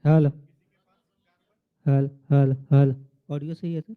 Hello hello hello hello. Audio सही है sir?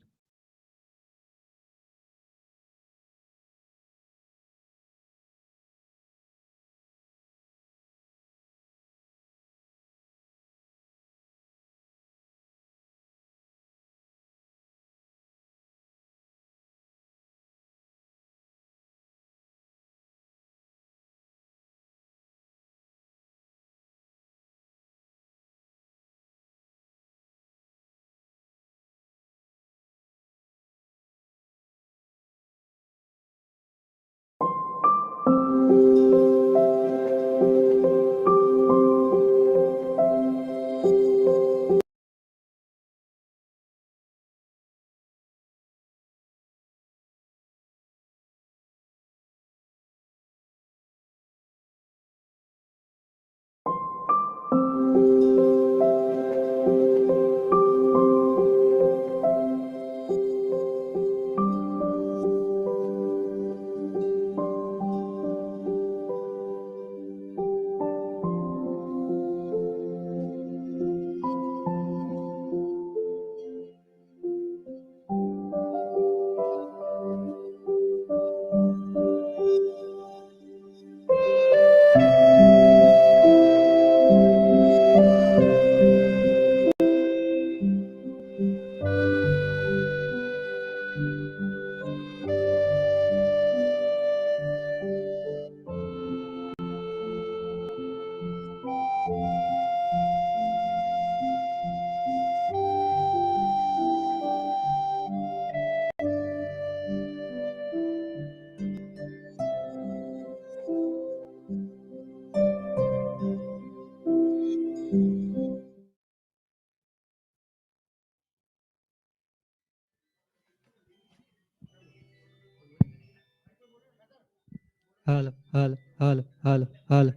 Hello hello hello hello hello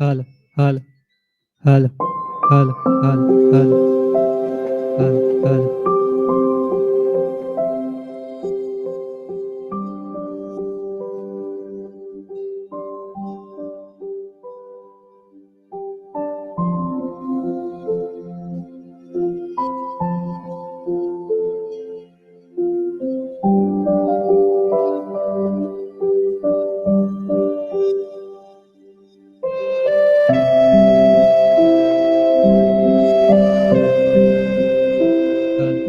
hello hello hello hello hello hello hello hello. Hello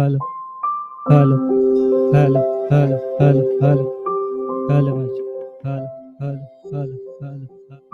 hello, hello, hello, hello, hello, hello, hello, my child. Hello, hello, hello, hello,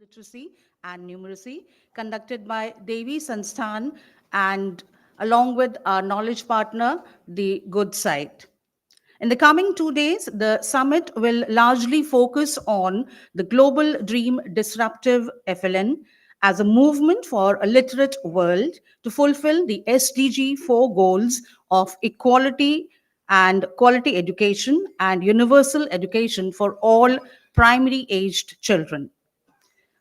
Literacy and Numeracy, conducted by Devi Sansthan and along with our knowledge partner, the Good Site. In the coming 2 days, the summit will largely focus on the Global Dream Disruptive FLN as a movement for a literate world to fulfill the SDG 4 goals of equality and quality education and universal education for all primary aged children.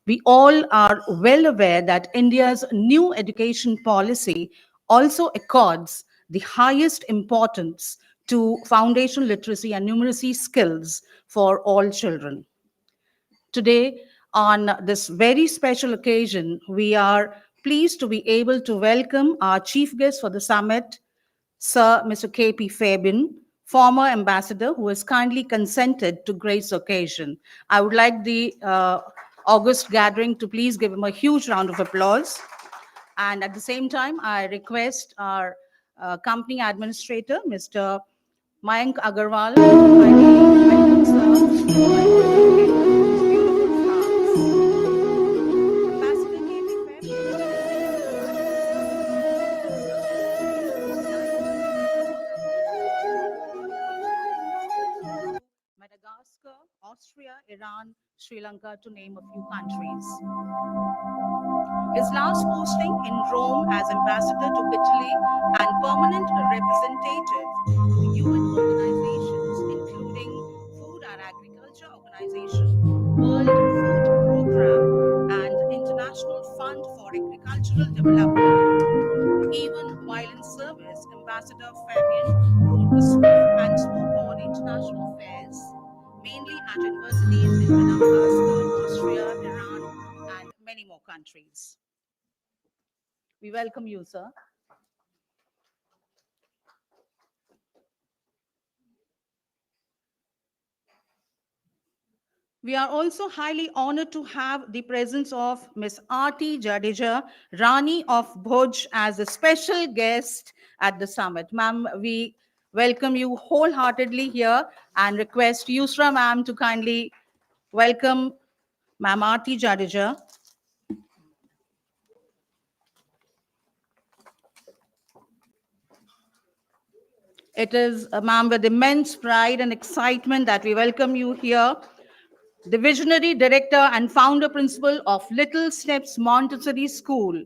We all are well aware that India's new education policy also accords the highest importance to foundational literacy and numeracy skills for all children. Today, on this very special occasion, we are pleased to be able to welcome our chief guest for the summit, Sir Mr. K.P. Fabian, former ambassador who has kindly consented to grace the occasion. I would like the August gathering to please give him a huge round of applause. And at the same time, I request our company administrator, Mr. Mayank Agarwal, to kindly welcome sir to all these beautiful flowers. Ambassador K.P. Madagascar, Austria, Iran, Sri Lanka, to name a few countries. His last posting in Rome as ambassador to Italy and permanent representative to UN organizations, including Food and Agriculture Organization, World Food Program, and International Fund for Agricultural Development. Even while in service, Ambassador Fabian wrote and spoke on international affairs, mainly at universities in Madagascar, Austria, Iran, and many more countries. We welcome you, sir. We are also highly honored to have the presence of Ms. Aarti Jadeja, Rani of Bhuj, as a special guest at the summit. Ma'am, we welcome you wholeheartedly here and request Yusra ma'am to kindly welcome Ma'am Aarti Jadeja. It is, ma'am, with immense pride and excitement that we welcome you here, the visionary director and founder principal of Little Steps Montessori School.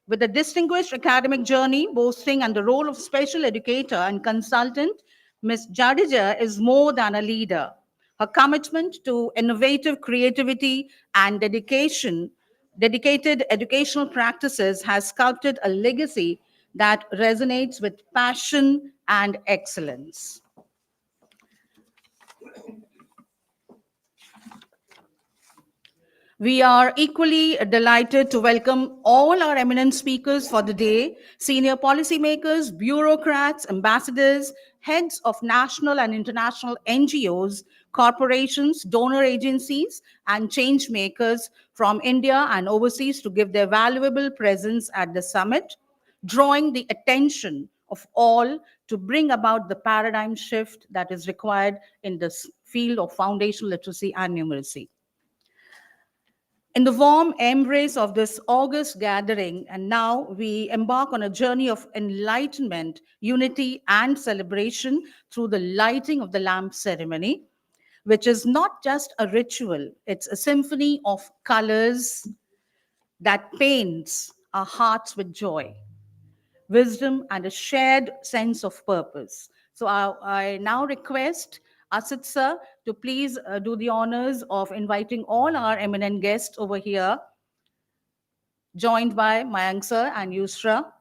With a distinguished academic journey, boasting and the role of special educator and consultant, Ms. Jadeja is more than a leader. Her commitment to innovative creativity and dedicated educational practices has sculpted a legacy that resonates with passion and excellence. We are equally delighted to welcome all our eminent speakers for the day, senior policymakers, bureaucrats, ambassadors, heads of national and international NGOs, corporations, donor agencies, and change makers from India and overseas to give their valuable presence at the summit, drawing the attention of all to bring about the paradigm shift that is required in this field of foundational literacy and numeracy. In the warm embrace of this August gathering, and now we embark on a journey of enlightenment, unity, and celebration through the lighting of the lamp ceremony, which is not just a ritual, it's a symphony of colors that paints our hearts with joy, wisdom, and a shared sense of purpose. So I now request Asit sir to please do the honors of inviting all our eminent guests over here, joined by Mayank sir and Yusra.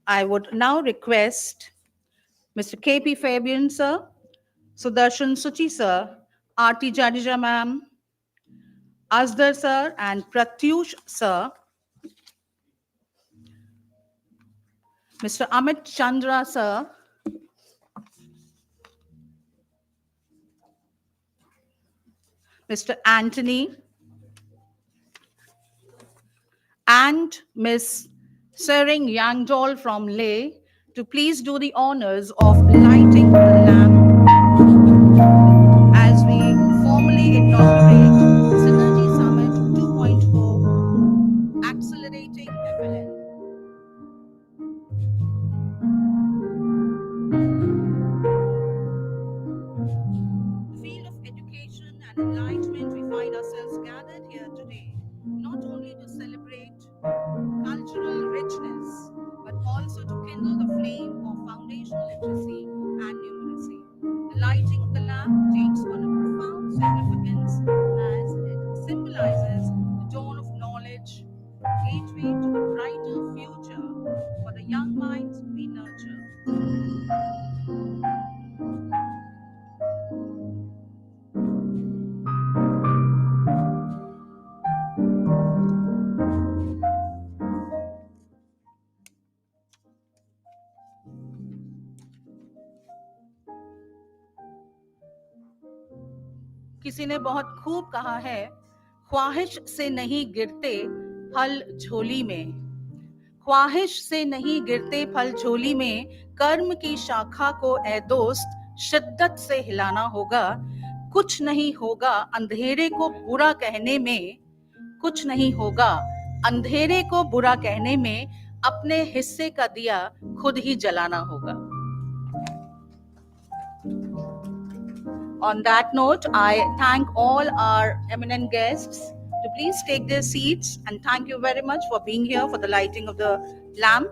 I would now request Mr. K.P. Fabian sir, Sudarshan Suchi sir, Aarti Jadeja ma'am, Asdar sir, and Pratyush sir, Mr. Amit Chandra sir, Mr. Anthony, and Miss Sering Yangdol from Leh to please do the honors of lighting the lamp as we formally inaugurate Synergy Summit 2.0 and enlightenment, we find ourselves gathered here today, not only to celebrate cultural richness, but also to kindle the flame of foundational literacy and numeracy. The lighting of the lamp takes on a profound significance as it symbolizes the dawn of knowledge, gateway to a brighter future for the young minds we nurture. किसी ने बहुत खूब कहा है, ख्वाहिश से नहीं गिरते फल झोली में, ख्वाहिश से नहीं गिरते फल झोली में, कर्म की शाखा को ए दोस्त शिद्दत से हिलाना होगा, कुछ नहीं होगा अंधेरे को बुरा कहने में, कुछ नहीं होगा अंधेरे को बुरा कहने में, अपने हिस्से का दिया खुद ही जलाना होगा. On that note, I thank all our eminent guests to please take their seats, and thank you very much for being here for the lighting of the lamp.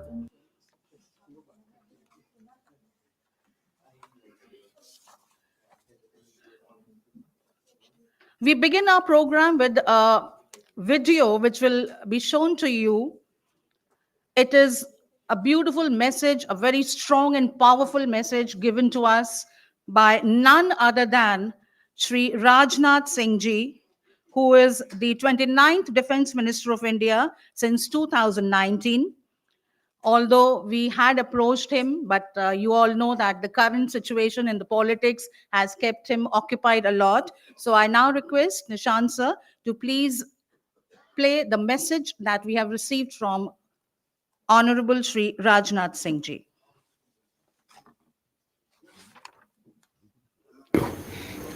We begin our program with a video which will be shown to you. It is a beautiful message, a very strong and powerful message given to us by none other than Sri Rajnath Singh Ji, who is the 29th Defense Minister of India since 2019. Although we had approached him, but you all know that the current situation in the politics has kept him occupied a lot. So I now request Nishant sir to please play the message that we have received from Honorable Sri Rajnath Singh Ji.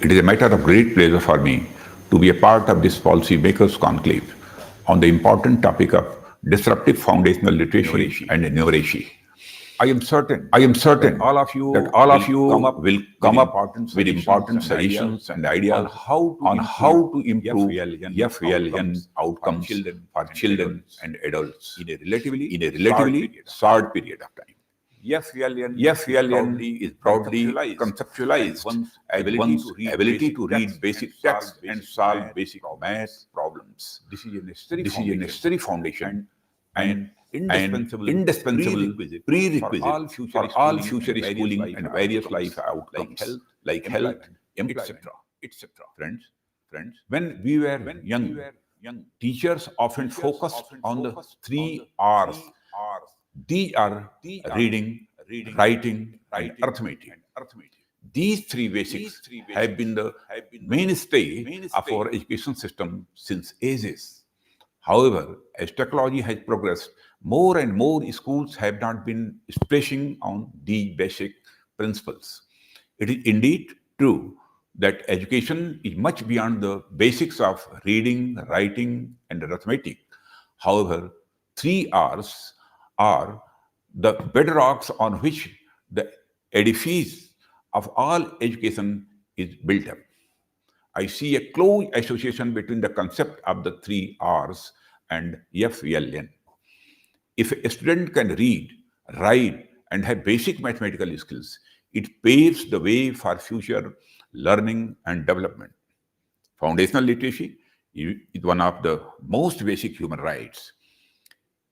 It is a matter of great pleasure for me to be a part of this policy makers conclave on the important topic of disruptive foundational literacy and numeracy. I am certain that all of you will come up with important suggestions and ideas on how to improve FLN outcomes for children and adults in a relatively short period of time. FLN is broadly conceptualized as one's ability to read basic text and solve basic math problems. This is a necessary foundation and indispensable prerequisite for all future schooling and various life outcomes like health, etc. Friends, when we were young, teachers often focused on the 3 R's. These are reading, writing, and arithmetic. These 3 basics have been the mainstay of our education system since ages. However, as technology has progressed, more and more schools have not been stressing on these basic principles. It is indeed true that education is much beyond the basics of reading, writing, and arithmetic. However, 3 R's are the bedrocks on which the edifice of all education is built up. I see a close association between the concept of the 3 R's and FLN. If a student can read, write, and have basic mathematical skills, it paves the way for future learning and development. Foundational literacy is one of the most basic human rights.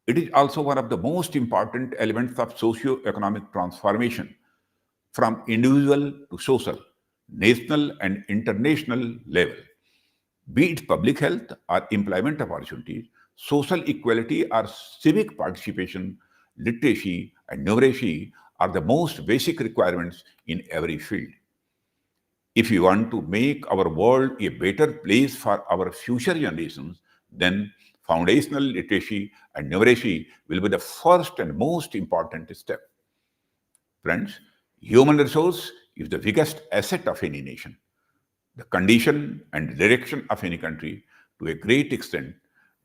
It is also one of the most important elements of socio-economic transformation from individual to social, national and international level. Be it public health or employment opportunities, social equality or civic participation, literacy and numeracy are the most basic requirements in every field. If we want to make our world a better place for our future generations, then foundational literacy and numeracy will be the first and most important step. Friends, human resource is the biggest asset of any nation. The condition and direction of any country, to a great extent,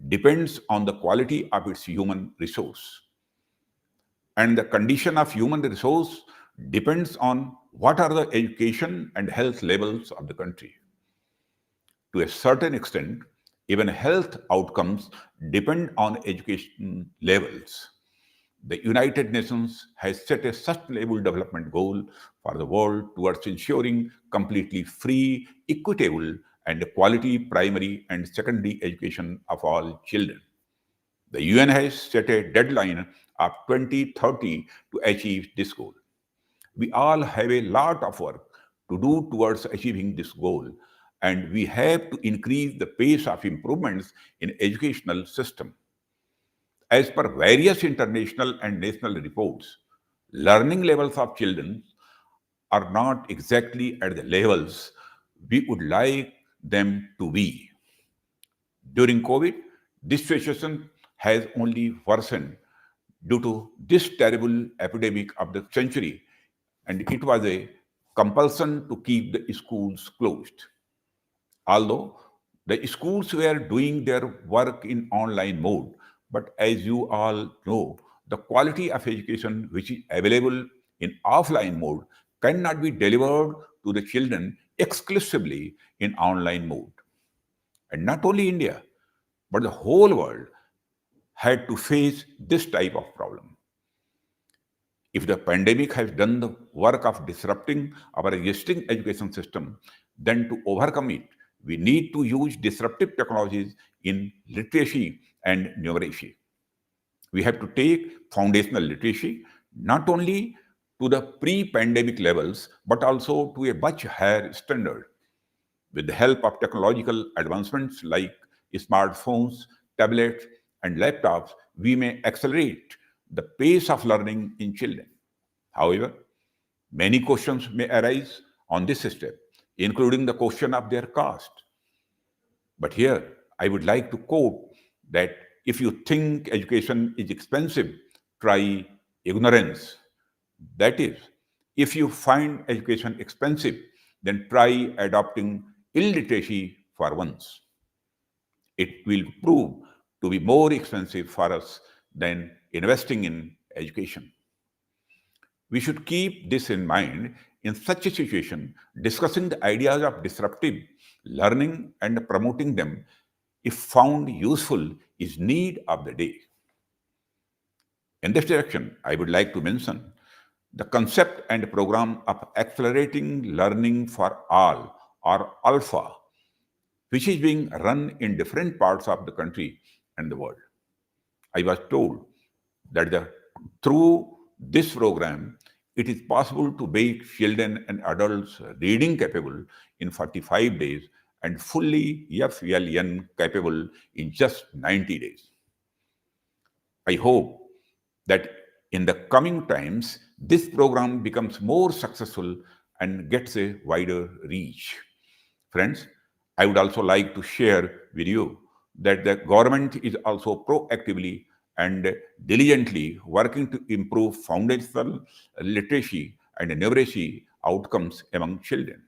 depends on the quality of its human resource. And the condition of human resource depends on what are the education and health levels of the country. To a certain extent, even health outcomes depend on education levels. The United Nations has set a sustainable development goal for the world towards ensuring completely free, equitable, and quality primary and secondary education of all children. The UN has set a deadline of 2030 to achieve this goal. We all have a lot of work to do towards achieving this goal, and we have to increase the pace of improvements in educational system. As per various international and national reports, learning levels of children are not exactly at the levels we would like them to be. During COVID, this situation has only worsened due to this terrible epidemic of the century, and it was a compulsion to keep the schools closed. Although the schools were doing their work in online mode, but as you all know, the quality of education which is available in offline mode cannot be delivered to the children exclusively in online mode. And not only India, but the whole world had to face this type of problem. If the pandemic has done the work of disrupting our existing education system, then to overcome it, we need to use disruptive technologies in literacy and numeracy. We have to take foundational literacy not only to the pre-pandemic levels, but also to a much higher standard. With the help of technological advancements like smartphones, tablets, and laptops, we may accelerate the pace of learning in children. However, many questions may arise on this step, including the question of their cost. But here, I would like to quote that if you think education is expensive, try ignorance. That is, if you find education expensive, then try adopting illiteracy for once. It will prove to be more expensive for us than investing in education. We should keep this in mind in such a situation. Discussing the ideas of disruptive learning and promoting them, if found useful, is need of the day. In this direction, I would like to mention the concept and program of Accelerating Learning for All, or ALPHA, which is being run in different parts of the country and the world. I was told that through this program, it is possible to make children and adults reading capable in 45 days and fully FLN capable in just 90 days. I hope that in the coming times, this program becomes more successful and gets a wider reach. Friends, I would also like to share with you that the government is also proactively and diligently working to improve foundational literacy and numeracy outcomes among children.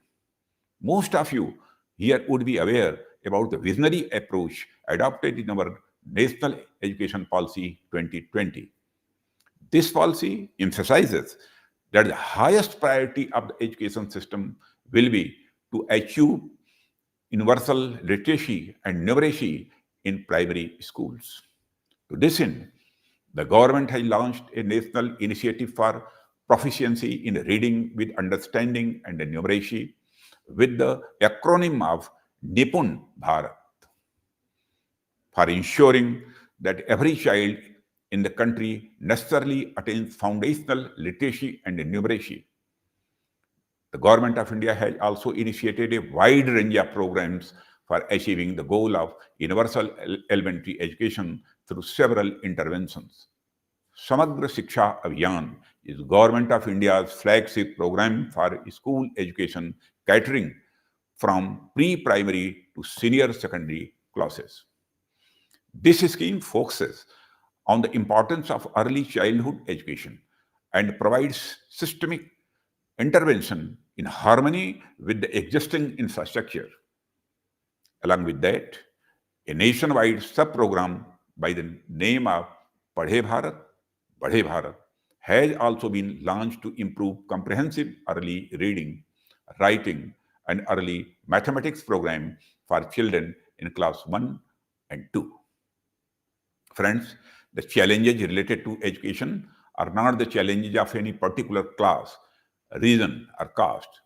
Most of you here would be aware about the visionary approach adopted in our National Education Policy 2020. This policy emphasizes that the highest priority of the education system will be to achieve universal literacy and numeracy in primary schools. To this end, the government has launched a national initiative for proficiency in reading with understanding and numeracy with the acronym of Nipun Bharat, for ensuring that every child in the country necessarily attains foundational literacy and numeracy. The Government of India has also initiated a wide range of programs for achieving the goal of universal elementary education through several interventions. Samagra Shiksha Abhiyan is Government of India's flagship program for school education catering from pre-primary to senior secondary classes. This scheme focuses on the importance of early childhood education and provides systemic intervention in harmony with the existing infrastructure. Along with that, a nationwide sub-program by the name of Padhe Bharat, Badhe Bharat has also been launched to improve comprehensive early reading, writing, and early mathematics program for children in class 1 and 2. Friends, the challenges related to education are not the challenges of any particular class, region, or caste.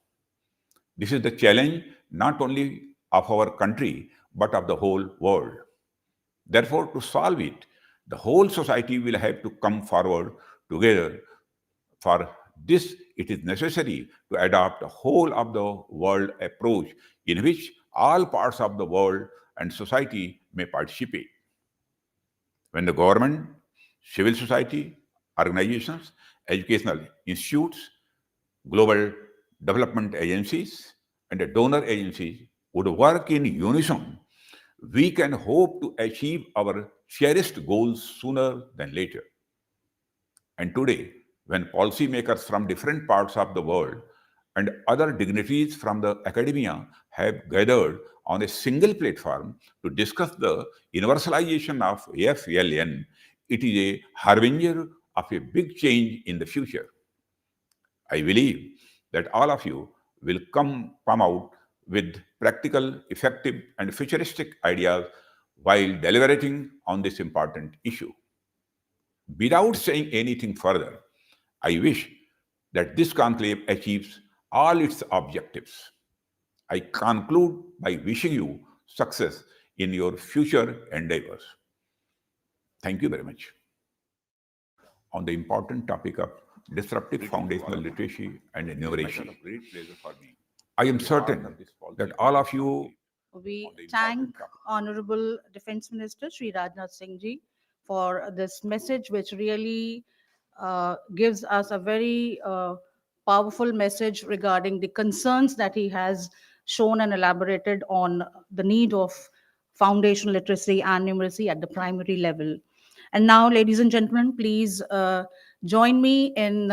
This is the challenge not only of our country, but of the whole world. Therefore, to solve it, the whole society will have to come forward together. For this, it is necessary to adopt a whole of the world approach in which all parts of the world and society may participate. When the government, civil society, organizations, educational institutes, global development agencies, and the donor agencies would work in unison, we can hope to achieve our cherished goals sooner than later. And today, when policymakers from different parts of the world and other dignitaries from the academia have gathered on a single platform to discuss the universalization of FLN, it is a harbinger of a big change in the future. I believe that all of you will come out with practical, effective, and futuristic ideas while deliberating on this important issue. Without saying anything further, I wish that this conclave achieves all its objectives. I conclude by wishing you success in your future endeavors. Thank you very much. On the important topic of disruptive foundational literacy and numeracy, I am certain that all of you We thank Honorable Defense Minister Sri Rajnath Singh ji for this message, which really gives us a very powerful message regarding the concerns that he has shown and elaborated on the need of foundational literacy and numeracy at the primary level. And now, ladies and gentlemen, please join me in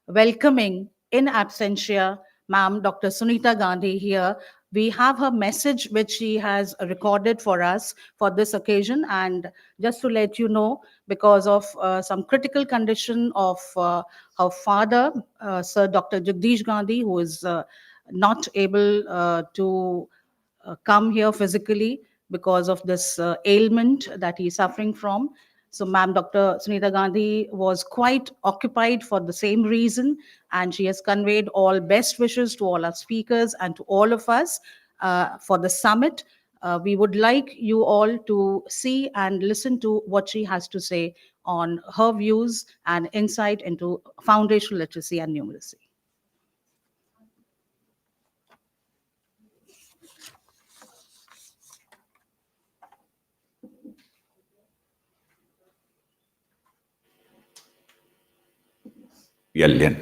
welcoming in absentia Ma'am Dr. Sunita Gandhi here. We have her message which she has recorded for us for this occasion. And just to let you know, because of some critical condition of her father, Sir Dr. Jagdish Gandhi, who is not able to come here physically because of this ailment that he's suffering from. So Ma'am Dr. Sunita Gandhi was quite occupied for the same reason, and she has conveyed all best wishes to all our speakers and to all of us for the summit. We would like you all to see and listen to what she has to say on her views and insight into foundational literacy and numeracy. FLN.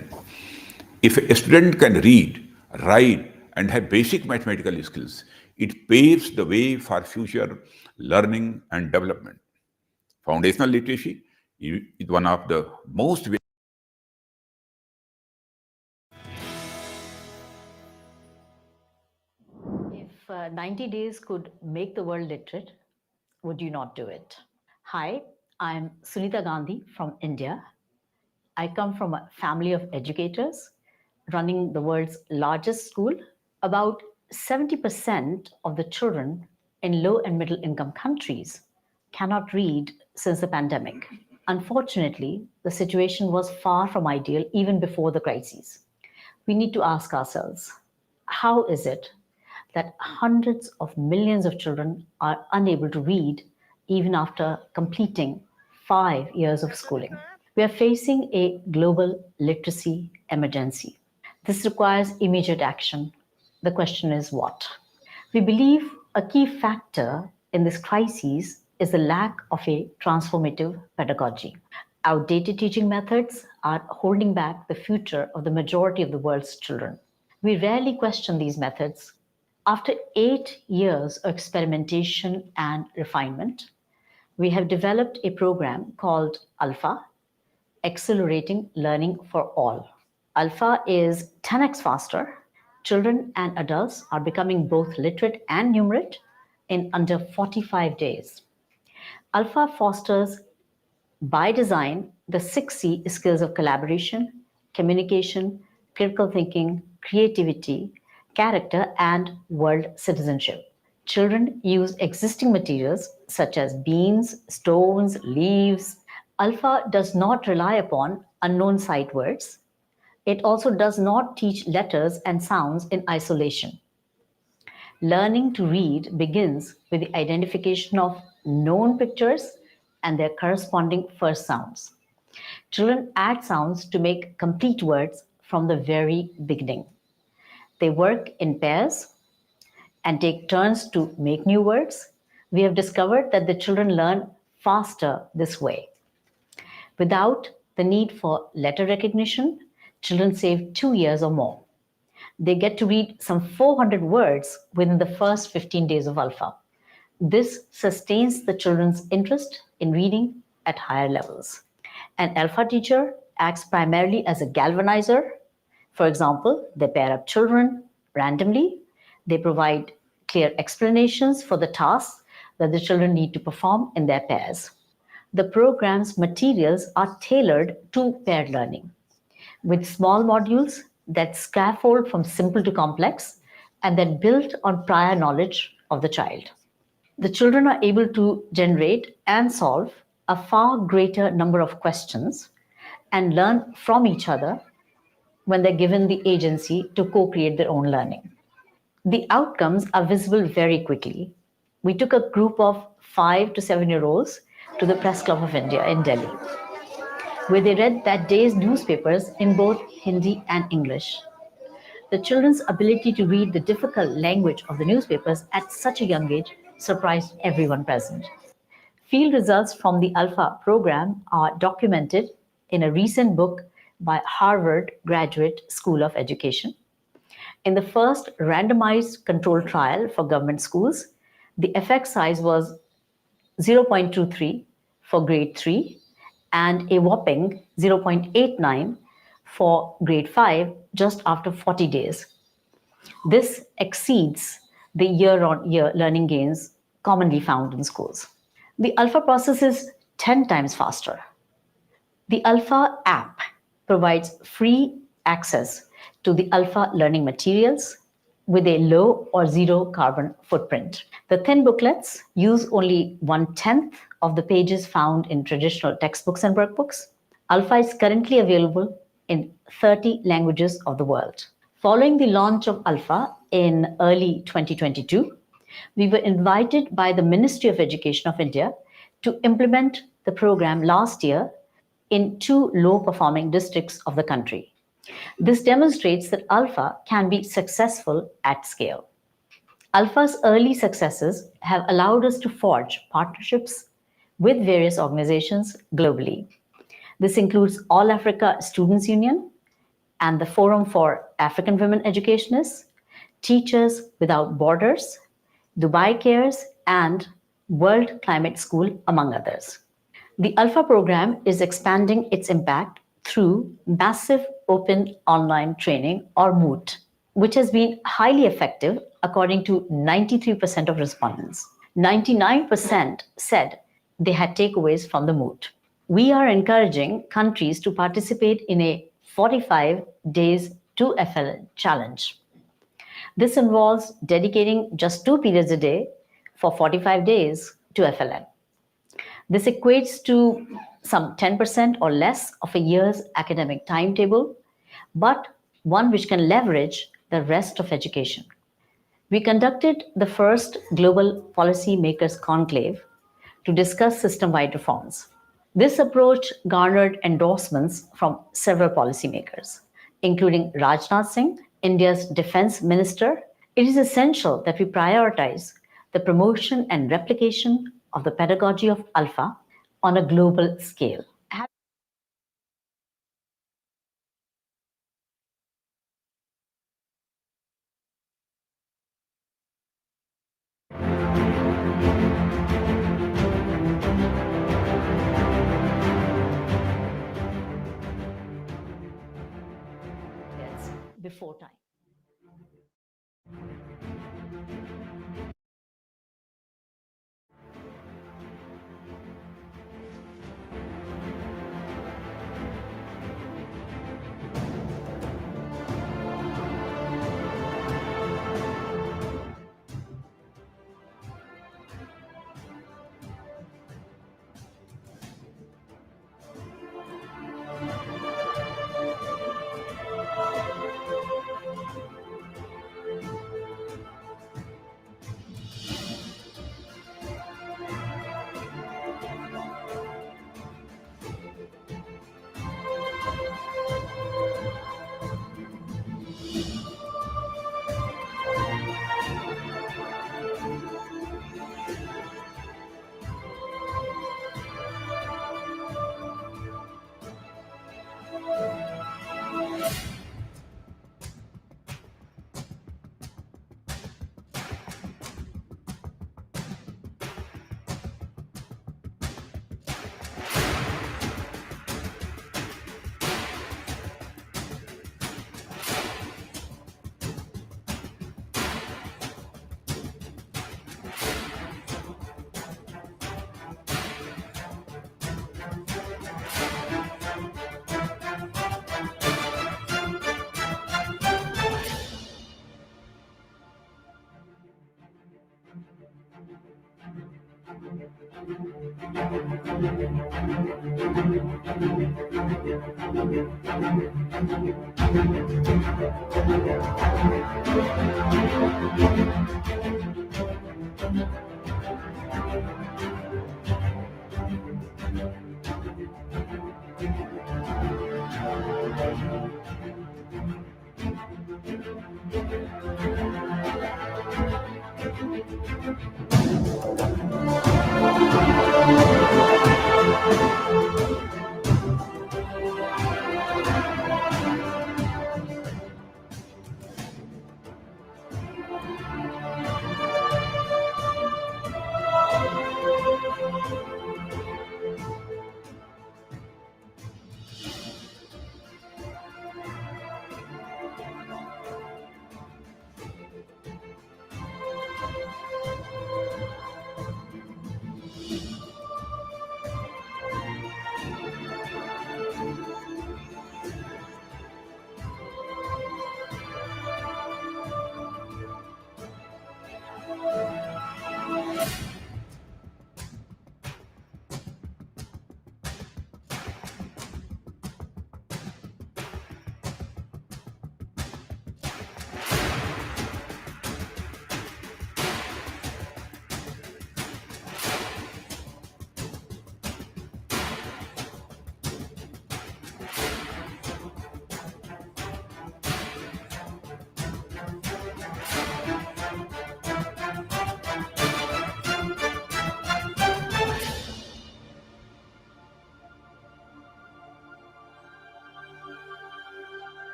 If a student can read, write, and have basic mathematical skills, it paves the way for future learning and development. Foundational literacy is one of the most If 90 days could make the world literate, would you not do it? Hi, I'm Sunita Gandhi from India. I come from a family of educators running the world's largest school. About 70% of the children in low and middle income countries cannot read since the pandemic. Unfortunately, the situation was far from ideal even before the crisis. We need to ask ourselves, how is it that hundreds of millions of children are unable to read even after completing 5 years of schooling? We are facing a global literacy emergency. This requires immediate action. The question is what? We believe a key factor in this crisis is the lack of a transformative pedagogy. Outdated teaching methods are holding back the future of the majority of the world's children. We rarely question these methods. After 8 years of experimentation and refinement, we have developed a program called Alpha, Accelerating Learning for All. Alpha is 10x faster. Children and adults are becoming both literate and numerate in under 45 days. Alpha fosters, by design, the 6 C skills of collaboration, communication, critical thinking, creativity, character, and world citizenship. Children use existing materials such as beans, stones, leaves. Alpha does not rely upon unknown sight words. It also does not teach letters and sounds in isolation. Learning to read begins with the identification of known pictures and their corresponding first sounds. Children add sounds to make complete words from the very beginning. They work in pairs and take turns to make new words. We have discovered that the children learn faster this way. Without the need for letter recognition, children save 2 years or more. They get to read some 400 words within the first 15 days of Alpha. This sustains the children's interest in reading at higher levels. An Alpha teacher acts primarily as a galvanizer. For example, they pair up children randomly. They provide clear explanations for the tasks that the children need to perform in their pairs. The program's materials are tailored to paired learning, with small modules that scaffold from simple to complex and then built on prior knowledge of the child. The children are able to generate and solve a far greater number of questions and learn from each other when they're given the agency to co-create their own learning. The outcomes are visible very quickly. We took a group of 5 to 7-year-olds to the Press Club of India in Delhi, where they read that day's newspapers in both Hindi and English. The children's ability to read the difficult language of the newspapers at such a young age surprised everyone present. Field results from the Alpha program are documented in a recent book by Harvard Graduate School of Education. In the first randomized controlled trial for government schools, the effect size was 0.23 for grade 3 and a whopping 0.89 for grade 5 just after 40 days. This exceeds the year-on-year learning gains commonly found in schools. The Alpha process is 10 times faster. The Alpha app provides free access to the Alpha learning materials with a low or zero carbon footprint. The thin booklets use only 1/10 of the pages found in traditional textbooks and workbooks. Alpha is currently available in 30 languages of the world. Following the launch of Alpha in early 2022, we were invited by the Ministry of Education of India to implement the program last year in 2 low-performing districts of the country. This demonstrates that Alpha can be successful at scale. Alpha's early successes have allowed us to forge partnerships with various organizations globally. This includes All Africa Students Union and the Forum for African Women Educationists, Teachers Without Borders, Dubai Cares, and World Climate School, among others. The Alpha program is expanding its impact through massive open online training, or MOOT, which has been highly effective according to 93% of respondents. 99% said they had takeaways from the MOOT. We are encouraging countries to participate in a 45 days to FLN challenge. This involves dedicating just 2 periods a day for 45 days to FLN. This equates to some 10% or less of a year's academic timetable, but one which can leverage the rest of education. We conducted the first Global Policy Makers Conclave to discuss system-wide reforms. This approach garnered endorsements from several policymakers, including Rajnath Singh, India's Defense Minister. It is essential that we prioritize the promotion and replication of the pedagogy of Alpha on a global scale. Before time.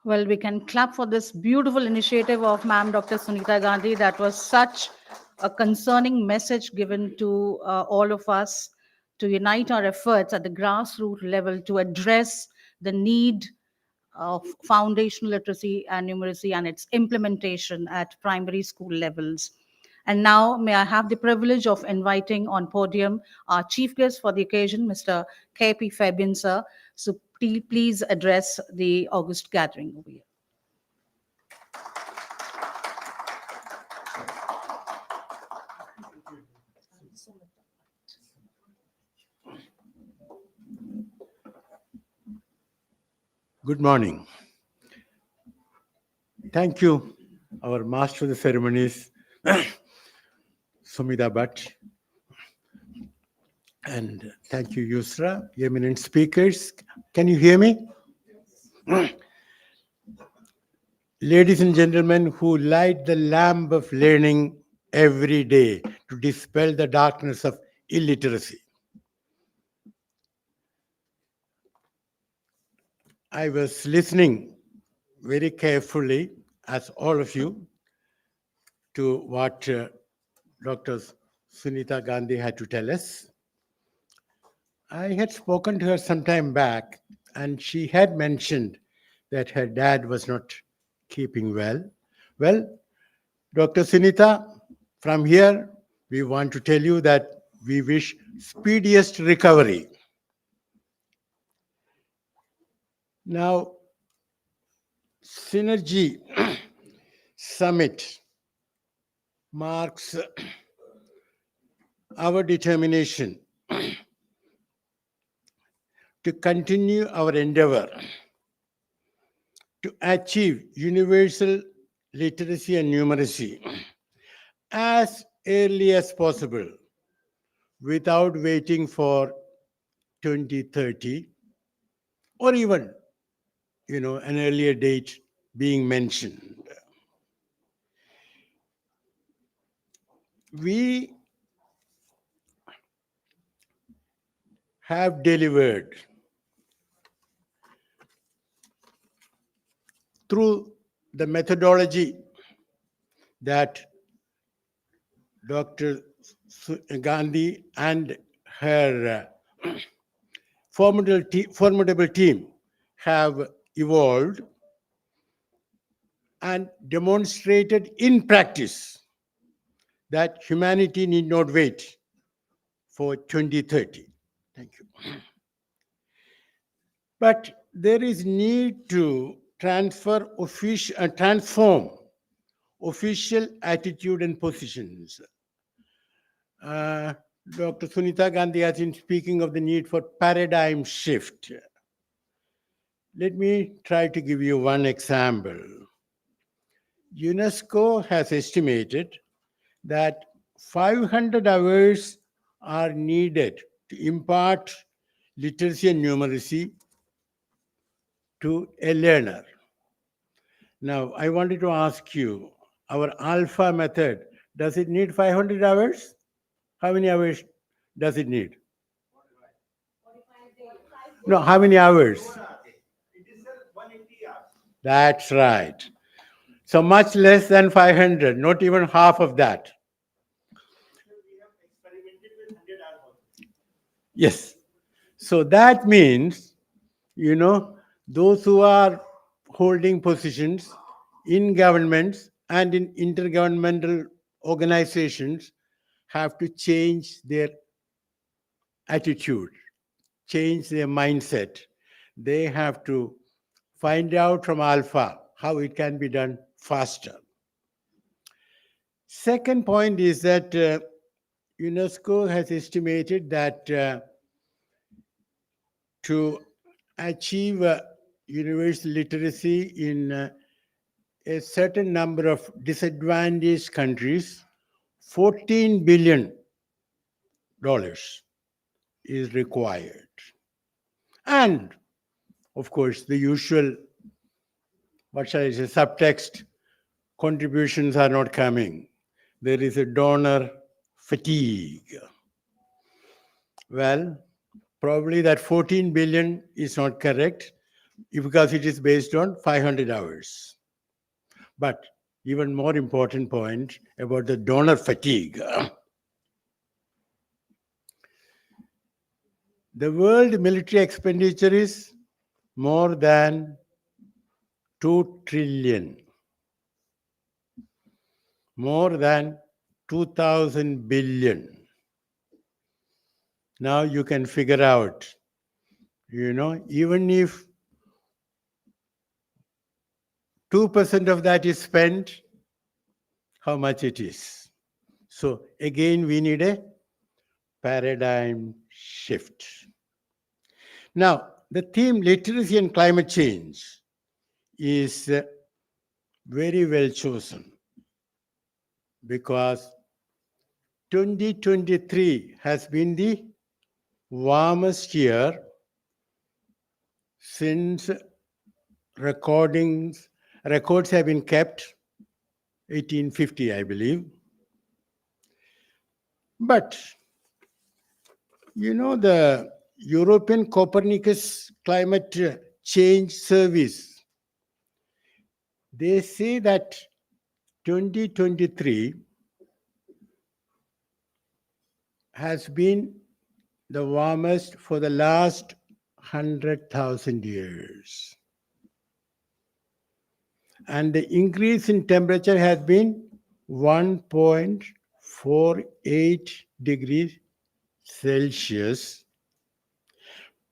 Well, we can clap for this beautiful initiative of Ma'am Dr. Sunita Gandhi. That was such a concerning message given to all of us to unite our efforts at the grassroots level to address the need of foundational literacy and numeracy and its implementation at primary school levels. And now, may I have the privilege of inviting on podium our chief guest for the occasion, Mr. K.P. Fabian, sir. So please address the August gathering over here. Good morning. Thank you, our master of the ceremonies, Sumita Bhatt. And thank you, Yusra, eminent speakers. Can you hear me? Ladies and gentlemen who light the lamp of learning every day to dispel the darkness of illiteracy. I was listening very carefully, as all of you, to what Dr. Sunita Gandhi had to tell us. I had spoken to her some time back, and she had mentioned that her dad was not keeping well. Well, Dr. Sunita, from here, we want to tell you that we wish speediest recovery. Now, Synergy Summit marks our determination to to continue our endeavor to achieve universal literacy and numeracy as early as possible without waiting for 2030 or even, an earlier date being mentioned. We have delivered through the methodology that Dr. Gandhi and her formidable team have evolved and demonstrated in practice that humanity need not wait for 2030. Thank you. But there is need to transform official attitude and positions. Dr. Sunita Gandhi has been speaking of the need for paradigm shift. Let me try to give you one example. UNESCO has estimated that 500 hours are needed to impart literacy and numeracy to a learner. Now, I wanted to ask you, our alpha method, does it need 500 hours? How many hours does it need? No, how many hours? That's right. So much less than 500, not even half of that. Yes. So that means, those who are holding positions in governments and in intergovernmental organizations have to change their attitude, change their mindset. They have to find out from Alpha how it can be done faster. Second point is that UNESCO has estimated that to achieve universal literacy in a certain number of disadvantaged countries, $14 billion is required. And, of course, the usual, subtext, contributions are not coming. There is a donor fatigue. Well, probably that 14 billion is not correct because it is based on 500 hours. But even more important point about the donor fatigue. The world military expenditure is more than 2 trillion. More than 2,000 billion. Now you can figure out, even if 2% of that is spent, how much it is. So again, we need a paradigm shift. Now, the theme literacy and climate change is very well chosen because 2023 has been the warmest year since records have been kept, 1850, I believe. But, the European Copernicus Climate Change Service, they say that 2023 has been the warmest for the last 100,000 years. And the increase in temperature has been 1.48 degrees Celsius,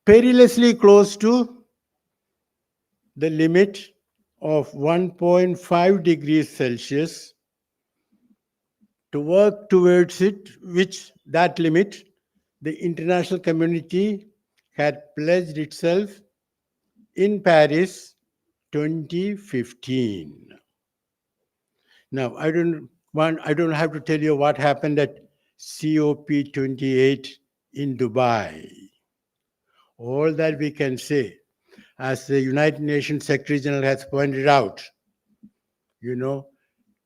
perilously close to the limit of 1.5 degrees Celsius. To work towards it, which that limit, the international community had pledged itself in Paris 2015. Now, I don't have to tell you what happened at COP28 in Dubai. All that we can say, as the United Nations Secretary General has pointed out,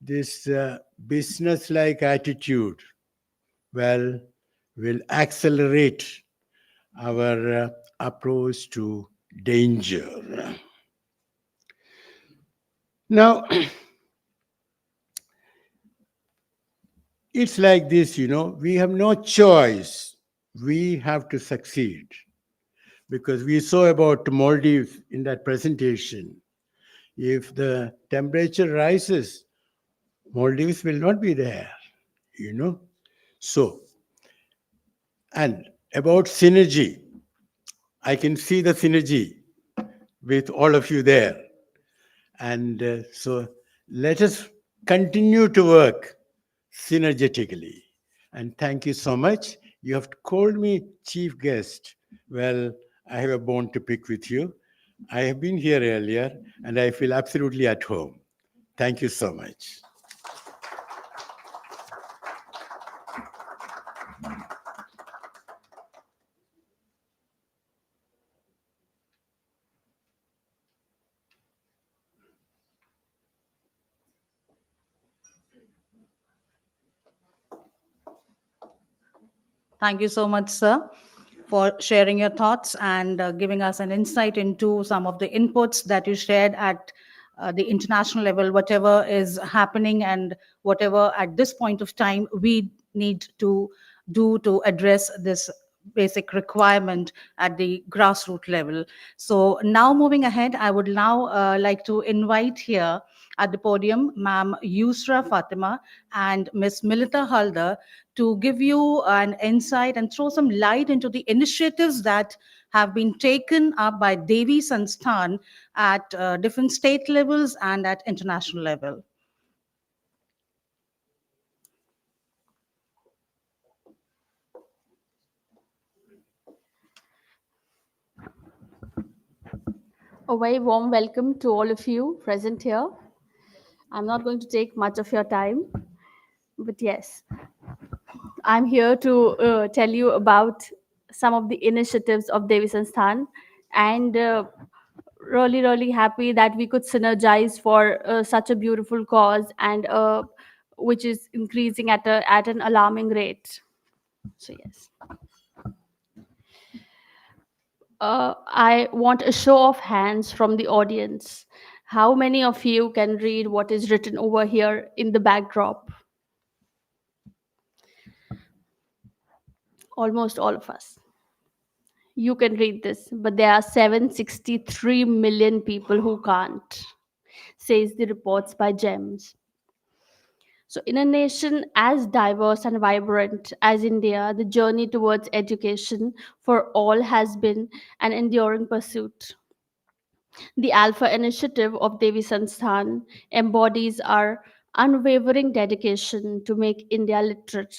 this business-like attitude, will accelerate our approach to danger. Now, it's like this, we have no choice. We have to succeed. Because we saw about Maldives in that presentation. If the temperature rises, Maldives will not be there, So, and about synergy, I can see the synergy with all of you there. And so let us continue to work synergetically. And thank you so much. You have called me chief guest. Well, I have a bone to pick with you. I have been here earlier and I feel absolutely at home. Thank you so much. Thank you so much, sir, for sharing your thoughts and giving us an insight into some of the inputs that you shared at the international level, whatever is happening and whatever at this point of time we need to do to address this basic requirement at the grassroots level. So now moving ahead, I would now like to invite here at the podium Ma'am Yusra Fatima and Ms. Milita Haldar to give you an insight and throw some light into the initiatives that have been taken up by Devi Sansthan at different state levels and at international level. A very warm welcome to all of you present here. I'm not going to take much of your time, but yes, I'm here to tell you about some of the initiatives of Devi Sansthan, and really happy that we could synergize for such a beautiful cause, and which is increasing at an alarming rate. So yes. I want a show of hands from the audience. How many of you can read what is written over here in the backdrop? Almost all of us. You can read this, but there are 763 million people who can't, says the reports by GEMS. So, in a nation as diverse and vibrant as India, the journey towards education for all has been an enduring pursuit. The Alpha initiative of Devi Sansthan embodies our unwavering dedication to make India literate.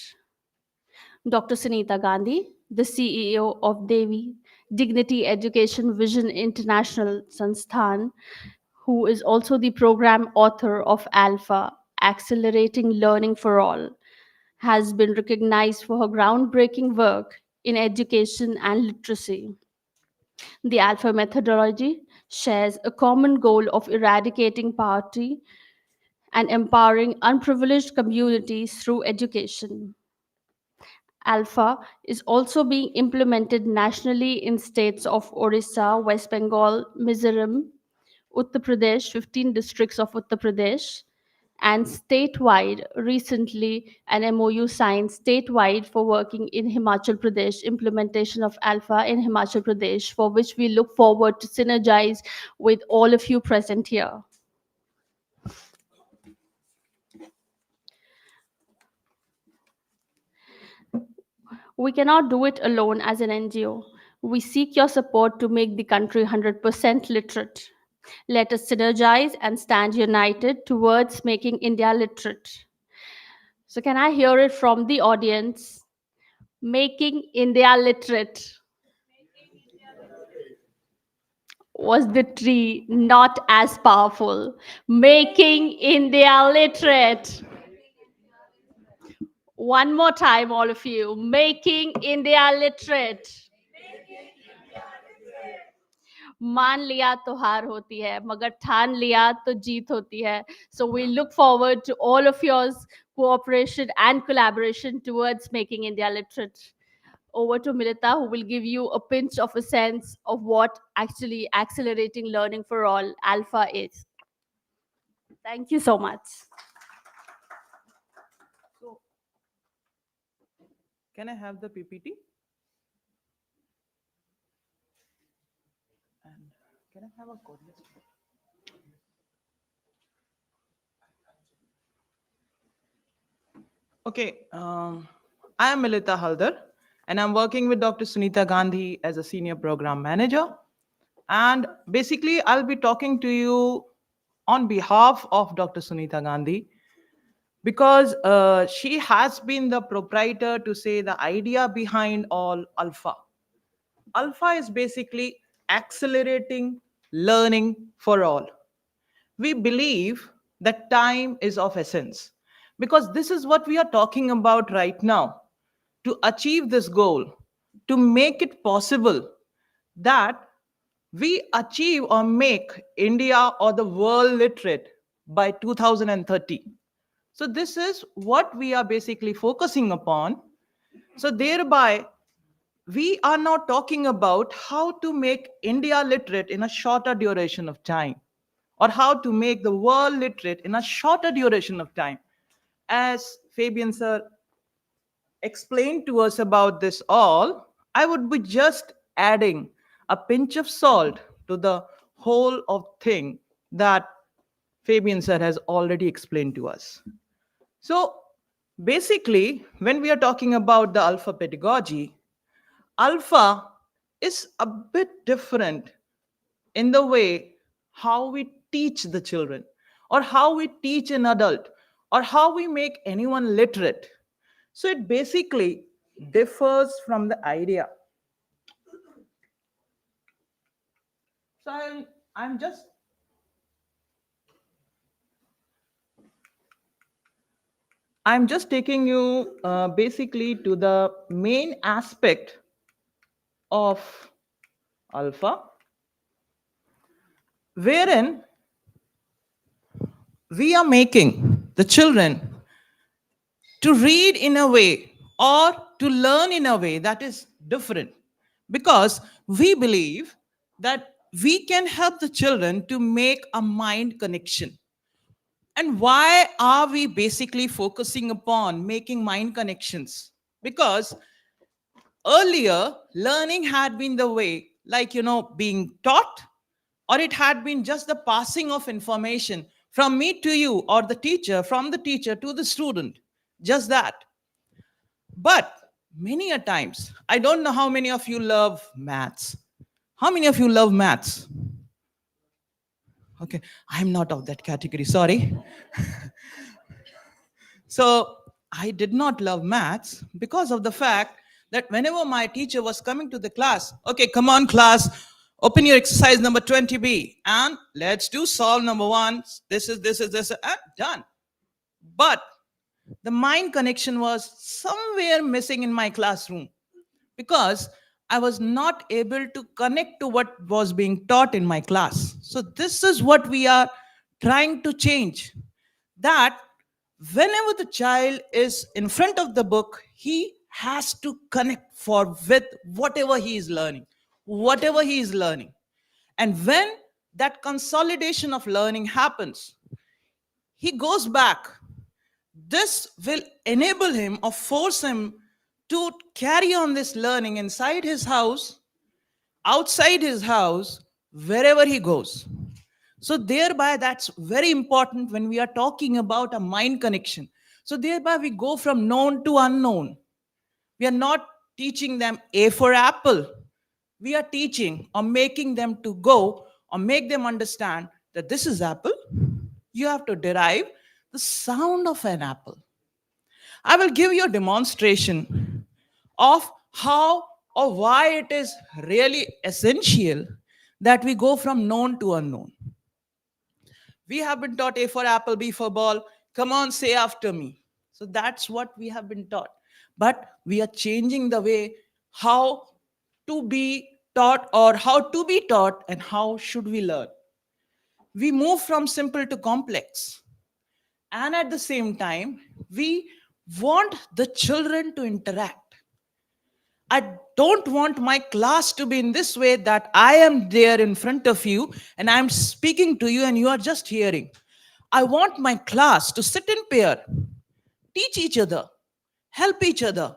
Dr. Sunita Gandhi, the CEO of Devi Dignity Education Vision International Sansthan, who is also the program author of Alpha, Accelerating Learning for All, has been recognized for her groundbreaking work in education and literacy. The Alpha methodology shares a common goal of eradicating poverty and empowering unprivileged communities through education. Alpha is also being implemented nationally in states of Orissa, West Bengal, Mizoram, Uttar Pradesh, 15 districts of Uttar Pradesh, and statewide. Recently, an MOU signed statewide for working in Himachal Pradesh, implementation of Alpha in Himachal Pradesh, for which we look forward to synergize with all of you present here. We cannot do it alone as an NGO. We seek your support to make the country 100% literate. Let us synergize and stand united towards making India literate. So, can I hear it from the audience? Making India literate. was the tree not as powerful, making India literate. One more time, all of you, making India literate. मान लिया तो हार होती है, मगर ठान लिया तो जीत होती है. So we look forward to all of yours cooperation and collaboration towards making India literate. Over to Milita, who will give you a pinch of a sense of what actually accelerating learning for all, Alpha, is. Thank you so much. So, can I have the PPT? And can I have a code list? Okay, I am Milita Haldar, and I'm working with Dr. Sunita Gandhi as a senior program manager. And basically, I'll be talking to you on behalf of Dr. Sunita Gandhi because she has been the proprietor to say the idea behind all Alpha. Alpha is basically accelerating learning for all. We believe that time is of essence because this is what we are talking about right now. To achieve this goal, to make it possible that we achieve or make India or the world literate by 2030. So this is what we are basically focusing upon. So thereby, we are now talking about how to make India literate in a shorter duration of time, or how to make the world literate in a shorter duration of time. As Fabian sir explained to us about this all, I would be just adding a pinch of salt to the whole of thing that Fabian sir has already explained to us. So basically, when we are talking about the Alpha pedagogy, Alpha is a bit different in the way how we teach the children, or how we teach an adult, or how we make anyone literate. So it basically differs from the idea. So I'm just taking you basically to the main aspect of Alpha, wherein we are making the children to read in a way or to learn in a way that is different, because we believe that we can help the children to make a mind connection. And why are we basically focusing upon making mind connections? Because earlier, learning had been the way, like, being taught, or it had been just the passing of information from me to you, or the teacher, from the teacher to the student, just that. But many a times, I don't know how many of you love maths. How many of you love maths? Okay, I'm not of that category, sorry. So I did not love maths because of the fact that whenever my teacher was coming to the class, okay, come on class, open your exercise number 20B and let's do solve number 1. This is, and done. But the mind connection was somewhere missing in my classroom because I was not able to connect to what was being taught in my class. So this is what we are trying to change. That whenever the child is in front of the book, he has to connect with whatever he is learning, And when that consolidation of learning happens, he goes back. This will enable him or force him to carry on this learning inside his house, outside his house, wherever he goes. So thereby, that's very important when we are talking about a mind connection. So thereby, we go from known to unknown. We are not teaching them A for apple. We are teaching or making them to go or make them understand that this is apple. You have to derive the sound of an apple. I will give you a demonstration of how or why it is really essential that we go from known to unknown. We have been taught A for apple, B for ball. Come on, say after me. So that's what we have been taught. But we are changing the way how to be taught, or how to be taught, and how should we learn. We move from simple to complex. And at the same time, we want the children to interact. I don't want my class to be in this way that I am there in front of you and I'm speaking to you and you are just hearing. I want my class to sit in pair, teach each other, help each other,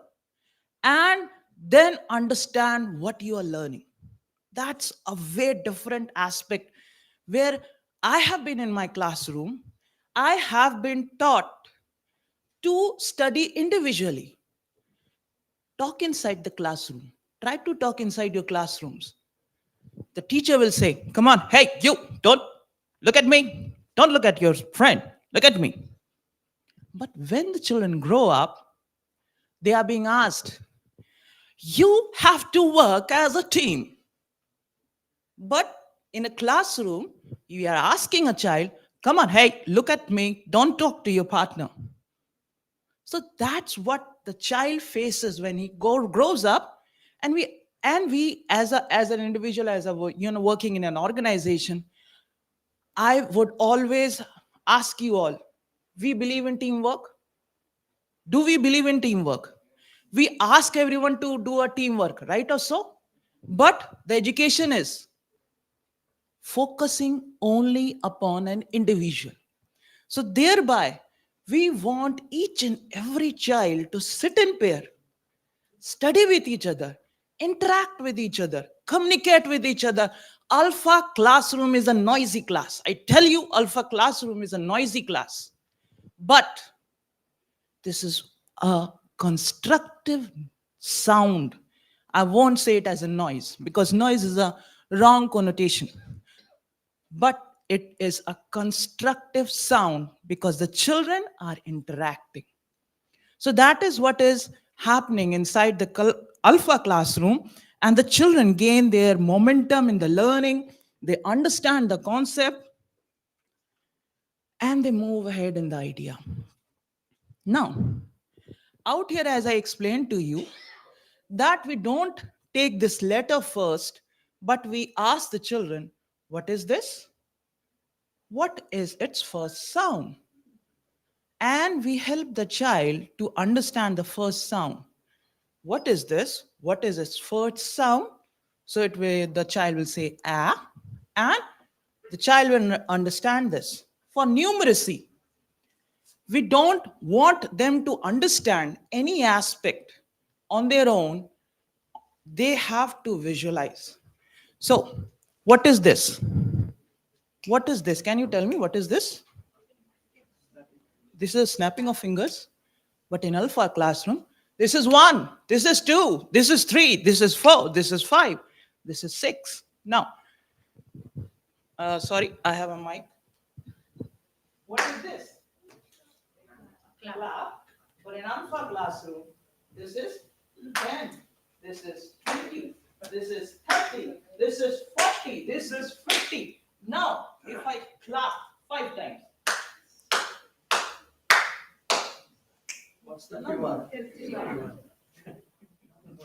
and then understand what you are learning. That's a very different aspect where I have been in my classroom. I have been taught to study individually. Talk inside the classroom. Try to talk inside your classrooms. The teacher will say, come on, hey, you, don't look at me. Don't look at your friend. Look at me. But when the children grow up, they are being asked, you have to work as a team. But in a classroom, you are asking a child, come on, hey, look at me. Don't talk to your partner. So that's what the child faces when he grows up, and we as an individual, as a working in an organization, I would always ask you all: we believe in teamwork? Do we believe in teamwork? We ask everyone to do a teamwork, right or so? But the education is focusing only upon an individual. So thereby, we want each and every child to sit in pair, study with each other, interact with each other, communicate with each other. Alpha classroom is a noisy class. I tell you, Alpha classroom is a noisy class. But this is a constructive sound. I won't say it as a noise, because noise is a wrong connotation. But it is a constructive sound because the children are interacting. So that is what is happening inside the Alpha classroom, and the children gain their momentum in the learning. They understand the concept and they move ahead in the idea. Now, out here, as I explained to you, that we don't take this letter first, but we ask the children, what is this? What is its first sound? And we help the child to understand the first sound. What is this? What is its first sound? So the child will say ah, and the child will understand this. For numeracy, we don't want them to understand any aspect on their own. They have to visualize. So, what is this? What is this? Can you tell me what is this? This is snapping of fingers. But in Alpha classroom, this is 1, this is 2, this is 3, this is 4, this is 5, this is 6. Now, sorry, I have a mic. What is this? Clap. But in Alpha classroom, this is 10, this is 20, this is 30, this is 40, this is 50. Now, if I clap 5 times, what's the number?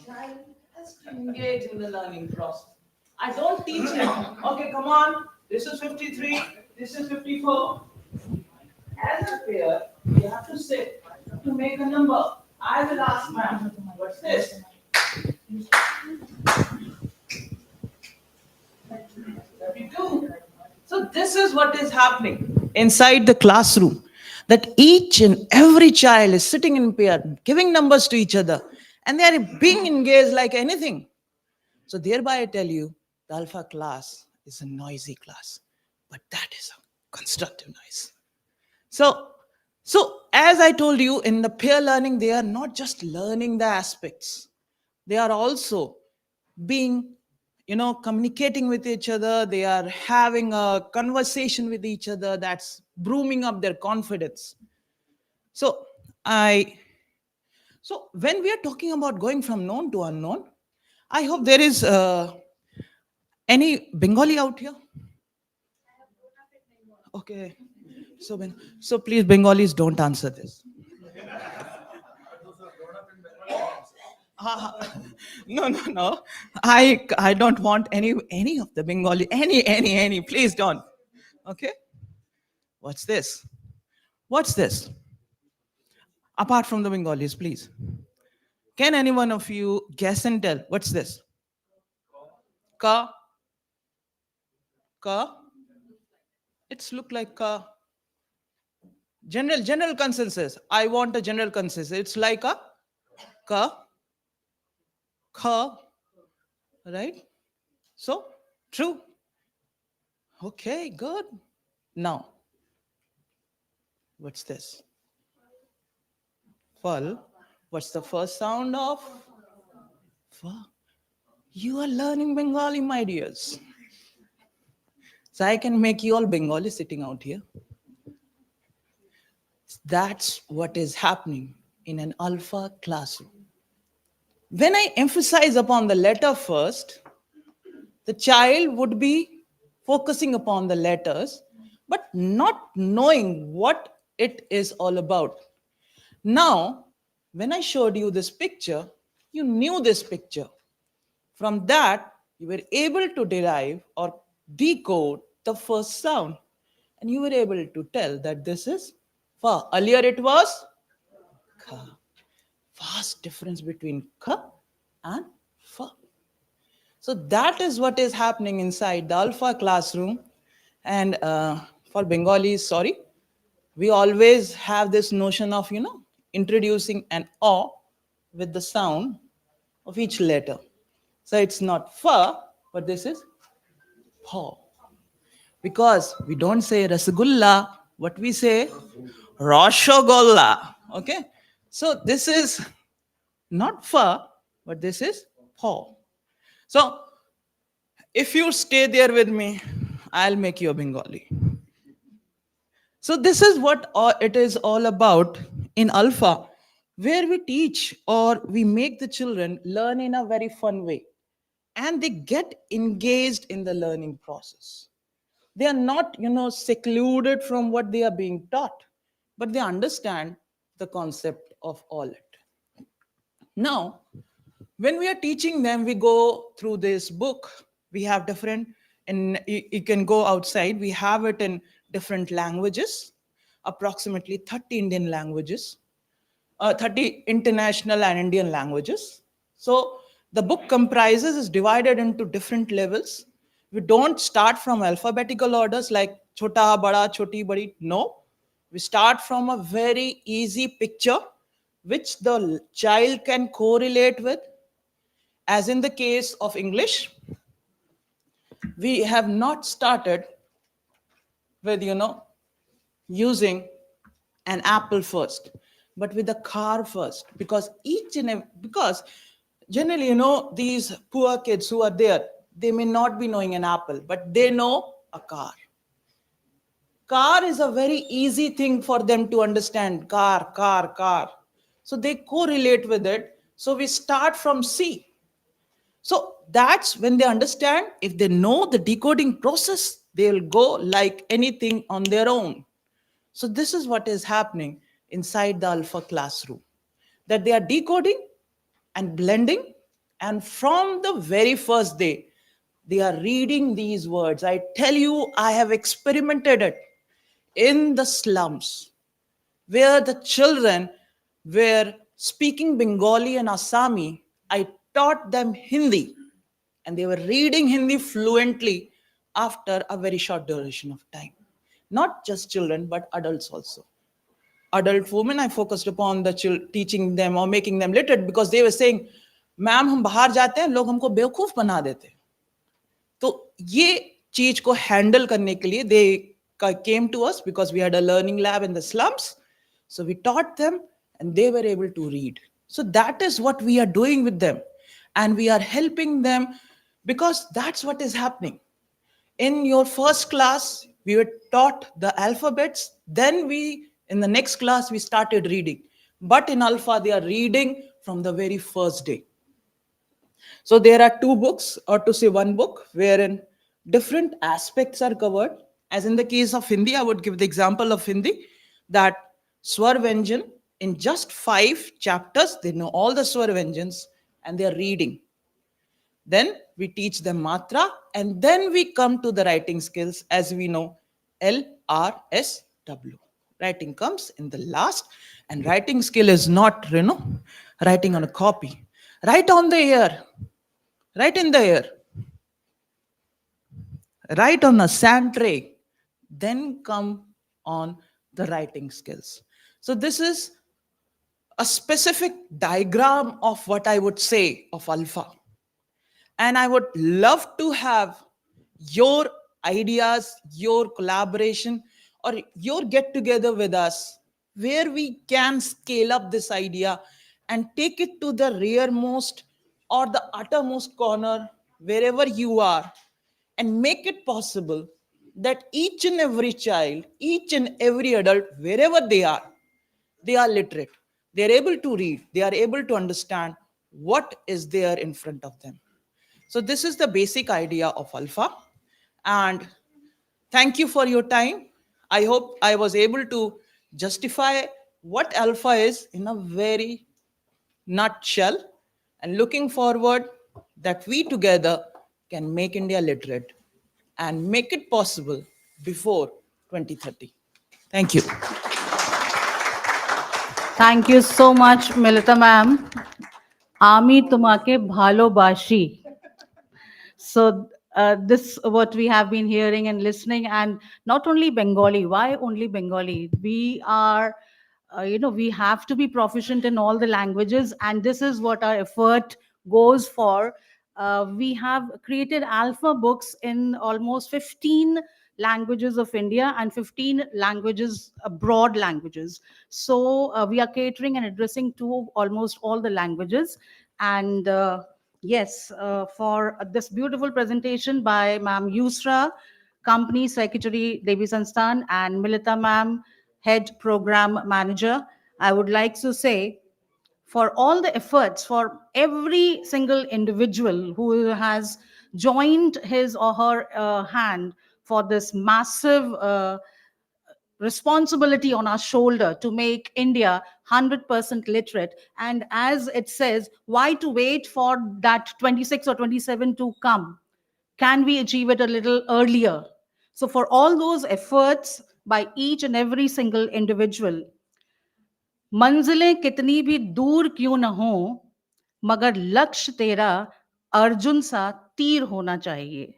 Child has to engage in the learning process. I don't teach him, okay, come on, this is 53, this is 54. As a pair, you have to sit to make a number. I will ask ma'am, what's this? 32. So this is what is happening inside the classroom, that each and every child is sitting in pair, giving numbers to each other, and they are being engaged like anything. So thereby I tell you, the Alpha class is a noisy class, but that is a constructive noise. So as I told you, in the peer learning, they are not just learning the aspects. They are also being, communicating with each other. They are having a conversation with each other that's brooming up their confidence. So when we are talking about going from known to unknown, I hope there is Any Bengali out here? Okay. So please, Bengalis, don't answer this. No. I don't want any of the Bengali. Any. Please don't. Okay. What's this? What's this? Apart from the Bengalis, please. Can any one of you guess and tell? What's this? Ka. Ka. It's look like ka. General consensus. I want a general consensus. It's like a ka. Ka. Right? So, true. Okay, good. Now, what's this? Fal. What's the first sound of? Fa. You are learning Bengali, my dears. So I can make you all Bengali sitting out here. That's what is happening in an alpha classroom. When I emphasize upon the letter first, the child would be focusing upon the letters, but not knowing what it is all about. Now, when I showed you this picture, you knew this picture. From that, you were able to derive or decode the first sound. And you were able to tell that this is fa. Earlier it was kha. Vast difference between kha and fa. So that is what is happening inside the alpha classroom. And for Bengalis, sorry, we always have this notion of, introducing an o with the sound of each letter. So it's not fa, but this is pa. Because we don't say Rasagulla, what we say? Rashagulla. Okay? So this is not fa, but this is pa. So if you stay there with me, I'll make you a Bengali. So this is what it is all about in Alpha, where we teach or we make the children learn in a very fun way. And they get engaged in the learning process. They are not, secluded from what they are being taught, but they understand the concept of all it. Now, when we are teaching them, we go through this book. We have different, and you can go outside. We have it in different languages, approximately 30 Indian languages, 30 international and Indian languages. So the book comprises, is divided into different levels. We don't start from alphabetical orders like chota, bada, choti, badi. No. We start from a very easy picture which the child can correlate with. As in the case of English, we have not started with, using an apple first, but with a car first. Because generally, these poor kids who are there, they may not be knowing an apple, but they know a car. Car is a very easy thing for them to understand. Car. So they correlate with it. So we start from C. So that's when they understand. If they know the decoding process, they'll go like anything on their own. So this is what is happening inside the Alpha classroom, that they are decoding and blending. And from the very first day, they are reading these words. I tell you, I have experimented it in the slums where the children were speaking Bengali and Assami. I taught them Hindi and they were reading Hindi fluently after a very short duration of time. Not just children, but adults also. Adult women, I focused upon the teaching them or making them literate because they were saying, ma'am, हम बाहर जाते हैं, लोग हमको बेवकूफ बना देते हैं. तो ये चीज को handle करने के लिए they came to us because we had a learning lab in the slums. So we taught them and they were able to read. So that is what we are doing with them. And we are helping them because that's what is happening. In your first class, we were taught the alphabets. Then in the next class, we started reading. But in Alpha, they are reading from the very first day. So there are two books, or to say one book, wherein different aspects are covered. As in the case of Hindi, I would give the example of Hindi, that Swar Vyanjan, in just 5 chapters, they know all the Swar Vyanjans and they are reading. Then we teach them matra, and then we come to the writing skills, as we know, L, R, S, W. Writing comes in the last, and writing skill is not, writing on a copy. Write on the air, write in the air, write on a sand tray, then come on the writing skills. So this is a specific diagram of what I would say of Alpha. And I would love to have your ideas, your collaboration, or your get together with us, where we can scale up this idea and take it to the rearmost or the uttermost corner, wherever you are, and make it possible that each and every child, each and every adult, wherever they are literate. They are able to read. They are able to understand what is there in front of them. So this is the basic idea of Alpha. And thank you for your time. I hope I was able to justify what Alpha is in a very nutshell, and looking forward that we together can make India literate and make it possible before 2030. Thank you. Thank you so much, Milita ma'am. Ami tumake bhalobashi. So this what we have been hearing and listening, and not only Bengali. Why only Bengali? We are, we have to be proficient in all the languages, and this is what our effort goes for. We have created alpha books in almost 15 languages of India and 15 languages, broad languages. So we are catering and addressing to almost all the languages. And yes, for this beautiful presentation by Ma'am Yusra, Company Secretary Devi Sansthan, and Milita Ma'am, Head Program Manager, I would like to say, for all the efforts, for every single individual who has joined his or her hand for this massive responsibility on our shoulder to make India 100% literate. And as it says, why to wait for that 26 or 27 to come? Can we achieve it a little earlier? So for all those efforts by each and every single individual, मंजिलें कितनी भी दूर क्यों न हो, मगर लक्ष्य तेरा अर्जुन सा तीर होना चाहिए.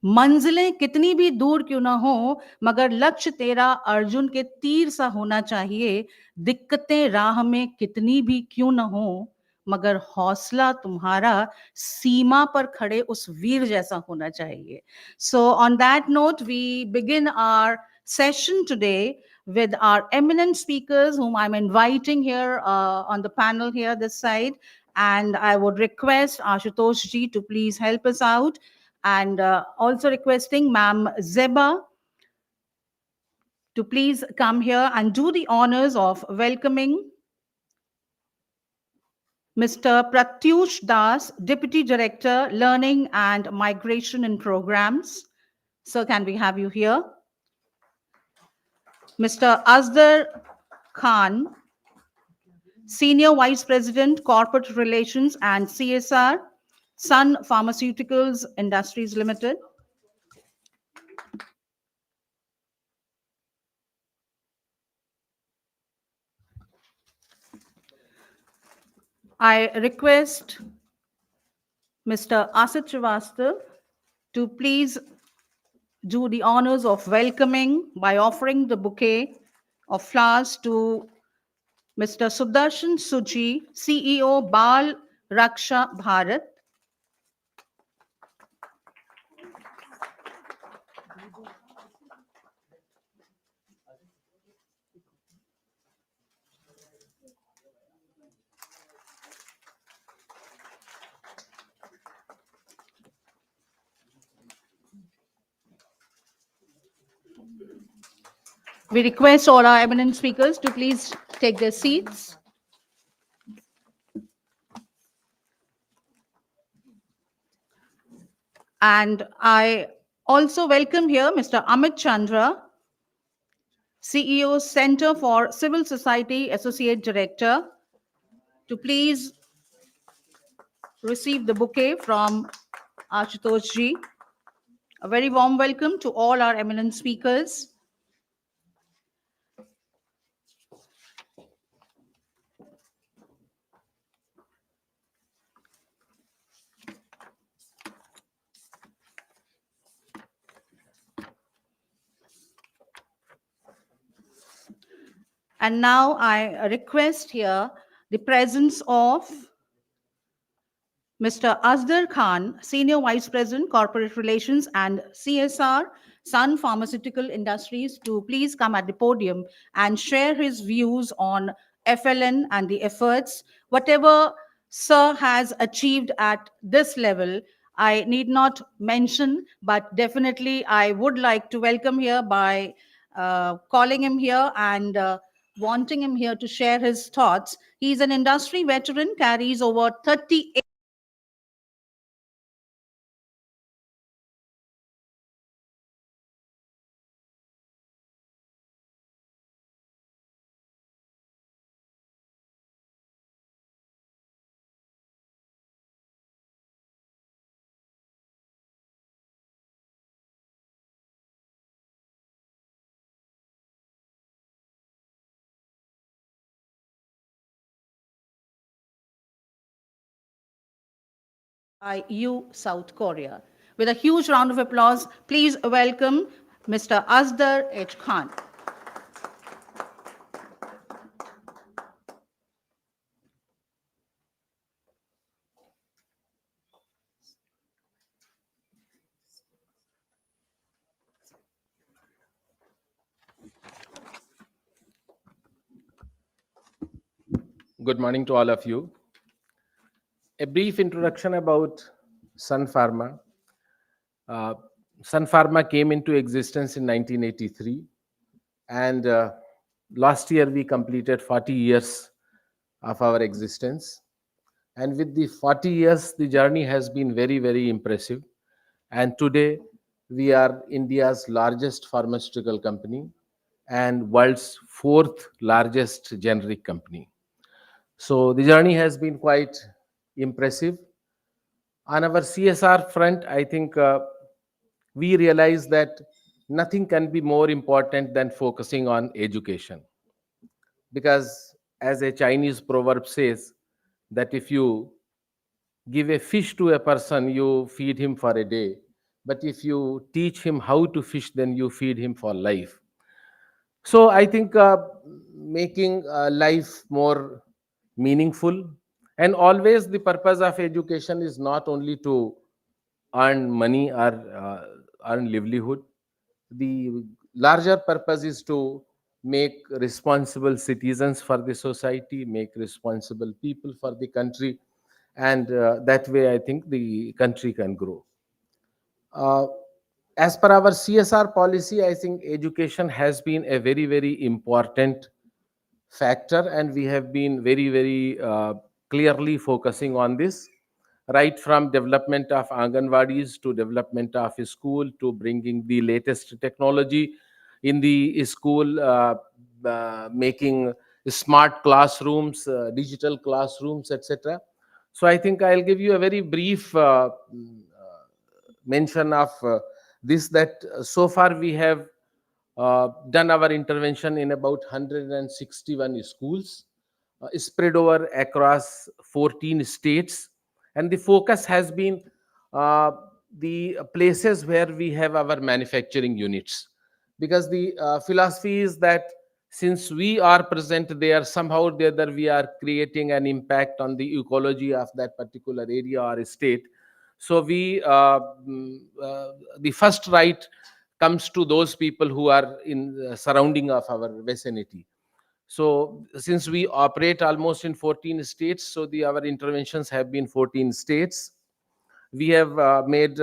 मंजिलें कितनी भी दूर क्यों ना हो, मगर लक्ष्य तेरा अर्जुन के तीर सा होना चाहिए. दिक्कतें राह में कितनी भी क्यों ना हो, मगर हौसला तुम्हारा सीमा पर खड़े उस वीर जैसा होना चाहिए. So on that note, we begin our session today with our eminent speakers whom I'm inviting here on the panel here this side. And I would request Ashutosh ji to please help us out. And also requesting Ma'am Zeba to please come here and do the honors of welcoming Mr. Pratyush Das, Deputy Director, Learning and Migration and Programs. Sir, can we have you here? Mr. Asdar Khan, Senior Vice President, Corporate Relations and CSR, Sun Pharmaceuticals Industries Limited. I request Mr. Asit Srivastav to please do the honors of welcoming by offering the bouquet of flowers to Mr. Sudarshan Suji, CEO, Bal Raksha Bharat. We request all our eminent speakers to please take their seats. And I also welcome here Mr. Amit Chandra, CEO, Center for Civil Society, Associate Director, to please receive the bouquet from Ashutosh ji. A very warm welcome to all our eminent speakers. And now I request here the presence of Mr. Asdar Khan, Senior Vice President, Corporate Relations and CSR, Sun Pharmaceutical Industries, to please come at the podium and share his views on FLN and the efforts. Whatever Sir has achieved at this level, I need not mention, but definitely I would like to welcome here by calling him here and wanting him here to share his thoughts. He's an industry veteran, carries over 38 IU South Korea. With a huge round of applause, please welcome Mr. Asdar H. Khan. Good morning to all of you. A brief introduction about Sun Pharma. Sun Pharma came into existence in 1983, and last year we completed 40 years of our existence. And with the 40 years, the journey has been very, very impressive. And today we are India's largest pharmaceutical company and world's fourth largest generic company. So the journey has been quite impressive. On our CSR front, I think we realize that nothing can be more important than focusing on education. Because as a Chinese proverb says, that if you give a fish to a person, you feed him for a day. But if you teach him how to fish, then you feed him for life. So I think making life more meaningful, and always the purpose of education is not only to earn money or earn livelihood. The larger purpose is to make responsible citizens for the society, make responsible people for the country, and that way I think the country can grow. Uh, as per our CSR policy, I think education has been a very, very important factor, and we have been very, very clearly focusing on this, right from development of Anganwadis to development of a school to bringing the latest technology in the school, making smart classrooms, digital classrooms, etc. So I think I'll give you a very brief mention of this, that so far we have done our intervention in about 161 schools spread over across 14 states, and the focus has been the places where we have our manufacturing units, because the philosophy is that since we are present there, somehow or the other we are creating an impact on the ecology of that particular area or state. So we the first right comes to those people who are in the surrounding of our vicinity. So since we operate almost in 14 states, so our interventions have been 14 states. We have made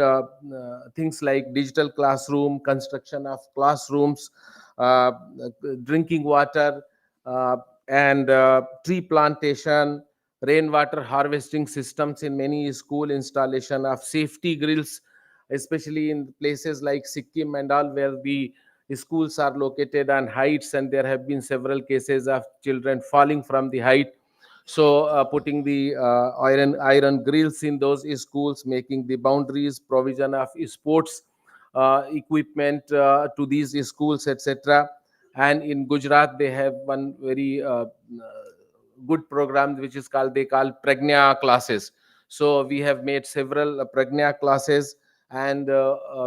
things like digital classroom, construction of classrooms, uh, drinking water, and tree plantation, rainwater harvesting systems in many school, installation of safety grills especially in places like Sikkim and all, where the schools are located on heights, and there have been several cases of children falling from the height. So putting the iron grills in those schools, making the boundaries, provision of sports equipment to these schools, etc. And in Gujarat, they have one very good program which is called, they call Pragnya classes. So we have made several Pragnya classes, and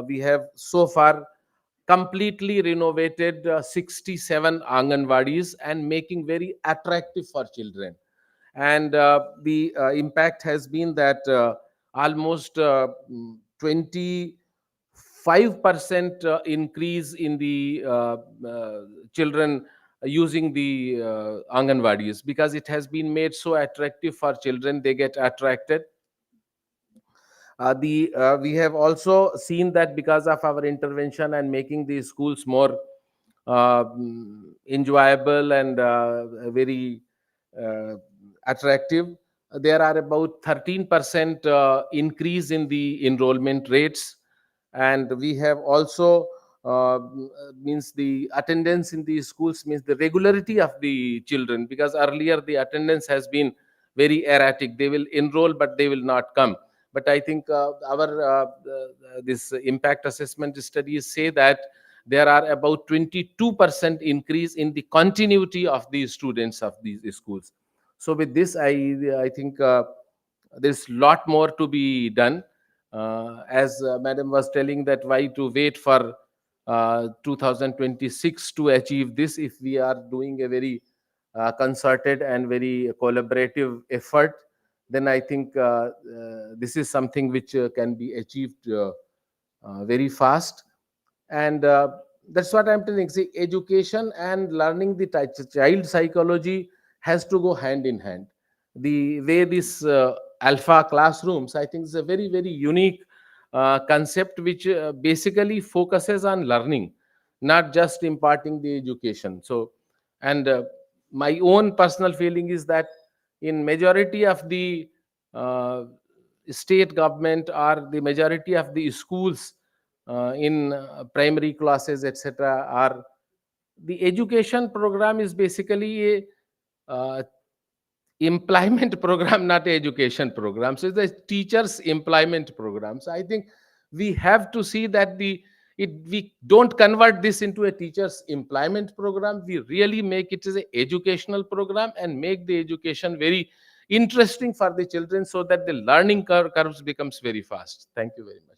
we have so far completely renovated 67 Anganwadis and making very attractive for children. And the impact has been that almost 25% increase in the children using the Anganwadis, because it has been made so attractive for children, they get attracted. We have also seen that because of our intervention and making the schools more enjoyable and very attractive, there are about 13% increase in the enrollment rates. And we have also means the attendance in the schools, means the regularity of the children, because earlier the attendance has been very erratic. They will enroll but they will not come. But I think our this impact assessment studies say that there are about 22% increase in the continuity of the students of these schools. So with this, I think there's lot more to be done. As Madam was telling, that why to wait for 2026 to achieve this, if we are doing a very concerted and very collaborative effort, then I think this is something which can be achieved very fast. And that's what I'm telling. See, education and learning the child psychology has to go hand in hand. The way this alpha classrooms, I think, is a very, very unique concept, which basically focuses on learning, not just imparting the education. So, and my own personal feeling is that in majority of the state government, or the majority of the schools in primary classes, etc., are the education program is basically a employment program, not a education program. So the teachers employment program. So I think we have to see that we don't convert this into a teachers employment program. We really make it as an educational program and make the education very interesting for the children, so that the learning curves becomes very fast. Thank you very much.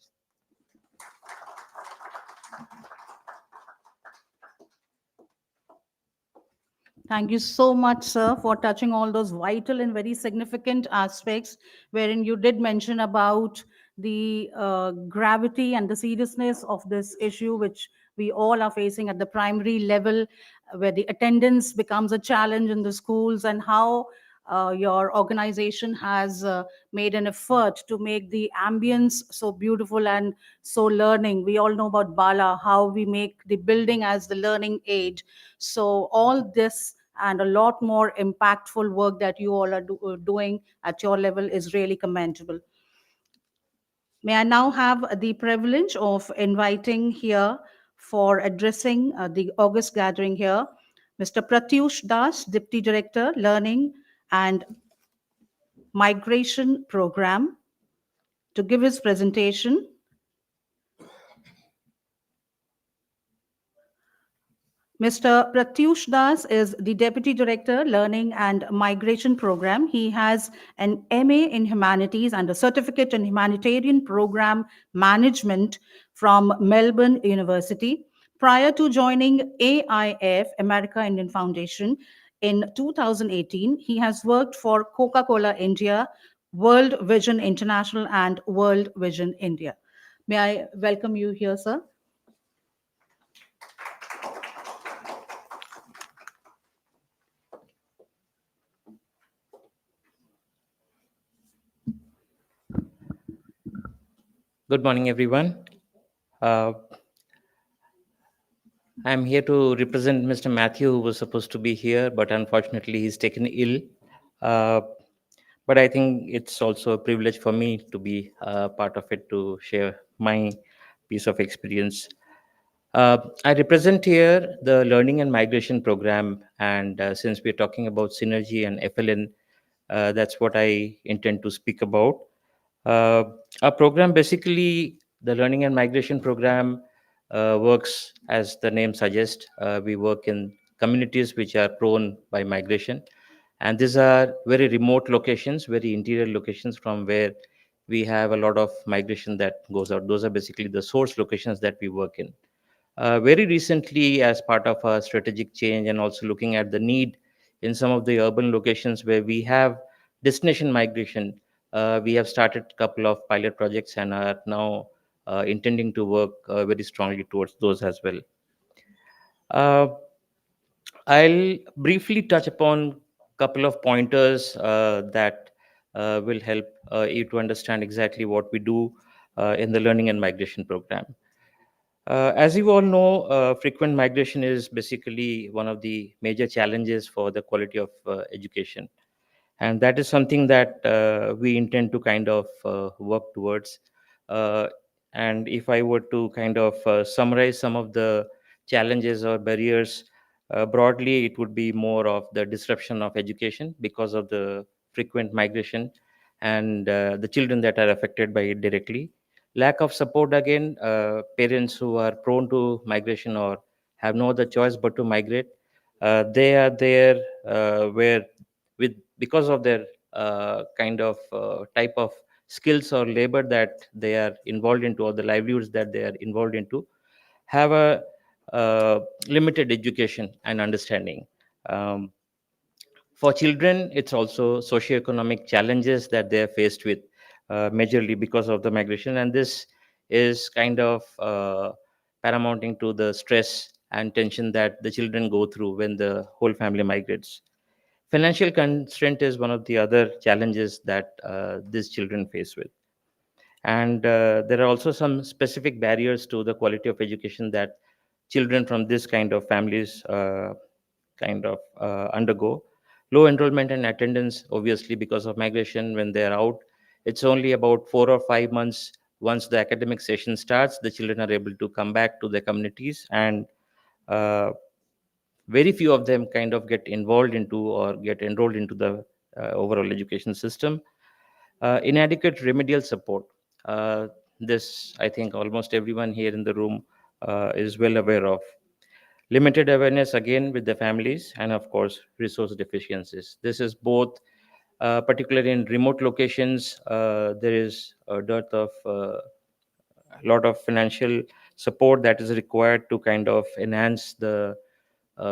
Thank you so much, sir, for touching all those vital and very significant aspects, wherein you did mention about the gravity and the seriousness of this issue, which we all are facing at the primary level, where the attendance becomes a challenge in the schools, and how your organization has made an effort to make the ambience so beautiful and so learning. We all know about Bala, how we make the building as the learning aid. So all this and a lot more impactful work that you all are doing at your level is really commendable. May I now have the privilege of inviting here for addressing the August gathering here, Mr. Pratyush Das, Deputy Director, Learning and Migration Program, to give his presentation. Mr. Pratyush Das is the Deputy Director, Learning and Migration Program. He has an MA in Humanities and a Certificate in Humanitarian Program Management from Melbourne University. Prior to joining AIF, America Indian Foundation, in 2018, he has worked for Coca-Cola India, World Vision International, and World Vision India. May I welcome you here, sir? Good morning, everyone. I'm here to represent Mr. Matthew, who was supposed to be here, but unfortunately he's taken ill. But I think it's also a privilege for me to be part of it, to share my piece of experience. I represent here the Learning and Migration Program, and since we're talking about Synergy and FLN, that's what I intend to speak about. Uh, our program, basically, the Learning and Migration Program, works as the name suggests. We work in communities which are prone by migration, and these are very remote locations, very interior locations from where we have a lot of migration that goes out. Those are basically the source locations that we work in. Very recently, as part of our strategic change and also looking at the need in some of the urban locations where we have destination migration, we have started a couple of pilot projects and are now intending to work very strongly towards those as well. Uh, I'll briefly touch upon a couple of pointers that will help you to understand exactly what we do in the Learning and Migration Program. As you all know, frequent migration is basically one of the major challenges for the quality of education. And that is something that we intend to kind of work towards. Uh, and if I were to kind of summarize some of the challenges or barriers, broadly, it would be more of the disruption of education because of the frequent migration and the children that are affected by it directly. Lack of support, again, parents who are prone to migration or have no other choice but to migrate, they are there where with because of their kind of type of skills or labor that they are involved into, or the livelihoods that they are involved into, have a limited education and understanding. um, for children, it's also socioeconomic challenges that they are faced with, majorly because of the migration, and this is kind of paramounting to the stress and tension that the children go through when the whole family migrates. Financial constraint is one of the other challenges that these children face with. And there are also some specific barriers to the quality of education that children from this kind of families undergo. Low enrollment and attendance, obviously, because of migration. When they're out, it's only about 4 or 5 months. Once the academic session starts, the children are able to come back to their communities, and uh, very few of them kind of get involved into or get enrolled into the overall education system. Inadequate remedial support. Uh, this, I think, almost everyone here in the room is well aware of. Limited awareness, again, with the families, and of course, resource deficiencies. This is both, particularly in remote locations, there is a dearth of a lot of financial support that is required to kind of enhance the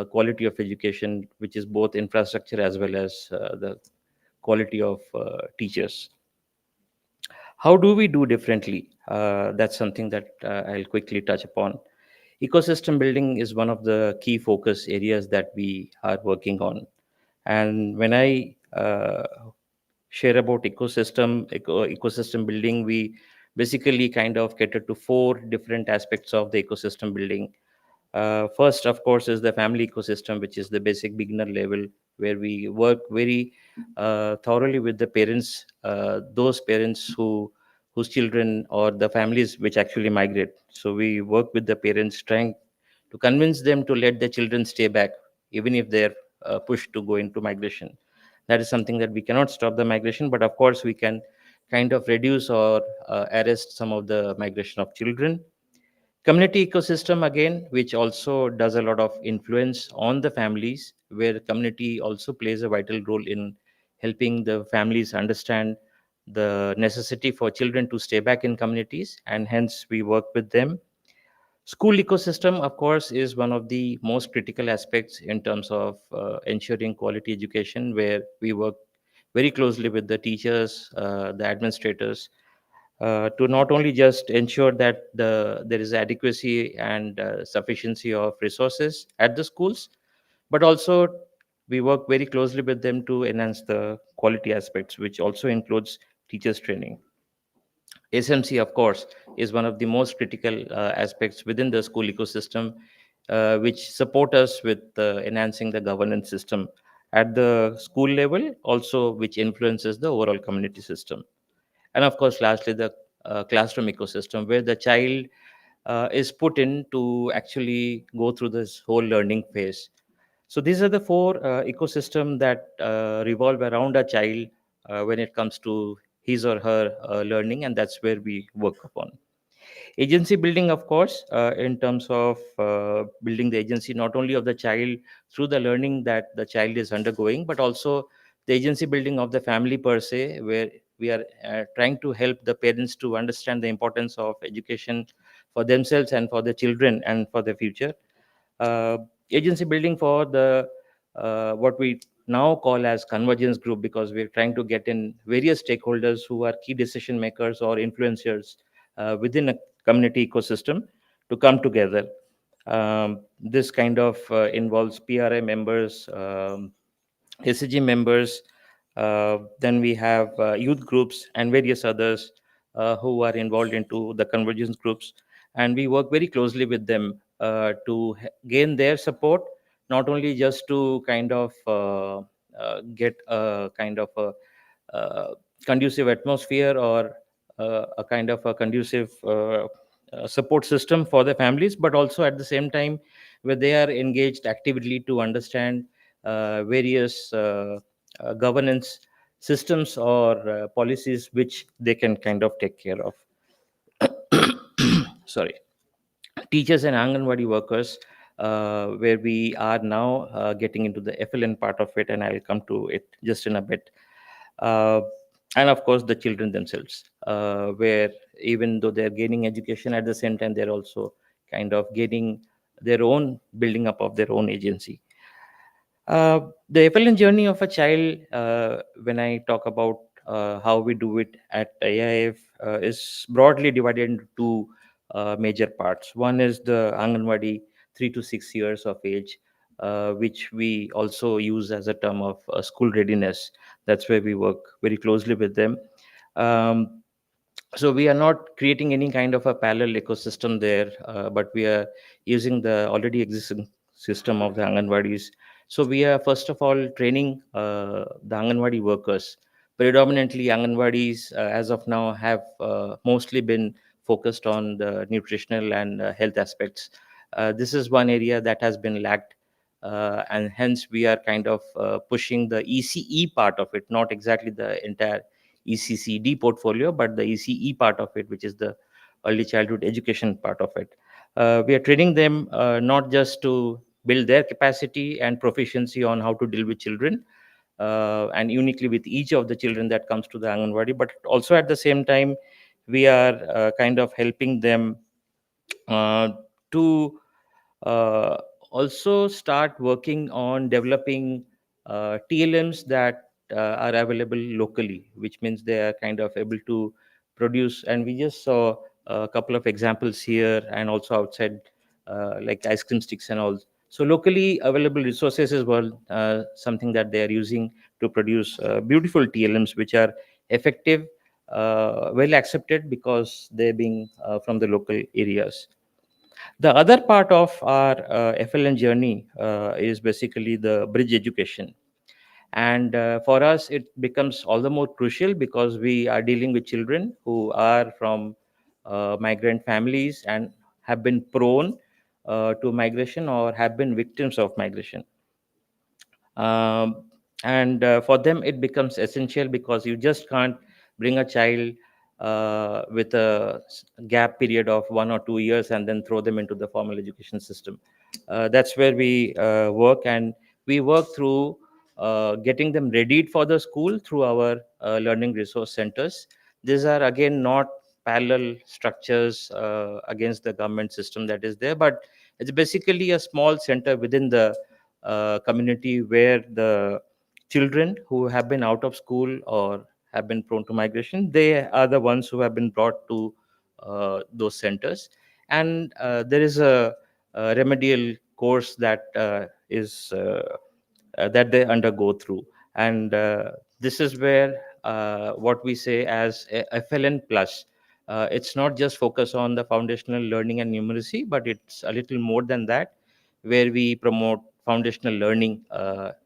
quality of education, which is both infrastructure as well as the quality of teachers. How do we do differently? That's something that I'll quickly touch upon. Ecosystem building is one of the key focus areas that we are working on. And when I share about ecosystem building, we basically kind of cater to 4 different aspects of the ecosystem building. First, of course, is the family ecosystem, which is the basic beginner level, where we work very thoroughly with the parents, those parents whose children or the families which actually migrate. So we work with the parents, trying to convince them to let their children stay back, even if they're pushed to go into migration. That is something that we cannot stop the migration, but of course we can kind of reduce or arrest some of the migration of children. Community ecosystem, again, which also does a lot of influence on the families, where community also plays a vital role in helping the families understand the necessity for children to stay back in communities, and hence we work with them. School ecosystem, of course, is one of the most critical aspects in terms of ensuring quality education, where we work very closely with the teachers, the administrators, to not only just ensure that there is adequacy and sufficiency of resources at the schools, but also we work very closely with them to enhance the quality aspects, which also includes teachers training. SMC, of course, is one of the most critical aspects within the school ecosystem, which support us with enhancing the governance system at the school level, also which influences the overall community system. And of course, lastly, the classroom ecosystem where the child is put in to actually go through this whole learning phase. So these are the four ecosystem that revolve around a child when it comes to his or her learning, and that's where we work upon. Agency building, of course, in terms of building the agency not only of the child through the learning that the child is undergoing, but also the agency building of the family per se, where we are trying to help the parents to understand the importance of education for themselves and for the children and for the future. uh, Agency building for the what we now call as convergence group, because we're trying to get in various stakeholders who are key decision makers or influencers within a community ecosystem to come together. This kind of involves PRI members, SCG members, then we have youth groups and various others who are involved into the convergence groups, and we work very closely with them to gain their support, not only just to kind of get a kind of a conducive atmosphere or a kind of a conducive support system for the families, but also at the same time where they are engaged actively to understand various governance systems or policies which they can kind of take care of. Sorry. Teachers and Anganwadi workers, where we are now getting into the FLN part of it, and I'll come to it just in a bit. Uh, and of course, the children themselves, where even though they're gaining education, at the same time, they're also kind of gaining their own building up of their own agency. The FLN journey of a child, when I talk about how we do it at AIF, is broadly divided into two major parts. One is the Anganwadi 3 to 6 years of age, which we also use as a term of school readiness. That's where we work very closely with them. So we are not creating any kind of a parallel ecosystem there, but we are using the already existing system of the Anganwadis. So we are first of all training the Anganwadi workers. Predominantly, Anganwadis as of now have mostly been focused on the nutritional and health aspects. This is one area that has been lacked, and hence we are kind of pushing the ECE part of it, not exactly the entire ECCD portfolio, but the ECE part of it, which is the early childhood education part of it. We are training them not just to build their capacity and proficiency on how to deal with children, and uniquely with each of the children that comes to the Anganwadi, but also at the same time, we are kind of helping them to uh, also start working on developing TLMs that are available locally, which means they are kind of able to produce. And we just saw a couple of examples here and also outside, like ice cream sticks and all. So locally available resources is well something that they are using to produce beautiful TLMs, which are effective, well accepted because they're being from the local areas. The other part of our FLN journey is basically the bridge education. And for us, it becomes all the more crucial because we are dealing with children who are from migrant families and have been prone to migration or have been victims of migration. And for them, it becomes essential because you just can't bring a child with a gap period of 1 or 2 years and then throw them into the formal education system. That's where we work, and we work through getting them readied for the school through our learning resource centers. These are again not parallel structures against the government system that is there, but it's basically a small center within the community where the children who have been out of school or have been prone to migration, they are the ones who have been brought to those centers. And there is a remedial course that is that they undergo through. And this is where what we say as FLN plus. It's not just focus on the foundational learning and numeracy, but it's a little more than that, where we promote foundational learning,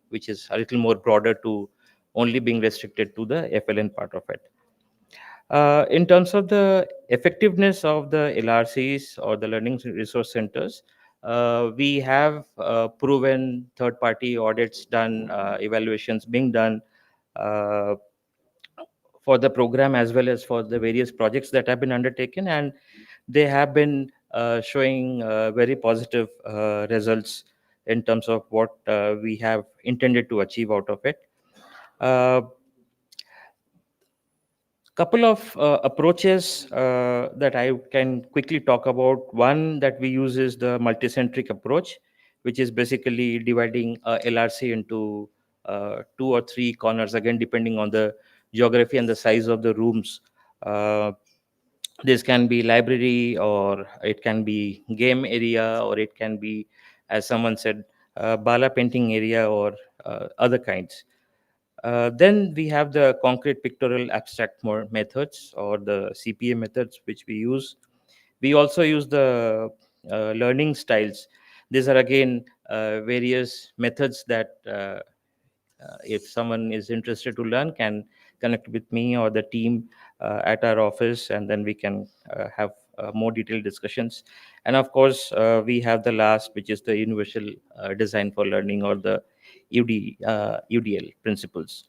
which is a little more broader to only being restricted to the FLN part of it. In terms of the effectiveness of the LRCs or the learning resource centers, we have proven third-party audits done, evaluations being done uh, for the program as well as for the various projects that have been undertaken, and they have been showing very positive results in terms of what we have intended to achieve out of it. Couple of approaches that I can quickly talk about. One that we use is the multicentric approach, which is basically dividing LRC into two or three corners, again, depending on the geography and the size of the rooms. Uh, this can be library, or it can be game area, or it can be, as someone said, bala painting area, or other kinds. Then we have the concrete pictorial abstract methods, or the CPA methods, which we use. We also use the learning styles. These are again various methods that if someone is interested to learn, can connect with me or the team at our office, and then we can have more detailed discussions. And of course, we have the last, which is the universal design for learning, or the UDL principles.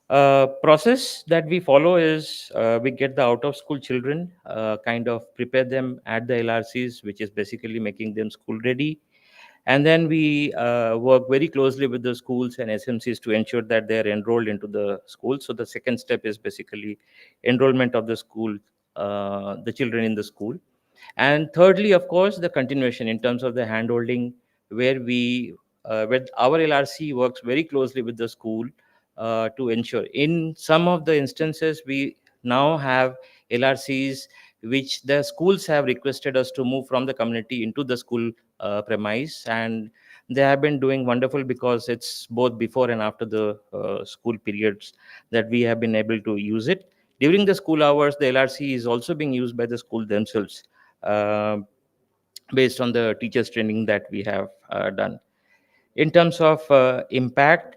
Process that we follow is we get the out of school children, kind of prepare them at the LRCs, which is basically making them school ready. And then we work very closely with the schools and SMCs to ensure that they are enrolled into the school. So the second step is basically enrollment of the school, the children in the school. And thirdly, of course, the continuation in terms of the handholding, where where our LRC works very closely with the school to ensure. In some of the instances, we now have LRCs which the schools have requested us to move from the community into the school premise, and they have been doing wonderful, because it's both before and after the school periods that we have been able to use it. During the school hours, the LRC is also being used by the school themselves, uh, based on the teachers training that we have done. In terms of impact,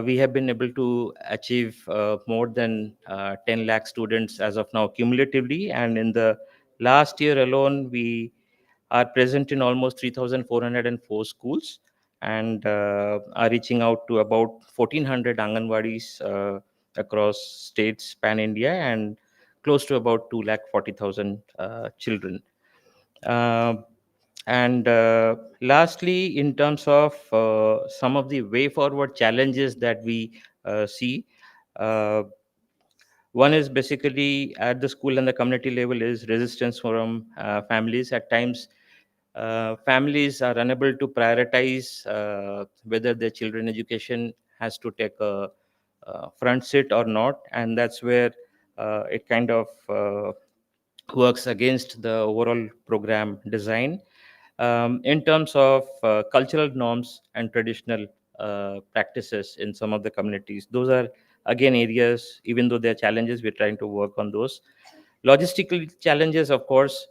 we have been able to achieve more than 10 lakh students as of now cumulatively, and in the last year alone, we are present in almost 3,404 schools, and are reaching out to about 1,400 Anganwadis across states, pan India, and close to about 2,40,000 children. Uh, and lastly, in terms of some of the way forward challenges that we see, uh, one is basically at the school and the community level is resistance from families. At times, families are unable to prioritize whether their children education has to take a front seat or not, and that's where it kind of works against the overall program design. In terms of cultural norms and traditional practices in some of the communities, those are again areas, even though there are challenges, we're trying to work on those. Logistical challenges, of course,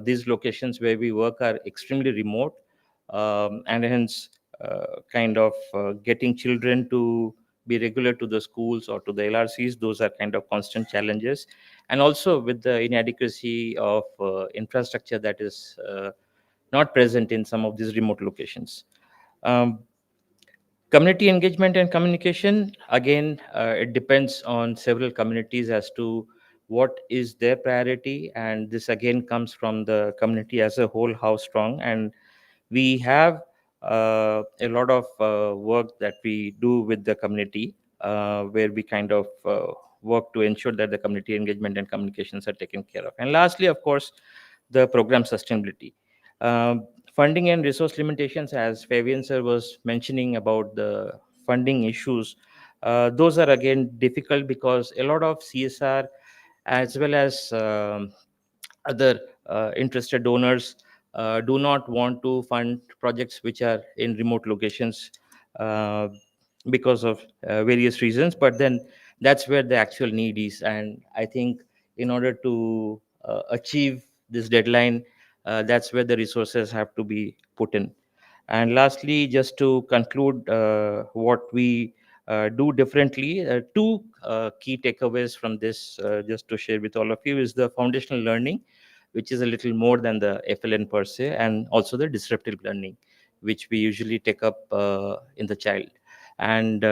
these locations where we work are extremely remote, and hence kind of getting children to be regular to the schools or to the LRCs, those are kind of constant challenges. And also with the inadequacy of infrastructure that is not present in some of these remote locations. Um, Community engagement and communication, again, it depends on several communities as to what is their priority. And this again comes from the community as a whole, how strong. And we have a lot of work that we do with the community, where we kind of work to ensure that the community engagement and communications are taken care of. And lastly, of course, the program sustainability. Funding and resource limitations, as Fabian sir was mentioning about the funding issues, those are again difficult, because a lot of CSR as well as other interested donors do not want to fund projects which are in remote locations, uh, because of various reasons. But then that's where the actual need is, and I think in order to achieve this deadline, that's where the resources have to be put in. And lastly, just to conclude what we do differently. Two key takeaways from this, just to share with all of you, is the foundational learning, which is a little more than the FLN per se, and also the disruptive learning, which we usually take up in the child. And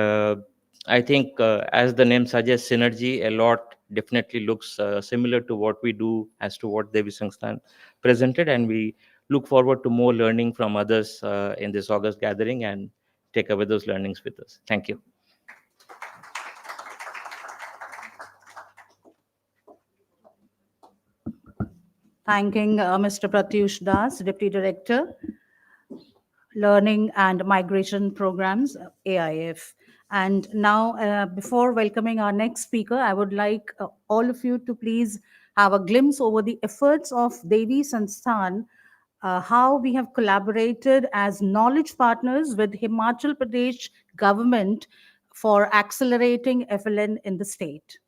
I think, as the name suggests, synergy, a lot definitely looks similar to what we do as to what Devi Sansthan presented. And we look forward to more learning from others in this August gathering and take away those learnings with us. Thank you. Thanking Mr. Pratyush Das, Deputy Director, Learning and Migration Programs, AIF. And now, before welcoming our next speaker, I would like all of you to please have a glimpse over the efforts of Devi Sansthan, how we have collaborated as knowledge partners with Himachal Pradesh government for accelerating FLN in the state.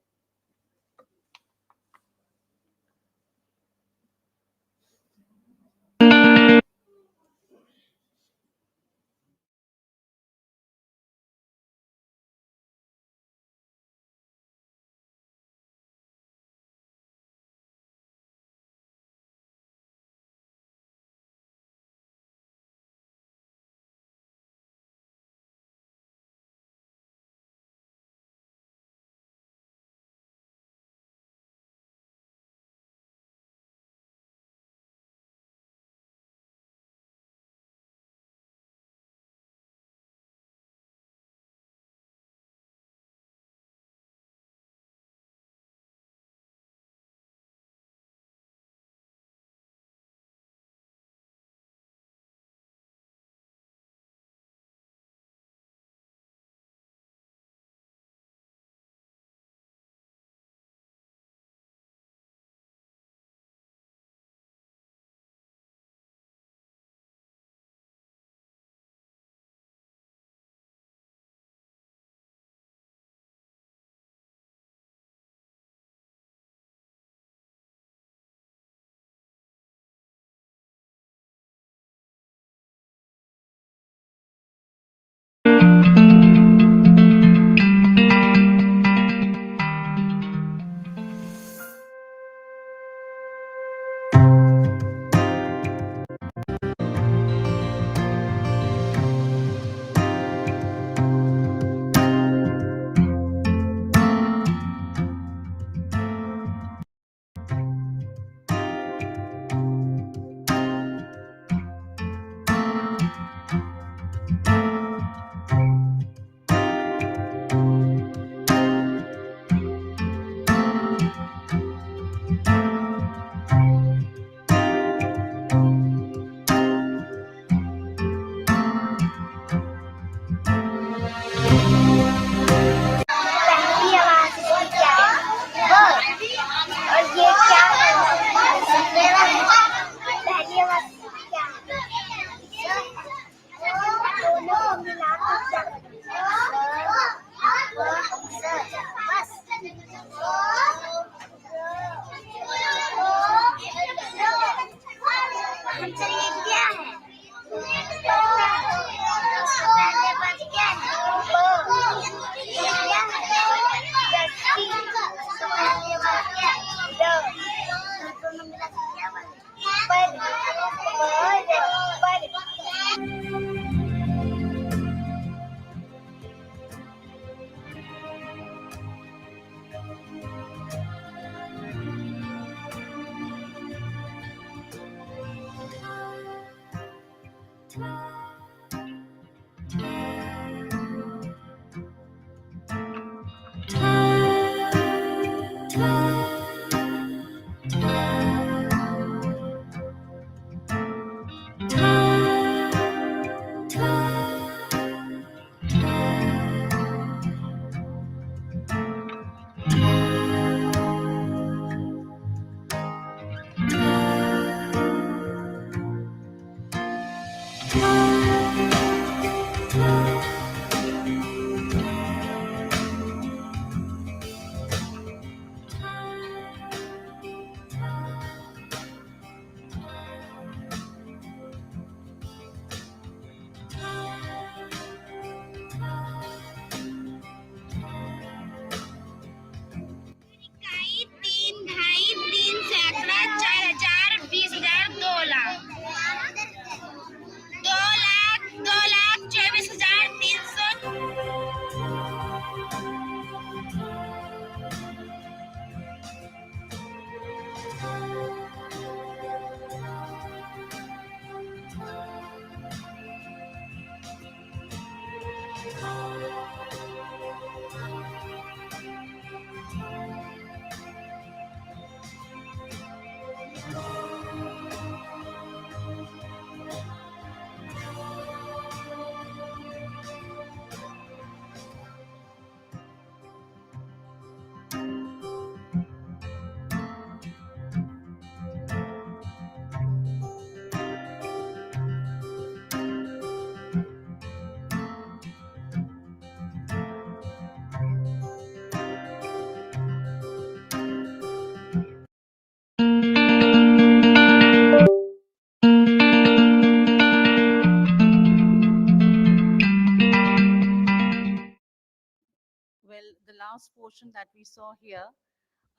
emotion that we saw here,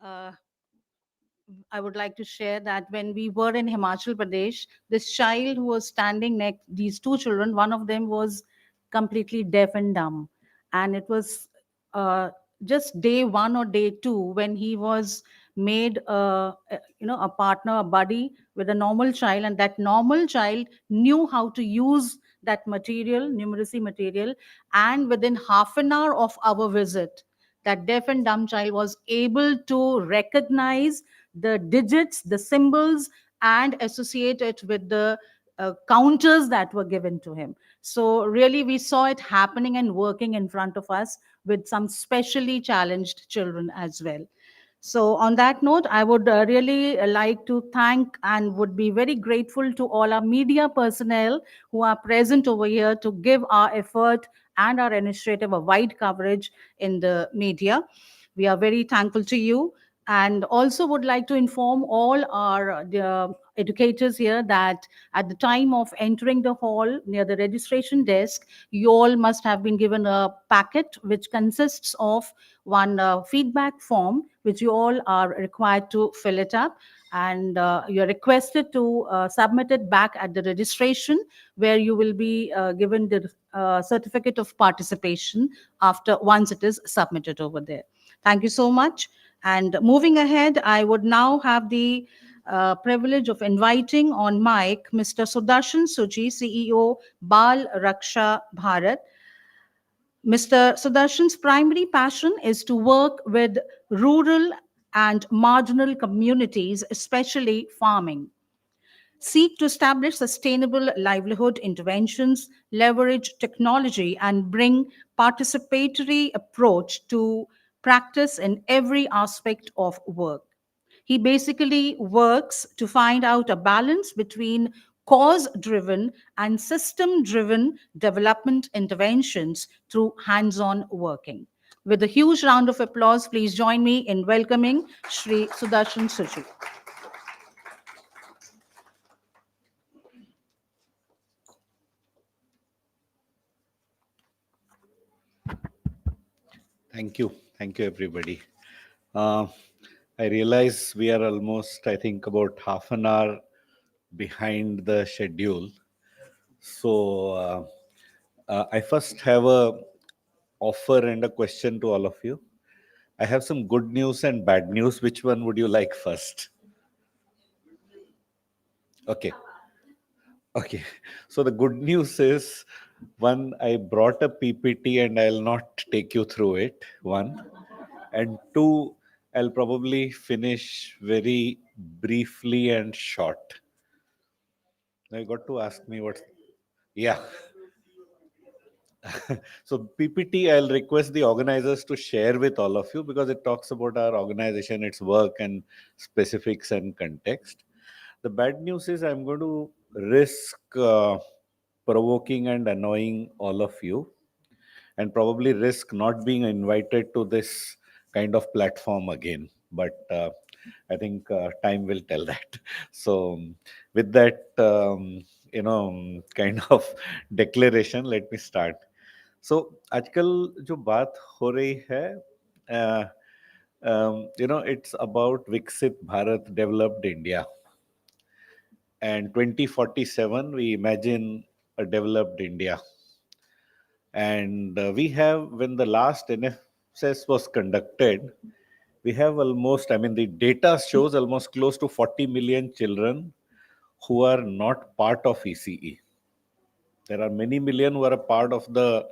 uh, I would like to share that when we were in Himachal Pradesh, this child who was standing next, these two children, one of them was completely deaf and dumb. And it was uh, just day one or day two when he was made a partner, a buddy with a normal child, and that normal child knew how to use that material, numeracy material, and within half an hour of our visit, that deaf and dumb child was able to recognize the digits, the symbols, and associate it with the counters that were given to him. So, really, we saw it happening and working in front of us with some specially challenged children as well. So, on that note, I would really like to thank and would be very grateful to all our media personnel who are present over here to give our effort and our initiative a wide coverage in the media. We are very thankful to you, and also would like to inform all our educators here that at the time of entering the hall near the registration desk, you all must have been given a packet which consists of one feedback form which you all are required to fill it up, and you're requested to submit it back at the registration, where you will be given the certificate of participation after once it is submitted over there. Thank you so much. And moving ahead, I would now have the privilege of inviting on mic Mr. Sudarshan Suji, CEO, Bal Raksha Bharat. Mr. Sudarshan's primary passion is to work with rural and marginal communities, especially farming, seek to establish sustainable livelihood interventions, leverage technology, and bring participatory approach to practice in every aspect of work. He basically works to find out a balance between cause driven and system driven development interventions through hands on working. With a huge round of applause, please join me in welcoming Shri Sudarshan Suji. Thank you. Thank you, everybody. I realize we are almost, I think, about half an hour behind the schedule. So I first have a offer and a question to all of you. I have some good news and bad news. Which one would you like first? Okay. Okay. So the good news is, one, I brought a PPT and I'll not take you through it, one. And two, I'll probably finish very briefly and short. I got to ask me what, yeah. So PPT, I'll request the organizers to share with all of you because it talks about our organization, its work and specifics and context. The bad news is I'm going to risk provoking and annoying all of you, and probably risk not being invited to this kind of platform again. But I think time will tell that. So with that, kind of declaration, let me start. So आजकल जो बात हो रही है, it's about Viksit Bharat, developed India. And 2047, we imagine a developed India. And we have, when the last NFS was conducted, we have almost, the data shows almost close to 40 million children who are not part of ECE. There are many million who are a part of the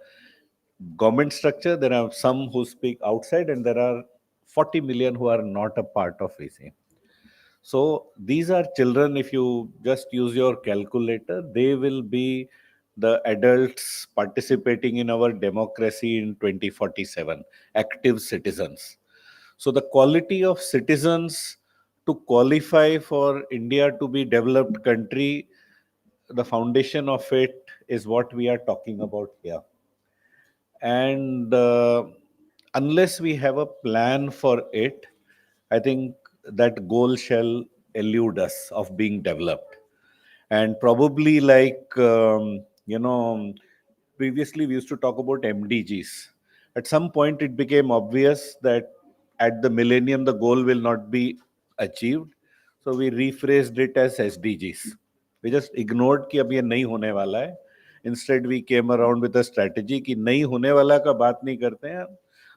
government structure. There are some who speak outside, and there are 40 million who are not a part of ECE. So these are children, if you just use your calculator, they will be the adults participating in our democracy in 2047, active citizens. So the quality of citizens to qualify for India to be developed country, the foundation of it is what we are talking about here. And unless we have a plan for it, I think that goal shall elude us of being developed. And probably previously we used to talk about MDGs. At some point it became obvious that at the millennium the goal will not be achieved. So we rephrased it as SDGs. We just ignored कि अब ये नहीं होने वाला है. Instead we came around with a strategy कि नहीं होने वाला का बात नहीं करते हैं.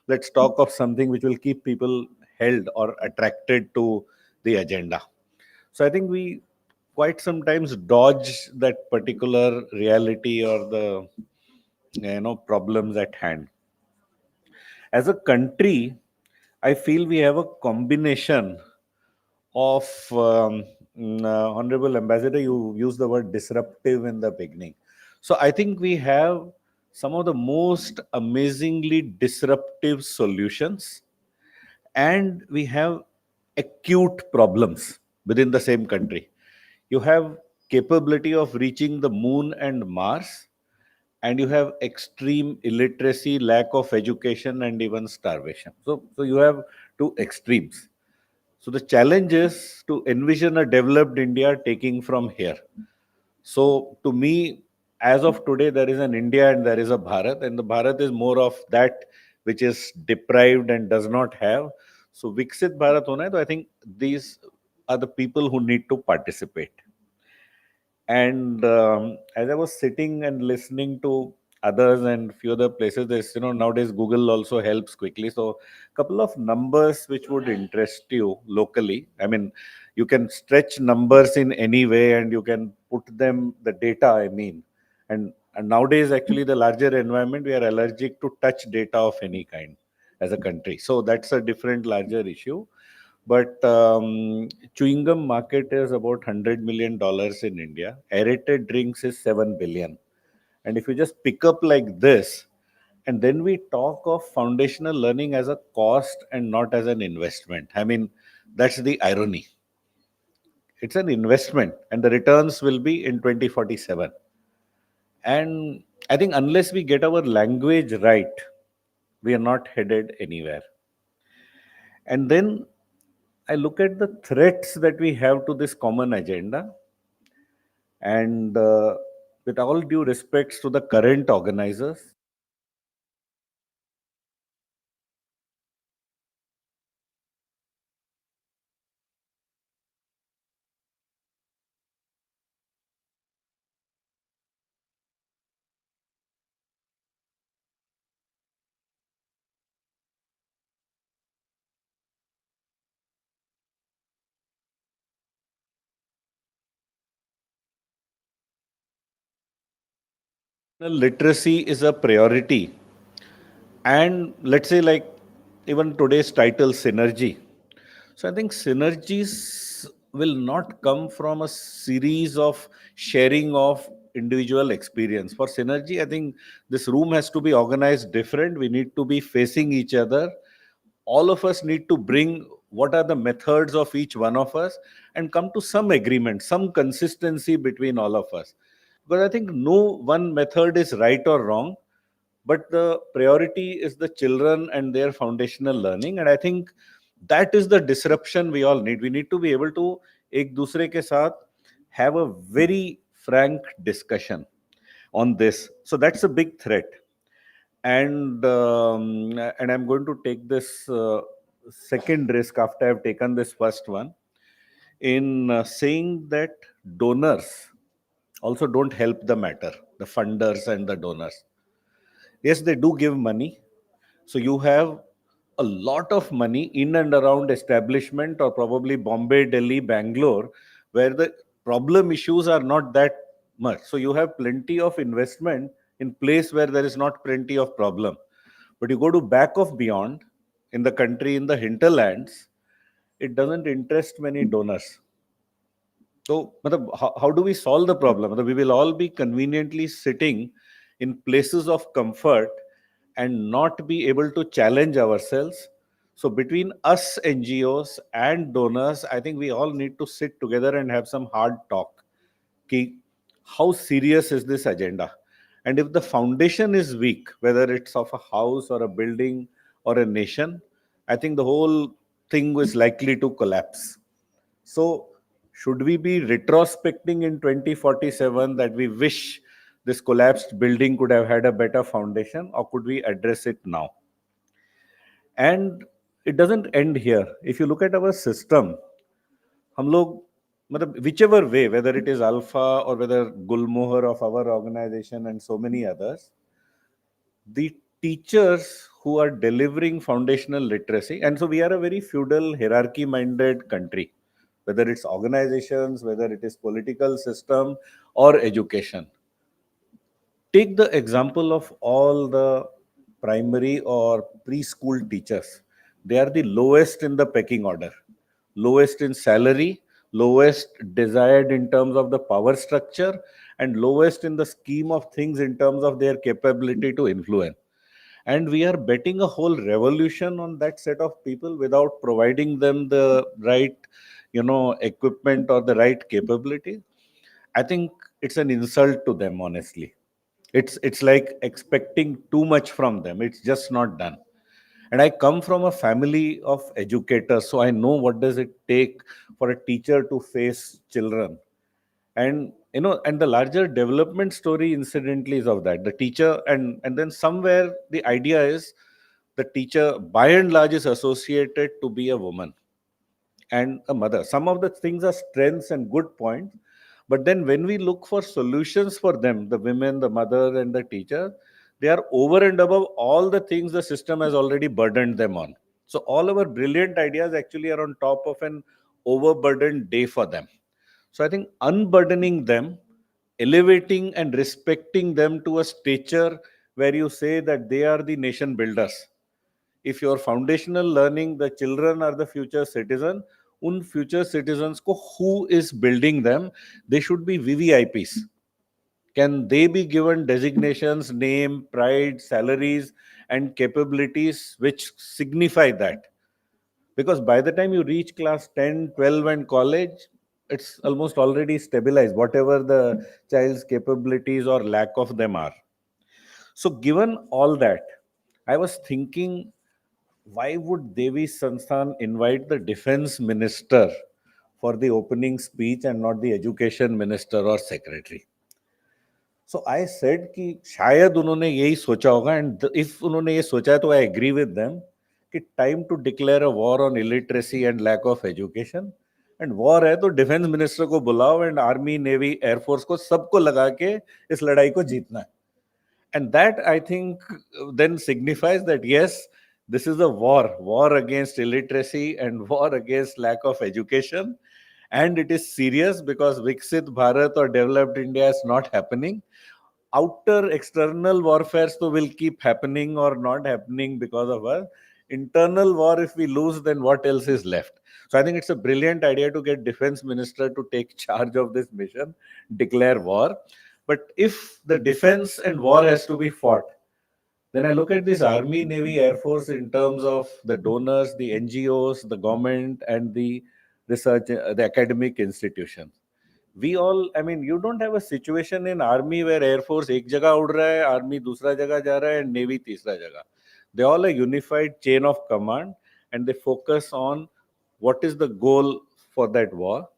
Let's talk of something which will keep people held or attracted to the agenda. So I think we quite sometimes dodge that particular reality or the problems at hand. As a country, I feel we have a combination of Honorable Ambassador, you used the word disruptive in the beginning. So I think we have some of the most amazingly disruptive solutions, and we have acute problems within the same country. You have capability of reaching the moon and Mars, and you have extreme illiteracy, lack of education, and even starvation. So you have two extremes. So the challenge is to envision a developed India taking from here. So to me, as of today, there is an India and there is a Bharat, and the Bharat is more of that which is deprived and does not have. So Viksit Bharat hona hai, so I think these are the people who need to participate. And as I was sitting and listening to others and few other places, there's nowadays Google also helps quickly. So a couple of numbers which would interest you locally. I mean, you can stretch numbers in any way and you can put them the data. I mean, and nowadays actually the larger environment, we are allergic to touch data of any kind as a country. So that's a different larger issue. But chewing gum market is about $100 million in India. Aerated drinks is 7 billion. And if you just pick up like this, and then we talk of foundational learning as a cost and not as an investment. I mean, that's the irony. It's an investment and the returns will be in 2047. And I think unless we get our language right, we are not headed anywhere. And then I look at the threats that we have to this common agenda, and with all due respects to the current organizers, literacy is a priority. And let's say like even today's title, synergy. So I think synergies will not come from a series of sharing of individual experience. For synergy, I think this room has to be organized different. We need to be facing each other. All of us need to bring what are the methods of each one of us and come to some agreement, some consistency between all of us. Because I think no one method is right or wrong, but the priority is the children and their foundational learning. And I think that is the disruption we all need. We need to be able to ek dusre ke saath have a very frank discussion on this. So that's a big threat. And I'm going to take this second risk after I've taken this first one in saying that donors also don't help the matter, the funders and the donors. Yes, they do give money. So you have a lot of money in and around establishment or probably Bombay, Delhi, Bangalore, where the problem issues are not that much. So you have plenty of investment in place where there is not plenty of problem. But you go to back of beyond in the country, in the hinterlands, it doesn't interest many donors. So how do we solve the problem? We will all be conveniently sitting in places of comfort and not be able to challenge ourselves. So between us NGOs and donors, I think we all need to sit together and have some hard talk. How serious is this agenda? And if the foundation is weak, whether it's of a house or a building or a nation, I think the whole thing is likely to collapse. So should we be retrospecting in 2047 that we wish this collapsed building could have had a better foundation, or could we address it now? And it doesn't end here. If you look at our system, हम लोग मतलब whichever way, whether it is Alpha or whether Gulmohar of our organization and so many others, the teachers who are delivering foundational literacy, and so we are a very feudal, hierarchy-minded country, whether it's organizations, whether it is political system or education. Take the example of all the primary or preschool teachers. They are the lowest in the pecking order, lowest in salary, lowest desired in terms of the power structure, and lowest in the scheme of things in terms of their capability to influence. And we are betting a whole revolution on that set of people without providing them the right, equipment or the right capability. I think it's an insult to them, honestly. It's like expecting too much from them. It's just not done. And I come from a family of educators, so I know what does it take for a teacher to face children. And and the larger development story incidentally is of that. The teacher, and then somewhere the idea is the teacher by and large is associated to be a woman and a mother. Some of the things are strengths and good points, but then when we look for solutions for them, the women, the mother, and the teacher, they are over and above all the things the system has already burdened them on. So all our brilliant ideas actually are on top of an overburdened day for them. So I think unburdening them, elevating and respecting them to a stature where you say that they are the nation builders. If your foundational learning, the children are the future citizen, उन future citizens को who is building them, they should be VVIPs. Can they be given designations, name, pride, salaries, and capabilities which signify that? Because by the time you reach class 10, 12, and college, it's almost already stabilized, whatever the child's capabilities or lack of them are. So given all that, I was thinking, why would Devi Sansthan invite the defense minister for the opening speech and not the education minister or secretary? So I said कि शायद उन्होंने यही सोचा होगा, and if उन्होंने ये सोचा है तो I agree with them कि time to declare a war on illiteracy and lack of education, and war है तो defense minister को बुलाओ and army, navy, air force को सबको लगा के इस लड़ाई को जीतना है. And that I think then signifies that yes, this is a war against illiteracy and war against lack of education. And it is serious because Viksit Bharat or developed India is not happening. Outer external warfare so will keep happening or not happening because of us. Internal war, if we lose, then what else is left? So I think it's a brilliant idea to get defense minister to take charge of this mission, declare war. But if the defense and war has to be fought, then I look at this Army, Navy, Air Force in terms of the donors, the NGOs, the government, and the research, the academic institutions. We all, I mean, you don't have a situation in Army where Air Force एक जगह उड़ रहा है, Army दूसरा जगह जा रहा है, and Navy तीसरा जगह. They all a unified chain of command, and they focus on what is the goal for that war.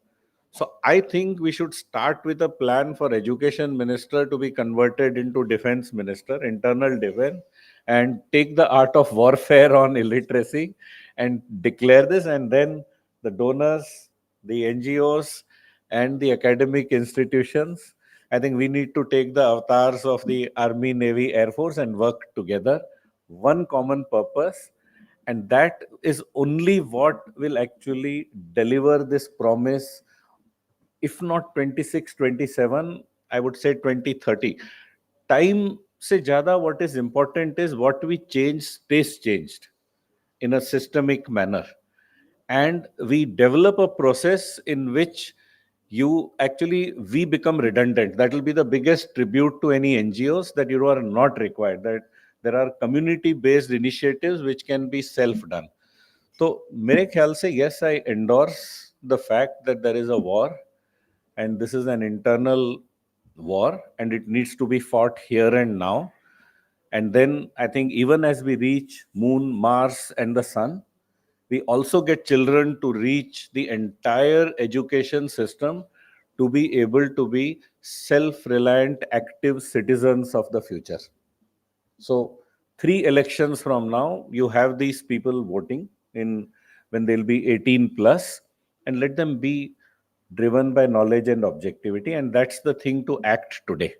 So I think we should start with a plan for education minister to be converted into defense minister, internal defense, and take the art of warfare on illiteracy and declare this. And then the donors, the NGOs, and the academic institutions, I think we need to take the avatars of the Army, Navy, Air Force and work together. One common purpose. And that is only what will actually deliver this promise. If not 26, 27, I would say 2030. Time se jada, what is important is what we change stays changed in a systemic manner. And we develop a process in which we become redundant. That will be the biggest tribute to any NGOs, that you are not required, that there are community-based initiatives which can be self-done. So, mere khayal se, yes, I endorse the fact that there is a war, and this is an internal war, and it needs to be fought here and now. And then I think even as we reach Moon, Mars, and the Sun, we also get children to reach the entire education system to be able to be self-reliant, active citizens of the future. So 3 elections from now, you have these people voting. in when they'll be 18 plus, and let them be driven by knowledge and objectivity. And that's the thing to act today.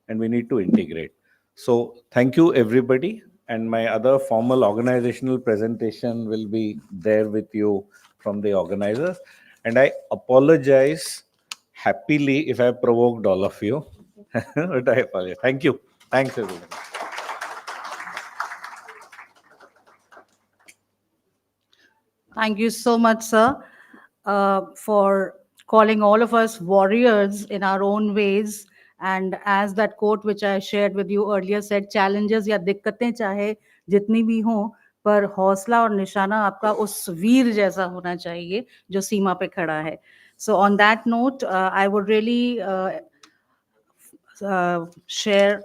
And we need to integrate. So thank you, everybody. And my other formal organizational presentation will be there with you from the organizers. And I apologize happily if I provoked all of you. But I apologize. Thank you. Thanks, everyone. Thank you so much, sir, for calling all of us warriors in our own ways. And as that quote which I shared with you earlier said, challenges या दिक्कतें चाहे जितनी भी हों, पर हौसला और निशाना आपका उस वीर जैसा होना चाहिए जो सीमा पे खड़ा है. So on that note, I would really share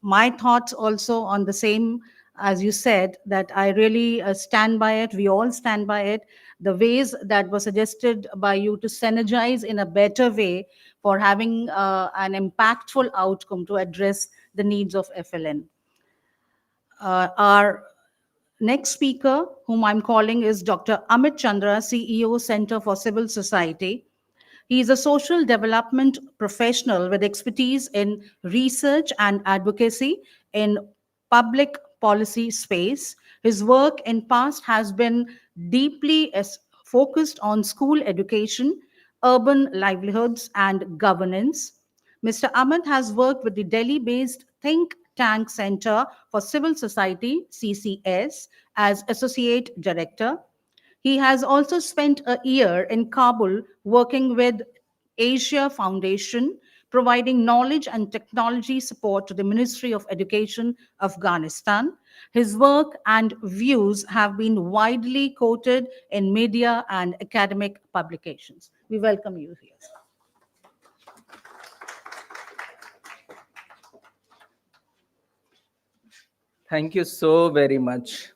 my thoughts also on the same as you said, that I really stand by it. We all stand by it. The ways that were suggested by you to synergize in a better way for having an impactful outcome to address the needs of FLN. Our next speaker, whom I'm calling, is Dr. Amit Chandra, CEO, Center for Civil Society. He is a social development professional with expertise in research and advocacy in public policy space. His work in past has been deeply focused on school education, urban livelihoods, and governance. Mr. Amit has worked with the Delhi-based Think Tank Center for Civil Society, CCS, as Associate Director. He has also spent a year in Kabul working with Asia Foundation, providing knowledge and technology support to the Ministry of Education of Afghanistan. His work and views have been widely quoted in media and academic publications. We welcome you here. Thank you so very much.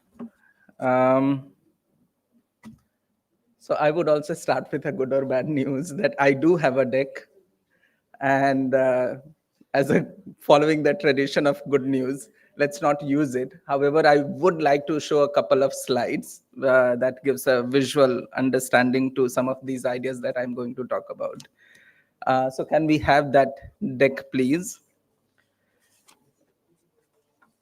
So I would also start with a good or bad news that I do have a deck, and following the tradition of good news, let's not use it. However, I would like to show a couple of slides that gives a visual understanding to some of these ideas that I'm going to talk about. So can we have that deck, please?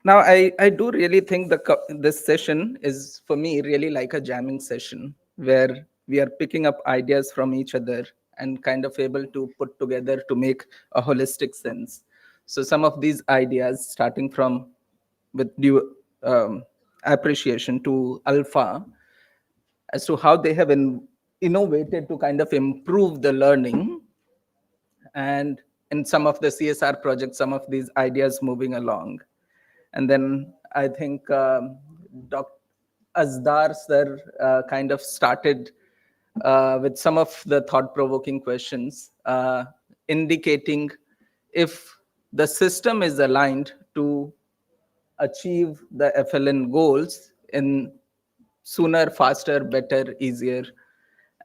Now, I do really think this session is, for me, really like a jamming session where we are picking up ideas from each other and kind of able to put together to make a holistic sense. So some of these ideas, starting from with due appreciation to Alpha, as to how they have innovated to kind of improve the learning, and in some of the CSR projects, some of these ideas moving along. And then I think Dr. Azdar sir kind of started with some of the thought-provoking questions, indicating if the system is aligned to achieve the FLN goals in sooner, faster, better, easier.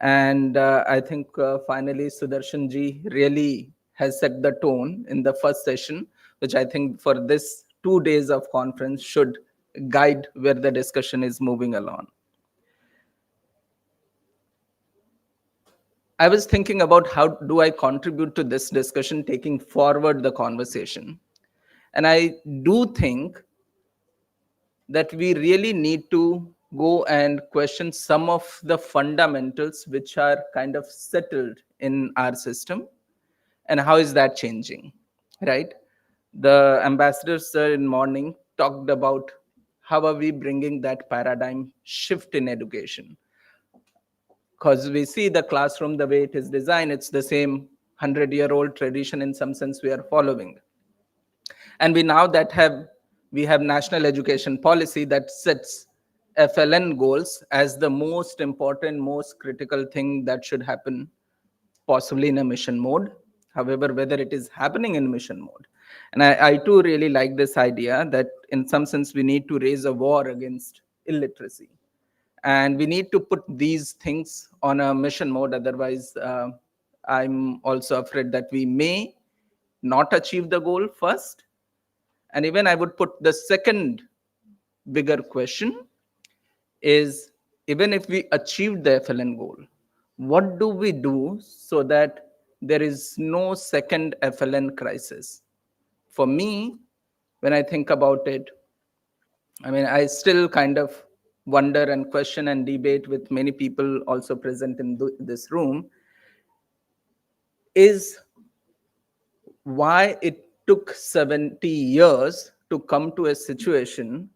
And I think finally Sudarshan ji really has set the tone in the first session, which I think for this 2 days of conference should guide where the discussion is moving along. I was thinking about how do I contribute to this discussion, taking forward the conversation. And I do think that we really need to go and question some of the fundamentals which are kind of settled in our system, and how is that changing, right? The ambassador sir in morning talked about how are we bringing that paradigm shift in education. Because we see the classroom, the way it is designed, it's the same 100-year-old tradition in some sense we are following. And we have national education policy that sets FLN goals as the most important, most critical thing that should happen, possibly in a mission mode. However, whether it is happening in mission mode. And I too really like this idea that in some sense we need to raise a war against illiteracy. And we need to put these things on a mission mode. Otherwise, I'm also afraid that we may not achieve the goal first. And even I would put the second bigger question is even if we achieved the FLN goal, what do we do so that there is no second FLN crisis? For me, when I think about it, I mean, I still kind of wonder and question and debate with many people also present in this room, is why it took 70 years to come to a situation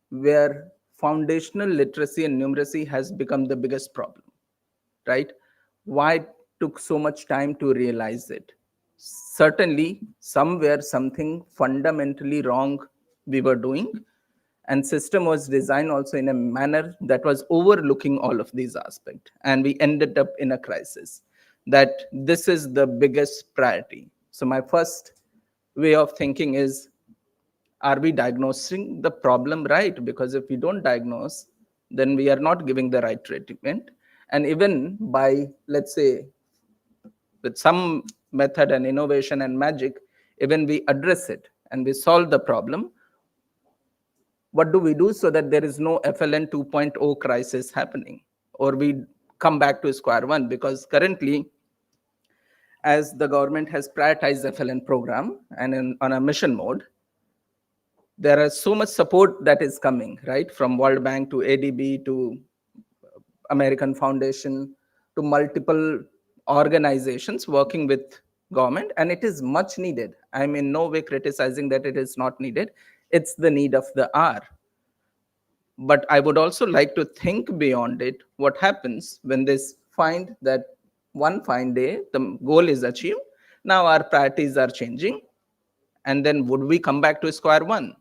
where foundational literacy and numeracy has become the biggest problem, right? Why it took so much time to realize it? Certainly, somewhere something fundamentally wrong we were doing, and system was designed also in a manner that was overlooking all of these aspects, and we ended up in a crisis. That this is the biggest priority. So my first way of thinking is, are we diagnosing the problem right? Because if we don't diagnose, then we are not giving the right treatment. And even by, let's say, with some method and innovation and magic, even we address it and we solve the problem, what do we do so that there is no FLN 2.0 crisis happening, or we come back to square one? Because currently, as the government has prioritized the FLN program and on a mission mode, there is so much support that is coming, right? From World Bank to ADB to American Foundation to multiple organizations working with government, and it is much needed. I'm in no way criticizing that it is not needed. It's the need of the hour. But I would also like to think beyond it. What happens when they find that one fine day the goal is achieved, now our priorities are changing, and then would we come back to square one?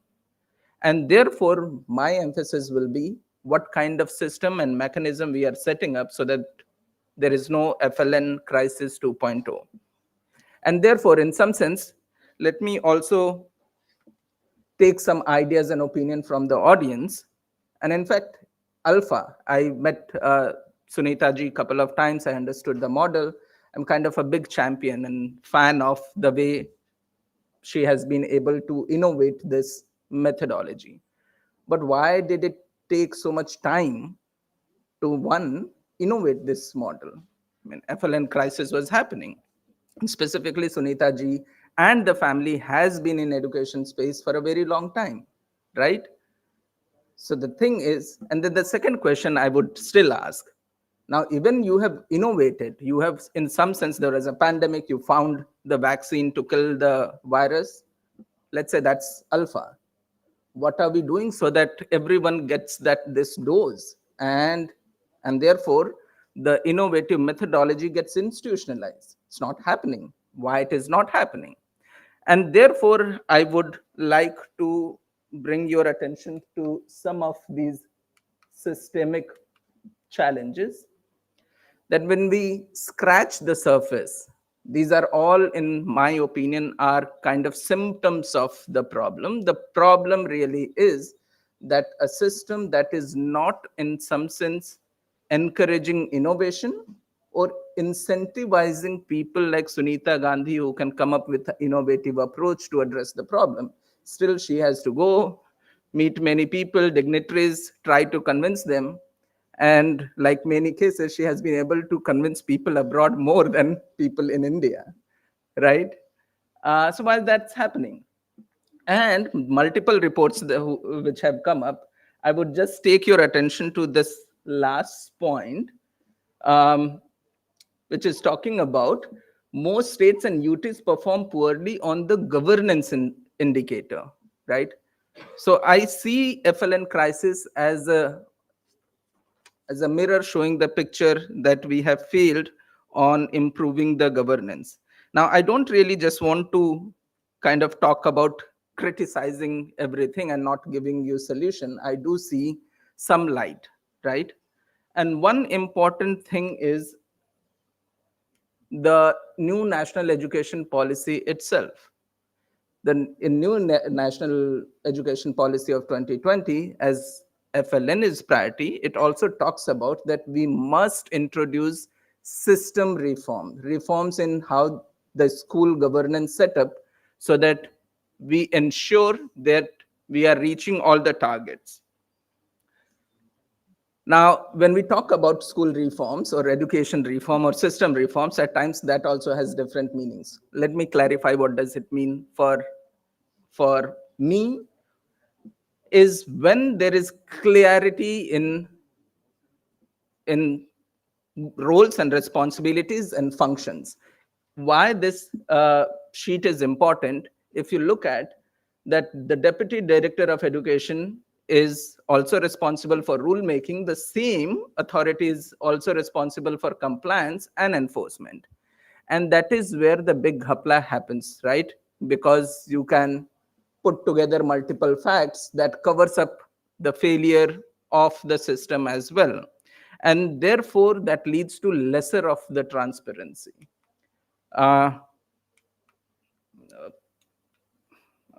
And therefore, my emphasis will be what kind of system and mechanism we are setting up so that there is no FLN crisis 2.0. And therefore, in some sense, let me also take some ideas and opinion from the audience. And in fact, Alpha, I met Sunita ji a couple of times. I understood the model. I'm kind of a big champion and fan of the way she has been able to innovate this methodology. But why did it take so much time to, one, innovate this model? I mean, FLN crisis was happening. And specifically, Sunita ji and the family has been in education space for a very long time, right? So the thing is, and then the second question I would still ask, now, even you have innovated, you have, in some sense, there was a pandemic, you found the vaccine to kill the virus. Let's say that's Alpha. What are we doing so that everyone gets this dose? And therefore, the innovative methodology gets institutionalized. It's not happening. Why it is not happening? And therefore, I would like to bring your attention to some of these systemic challenges, that when we scratch the surface, these are all, in my opinion, are kind of symptoms of the problem. The problem really is that a system that is not, in some sense, encouraging innovation or incentivizing people like Sunita Gandhi, who can come up with an innovative approach to address the problem. Still, she has to go meet many people, dignitaries, try to convince them. And like many cases, she has been able to convince people abroad more than people in India, right? So while that's happening, and multiple reports which have come up, I would just take your attention to this last point, which is talking about most states and UTs perform poorly on the governance indicator, right? So I see FLN crisis as a mirror showing the picture that we have failed on improving the governance. Now, I don't really just want to kind of talk about criticizing everything and not giving you solution. I do see some light, right? And one important thing is the new national education policy itself. The new national education policy of 2020, as FLN is priority, it also talks about that we must introduce system reforms in how the school governance setup, so that we ensure that we are reaching all the targets. Now, when we talk about school reforms or education reform or system reforms, at times that also has different meanings. Let me clarify what does it mean for me is when there is clarity in roles and responsibilities and functions. Why this sheet is important, if you look at that the Deputy Director of Education is also responsible for rulemaking, the same authority is also responsible for compliance and enforcement. And that is where the big hapla happens, right? Because you can put together multiple facts that covers up the failure of the system as well. And therefore, that leads to lesser of the transparency.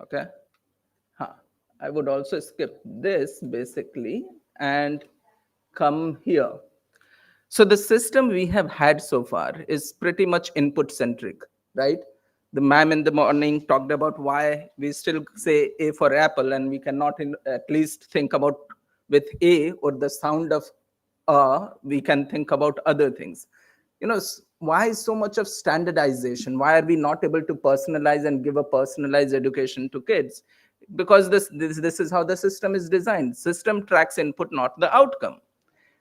Okay. I would also skip this basically and come here. So the system we have had so far is pretty much input centric, right? The ma'am in the morning talked about why we still say A for apple and we cannot at least think about with A or the sound of we can think about other things. Why so much of standardization? Why are we not able to personalize and give a personalized education to kids? Because this is how the system is designed. System tracks input, not the outcome.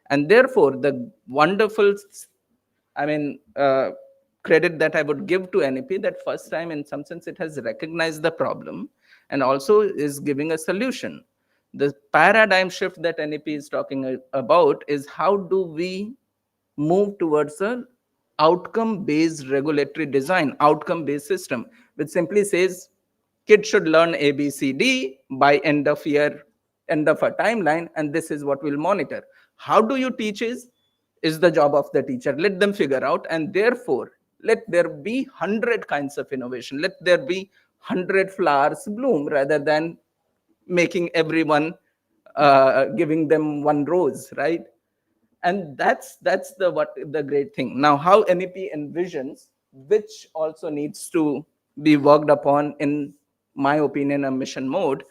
And therefore, the wonderful, credit that I would give to NEP, that first time in some sense it has recognized the problem and also is giving a solution. The paradigm shift that NEP is talking about is how do we move towards an outcome-based regulatory design, outcome-based system, which simply says kids should learn A, B, C, D by end of year, end of a timeline, and this is what we'll monitor. How do you teach is the job of the teacher. Let them figure out, and therefore, let there be 100 kinds of innovation. Let there be 100 flowers bloom rather than making everyone, giving them one rose, right? And that's the great thing. Now, how NEP envisions, which also needs to be worked upon, in my opinion, a mission mode,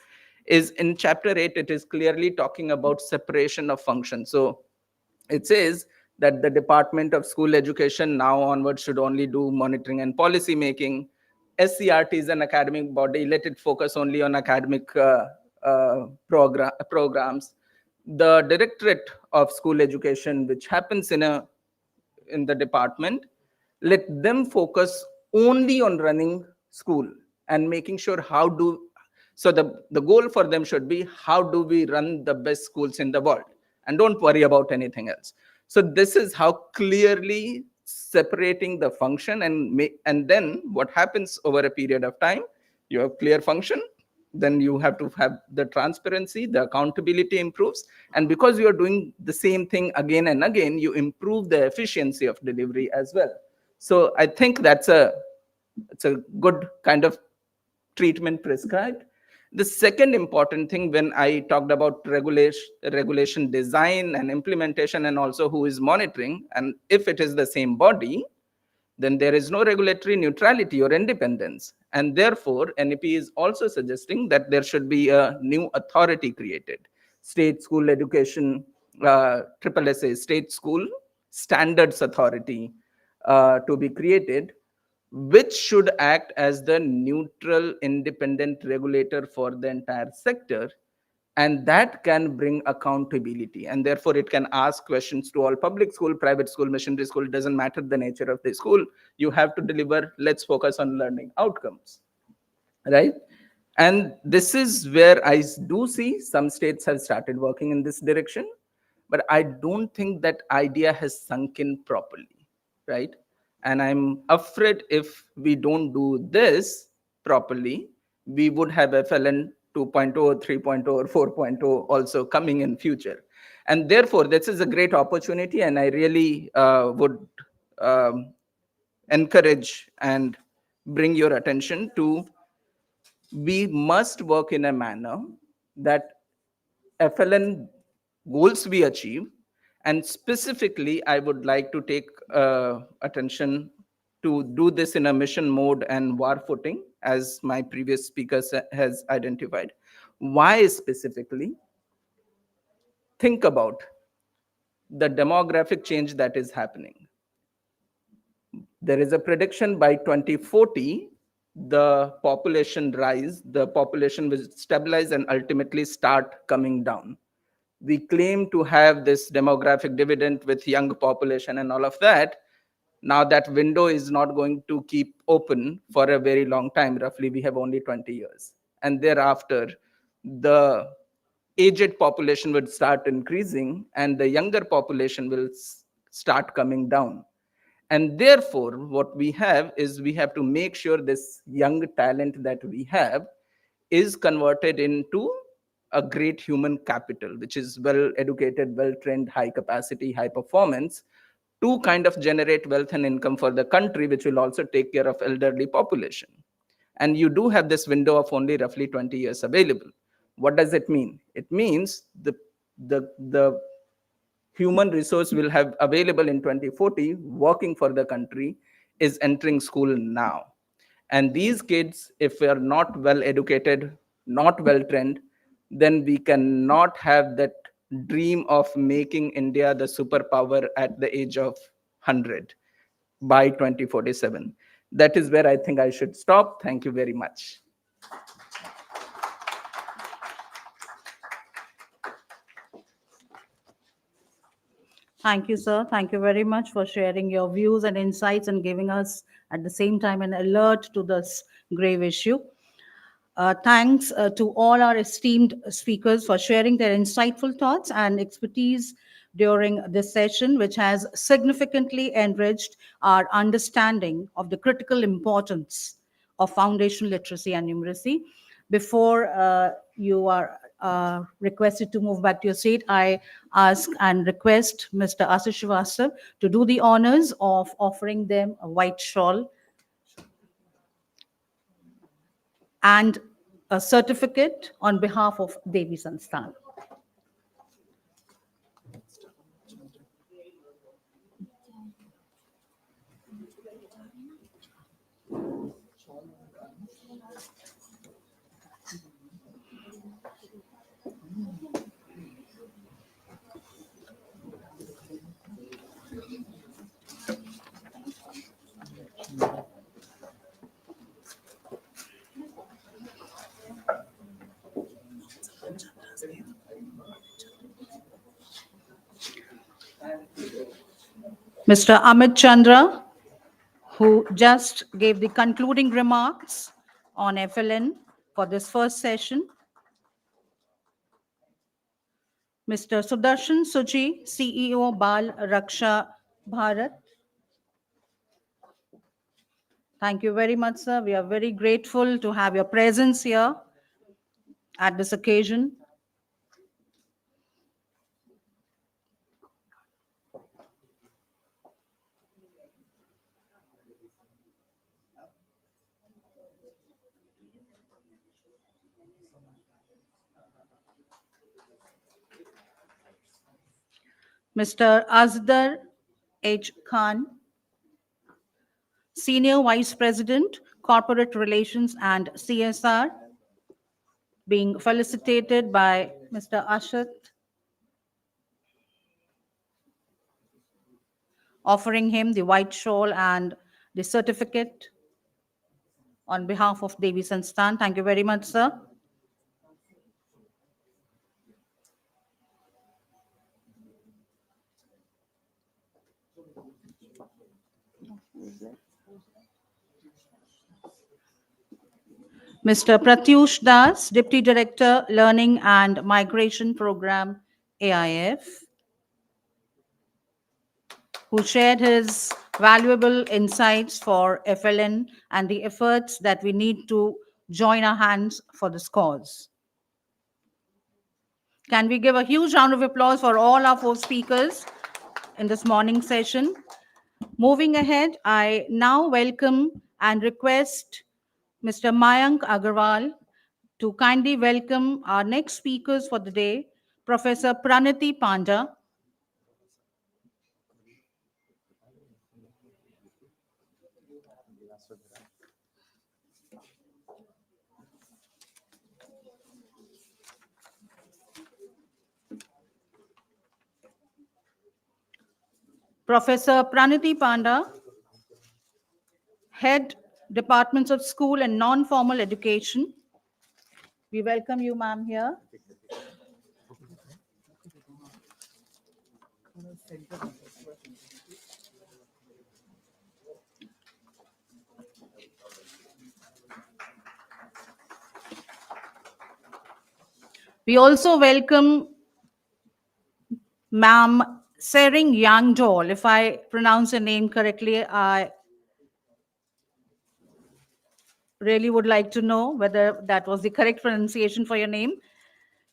is in chapter 8, it is clearly talking about separation of functions. So it says that the Department of School Education now onwards should only do monitoring and policy making. SCRT is an academic body. Let it focus only on academic programs. The Directorate of School Education, which happens in the department, let them focus only on running school and making sure so the goal for them should be how do we run the best schools in the world, and don't worry about anything else. So this is how clearly separating the function, and then what happens over a period of time, you have clear function, then you have to have the transparency, the accountability improves, and because you are doing the same thing again and again, you improve the efficiency of delivery as well. So I think it's a good kind of treatment prescribed. The second important thing, when I talked about regulation design and implementation, and also who is monitoring, and if it is the same body, then there is no regulatory neutrality or independence. And therefore, NEP is also suggesting that there should be a new authority created. State School Education, SSSA, State School Standards Authority to be created, which should act as the neutral, independent regulator for the entire sector. And that can bring accountability. And therefore, it can ask questions to all public school, private school, missionary school, doesn't matter the nature of the school. You have to deliver, let's focus on learning outcomes, right? And this is where I do see some states have started working in this direction, but I don't think that idea has sunk in properly, right? And I'm afraid if we don't do this properly, we would have FLN 2.0, 3.0, or 4.0 also coming in future. And therefore, this is a great opportunity, and I really would encourage and bring your attention to, we must work in a manner that FLN goals we achieve. And specifically, I would like to take attention to do this in a mission mode and war footing, as my previous speaker has identified. Why specifically? Think about the demographic change that is happening. There is a prediction by 2040, the population will stabilize and ultimately start coming down. We claim to have this demographic dividend with young population and all of that. Now that window is not going to keep open for a very long time. Roughly, we have only 20 years. And thereafter, the aged population would start increasing and the younger population will start coming down. And therefore, what we have is we have to make sure this young talent that we have is converted into a great human capital, which is well educated, well trained, high capacity, high performance, to kind of generate wealth and income for the country, which will also take care of elderly population. And you do have this window of only roughly 20 years available. What does it mean? It means the human resource will have available in 2040 working for the country is entering school now. And these kids, if we are not well educated, not well trained, then we cannot have that dream of making India the superpower at the age of 100 by 2047. That is where I think I should stop. Thank you very much. Thank you, sir. Thank you very much for sharing your views and insights and giving us at the same time an alert to this grave issue. Thanks to all our esteemed speakers for sharing their insightful thoughts and expertise during this session, which has significantly enriched our understanding of the critical importance of foundational literacy and numeracy. Before you are requested to move back to your seat, I ask and request Mr. Ashish Srivastava to do the honors of offering them a white shawl and a certificate on behalf of Devi Sansthan. Mr. Amit Chandra, who just gave the concluding remarks on FLN for this first session. Mr. Sudarshan Suji, CEO, Bal Raksha Bharat. Thank you very much, sir. We are very grateful to have your presence here at this occasion. Mr. Asdar H. Khan, Senior Vice President, Corporate Relations and CSR, being felicitated by Mr. Ashat, offering him the white shawl and the certificate on behalf of Devi Sansthan. Thank you very much, sir. Mr. Pratyush Das, Deputy Director, Learning and Migration Program, AIF, who shared his valuable insights for FLN and the efforts that we need to join our hands for this cause. Can we give a huge round of applause for all our 4 speakers in this morning session? Moving ahead, I now welcome and request Mr. Mayank Agarwal to kindly welcome our next speakers for the day, Professor Pranati Panda, Professor Praniti Panda, Head, Departments of School and Non-Formal Education. We welcome you, ma'am, here. We also welcome Ma'am Sering Yangdol. If I pronounce her name correctly, I really would like to know whether that was the correct pronunciation for your name.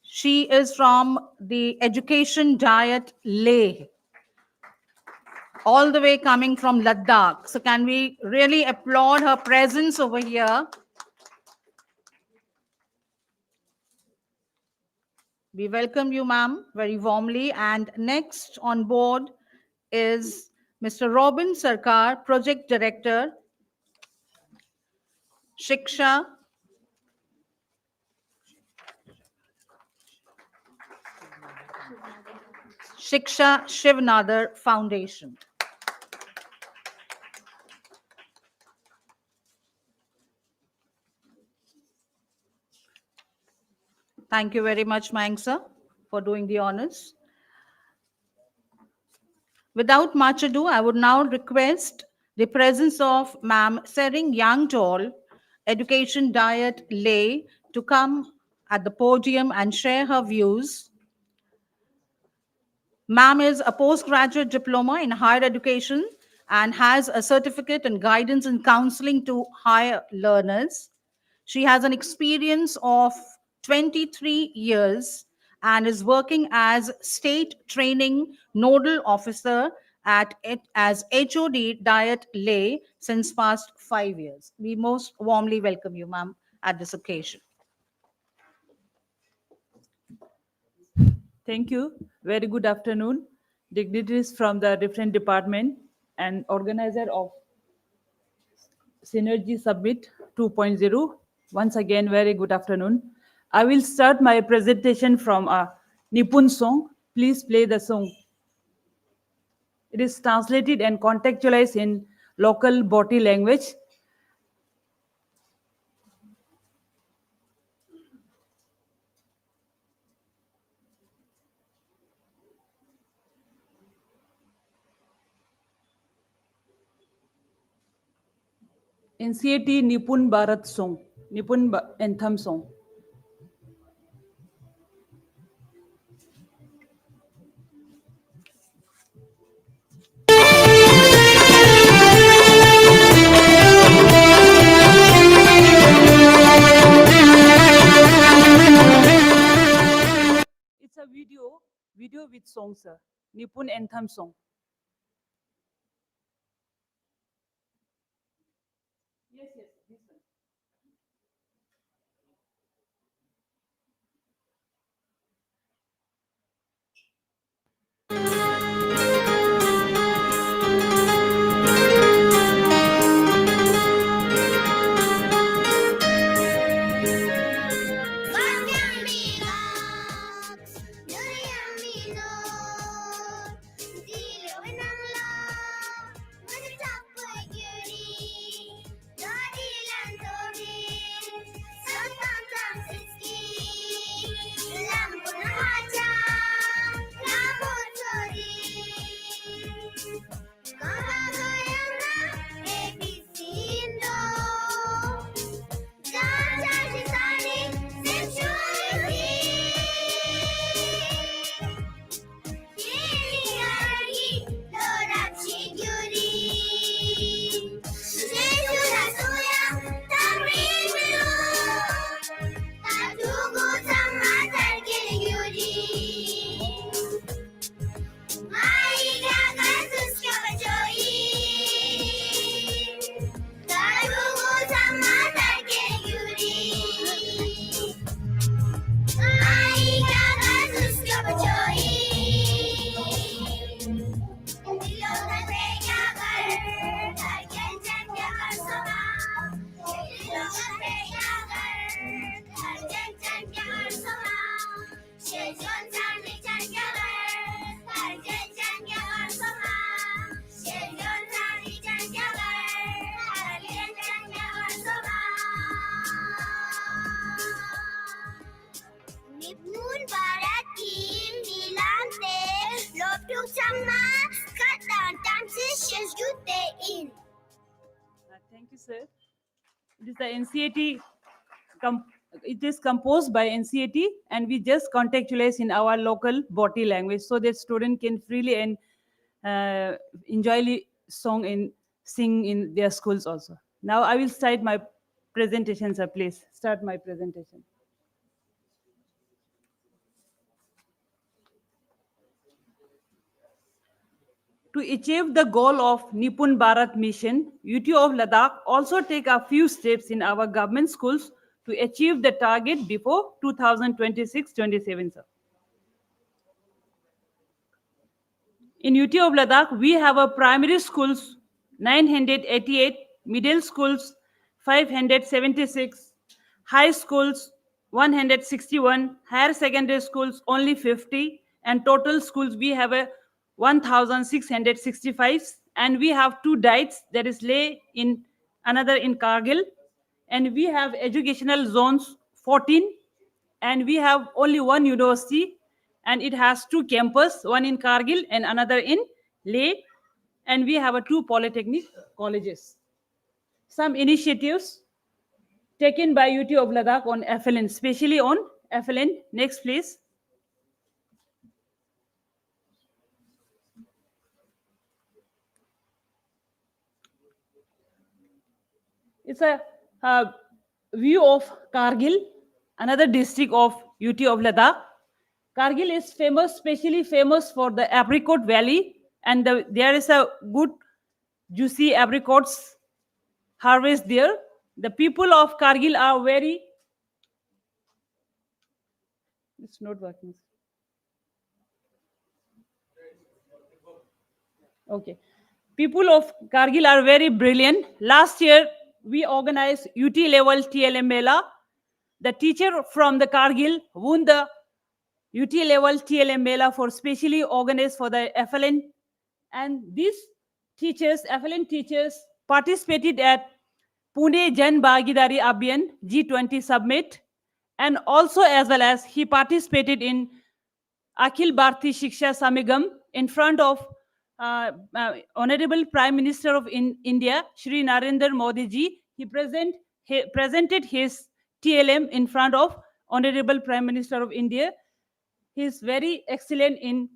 She is from the Education Diet Leh, all the way coming from Ladakh. So can we really applaud her presence over here? We welcome you, ma'am, very warmly. And next on board is Mr. Robin Sarkar, Project Director, Shiksha. Shiksha Shivnadar Foundation. Thank you very much, Mayank sir, for doing the honors. Without much ado, I would now request the presence of Ma'am Sering Yangdol, Education Diet Leh, to come at the podium and share her views. Ma'am is a postgraduate diploma in higher education and has a certificate in guidance and counseling to higher learners. She has an experience of 23 years and is working as state training nodal officer as HOD Diet Leh since past 5 years. We most warmly welcome you, ma'am, at this occasion. Thank you. Very good afternoon. Dignitaries from the different department and organizer of Synergy Summit 2.0. Once again, very good afternoon. I will start my presentation from a Nipun song. Please play the song. It is translated and contextualized in local body language. NCAT Nipun Bharat song, anthem song. It's a video with songs, sir. Nipun anthem song. Yes, this one. Thank you, sir. It is the NCAT. It is composed by NCAT, and we just contextualize in our local body language so that student can freely and enjoy song and sing in their schools also. Now I will start my presentation, sir. Please start my presentation. To achieve the goal of Nipun Bharat mission, UT of Ladakh also take a few steps in our government schools to achieve the target before 2026-27, sir. In UT of Ladakh, we have a primary schools 988, middle schools 576, high schools 161, higher secondary schools only 50, and total schools we have a 1,665, and we have 2 diets, that is Leh in another in Kargil, and we have educational zones 14, and we have only 1 university, and it has 2 campus, one in Kargil and another in Leh, and we have 2 polytechnic colleges. Some initiatives taken by UT of Ladakh on FLN, especially on FLN. Next, please. It's a view of Kargil, another district of UT of Ladakh. Kargil is famous, especially famous for the apricot valley, and there is a good juicy apricots harvest there. The people of Kargil are very, it's not working. Okay. People of Kargil are very brilliant. Last year, we organized UT level TLM Mela. The teacher from the Kargil won the UT level TLM Mela for specially organized for the FLN. And these teachers, FLN teachers, participated at Pune Jan Bhagidari Abhiyan G20 Summit, and also as well as he participated in Akhil Bharti Shiksha Samagam in front of Honorable Prime Minister of India, Shri Narendra Modi ji. He presented his TLM in front of Honorable Prime Minister of India. He is very excellent in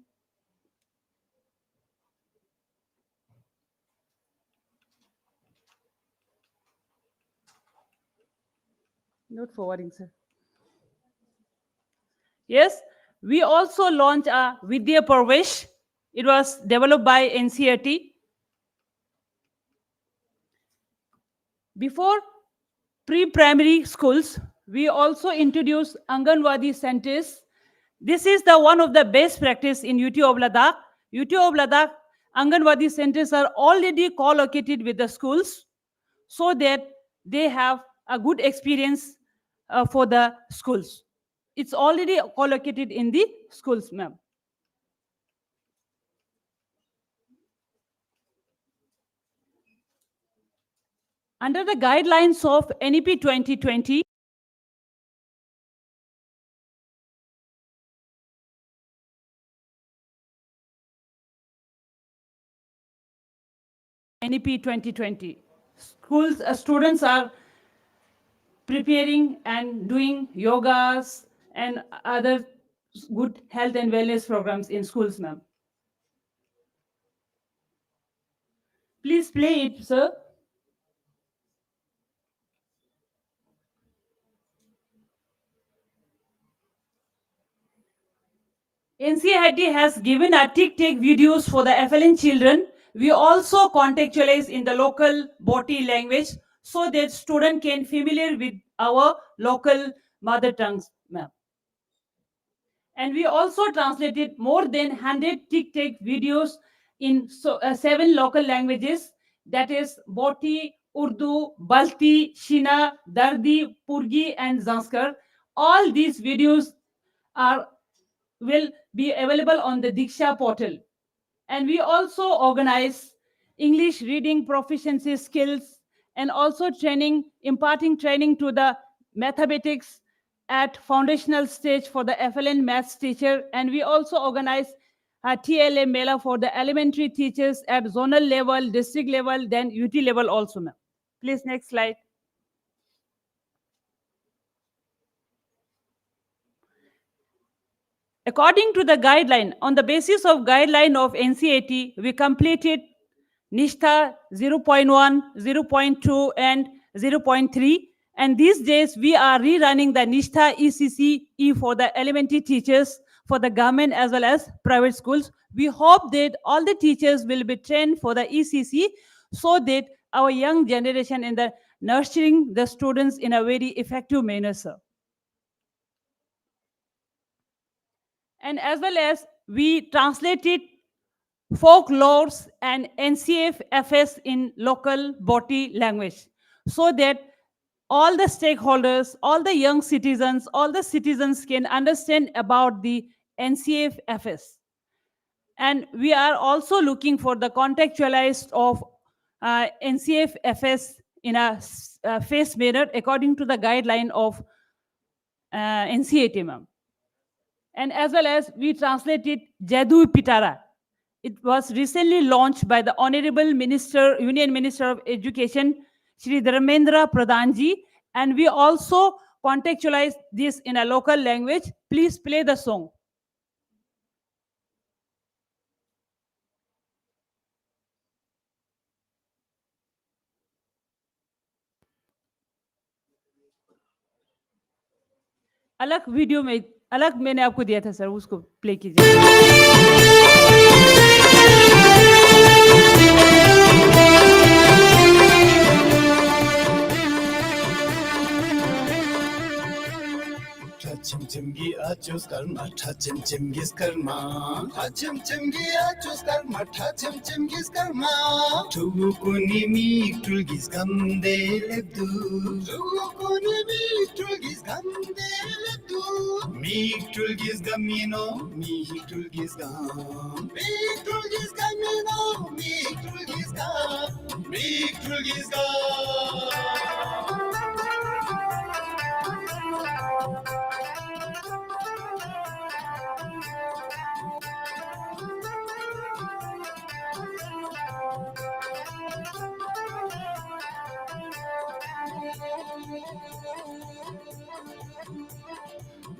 not forwarding, sir. Yes, we also launched a Vidya Parvesh. It was developed by NCERT. Before pre-primary schools, we also introduced Anganwadi centers. This is the one of the best practice in UT of Ladakh. UT of Ladakh Anganwadi centers are already co-located with the schools so that they have a good experience for the schools. It's already co-located in the schools, ma'am. Under the guidelines of NEP 2020, NEP 2020, students are preparing and doing yogas and other good health and wellness programs in schools, ma'am. Please play it, sir. NCERT has given a tic-tac videos for the FLN children. We also contextualize in the local body language so that student can familiar with our local mother tongues, ma'am. And we also translated more than 100 tic-tac videos in 7 local languages, that is Boti, Urdu, Balti, Shina, Dardi, Purgi, and Zanskar. All these videos will be available on the Diksha portal. And we also organize English reading proficiency skills and also imparting training to the mathematics at foundational stage for the FLN maths teacher. And we also organize a TLA Mela for the elementary teachers at zonal level, district level, then UT level also, ma'am. Please, next slide. According to the guideline, on the basis of guideline of NCAT, we completed Nishtha 0.1, 0.2, and 0.3. And these days, we are rerunning the Nishtha ECCE for the elementary teachers, for the government as well as private schools. We hope that all the teachers will be trained for the ECC so that our young generation in the nurturing the students in a very effective manner, sir. And as well as we translated folklores and NCFS in local Boti language so that all the stakeholders, all the young citizens, all the citizens can understand about the NCFS. And we are also looking for the contextualized of NCFS in a phased manner according to the guideline of NCAT, ma'am. And as well as we translated Jadoo Pitara. It was recently launched by the Honorable Minister, Union Minister of Education, Shri Dharmendra Pradhanji, and we also contextualized this in a local language. Please play the song. अलग video में अलग मैंने आपको दिया था sir, उसको play कीजिए. Chim chimgi achus karma, chim chimgis karma. Chim chimgi achus karma, chim chimgis karma. Tu kuni mi tulgis gamde lebdu. Tu kuni mi tulgis gamde lebdu. Mi tulgis gamino, mi tulgis gam. Mi tulgis gamino, mi tulgis gam. Mi tulgis gam.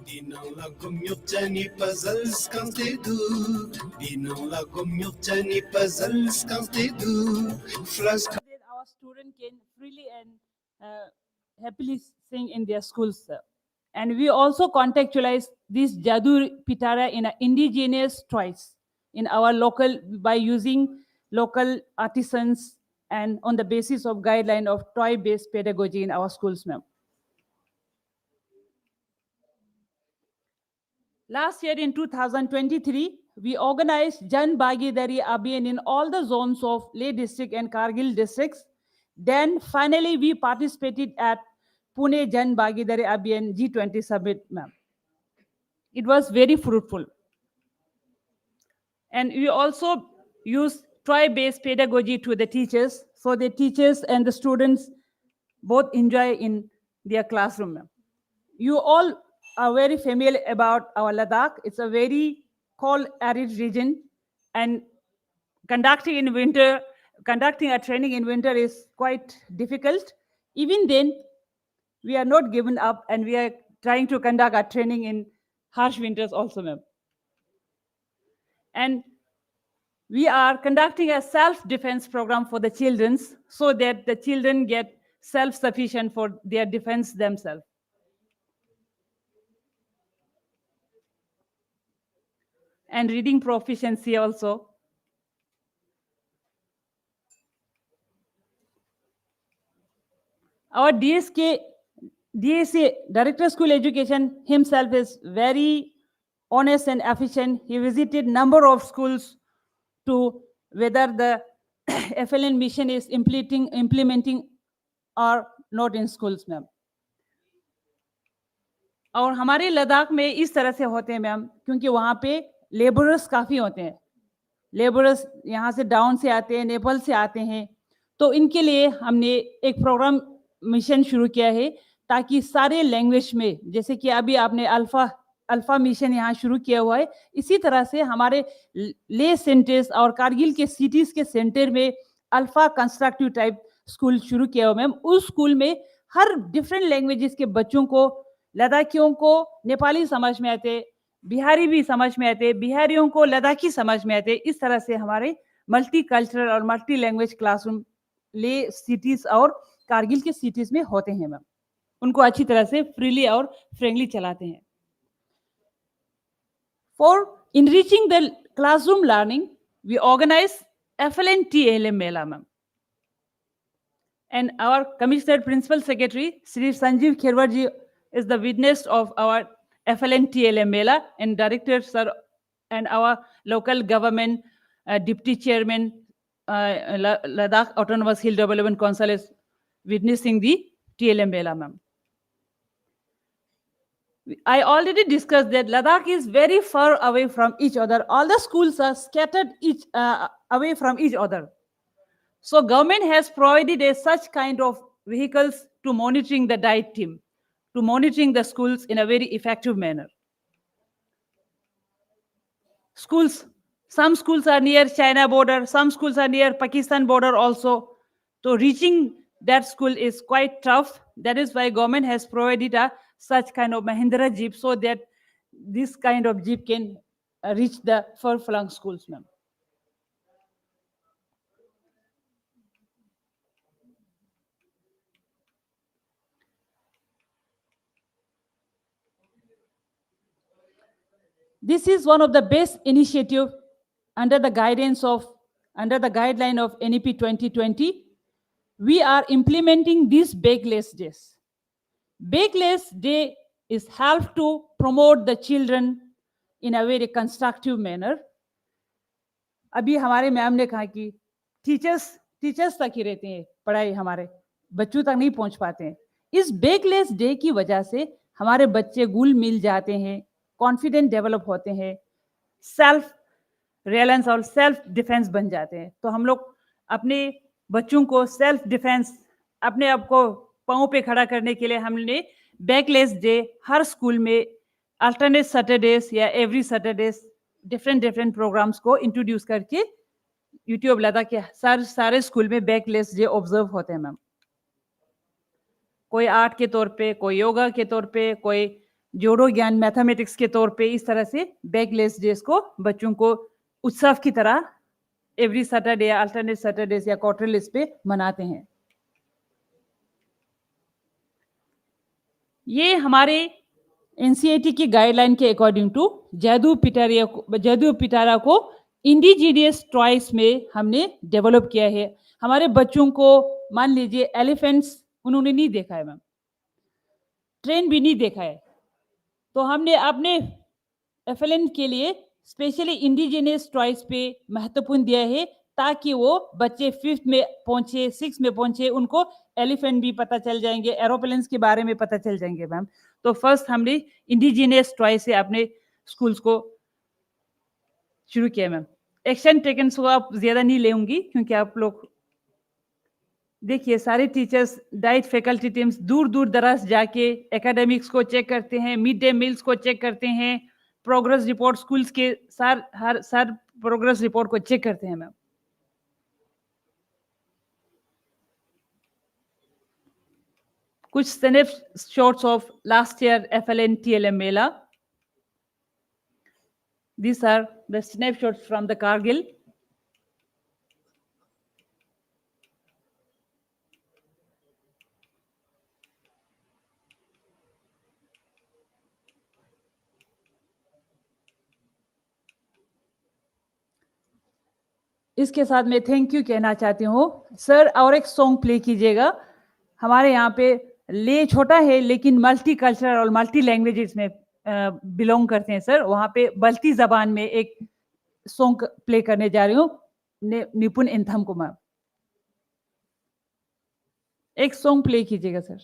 Dinang lagum yopchani puzzles comes they do. Dinang lagum yopchani puzzles comes they do. Flash. Our students can freely and happily sing in their schools, sir. And we also contextualize this Jadoo Pitara in an indigenous toys in our local by using local artisans and on the basis of guideline of toy-based pedagogy in our schools, ma'am. Last year in 2023, we organized Jan Bhagidari Abhiyan in all the zones of Leh district and Kargil districts. Then finally, we participated at Pune Jan Bhagidari Abhiyan G20 Summit, ma'am. It was very fruitful. And we also used toy-based pedagogy to the teachers, so the teachers and the students both enjoy in their classroom, ma'am. You all are very familiar about our Ladakh. It's a very cold, arid region, and conducting a training in winter is quite difficult. Even then, we are not given up, and we are trying to conduct our training in harsh winters also, ma'am. And we are conducting a self-defense program for the children so that the children get self-sufficient for their defense themselves. And reading proficiency also. Our DSA, Director of School Education himself is very honest and efficient. He visited number of schools to whether the FLN mission is implementing or not in schools, ma'am. और हमारे लद्दाख में इस तरह से होते हैं ma'am, क्योंकि वहाँ पे लेबरर्स काफ़ी होते हैं. लेबरर्स यहाँ से डाउन से आते हैं, नेपाल से आते हैं, तो इनके लिए हमने एक प्रोग्राम मिशन शुरू किया है ताकि सारे लैंग्वेज में, जैसे कि अभी आपने अल्फा मिशन यहाँ शुरू किया हुआ है, इसी तरह से हमारे ले सेंटर्स और कारगिल के सिटीज़ के सेंटर में अल्फा कंस्ट्रक्टिव टाइप स्कूल शुरू किया हुआ मैम। उस स्कूल में हर डिफरेंट लैंग्वेजेस के बच्चों को, लद्दाखियों को नेपाली समझ में आते, बिहारी भी समझ में आते, बिहारियों को लद्दाखी समझ में आते। इस तरह से हमारे मल्टी कल्चरल और मल्टी लैंग्वेज क्लासरूम ले सिटीज और कारगिल के सिटीज में होते हैं मैम। उनको अच्छी तरह से फ्रीली और फ्रेंकली चलाते हैं। For enriching the classroom learning, we organize FLN-TLM Mela, ma'am. And our Commissioner Principal Secretary, Sri Sanjeev Kherwarji, is the witness of our FLN-TLM Mela, and Director Sir and our local government Deputy Chairman, Ladakh Autonomous Hill Development Council is witnessing the TLM Mela, ma'am. I already discussed that Ladakh is very far away from each other. All the schools are scattered away from each other. So government has provided such kind of vehicles to monitoring the diet team, to monitoring the schools in a very effective manner. Schools, some schools are near China border, some schools are near Pakistan border also. So reaching that school is quite tough. That is why government has provided such kind of Mahindra jeep, so that this kind of jeep can reach the far-flung schools, ma'am. This is one of the best initiative under the guideline of NEP 2020. We are implementing these bakeless days. Bakeless day is help to promote the children in a very constructive manner. अभी हमारे ma'am ने कहा कि teachers तक ही रहते हैं, पढ़ाई हमारे बच्चों तक नहीं पहुंच पाते हैं। इस बेकलेस डे की वजह से हमारे बच्चे घुल मिल जाते हैं, कॉन्फिडेंट डेवलप होते हैं, सेल्फ रिलायंस और सेल्फ डिफेंस बन जाते हैं। तो हम लोग अपने बच्चों को सेल्फ डिफेंस, अपने आप को पाँव पे खड़ा करने के लिए हमने बैकलेस डे हर स्कूल में अल्टरनेट सैटरडेज या एवरी सैटरडेज डिफरेंट प्रोग्राम्स को इंट्रोड्यूस करके यूट्यूब लद्दाख के सारे स्कूल में बैकलेस डे ऑब्जर्व होते हैं मैम। कोई आर्ट के तौर पे, कोई योगा के तौर पे, कोई जोड़ो ज्ञान मैथमेटिक्स के तौर पे, इस तरह से बैकलेस डेज को बच्चों को उत्सव की तरह एवरी सैटरडे या अल्टरनेट सैटरडेज या क्वार्टरलीज पे मनाते हैं। ये हमारे एनसीईआरटी की गाइडलाइन के अकॉर्डिंग टू जयदू पिटारा को इंडिजीनियस टॉयज में हमने डेवलप किया है। हमारे बच्चों को मान लीजिए एलिफेंट्स उन्होंने नहीं देखा है मैम, ट्रेन भी नहीं देखा है, तो हमने अपने एफएलएन के लिए स्पेशली इंडिजिनियस टॉयज पे महत्वपूर्ण दिया है, ताकि वो बच्चे 5th में पहुंचे, 6th में पहुंचे, उनको एलिफेंट भी पता चल जाएंगे, एरोप्लेन्स के बारे में पता चल जाएंगे मैम। तो फर्स्ट हमने इंडिजिनियस टॉयज से अपने स्कूल्स को शुरू किया मैम। एक्शन टेकन सो आप ज्यादा नहीं लेंगी, क्योंकि आप लोग देखिए सारे टीचर्स, डाइट फैकल्टी टीम्स दूर दूर दराज जाके एकेडमिक्स को चेक करते हैं, मिड डे मील्स को चेक करते हैं, प्रोग्रेस रिपोर्ट स्कूल्स के हर प्रोग्रेस रिपोर्ट को चेक करते हैं मैम। कुछ snapshots of last year FLN TLM Mela. These are the snapshots from the Kargil. इसके साथ मैं थैंक यू कहना चाहती हूँ सर। और एक सॉन्ग प्ले कीजिएगा। हमारे यहाँ पे ले छोटा है लेकिन मल्टी कल्चरल और मल्टी लैंग्वेजेस में बिलोंग करते हैं सर। वहाँ पे बल्ती जबान में एक सॉन्ग प्ले करने जा रही हूँ, निपुण एंथम को मैम। एक सॉन्ग प्ले कीजिएगा सर।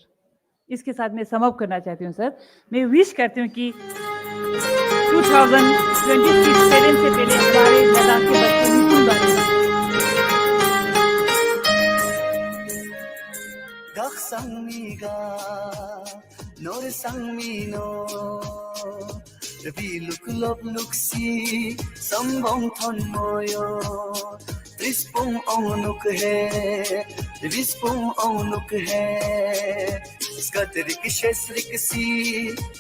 इसके साथ मैं सम अप करना चाहती हूँ सर। मैं विश करती हूँ कि 2026 से पहले हमारे लद्दाख के बच्चे निपुण बने। Sangmiga nor sangmino rebi luk lop luksi sambong thon moyo रिस्पुङ औनुक है रिस्पुङ औनुक है स्कतरिक शेसरिक सी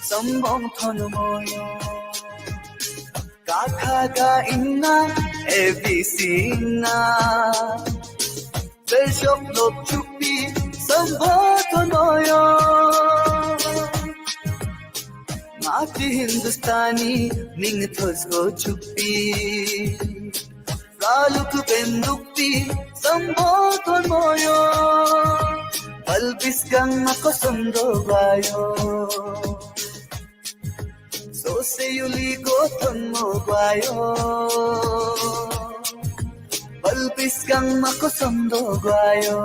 सम्भव थनुमयो काखागा इन्ना एबीसी इन्ना बेशोक लोक चुप्पी सम्भव थनुमयो माटी हिंदुस्तानी निंग थोसगो चुप्पी Kaluk bendukti sambodhon moyo Palbisgang ako sundogayo So seyuli gothon mo gayo Palbisgang ako sundogayo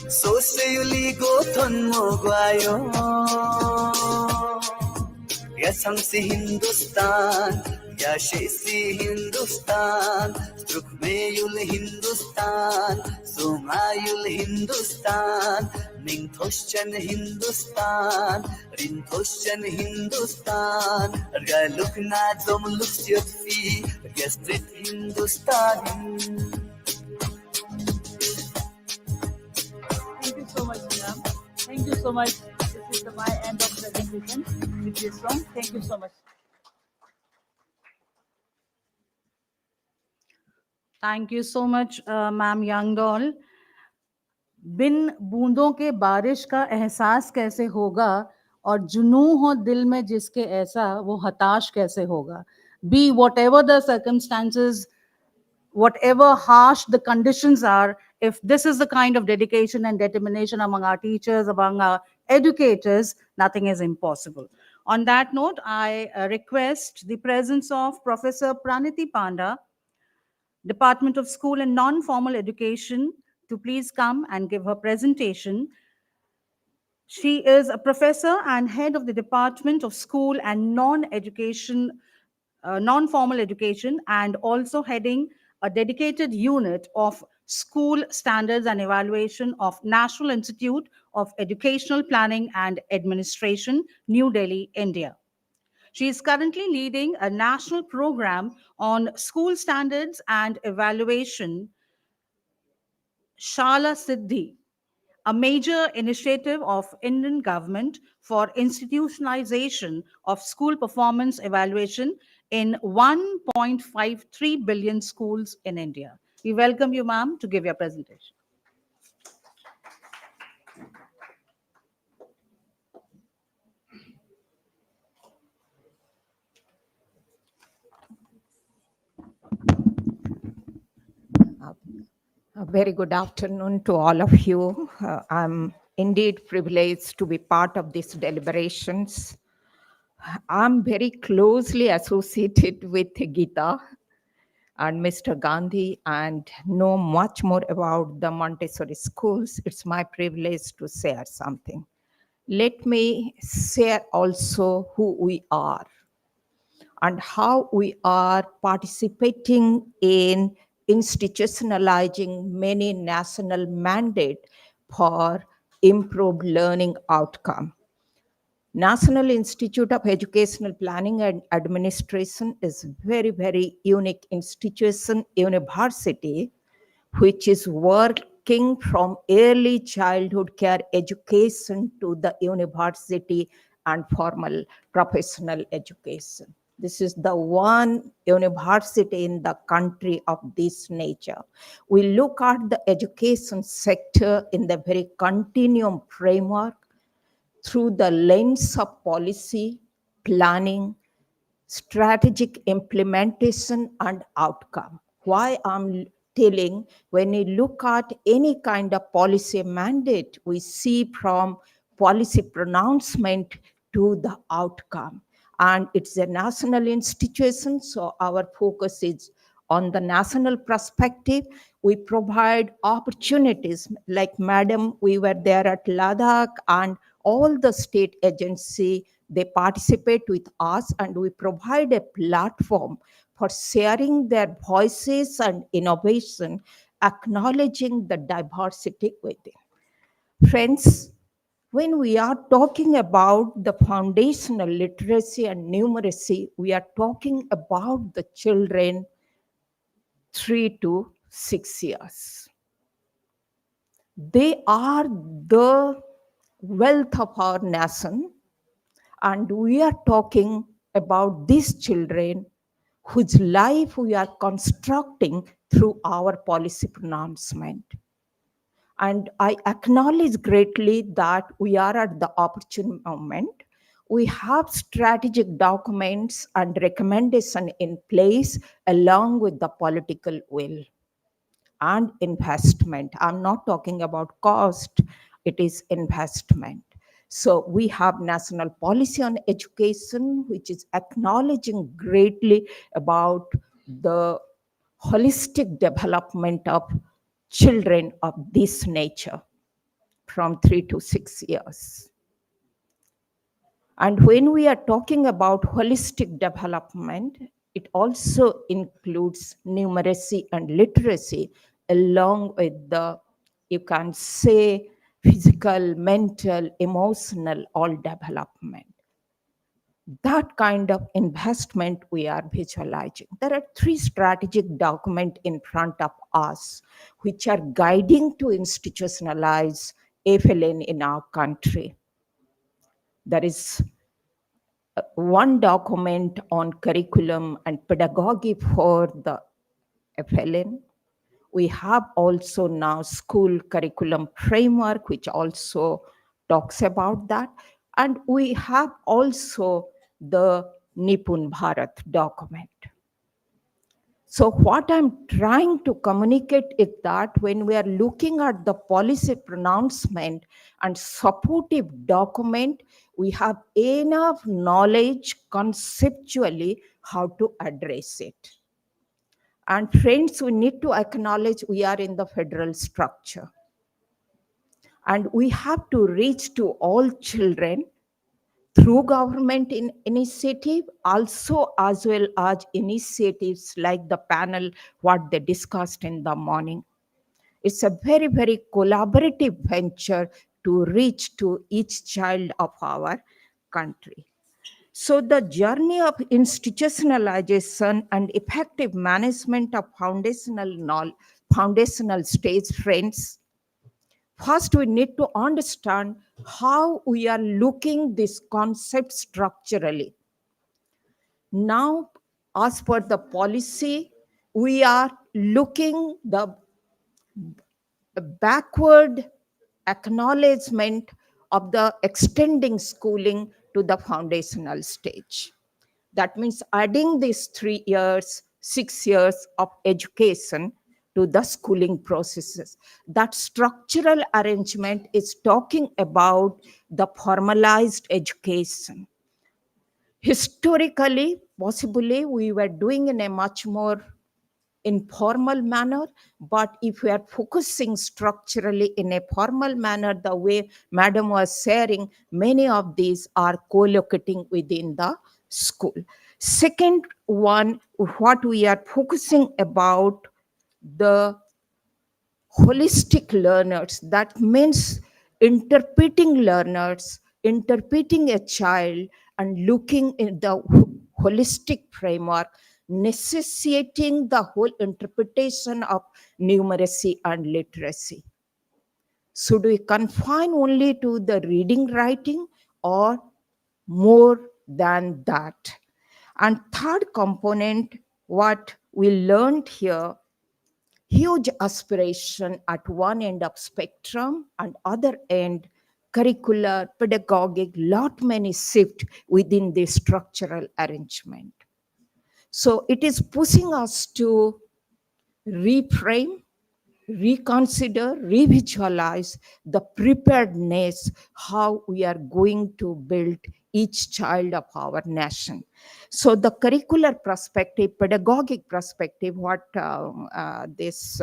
So seyuli gothon mo gayo Yasangsi Hindustan Yashisi Hindustan, Strukmeyul Hindustan, Sumayul Hindustan, Mingthoshchan Hindustan, Rinthoschan Hindustan, Galukna Zomluksyofi, Gastrit Hindustan. Thank you so much, ma'am. Thank you so much. This is my end of presentation with this song. Thank you so much. Thank you so much, ma'am Youngdoll. बिन बूंदों के बारिश का एहसास कैसे होगा और जुनू हो दिल में जिसके ऐसा वो हताश कैसे होगा. Be whatever the circumstances, whatever harsh the conditions are, if this is the kind of dedication and determination among our teachers, among our educators, nothing is impossible. On that note, I request the presence of Professor Praniti Panda, Department of School and Non-Formal Education, to please come and give her presentation. She is a professor and head of the Department of School and Non-Formal Education, and also heading a dedicated unit of School Standards and Evaluation of National Institute of Educational Planning and Administration, New Delhi, India. She is currently leading a national program on school standards and evaluation, Shala Siddhi, a major initiative of Indian government for institutionalization of school performance evaluation in 1.53 billion schools in India. We welcome you, ma'am, to give your presentation. A very good afternoon to all of you. I'm indeed privileged to be part of these deliberations. I'm very closely associated with Geeta and Mr. Gandhi and know much more about the Montessori schools. It's my privilege to share something. Let me share also who we are and how we are participating in institutionalizing many national mandate for improved learning outcome. National Institute of Educational Planning and Administration is very, very unique institution, university, which is working from early childhood care education to the university and formal professional education. This is the one university in the country of this nature. We look at the education sector in the very continuum framework through the lens of policy, planning, strategic implementation, and outcome. Why I'm telling, when you look at any kind of policy mandate, we see from policy pronouncement to the outcome. And it's a national institution, so our focus is on the national perspective. We provide opportunities, like madam, we were there at Ladakh, and all the state agency, they participate with us, and we provide a platform for sharing their voices and innovation, acknowledging the diversity within. Friends, when we are talking about the foundational literacy and numeracy, we are talking about the children 3 to 6 years. They are the wealth of our nation, and we are talking about these children whose life we are constructing through our policy pronouncement. And I acknowledge greatly that we are at the opportune moment. We have strategic documents and recommendation in place along with the political will and investment. I'm not talking about cost, it is investment. So we have national policy on education, which is acknowledging greatly about the holistic development of children of this nature from 3 to 6 years. And when we are talking about holistic development, it also includes numeracy and literacy along with the, you can say, physical, mental, emotional, all development. That kind of investment we are visualizing. There are 3 strategic documents in front of us which are guiding to institutionalize FLN in our country. There is one document on curriculum and pedagogy for the FLN. We have also now school curriculum framework, which also talks about that. And we have also the Nipun Bharat document. So what I'm trying to communicate is that when we are looking at the policy pronouncement and supportive document, we have enough knowledge conceptually how to address it. And friends, we need to acknowledge we are in the federal structure. And we have to reach to all children through government initiative, also as well as initiatives like the panel, what they discussed in the morning. It's a very, very collaborative venture to reach to each child of our country. So the journey of institutionalization and effective management of foundational stage, friends, first we need to understand how we are looking this concept structurally. Now, as per the policy, we are looking the backward acknowledgement of the extending schooling to the foundational stage. That means adding these 3 years, 6 years of education to the schooling processes. That structural arrangement is talking about the formalized education. Historically, possibly we were doing in a much more informal manner, but if we are focusing structurally in a formal manner, the way Madam was sharing, many of these are co-locating within the school. Second one, what we are focusing about the holistic learners, that means interpreting learners, interpreting a child and looking in the holistic framework, necessitating the whole interpretation of numeracy and literacy. Should we confine only to the reading, writing, or more than that? And third component, what we learned here, huge aspiration at one end of spectrum and other end, curricular, pedagogic, lot many shift within the structural arrangement. So it is pushing us to reframe, reconsider, revisualize the preparedness, how we are going to build each child of our nation. So the curricular perspective, pedagogic perspective, what this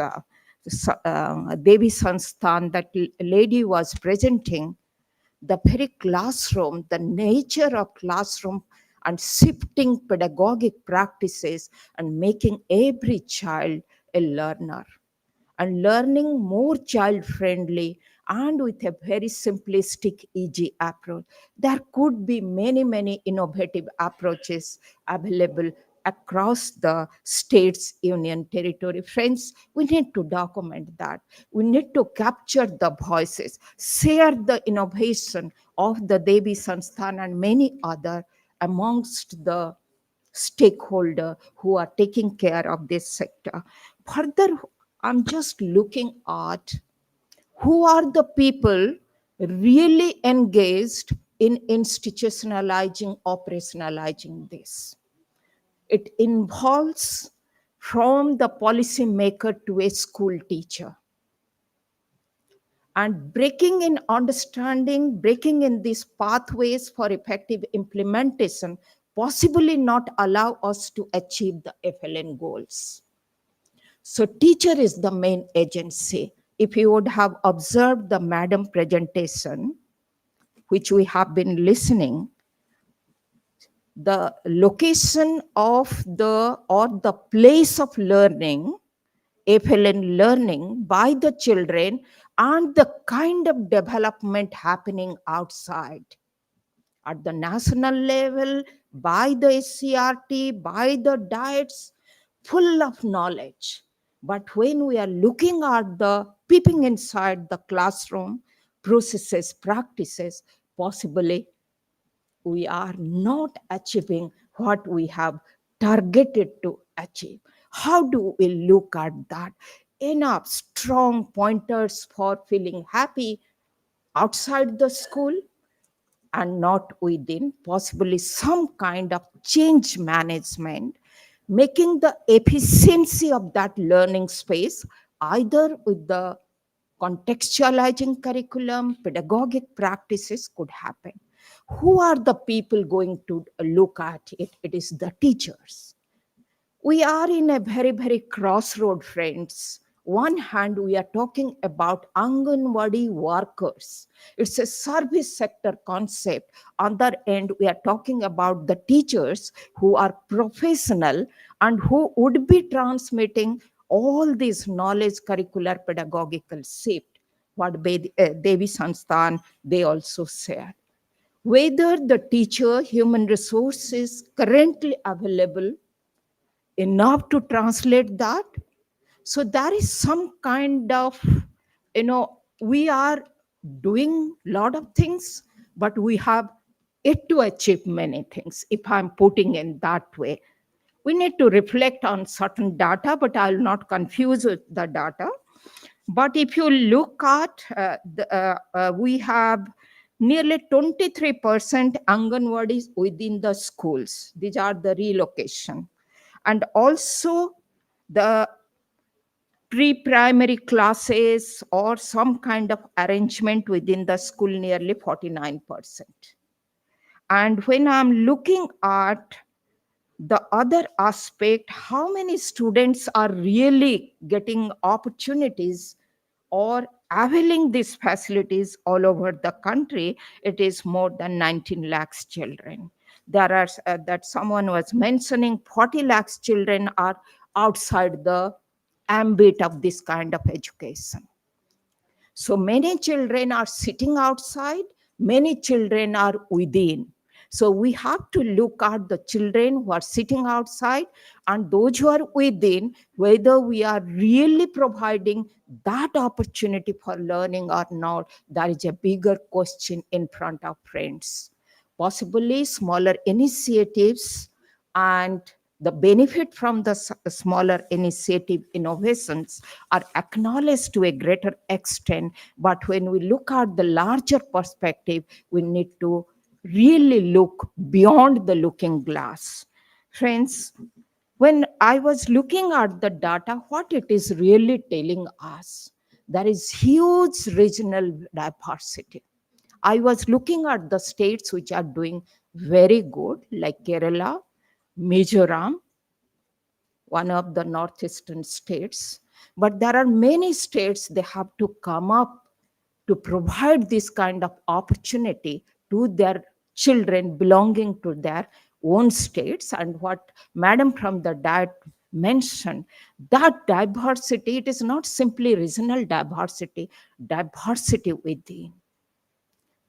Devi Sansthan, that lady was presenting, the very classroom, the nature of classroom and shifting pedagogic practices and making every child a learner and learning more child-friendly and with a very simplistic, easy approach. There could be many, many innovative approaches available across the states, union territory. Friends, we need to document that. We need to capture the voices, share the innovation of the Devi Sansthan and many other amongst the stakeholder who are taking care of this sector. Further, I'm just looking at who are the people really engaged in institutionalizing, operationalizing this. It involves from the policy maker to a school teacher. And breaking in understanding, breaking in these pathways for effective implementation, possibly not allow us to achieve the FLN goals. So teacher is the main agency. If you would have observed the madam presentation, which we have been listening, the location of the place of learning, FLN learning by the children, and the kind of development happening outside at the national level, by the SCRT, by the diets, full of knowledge. But when we are looking at the peeping inside the classroom, processes, practices, possibly we are not achieving what we have targeted to achieve. How do we look at that? Enough strong pointers for feeling happy outside the school and not within, possibly some kind of change management, making the efficiency of that learning space either with the contextualizing curriculum, pedagogic practices could happen. Who are the people going to look at it? It is the teachers. We are in a very, very crossroad, friends. One hand, we are talking about Anganwadi workers. It's a service sector concept. Other end, we are talking about the teachers who are professional and who would be transmitting all this knowledge, curricular, pedagogical shift. What Devi Sansthan, they also said. Whether the teacher, human resources currently available enough to translate that. So there is some kind of, we are doing a lot of things, but we have yet to achieve many things, if I'm putting in that way. We need to reflect on certain data, but I'll not confuse with the data. But if you look at, we have nearly 23% Anganwadis within the schools. These are the relocation. And also the pre-primary classes or some kind of arrangement within the school, nearly 49%. And when I'm looking at the other aspect, how many students are really getting opportunities or availing these facilities all over the country, it is more than 19 lakhs children. There are, that someone was mentioning, 40 lakhs children are outside the ambit of this kind of education. So many children are sitting outside, many children are within. So we have to look at the children who are sitting outside and those who are within, whether we are really providing that opportunity for learning or not. That is a bigger question in front of friends. Possibly smaller initiatives and the benefit from the smaller initiative innovations are acknowledged to a greater extent. But when we look at the larger perspective, we need to really look beyond the looking glass. Friends, when I was looking at the data, what it is really telling us, there is huge regional diversity. I was looking at the states which are doing very good, like Kerala, Mizoram, one of the northeastern states. But there are many states, they have to come up to provide this kind of opportunity to their children belonging to their own states. And what Madam from the Diet mentioned, that diversity, it is not simply regional diversity, diversity within.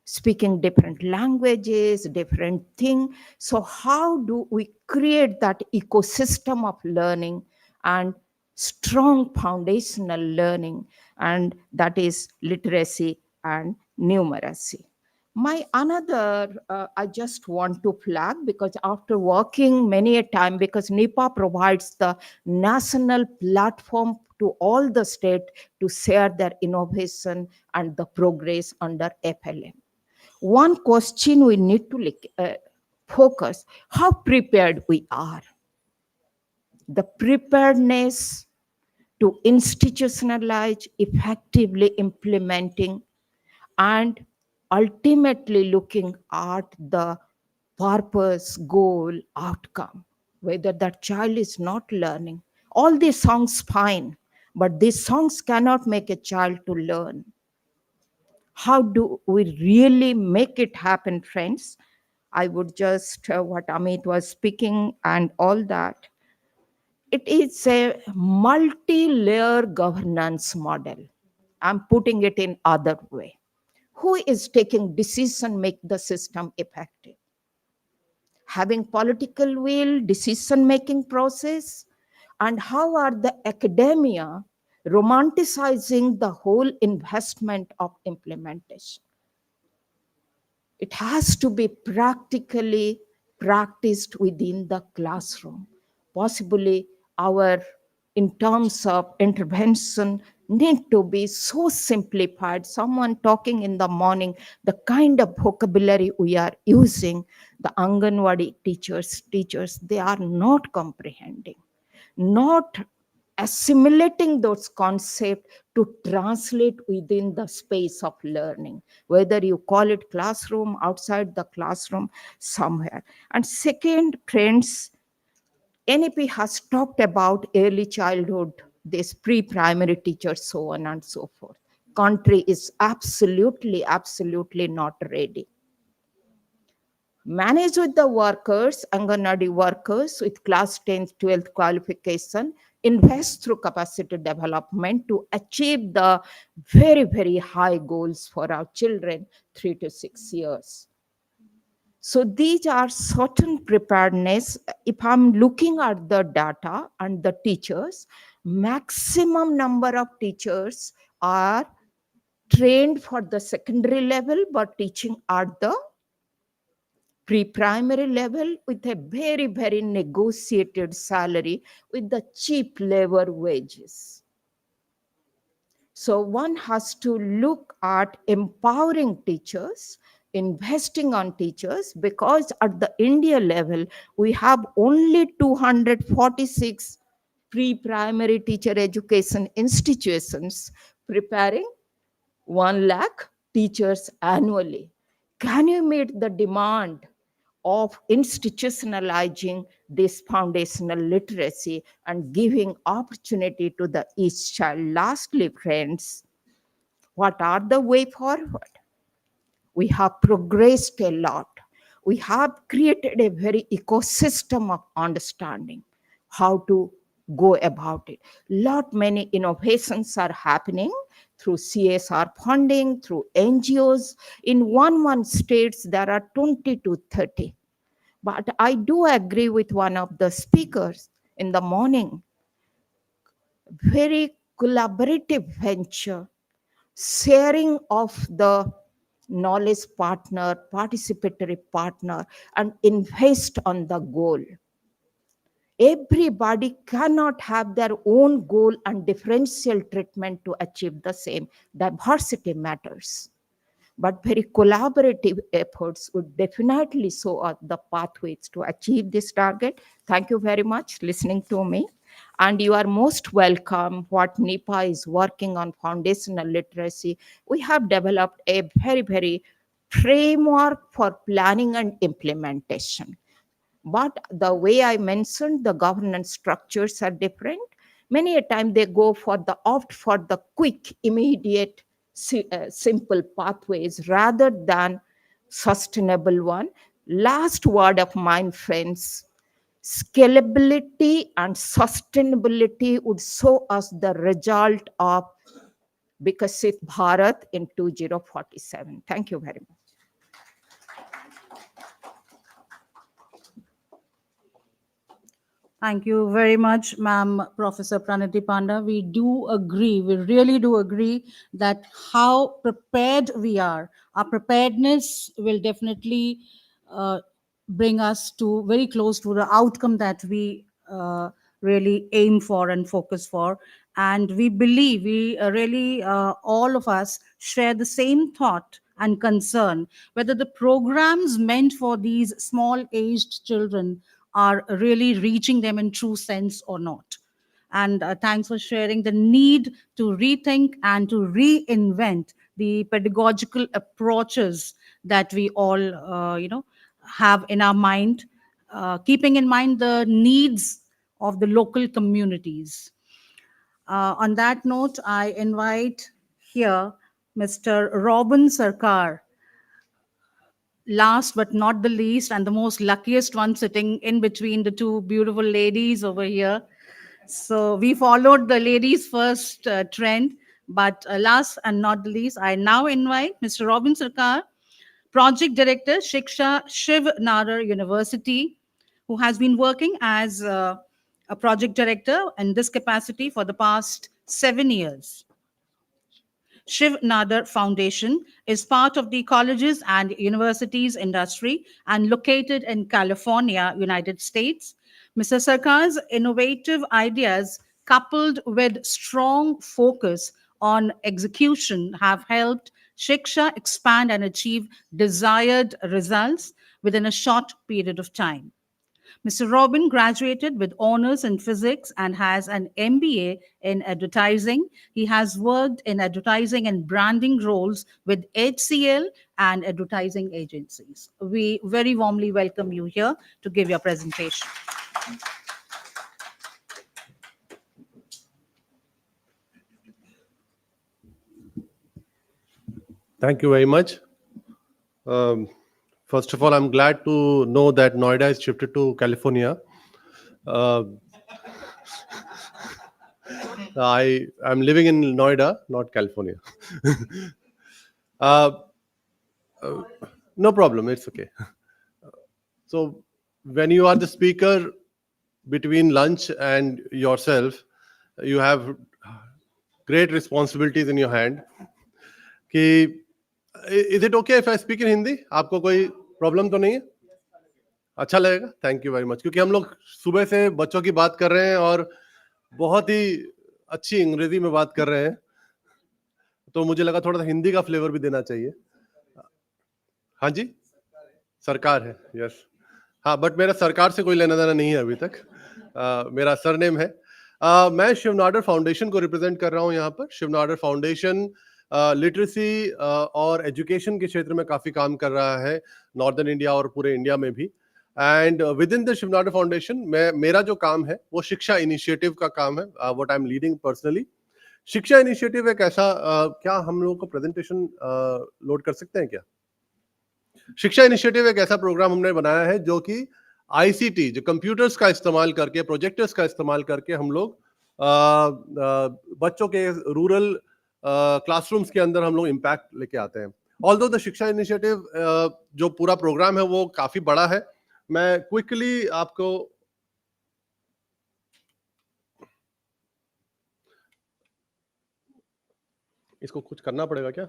speaking different languages, different thing. So how do we create that ecosystem of learning and strong foundational learning, and that is literacy and numeracy. My another, I just want to flag, because after working many a time, because NIPA provides the national platform to all the state to share their innovation and the progress under FLM. One question we need to focus, how prepared we are. The preparedness to institutionalize, effectively implementing, and ultimately looking at the purpose, goal, outcome, whether that child is not learning. All these songs fine, but these songs cannot make a child to learn. How do we really make it happen, friends? I would just, what Amit was speaking and all that, it is a multi-layer governance model. I'm putting it in other way. Who is taking decision make the system effective? Having political will, decision-making process, and how are the academia romanticizing the whole investment of implementation? It has to be practically practiced within the classroom. Possibly our, in terms of intervention, need to be so simplified. Someone talking in the morning, the kind of vocabulary we are using, the Anganwadi teachers, they are not comprehending, not assimilating those concepts to translate within the space of learning, whether you call it classroom, outside the classroom, somewhere. And second, friends, NEP has talked about early childhood, this pre-primary teachers, so on and so forth. Country is absolutely not ready. Manage with the workers, Anganwadi workers with class 10th, 12th qualification, invest through capacity development to achieve the very, very high goals for our children, 3 to 6 years. So these are certain preparedness. If I'm looking at the data and the teachers, maximum number of teachers are trained for the secondary level, but teaching at the pre-primary level with a very, very negotiated salary with the cheap labor wages. So one has to look at empowering teachers, investing on teachers, because at the India level, we have only 246 pre-primary teacher education institutions preparing 1 lakh teachers annually. Can you meet the demand of institutionalizing this foundational literacy and giving opportunity to the each child? Lastly, friends, what are the way forward? We have progressed a lot. We have created a very ecosystem of understanding how to go about it. Many innovations are happening through CSR funding, through NGOs. In one states, there are 20 to 30. But I do agree with one of the speakers in the morning. Very collaborative venture, sharing of the knowledge partner, participatory partner, and invest on the goal. Everybody cannot have their own goal and differential treatment to achieve the same. Diversity matters. But very collaborative efforts would definitely show us the pathways to achieve this target. Thank you very much for listening to me. And you are most welcome. What NIPA is working on foundational literacy, we have developed a very, very framework for planning and implementation. But the way I mentioned, the governance structures are different. Many a time they opt for the quick, immediate, simple pathways rather than sustainable one. Last word of mine, friends, scalability and sustainability would show us the result of Vikasit Bharat in 2047. Thank you very much. Thank you very much, ma'am, Professor Pranati Panda. We do agree, we really do agree that how prepared we are, our preparedness will definitely bring us to very close to the outcome that we really aim for and focus for. And we believe we really, all of us share the same thought and concern whether the programs meant for these small aged children are really reaching them in true sense or not. And thanks for sharing the need to rethink and to reinvent the pedagogical approaches that we all, have in our mind, keeping in mind the needs of the local communities. On that note, I invite here Mr. Robin Sarkar, last but not the least, and the most luckiest one sitting in between the two beautiful ladies over here. So we followed the ladies first trend, but last and not the least, I now invite Mr. Robin Sarkar, Project Director, Shiksha Shiv Nadar University, who has been working as a project director in this capacity for the past 7 years. Shiv Nadar Foundation is part of the colleges and universities industry and located in California, United States. Mr. Sarkar's innovative ideas, coupled with strong focus on execution, have helped Shiksha expand and achieve desired results within a short period of time. Mr. Robin graduated with honors in physics and has an MBA in advertising. He has worked in advertising and branding roles with HCL and advertising agencies. We very warmly welcome you here to give your presentation. Thank you very much. First of all, I'm glad to know that Noida is shifted to California. I'm living in Noida, not California. No problem, it's okay. So when you are the speaker between lunch and yourself, you have great responsibilities in your hand. Is it okay if I speak in Hindi? आपको कोई problem तो नहीं है? अच्छा लगेगा? Thank you very much, क्योंकि हम लोग सुबह से बच्चों की बात कर रहे हैं और बहुत ही अच्छी अंग्रेजी में बात कर रहे हैं, तो मुझे लगा थोड़ा सा हिंदी का फ्लेवर भी देना चाहिए. हाँ जी, सरकार है, यस. हाँ, बट मेरा सरकार से कोई लेना देना नहीं है अभी तक. मेरा सरनेम है. मैं शिव नाडर फाउंडेशन को रिप्रेजेंट कर रहा हूँ यहाँ पर. शिव नाडर फाउंडेशन लिटरेसी और एजुकेशन के क्षेत्र में काफी काम कर रहा है, नॉर्दर्न इंडिया और पूरे इंडिया में भी. And within the Shiv Nadar foundation मेरा जो काम है वो शिक्षा इनिशिएटिव का काम है, what I am leading personally. शिक्षा इनिशिएटिव एक ऐसा क्या हम लोगों को प्रेजेंटेशन लोड कर सकते हैं क्या? शिक्षा इनिशिएटिव एक ऐसा प्रोग्राम हमने बनाया है जो कि आईसीटी, जो कंप्यूटर्स का इस्तेमाल करके, प्रोजेक्टर्स का इस्तेमाल करके हम लोग बच्चों के रूरल क्लासरूम्स के अंदर हम लोग इम्पैक्ट लेके आते हैं. ऑल्दो द शिक्षा इनिशिएटिव जो पूरा प्रोग्राम है वो काफी बड़ा है. मैं क्विकली आपको इसको कुछ करना पड़ेगा क्या?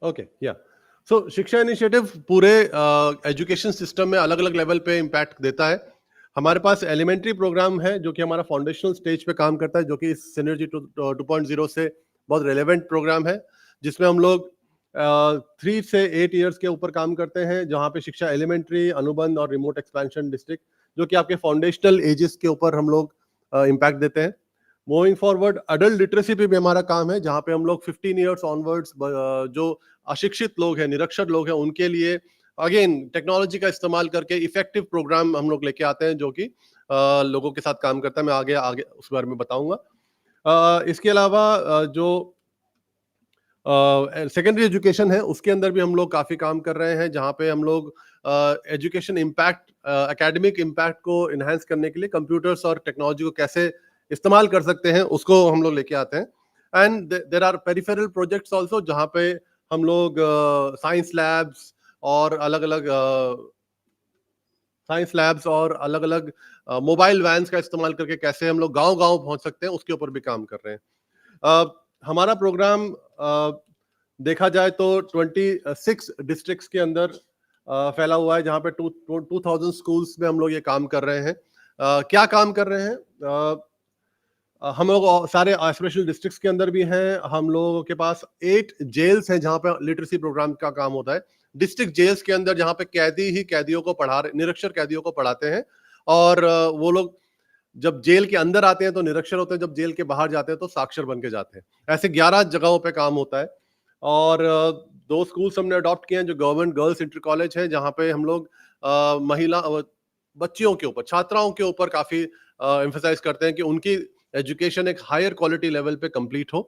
ओके, या. सो शिक्षा इनिशिएटिव पूरे एजुकेशन सिस्टम में अलग अलग लेवल पे इम्पैक्ट देता है. हमारे पास एलिमेंट्री प्रोग्राम है जो कि हमारा फाउंडेशनल स्टेज पे काम करता है, जो कि सिनर्जी 2.0 से बहुत रेलेवेंट प्रोग्राम है, जिसमें हम लोग 3 से 8 इयर्स के ऊपर काम करते हैं, जहाँ पे शिक्षा एलिमेंट्री, अनुबंध और रिमोट एक्सपेंशन डिस्ट्रिक्ट, जो कि आपके फाउंडेशनल एजेस के ऊपर हम लोग इम्पैक्ट देते हैं. मूविंग फॉरवर्ड, अडल्ट लिटरेसी पे भी हमारा काम है, जहाँ पे हम लोग 15 इयर्स ऑनवर्ड्स जो अशिक्षित लोग हैं, निरक्षर लोग हैं, उनके लिए अगेन टेक्नोलॉजी का इस्तेमाल करके इफेक्टिव प्रोग्राम हम लोग लेके आते हैं, जो कि लोगों के साथ काम करता है. मैं आगे उस बारे में बताऊंगा. इसके अलावा जो सेकेंडरी एजुकेशन है उसके अंदर भी हम लोग काफी काम कर रहे हैं, जहाँ पे हम लोग एजुकेशन इम्पैक्ट, एकेडमिक इम्पैक्ट को इनहेंस करने के लिए कंप्यूटर्स और टेक्नोलॉजी को कैसे इस्तेमाल कर सकते हैं उसको हम लोग लेके आते हैं. And there are peripheral projects also जहाँ पे हम लोग साइंस लैब्स और अलग अलग मोबाइल वैन्स का इस्तेमाल करके कैसे हम लोग गांव-गांव पहुंच सकते हैं, उसके ऊपर भी काम कर रहे हैं। हमारा प्रोग्राम देखा जाए तो 26 डिस्ट्रिक्ट्स के अंदर फैला हुआ है, जहां पे 2000 स्कूल्स में हम लोग ये काम कर रहे हैं। क्या काम कर रहे हैं? हम लोग सारे एस्पिरेशनल डिस्ट्रिक्ट्स के अंदर भी हैं। हम लोगों के पास 8 जेल्स हैं जहां पे लिटरेसी प्रोग्राम का काम होता है। डिस्ट्रिक्ट जेल्स के अंदर जहां पे कैदी ही कैदियों को निरक्षर कैदियों को पढ़ाते हैं, और वो लोग जब जेल के अंदर आते हैं तो निरक्षर होते हैं, जब जेल के बाहर जाते हैं तो साक्षर बन के जाते हैं। ऐसे 11 जगहों पे काम होता है। और 2 स्कूल्स हमने अडॉप्ट किए हैं जो गवर्नमेंट गर्ल्स इंटर कॉलेज है, जहाँ पे हम लोग बच्चियों के ऊपर, छात्राओं के ऊपर काफी एम्फसाइज करते हैं कि उनकी एजुकेशन एक हायर क्वालिटी लेवल पे कंप्लीट हो।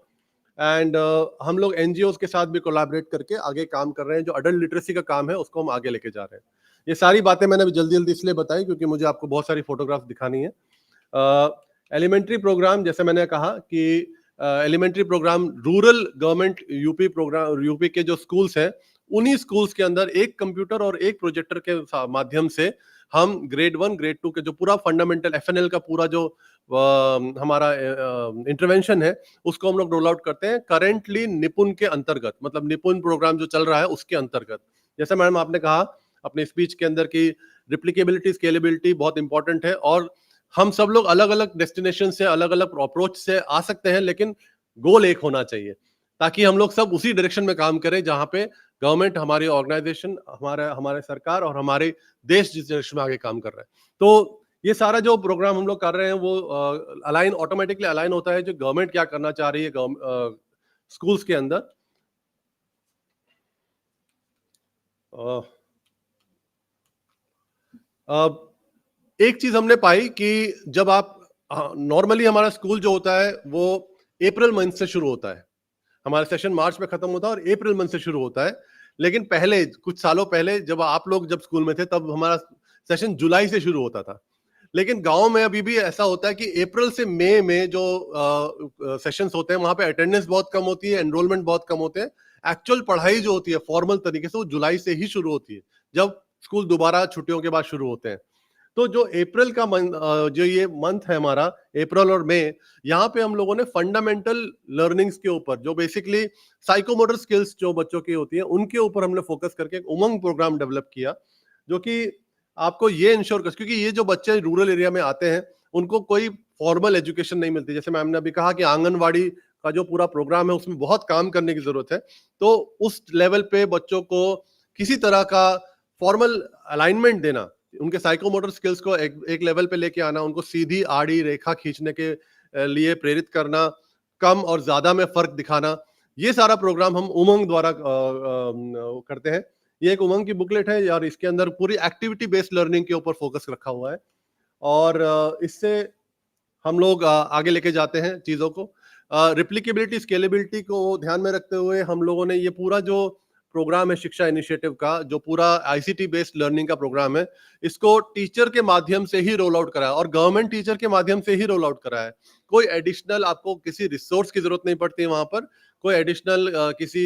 एंड हम लोग एनजीओज के साथ भी कोलैबोरेट करके आगे काम कर रहे हैं। जो अडल्ट लिटरेसी का काम है उसको हम आगे लेके जा रहे हैं। ये सारी बातें मैंने जल्दी जल्दी इसलिए बताई क्योंकि मुझे आपको बहुत सारी फोटोग्राफ दिखानी है। एलिमेंट्री प्रोग्राम, जैसे मैंने कहा कि elementary program rural government UP के जो स्कूल्स हैं, उन्हीं स्कूल्स के अंदर एक कंप्यूटर और एक प्रोजेक्टर के माध्यम से हम ग्रेड 1 ग्रेड 2 के जो पूरा फंडामेंटल एफएनएल का पूरा जो हमारा इंटरवेंशन है उसको हम लोग रोल आउट करते हैं करेंटली निपुण के अंतर्गत, मतलब निपुण प्रोग्राम जो चल रहा है उसके अंतर्गत। जैसे मैडम आपने कहा अपने स्पीच के अंदर की रिप्लिकेबिलिटी स्केलेबिलिटी बहुत इंपॉर्टेंट है, और हम सब लोग अलग अलग डेस्टिनेशन से अलग अलग अप्रोच से आ सकते हैं, लेकिन गोल एक होना चाहिए ताकि हम लोग सब उसी डायरेक्शन में काम करें जहां पे गवर्नमेंट, हमारी ऑर्गेनाइजेशन, हमारे सरकार और हमारे देश जिस डायरेक्शन में आगे काम कर रहा है। तो ये सारा जो प्रोग्राम हम लोग कर रहे हैं वो ऑटोमेटिकली अलाइन होता है जो गवर्नमेंट क्या करना चाह रही है स्कूल्स के अंदर। एक चीज हमने पाई कि जब आप नॉर्मली हमारा स्कूल जो होता है वो अप्रैल मंथ से शुरू होता है, हमारा सेशन मार्च में खत्म होता है और अप्रैल मंथ से शुरू होता है। लेकिन पहले कुछ सालों पहले जब आप लोग जब स्कूल में थे तब हमारा सेशन जुलाई से शुरू होता था। लेकिन गांव में अभी भी ऐसा होता है कि अप्रैल से मई में जो सेशंस होते हैं वहां पे अटेंडेंस बहुत कम होती है, एनरोलमेंट बहुत कम होते हैं। एक्चुअल पढ़ाई जो होती है फॉर्मल तरीके से वो जुलाई से ही शुरू होती है, जब स्कूल दोबारा छुट्टियों के बाद शुरू होते हैं। तो जो अप्रैल का जो ये मंथ है हमारा, अप्रैल और मई, यहाँ पे हम लोगों ने फंडामेंटल लर्निंग्स के ऊपर, जो बेसिकली साइकोमोटर स्किल्स जो बच्चों की होती है उनके ऊपर हमने फोकस करके एक उमंग प्रोग्राम डेवलप किया, जो कि आपको ये इंश्योर कर, क्योंकि ये जो बच्चे रूरल एरिया में आते हैं उनको कोई फॉर्मल एजुकेशन नहीं मिलती। जैसे मैम ने अभी कहा कि आंगनवाड़ी का जो पूरा प्रोग्राम है उसमें बहुत काम करने की जरूरत है। तो उस लेवल पे बच्चों को किसी तरह का फॉर्मल अलाइनमेंट देना, उनके साइकोमोटर स्किल्स को एक लेवल पे लेके आना, उनको सीधी आड़ी रेखा खींचने के लिए प्रेरित करना, कम और ज्यादा में फर्क दिखाना, ये सारा प्रोग्राम हम उमंग द्वारा करते हैं। ये एक उमंग की बुकलेट है और इसके अंदर पूरी एक्टिविटी बेस्ड लर्निंग के ऊपर फोकस रखा हुआ है, और इससे हम लोग आगे लेके जाते हैं चीजों को। रिप्लिकेबिलिटी स्केलेबिलिटी को ध्यान में रखते हुए हम लोगों ने ये पूरा जो प्रोग्राम है शिक्षा इनिशिएटिव का, जो पूरा आईसीटी बेस्ड लर्निंग का प्रोग्राम है, इसको टीचर के माध्यम से ही रोल आउट करा है और गवर्नमेंट टीचर के माध्यम से ही रोल आउट करा है। कोई एडिशनल आपको किसी रिसोर्स की जरूरत नहीं पड़ती है, वहां पर कोई एडिशनल किसी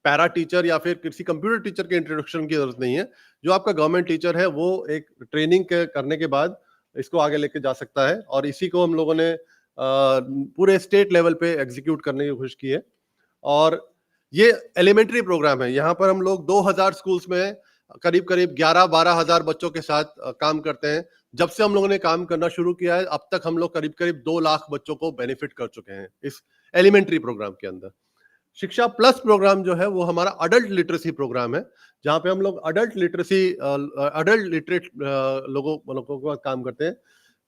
पैरा टीचर या फिर किसी कंप्यूटर टीचर के इंट्रोडक्शन की जरूरत नहीं है। जो आपका गवर्नमेंट टीचर है वो एक ट्रेनिंग करने के बाद इसको आगे लेके जा सकता है, और इसी को हम लोगों ने पूरे स्टेट लेवल पे एग्जीक्यूट करने की कोशिश की है। और ये एलिमेंट्री प्रोग्राम है, यहाँ पर हम लोग 2000 स्कूल्स में करीब 11-12 हजार बच्चों के साथ काम करते हैं। जब से हम लोगों ने काम करना शुरू किया है अब तक हम लोग करीब 2 लाख बच्चों को बेनिफिट कर चुके हैं इस एलिमेंट्री प्रोग्राम के अंदर। शिक्षा प्लस प्रोग्राम जो है वो हमारा अडल्ट लिटरेसी प्रोग्राम है, जहाँ पे हम लोग अडल्ट लिटरेट लोगों को काम करते हैं।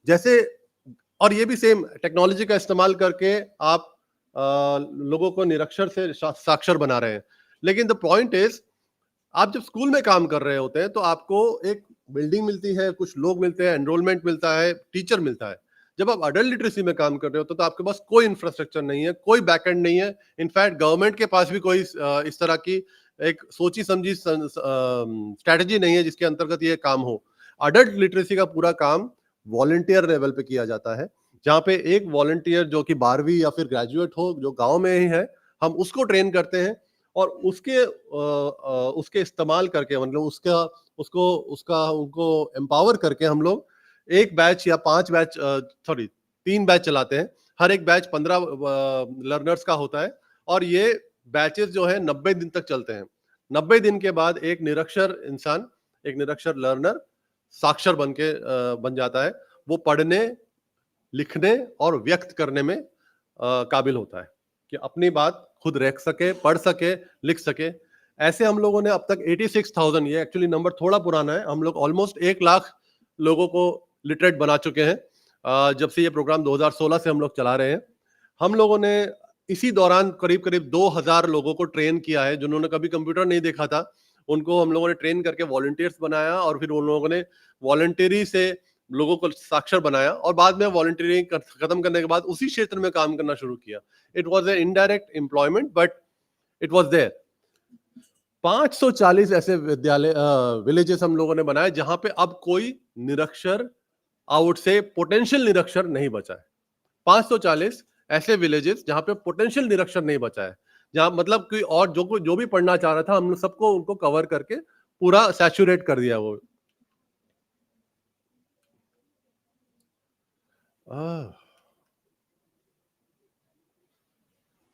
जैसे, और ये भी सेम टेक्नोलॉजी का इस्तेमाल करके आप लोगों को निरक्षर से साक्षर बना रहे हैं। लेकिन द पॉइंट इज, आप जब स्कूल में काम कर रहे होते हैं तो आपको एक बिल्डिंग मिलती है, कुछ लोग मिलते हैं, एनरोलमेंट मिलता है, टीचर मिलता है। जब आप अडल्ट लिटरेसी में काम कर रहे होते तो आपके पास कोई इंफ्रास्ट्रक्चर नहीं है, कोई बैकएंड नहीं है। इनफैक्ट गवर्नमेंट के पास भी कोई इस तरह की एक सोची समझी स्ट्रैटेजी नहीं है जिसके अंतर्गत ये काम हो। अडल्ट लिटरेसी का पूरा काम वॉलंटियर लेवल पे किया जाता है, जहाँ पे एक वॉलंटियर जो कि 12वीं या फिर ग्रेजुएट हो, जो गांव में ही है, हम उसको ट्रेन करते हैं और उसके इस्तेमाल करके, मतलब उनको एम्पावर करके हम लोग एक बैच या 3 बैच चलाते हैं। हर एक बैच 15 लर्नर्स का होता है और ये बैचेस जो है 90 दिन तक चलते हैं। 90 दिन के बाद एक निरक्षर लर्नर साक्षर बन जाता है। वो पढ़ने, लिखने और व्यक्त करने में काबिल होता है कि अपनी बात खुद रख सके, पढ़ सके, लिख सके। ऐसे हम लोगों ने अब तक 86,000, ये एक्चुअली नंबर थोड़ा पुराना है, हम लोग ऑलमोस्ट 1 लाख लोगों को लिटरेट बना चुके हैं जब से ये प्रोग्राम 2016 से हम लोग चला रहे हैं। हम लोगों ने इसी दौरान करीब 2000 लोगों को ट्रेन किया है, जिन्होंने कभी कंप्यूटर नहीं देखा था। उनको हम लोगों ने ट्रेन करके वॉलंटियर्स बनाया और फिर उन लोगों ने वॉलंटियरी से लोगों को साक्षर बनाया और बाद में वॉलंटियरिंग खत्म करने के बाद उसी क्षेत्र में काम करना शुरू किया। It was an indirect employment but it was there. 540 ऐसे विलेजेस हम लोगों ने बनाए जहां पे अब कोई निरक्षर, आउट से पोटेंशियल निरक्षर नहीं बचा है। 540 ऐसे विलेजेस जहां पे पोटेंशियल निरक्षर नहीं बचा है, जहां मतलब कोई और जो भी पढ़ना चाह रहा था, हम सबको उनको कवर करके पूरा सैचुरेट कर दिया। वो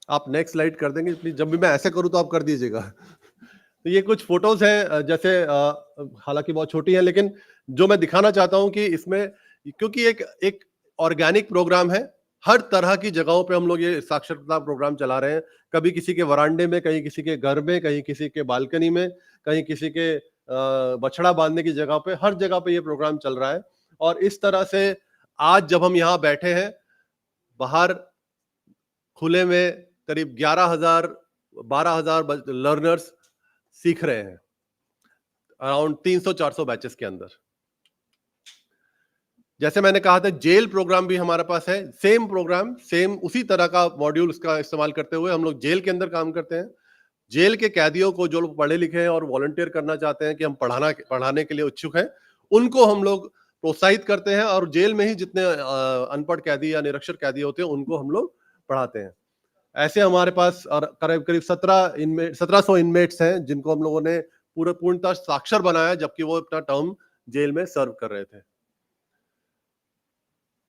आप नेक्स्ट स्लाइड कर देंगे प्लीज? जब भी मैं ऐसे करूं तो आप कर दीजिएगा। तो ये कुछ फोटोज हैं, जैसे हालांकि बहुत छोटी हैं, लेकिन जो मैं दिखाना चाहता हूं कि इसमें, क्योंकि एक ऑर्गेनिक प्रोग्राम है, हर तरह की जगहों पे हम लोग ये साक्षरता प्रोग्राम चला रहे हैं। कभी किसी के वरांडे में, कहीं किसी के घर में, कहीं किसी के बालकनी में, कहीं किसी के बछड़ा बांधने की जगह पे, हर जगह पे ये प्रोग्राम चल रहा है। और इस तरह से आज जब हम यहाँ बैठे हैं, बाहर खुले में करीब 12,000 लर्नर्स सीख रहे हैं अराउंड 300-400 बैचेस के अंदर। जैसे मैंने कहा था, जेल प्रोग्राम भी हमारे पास है। सेम प्रोग्राम, सेम उसी तरह का मॉड्यूल उसका इस्तेमाल करते हुए हम लोग जेल के अंदर काम करते हैं। जेल के कैदियों को, जो लोग पढ़े लिखे हैं और वॉलंटियर करना चाहते हैं कि हम पढ़ाने के लिए इच्छुक हैं, उनको हम लोग प्रोत्साहित करते हैं और जेल में ही जितने अनपढ़ कैदी या निरक्षर कैदी होते हैं उनको हम लोग पढ़ाते हैं। ऐसे हमारे पास करीब 1700 इनमेट्स हैं जिनको हम लोगों ने पूर्णतः साक्षर बनाया, जबकि वो अपना टर्म जेल में सर्व कर रहे थे।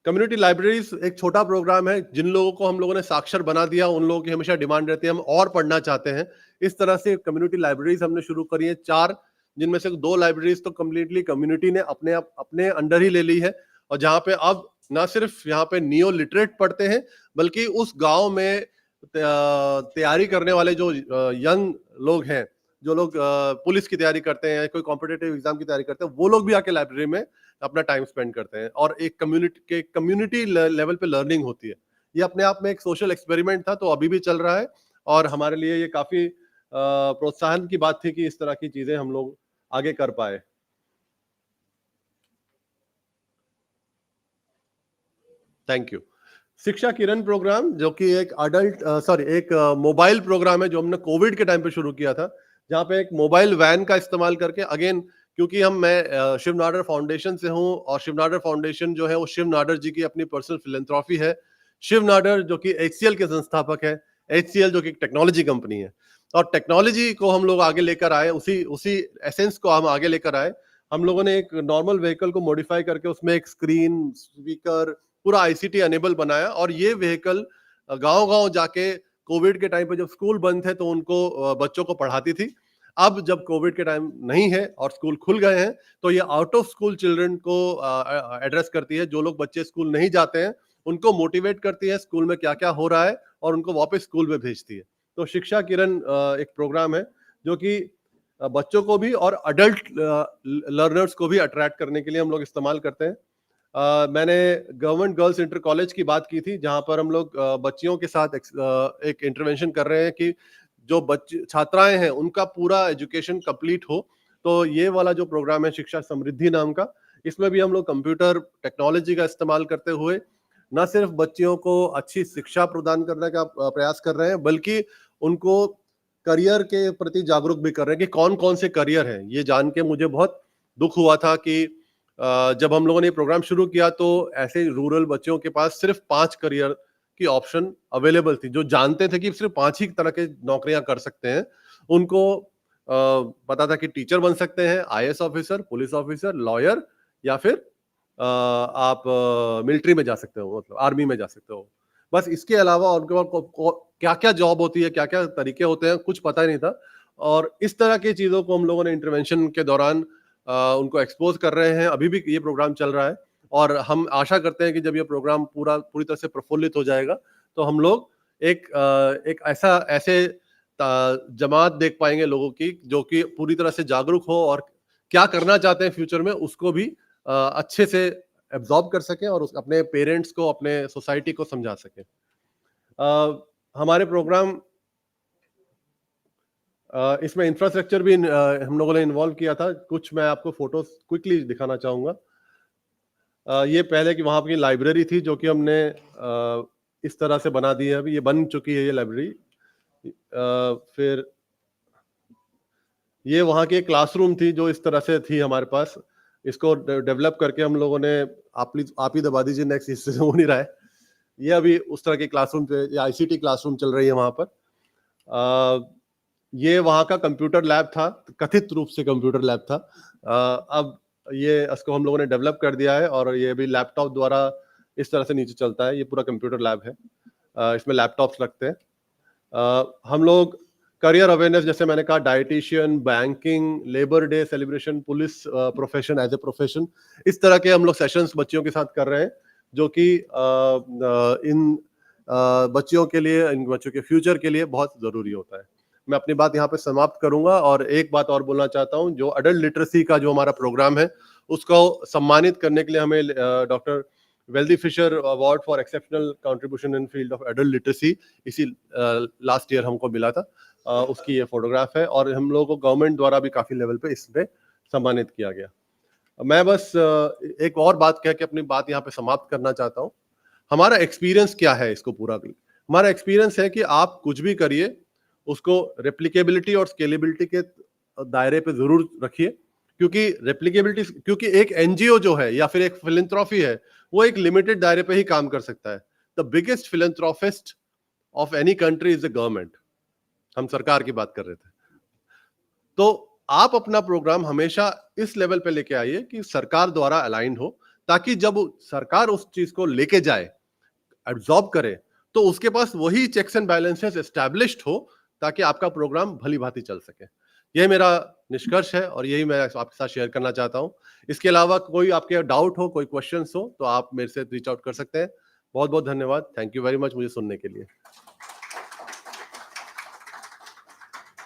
कम्युनिटी लाइब्रेरीज एक छोटा प्रोग्राम है। जिन लोगों को हम लोगों ने साक्षर बना दिया, उन लोगों की हमेशा डिमांड रहती है हम और पढ़ना चाहते हैं। इस तरह से कम्युनिटी लाइब्रेरीज हमने शुरू करी है 4, जिनमें से 2 लाइब्रेरीज तो कम्प्लीटली कम्युनिटी ने अपने अंडर ही ले ली है, और जहाँ पे अब ना सिर्फ यहाँ पे नियो लिटरेट पढ़ते हैं, बल्कि उस गांव में तैयारी करने वाले जो यंग लोग हैं, जो लोग पुलिस की तैयारी करते हैं, कोई कॉम्पिटिटिव एग्जाम की तैयारी करते हैं, वो लोग भी आके लाइब्रेरी में अपना टाइम स्पेंड करते हैं और एक कम्युनिटी लेवल पे लर्निंग होती है। ये अपने आप में एक सोशल एक्सपेरिमेंट था, तो अभी भी चल रहा है और हमारे लिए ये काफी प्रोत्साहन की बात थी कि इस तरह की चीजें हम लोग आगे कर पाए। Thank you. शिक्षा किरण प्रोग्राम, जो कि एक मोबाइल प्रोग्राम है, जो हमने कोविड के टाइम पे शुरू किया था, जहाँ पे एक मोबाइल वैन का इस्तेमाल करके, अगेन क्योंकि मैं शिव नाडर फाउंडेशन से हूँ और शिव नाडर फाउंडेशन जो है वो शिव नाडर जी की अपनी पर्सनल फिलेंथ्रॉफी है। शिव नाडर जो कि HCL के संस्थापक है, HCL जो कि टेक्नोलॉजी कंपनी है, और टेक्नोलॉजी को हम लोग आगे लेकर आए, उसी एसेंस को हम आगे लेकर आए। हम लोगों ने एक नॉर्मल व्हीकल को मॉडिफाई करके उसमें एक स्क्रीन, स्पीकर, पूरा ICT अनेबल बनाया, और ये व्हीकल गांव-गांव जाके कोविड के टाइम पे जब स्कूल बंद थे तो उनको बच्चों को पढ़ाती थी। अब जब कोविड के टाइम नहीं है और स्कूल खुल गए हैं, तो ये आउट ऑफ स्कूल चिल्ड्रन को एड्रेस करती है। जो लोग बच्चे स्कूल नहीं जाते हैं उनको मोटिवेट करती है स्कूल में क्या क्या हो रहा है और उनको वापस स्कूल में भेजती है। तो शिक्षा किरण एक प्रोग्राम है जो कि बच्चों को भी और अडल्ट लर्नर्स को भी अट्रैक्ट करने के लिए हम लोग इस्तेमाल करते हैं। मैंने गवर्नमेंट गर्ल्स इंटर कॉलेज की बात की थी, जहां पर हम लोग बच्चियों के साथ एक इंटरवेंशन कर रहे हैं कि जो बच्चे छात्राएं हैं उनका पूरा एजुकेशन कंप्लीट हो। तो ये वाला जो प्रोग्राम है शिक्षा समृद्धि नाम का, इसमें भी हम लोग कंप्यूटर टेक्नोलॉजी का इस्तेमाल करते हुए न सिर्फ बच्चियों को अच्छी शिक्षा प्रदान करने का प्रयास कर रहे हैं, बल्कि उनको करियर के प्रति जागरूक भी कर रहे हैं कि कौन कौन से करियर हैं। ये जान के मुझे बहुत दुख हुआ था कि जब हम लोगों ने ये प्रोग्राम शुरू किया तो ऐसे रूरल बच्चों के पास सिर्फ 5 करियर की ऑप्शन अवेलेबल थी, जो जानते थे कि सिर्फ 5 ही तरह के नौकरियां कर सकते हैं। उनको पता था कि टीचर बन सकते हैं, IAS officer, police officer, lawyer, या फिर आप मिलिट्री में जा सकते हो, मतलब आर्मी में जा सकते हो। बस इसके अलावा उनके पास क्या क्या जॉब होती है, क्या क्या तरीके होते हैं, कुछ पता ही नहीं था। और इस तरह की चीजों को हम लोगों ने इंटरवेंशन के दौरान उनको एक्सपोज कर रहे हैं। अभी भी ये प्रोग्राम चल रहा है और हम आशा करते हैं कि जब ये प्रोग्राम पूरी तरह से प्रफुल्लित हो जाएगा तो हम लोग एक ऐसे जमात देख पाएंगे लोगों की जो कि पूरी तरह से जागरूक हो और क्या करना चाहते हैं फ्यूचर में उसको भी अच्छे से एब्जॉर्ब कर सकें और अपने पेरेंट्स को, अपने सोसाइटी को समझा सकें। हमारे प्रोग्राम इसमें इंफ्रास्ट्रक्चर भी हम लोगों ने इन्वॉल्व किया था। कुछ मैं आपको फोटोज क्विकली दिखाना चाहूंगा। ये पहले की वहां की लाइब्रेरी थी जो कि हमने इस तरह से बना दी है, अभी ये बन चुकी है ये लाइब्रेरी। फिर ये वहां की एक क्लासरूम थी जो इस तरह से थी हमारे पास। इसको डेवलप करके हम लोगों ने, आप ही दबा दीजिए नेक्स्ट, इससे हो नहीं रहा है। ये अभी उस तरह की क्लासरूम, आईसीटी क्लासरूम चल रही है वहां पर। ये वहाँ का कंप्यूटर लैब था, कथित रूप से कंप्यूटर लैब था। अब ये इसको हम लोगों ने डेवलप कर दिया है और ये भी लैपटॉप द्वारा इस तरह से नीचे चलता है। ये पूरा कंप्यूटर लैब है, इसमें लैपटॉप्स लगते हैं। हम लोग करियर अवेयरनेस, जैसे मैंने कहा, dietician, banking, labour day celebration, police profession as a profession, इस तरह के हम लोग सेशंस बच्चियों के साथ कर रहे हैं जो कि इन बच्चियों के लिए, इन बच्चों के फ्यूचर के लिए बहुत जरूरी होता है। मैं अपनी बात यहाँ पे समाप्त करूंगा और एक बात और बोलना चाहता हूँ। जो अडल्ट लिटरेसी का जो हमारा प्रोग्राम है उसको सम्मानित करने के लिए हमें doctor Welthy Fisher award for exceptional contribution in field of adult literacy इसी लास्ट ईयर हमको मिला था। उसकी ये फोटोग्राफ है और हम लोगों को गवर्नमेंट द्वारा भी काफी लेवल पे इसमें सम्मानित किया गया। मैं बस एक और बात कह के अपनी बात यहाँ पे समाप्त करना चाहता हूँ। हमारा एक्सपीरियंस क्या है इसको पूरा? हमारा एक्सपीरियंस है कि आप कुछ भी करिए उसको रेप्लिकेबिलिटी और स्केलेबिलिटी के दायरे पे जरूर रखिए, क्योंकि एक एनजीओ जो है या फिर एक फिलैंथ्रोपी है वो एक लिमिटेड दायरे पे ही काम कर सकता है। The biggest philanthropist of any country is the government. हम सरकार की बात कर रहे थे। तो आप अपना प्रोग्राम हमेशा इस लेवल पे लेके आइए कि सरकार द्वारा अलाइन हो, ताकि जब सरकार उस चीज को लेके जाए, एब्जॉर्ब करे, तो उसके पास वही चेक्स एंड बैलेंसेस एस्टैब्लिश्ड हो ताकि आपका प्रोग्राम भली भांति चल सके। यह मेरा निष्कर्ष है और यही मैं आपके साथ शेयर करना चाहता हूं। इसके अलावा कोई आपके डाउट हो, कोई क्वेश्चंस हो, तो आप मेरे से रीच आउट कर सकते हैं। बहुत बहुत धन्यवाद। थैंक यू वेरी मच मुझे सुनने के लिए।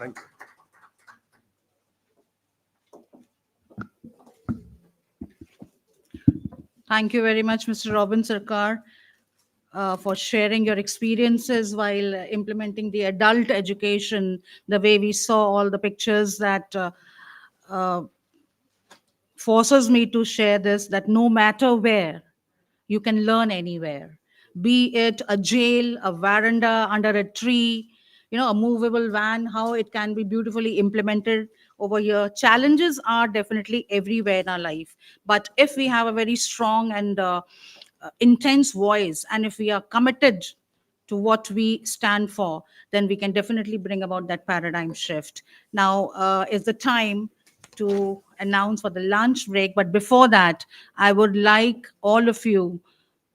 Thank you. Thank you very much, Mr. Robin Sarkar, for sharing your experiences while implementing the adult education, the way we saw all the pictures that forces me to share this, that no matter where, you can learn anywhere, be it a jail, a veranda, under a tree, a movable van, how it can be beautifully implemented over here. Challenges are definitely everywhere in our life, but if we have a very strong and intense voice, and if we are committed to what we stand for, then we can definitely bring about that paradigm shift. Now is the time to announce for the lunch break, but before that, I would like all of you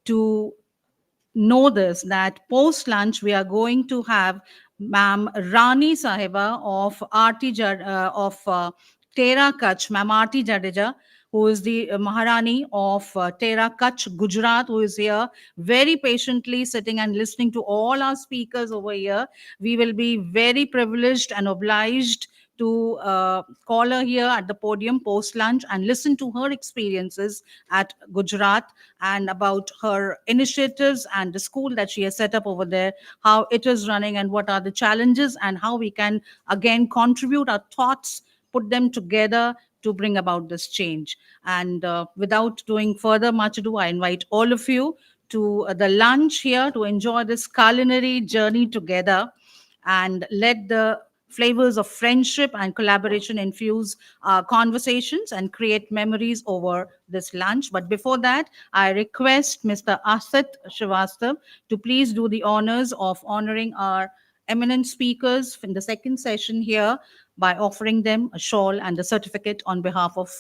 to know this, that post lunch we are going to have Ma'am Rani Sahiba of Tera Kutch, Ma'am Aarti Jadeja, who is the Maharani of Tera Kutch, Gujarat, who is here very patiently sitting and listening to all our speakers over here. We will be very privileged and obliged to call her here at the podium post lunch and listen to her experiences at Gujarat and about her initiatives and the school that she has set up over there, how it is running and what are the challenges and how we can again contribute our thoughts, put them together to bring about this change. And without doing further much ado, I invite all of you to the lunch here to enjoy this culinary journey together, and let the Flavors of friendship and collaboration infuse our conversations and create memories over this lunch. But before that, I request Mr. Asit Srivastav to please do the honors of honoring our eminent speakers in the second session here by offering them a shawl and a certificate on behalf of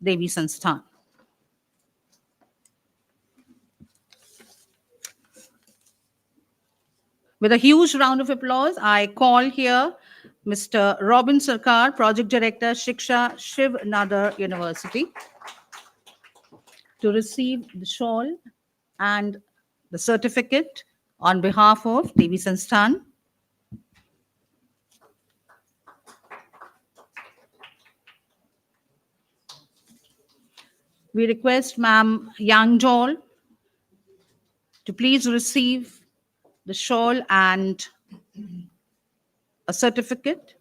Devi Sansthan. With a huge round of applause, I call here Mr. Robin Sarkar, Project Director, Shiksha Shiv Nadar University, to receive the shawl and the certificate on behalf of Devi Sansthan. We request Ma'am Yangjol to please receive the shawl and a certificate.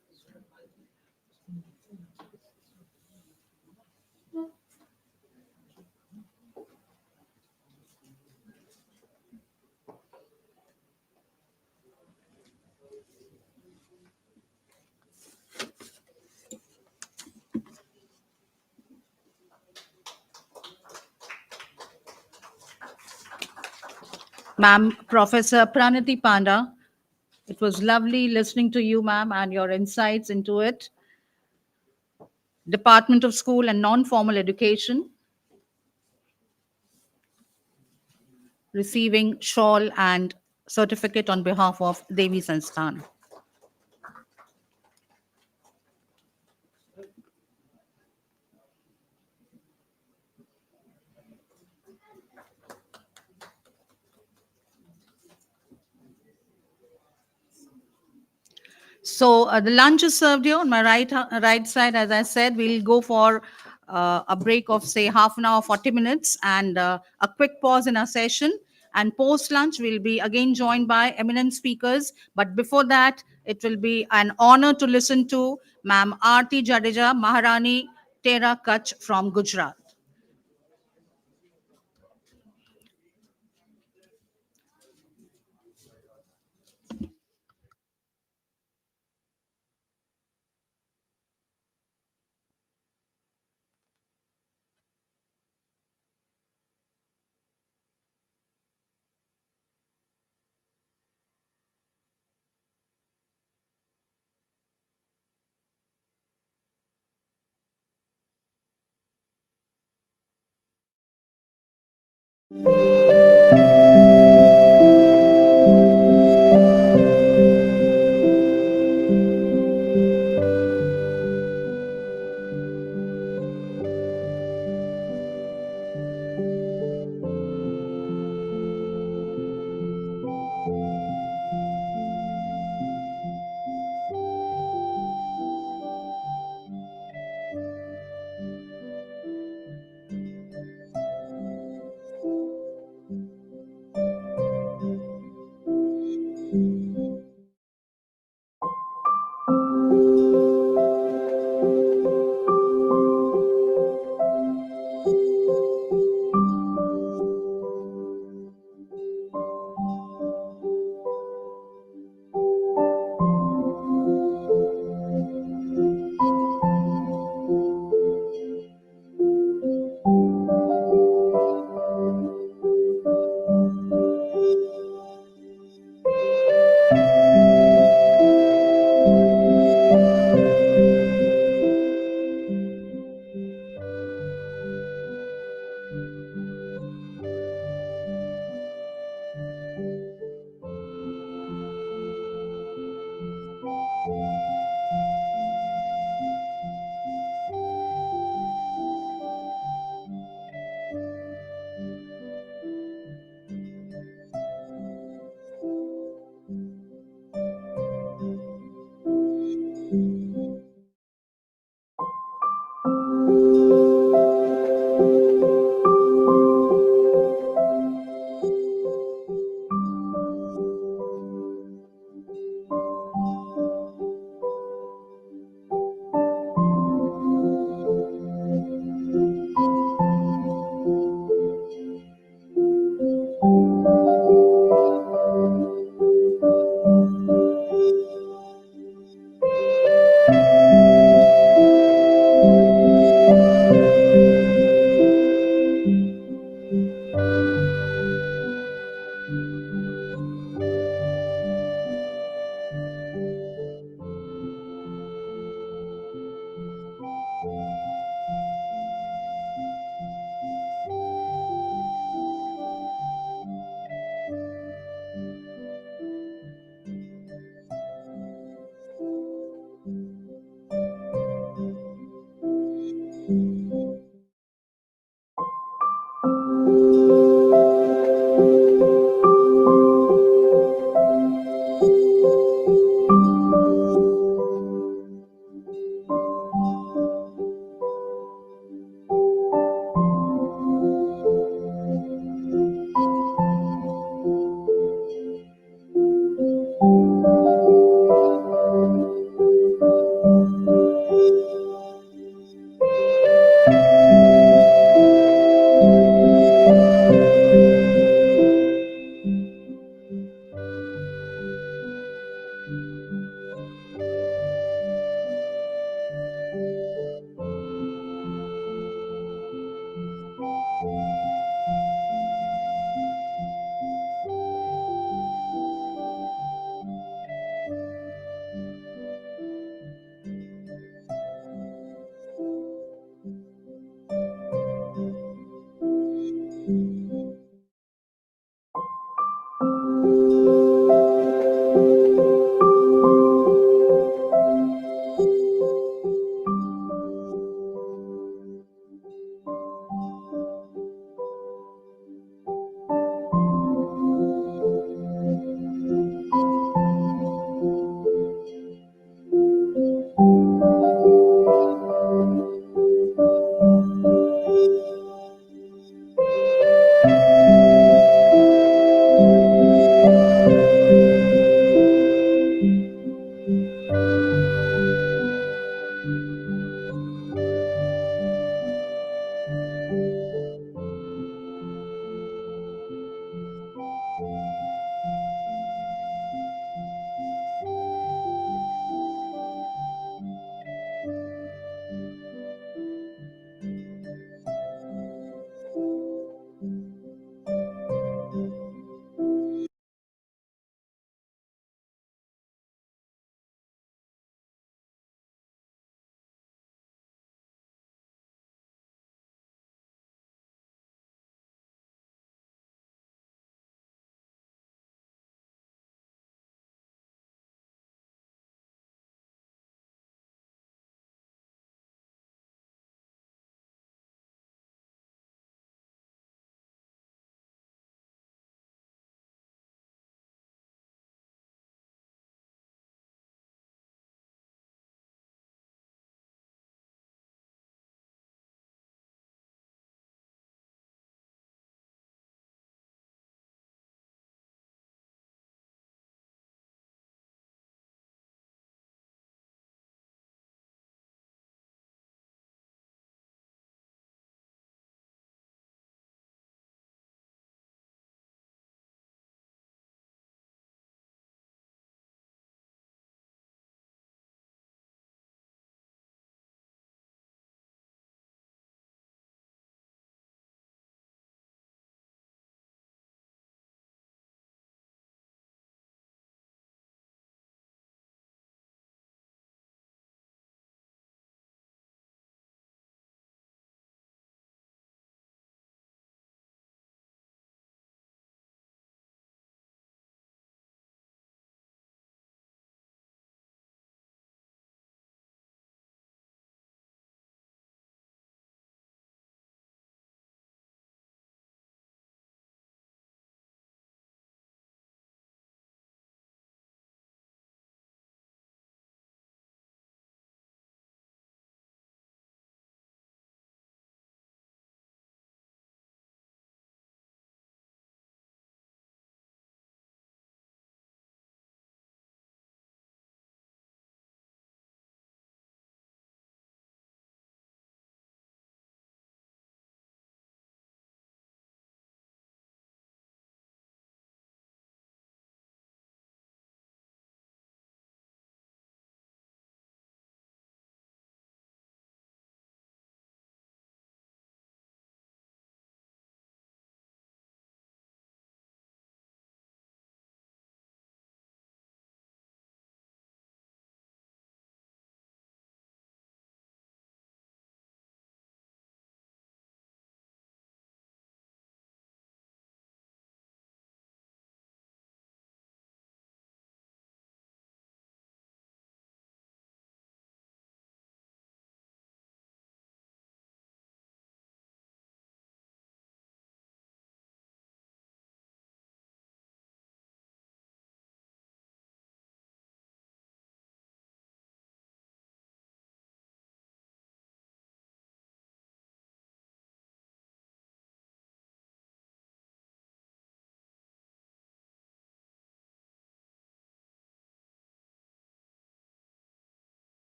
Ma'am, Professor Pranati Panda, it was lovely listening to you, ma'am, and your insights into it. Department of School and Non-Formal Education, receiving shawl and certificate on behalf of Devi Sansthan. So the lunch is served here on my right side. As I said, we'll go for a break of say half an hour, 40 minutes, and a quick pause in our session. And post lunch, we'll be again joined by eminent speakers. But before that, it will be an honor to listen to Ma'am Aarti Jadeja, Maharani Tera Kutch from Gujarat.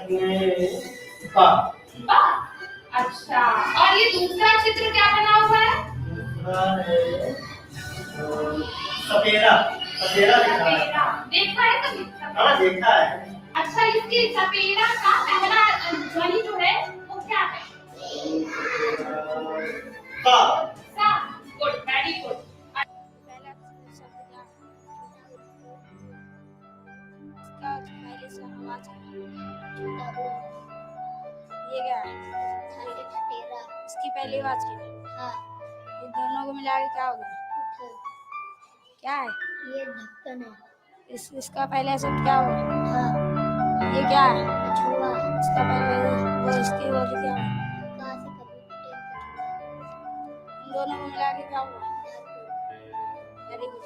बा। बा? अच्छा, और ये दूसरा चित्र क्या बना हुआ है? दूसरा है सपेरा। सपेरा देखा है कभी? हाँ देखा है। अच्छा, इसकी सपेरा का पहला ध्वनि जो है वो क्या है? सा। सा, गुड, वेरी गुड। ये क्या है? इसकी पहली आवाज क्या है? हाँ। ये दोनों को मिला के क्या होगा? क्या है? ये ढक्कन है। इसका पहले शब्द क्या होगा? हाँ। ये क्या है? कछुआ। इसका पहले वो इसकी बोली क्या है? इन दोनों को मिला के क्या होगा? Very good.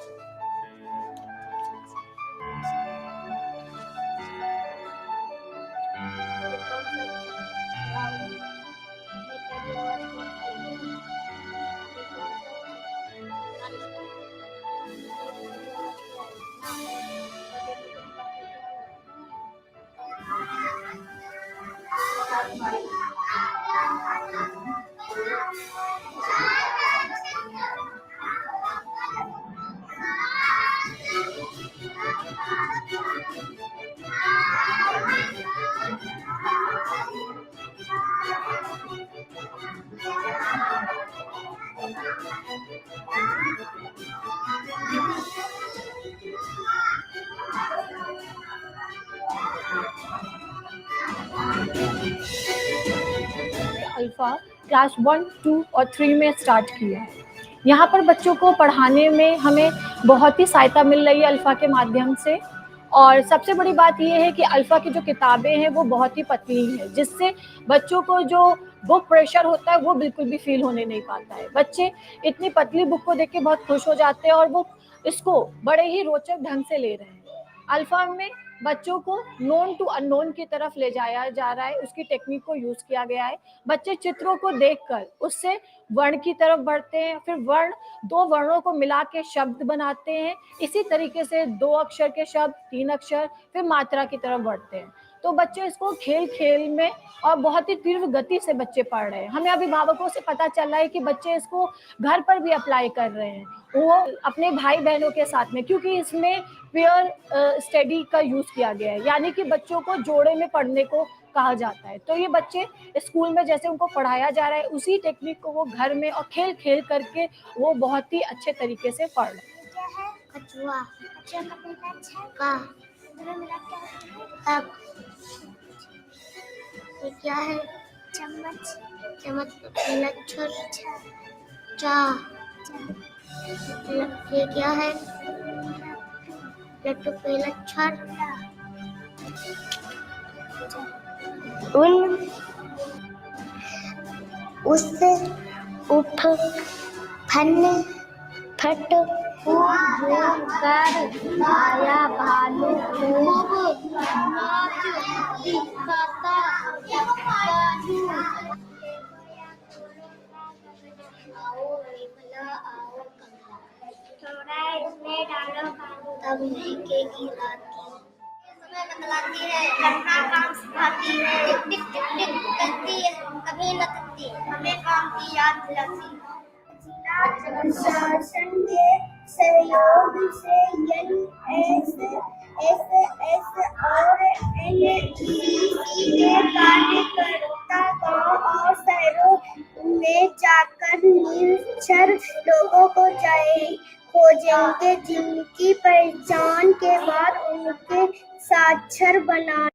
अल्फा क्लास 1, 2 और 3 में स्टार्ट किया है। यहाँ पर बच्चों को पढ़ाने में हमें बहुत ही सहायता मिल रही है अल्फा के माध्यम से। और सबसे बड़ी बात यह है कि अल्फा की जो किताबें हैं वो बहुत ही पतली हैं, जिससे बच्चों को जो बुक प्रेशर होता है वो बिल्कुल भी फील होने नहीं पाता है। बच्चे इतनी पतली बुक को देख के बहुत खुश हो जाते हैं और वो इसको बड़े ही रोचक ढंग से ले रहे हैं। अल्फा में बच्चों को नोन टू अननोन की तरफ ले जाया जा रहा है, उसकी टेक्निक को यूज किया गया है। बच्चे चित्रों को देखकर उससे वर्ण की तरफ बढ़ते हैं, फिर दो वर्णों को मिला के शब्द बनाते हैं। इसी तरीके से 2 अक्षर के शब्द, 3 अक्षर, फिर मात्रा की तरफ बढ़ते हैं। तो बच्चे इसको खेल खेल में और बहुत ही तीव्र गति से बच्चे पढ़ रहे हैं। हमें अभिभावकों से पता चल रहा है कि बच्चे इसको घर पर भी अप्लाई कर रहे हैं, वो अपने भाई बहनों के साथ में, क्योंकि इसमें पेयर स्टडी का यूज किया गया है, यानी कि बच्चों को जोड़े में पढ़ने को कहा जाता है। तो ये बच्चे स्कूल में जैसे उनको पढ़ाया जा रहा है उसी टेक्निक को वो घर में और खेल खेल करके वो बहुत ही अच्छे तरीके से पढ़ रहे हैं। क्या है? कछुआ। कछुआ का पहला अक्षर का। दोनों मिला के अब ये क्या है? चम्मच। चम्मच का पहला अक्षर चा। ये क्या है? लट्टू पहला अक्षर उन। उस उठ फन फट कर आया भालू खूब नाच दिखाता बालू। आओ मेघला आओ कमला, थोड़ा इसमें डालो पानी, तब महकेगी राती। समय बतलाती है, करना काम सिखाती है, टिक टिक टिक टिक कहती है, कभी न थकती, हमें काम की याद दिलाती। प्रशासन के सहयोग से NSS और NEC के कार्यकर्ता गांव और शहरों में जाकर निरक्षर लोगों को खोजेंगे, जिनकी पहचान के बाद उनके साक्षर बना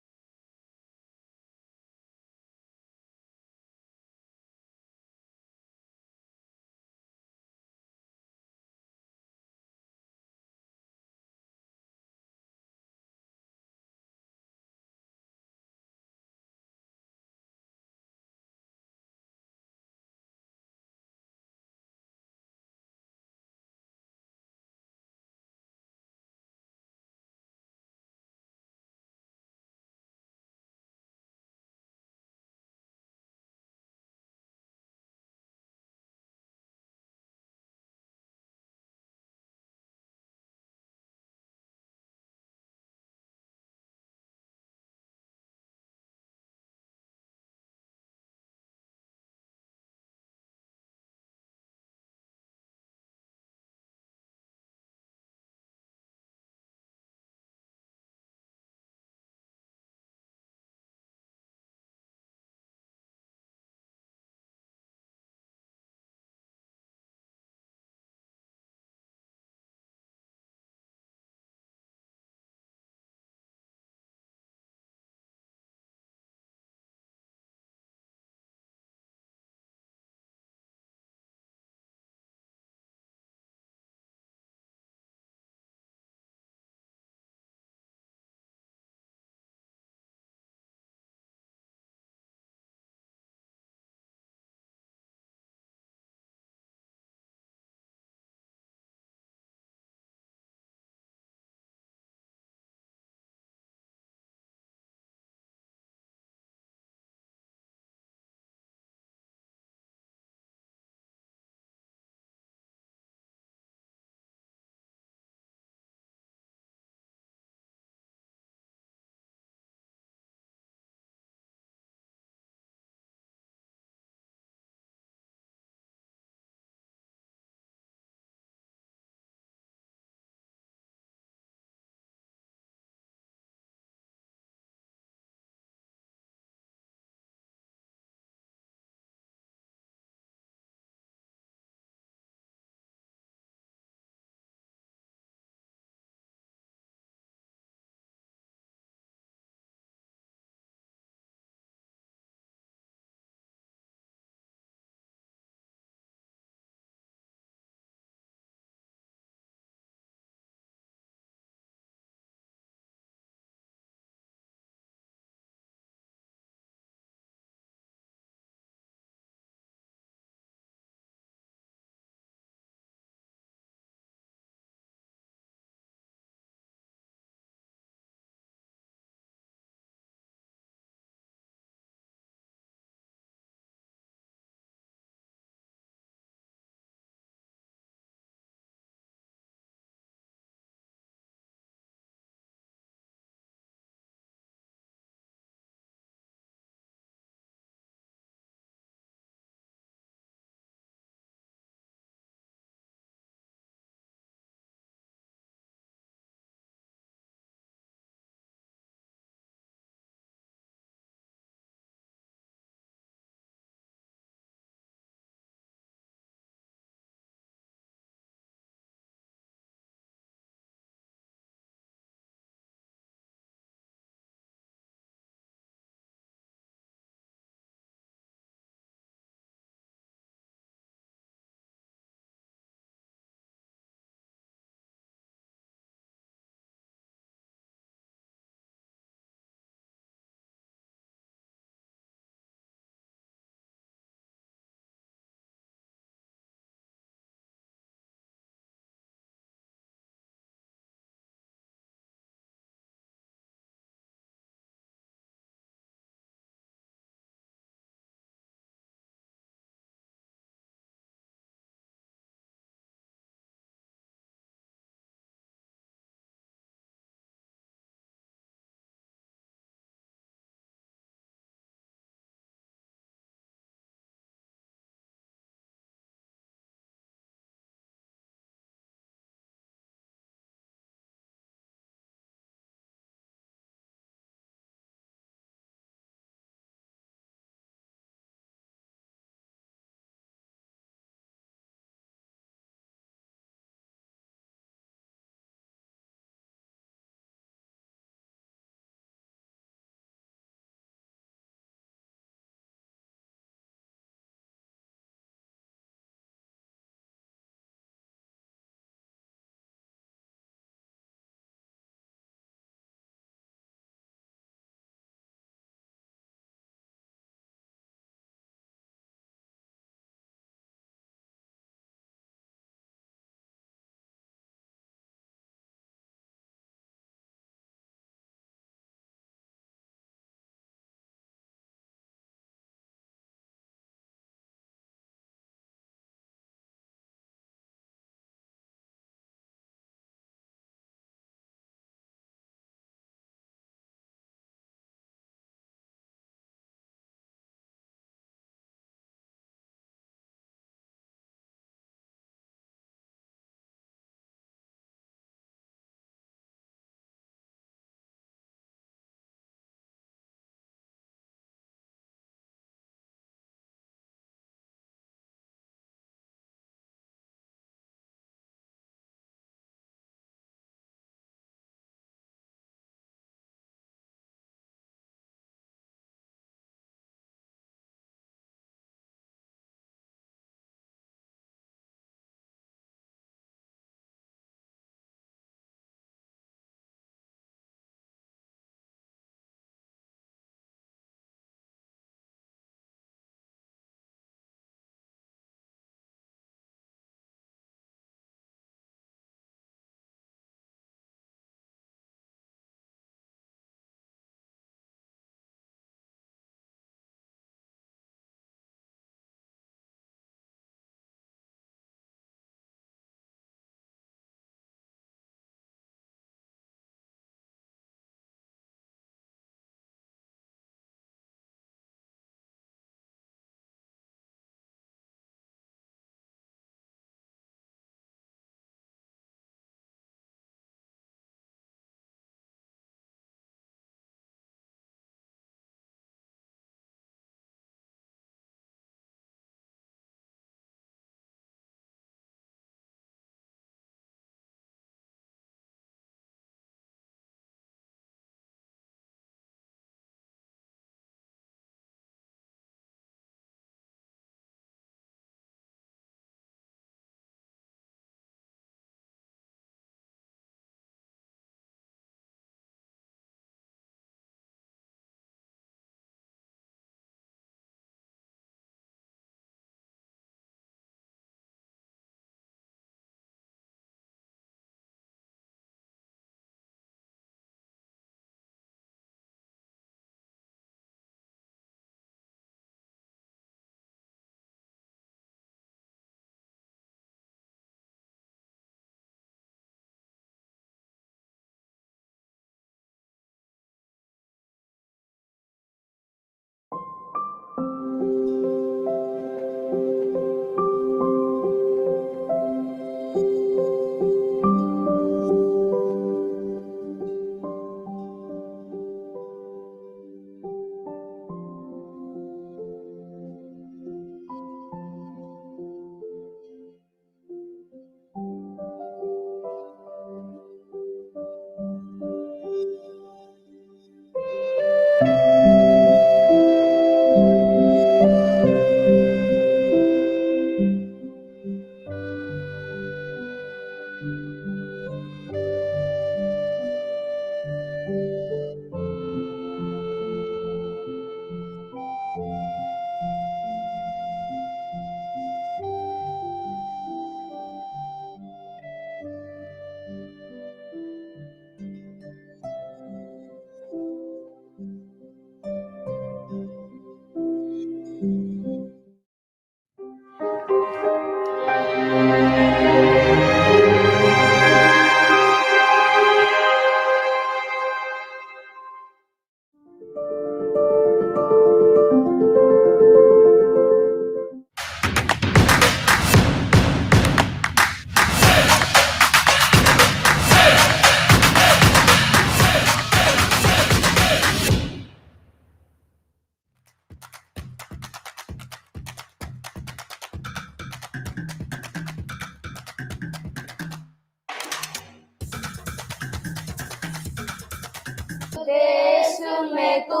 देश में तू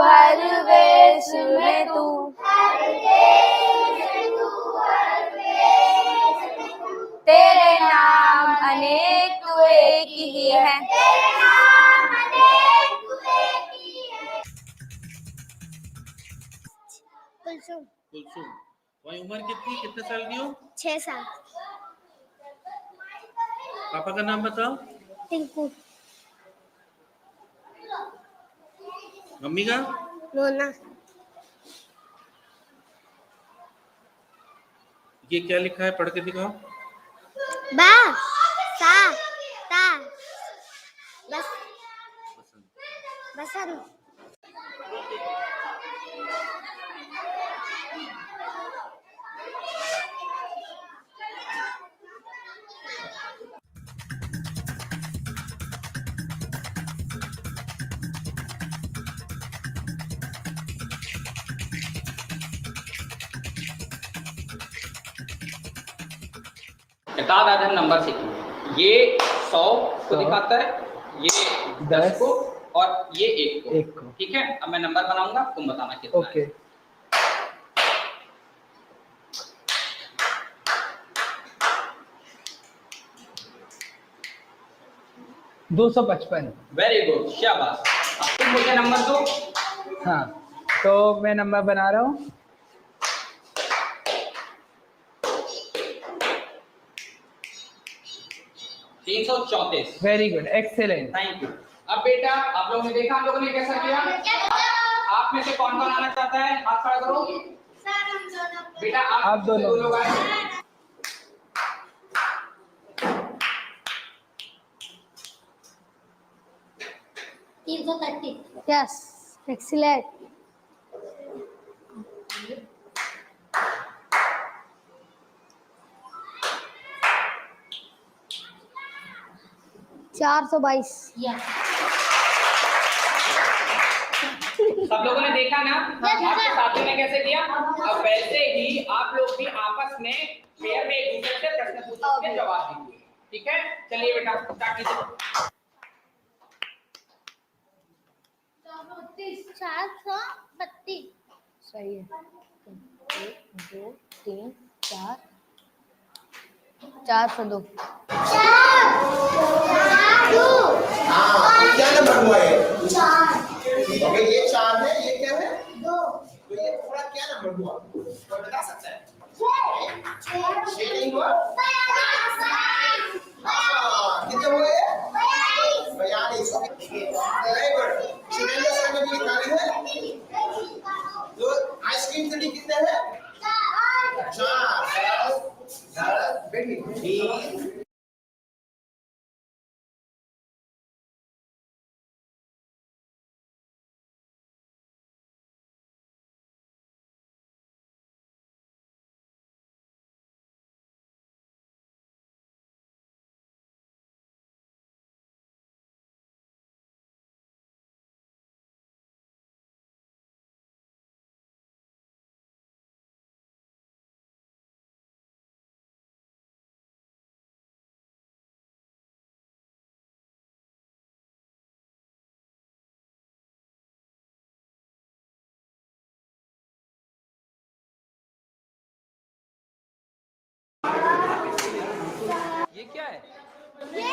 हर वेश में तू तेरे नाम अनेक तू एक ही है। कुलसुम। कुलसुम, तुम्हारी उम्र कितनी, कितने साल की हो? 6 साल। पापा का नाम बताओ। टिंकू। मम्मी का? मोना। ये क्या लिखा है, पढ़ के दिखाओ। बा सा ता बस बसंत। किताब आज हम नंबर सीखेंगे। ये 100 को दिखाता है, ये 10 को, और ये 1 को। ठीक है, अब मैं नंबर बनाऊंगा, तुम बताना कितना है। 255। वेरी गुड, शाबाश। अब तुम मुझे नंबर दो। हाँ, तो मैं नंबर बना रहा हूँ। 334। Very good, excellent. Thank you. अब बेटा, आप लोगों ने देखा हम लोगों ने कैसा किया। आप में से कौन कौन आना चाहता है, हाथ खड़ा करो। बेटा आप दोनों लोग आए। Yes, excellent. चार 422। सब लोगों ने देखा ना आपके साथियों ने कैसे किया। अब वैसे ही आप लोग भी आपस में पेयर में एक दूसरे से प्रश्न पूछ के जवाब दीजिए। ठीक है, चलिए बेटा स्टार्ट कीजिए। 432। सही है। 1 2 3 4 402। क्या नंबर हुआ है? 4। ओके, ये 4 है, ये क्या है? 2। तो ये पूरा क्या नंबर हुआ? कोई बता सकता है? 6 नहीं हुआ? कितने हुए? 42। Very good. शिवेंद्र सर ने भी निकाली है। तो आइसक्रीम के लिए कितने हैं? 4। 10 बेटी। ये क्या है? ये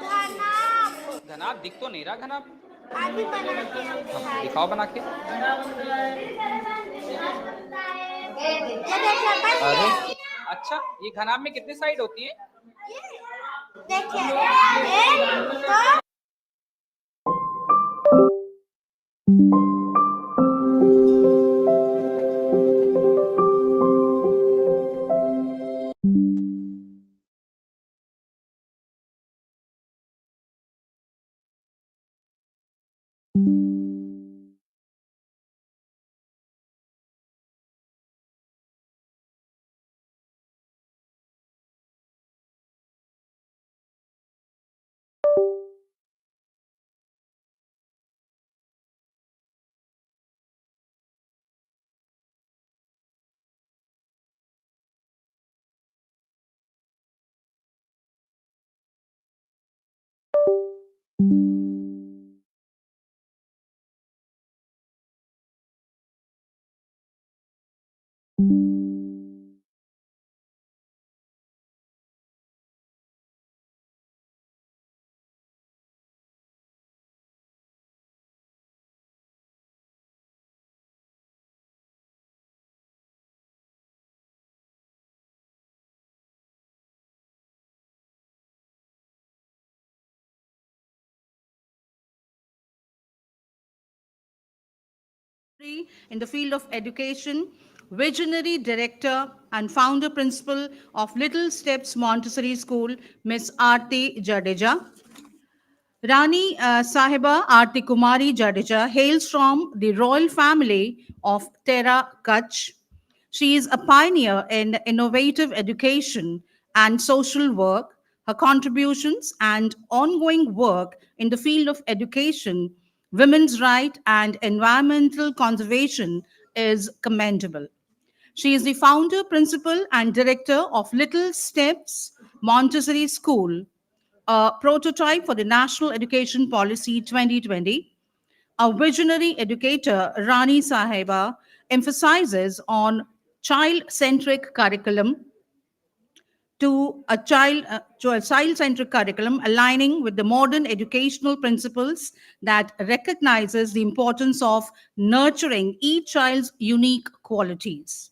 घनाभ। घनाभ दिख तो नहीं रहा। घनाभ अभी बना के दिखाओ बना के। अरे अच्छा, ये घनाभ में कितनी साइड होती है? देखिए, in the field of education, visionary director and founder principal of Little Steps Montessori School, Miss Aarti Jadeja. Rani Sahiba Aarti Kumari Jadeja hails from the royal family of Tera Kutch. She is a pioneer in innovative education and social work. Her contributions and ongoing work in the field of education, women's rights, and environmental conservation is commendable. She is the founder, principal, and director of Little Steps Montessori School, a prototype for the National Education Policy 2020. A visionary educator, Rani Sahiba, emphasizes on child-centric curriculum to a child-centric curriculum aligning with the modern educational principles that recognizes the importance of nurturing each child's unique qualities.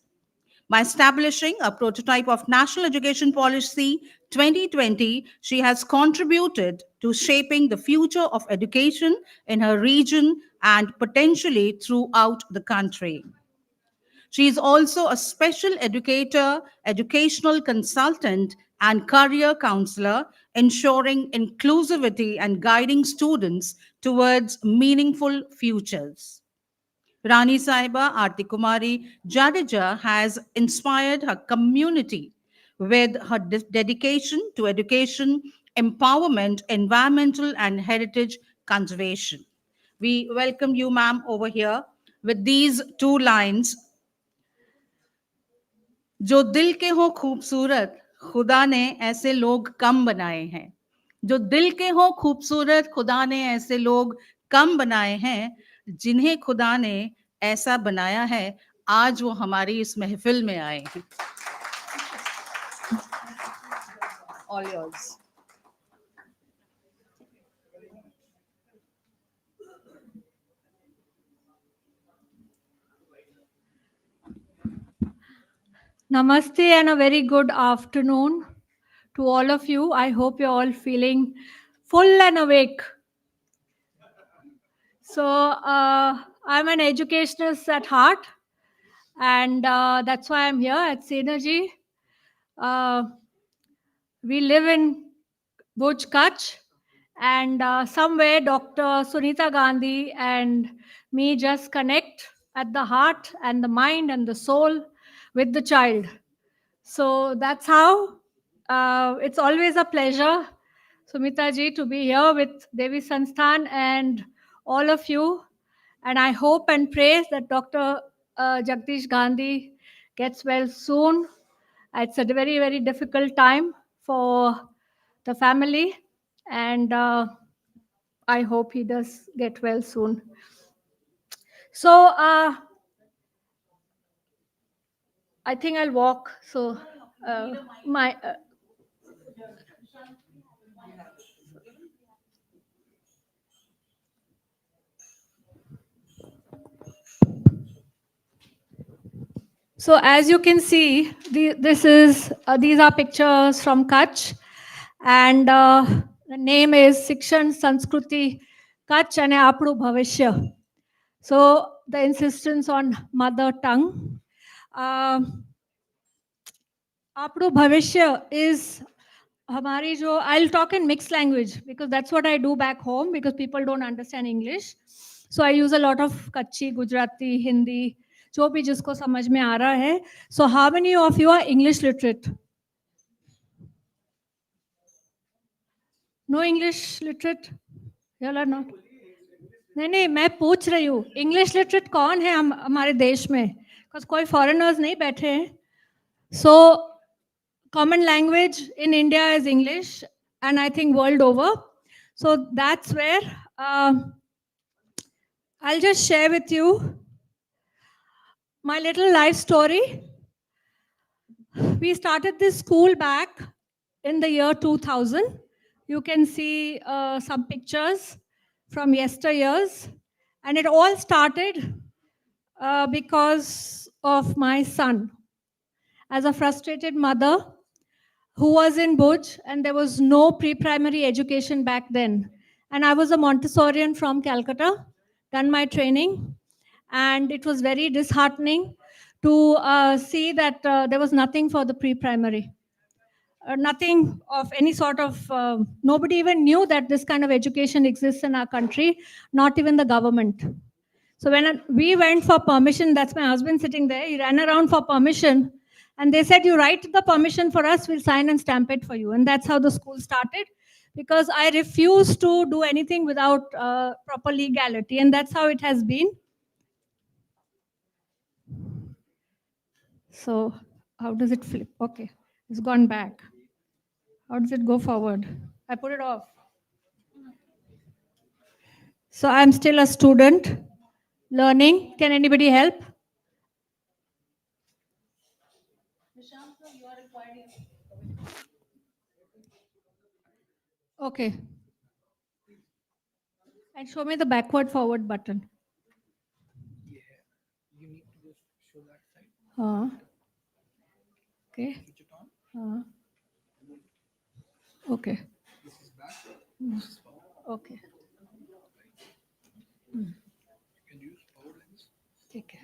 By establishing a prototype of National Education Policy 2020, she has contributed to shaping the future of education in her region and potentially throughout the country. She is also a special educator, educational consultant, and career counselor, ensuring inclusivity and guiding students towards meaningful futures. Rani Sahiba Aarti Kumari Jadeja has inspired her community with her dedication to education, empowerment, environmental, and heritage conservation. We welcome you, ma'am, over here with these two lines. जो दिल के हो खूबसूरत खुदा ने ऐसे लोग कम बनाए हैं जो दिल के हो खूबसूरत खुदा ने ऐसे लोग कम बनाए हैं जिन्हें खुदा ने ऐसा बनाया है आज वो हमारी इस महफिल में आए हैं All yours. Namaste and a very good afternoon to all of you. I hope you're all feeling full and awake. So I'm an educationist at heart, and that's why I'm here at Synergy. We live in Bhuj, Kutch, and somewhere Dr. Sunita Gandhi and me just connect at the heart and the mind and the soul with the child. So that's how it's always a pleasure, Sumita ji, to be here with Devi Sansthan and all of you. And I hope and pray that Dr. Jagdish Gandhi gets well soon. It's a very, very difficult time for the family. And I hope he does get well soon. So I think I'll walk. So my so as you can see, these are pictures from Kutch, and the name is Shikshan Sanskruti Kutch and Apru Bhavishya. So the insistence on mother tongue. Apru Bhavishya is Hamari jo, I'll talk in mixed language because that's what I do back home because people don't understand English. So I use a lot of Kutchi, Gujarati, Hindi, जो भी जिसको समझ में आ रहा है. So how many of you are English literate? No English literate? Y'all are not? नहीं मैं पूछ रही हूँ इंग्लिश लिटरेट कौन है हमारे देश में बिकॉज कोई फॉरेनर्स नहीं बैठे हैं so common language in India is English and I think world over So that's where I'll just share with you my little life story. We started this school back in the year 2000. You can see some pictures from yesteryears. And it all started because of my son. As a frustrated mother who was in Bhuj, and there was no pre-primary education back then. And I was a Montessorian from Calcutta, done my training. And it was very disheartening to see that there was nothing for the pre-primary. Nothing of any sort of, nobody even knew that this kind of education exists in our country, not even the government. So when we went for permission, that's my husband sitting there, he ran around for permission, and they said, you write the permission for us, we'll sign and stamp it for you. And that's how the school started, because I refused to do anything without proper legality, and that's how it has been. So how does it flip? Okay, it's gone back. How does it go forward? I put it off. So I'm still a student, learning. Can anybody help? Okay. And show me the backward forward button. Okay. Okay. Okay. Okay.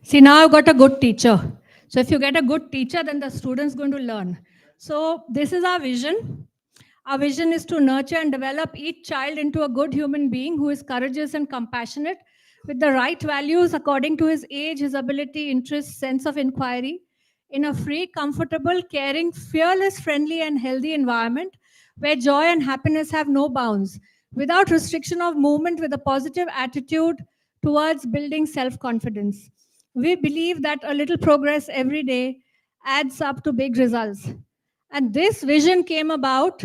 See, now I've got a good teacher. So if you get a good teacher, then the student's going to learn. So this is our vision. Our vision is to nurture and develop each child into a good human being who is courageous and compassionate, with the right values according to his age, his ability, interest, sense of inquiry, in a free, comfortable, caring, fearless, friendly, and healthy environment where joy and happiness have no bounds, without restriction of movement, with a positive attitude towards building self-confidence. We believe that a little progress every day adds up to big results. And this vision came about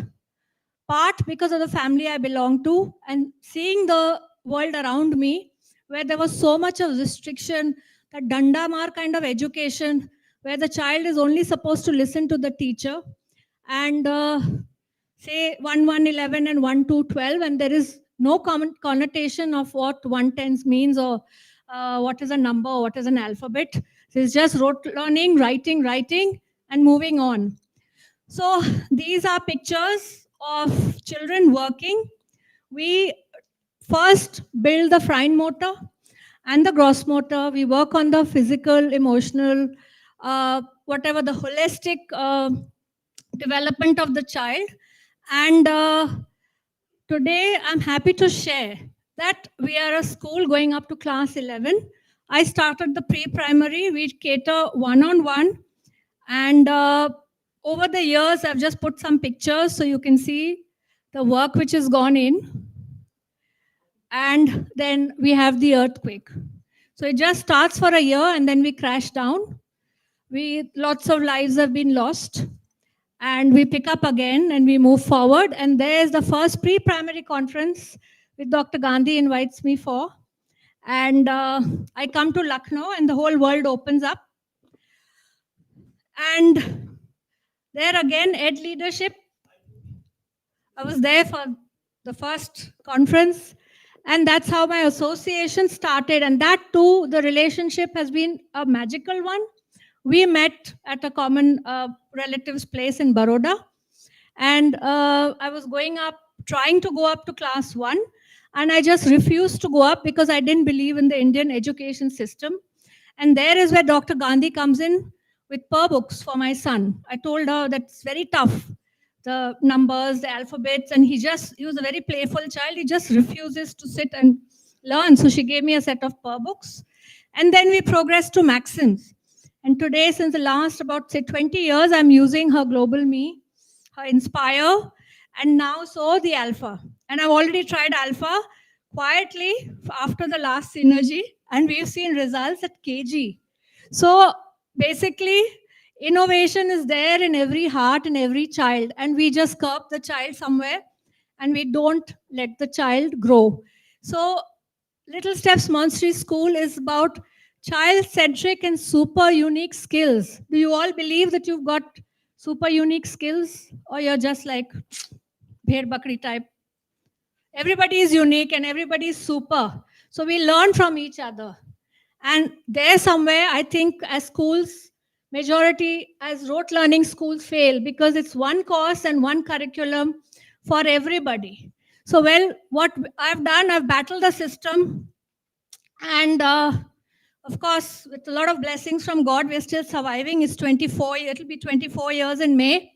part because of the family I belong to, and seeing the world around me where there was so much of restriction, that Dandamar kind of education, where the child is only supposed to listen to the teacher and say 1, 1, 11 and 1, 2, 12, and there is no common connotation of what 1 tens means, or what is a number, or what is an alphabet. So it's just rote learning, writing, and moving on. So these are pictures of children working. We first build the fine motor and the gross motor. We work on the physical, emotional, whatever the holistic development of the child. And today I'm happy to share that we are a school going up to class 11. I started the pre-primary. We cater one-on-one. And over the years, I've just put some pictures so you can see the work which has gone in. And then we have the earthquake. So it just starts for a year and then we crash down. Lots of lives have been lost. And we pick up again and we move forward. And there's the first pre-primary conference which Dr. Gandhi invites me for. And I come to Lucknow and the whole world opens up. And there again, Ed Leadership. I was there for the first conference. And that's how my association started. And that too, the relationship has been a magical one. We met at a common relative's place in Baroda. And I was trying to go up to class 1. And I just refused to go up because I didn't believe in the Indian education system. And there is where Dr. Gandhi comes in with per books for my son. I told her that's very tough, the numbers, the alphabets, and he was a very playful child. He just refuses to sit and learn. So she gave me a set of per books. And then we progressed to Maxims. And today, since the last about, say, 20 years, I'm using her Global Me, her Inspire, and now so the Alpha. And I've already tried Alpha quietly after the last Synergy, and we've seen results at KG. So basically, innovation is there in every heart and every child, and we just curb the child somewhere and we don't let the child grow. So Little Steps Montessori School is about child-centric and super unique skills. Do you all believe that you've got super unique skills, or you're just like bhed bakri type? Everybody is unique and everybody is super. So we learn from each other. And there somewhere, I think as schools, majority as rote learning schools fail because it's one course and one curriculum for everybody. So well, what I've done, I've battled the system. And of course, with a lot of blessings from God, we're still surviving. It's 24, it'll be 24 years in May.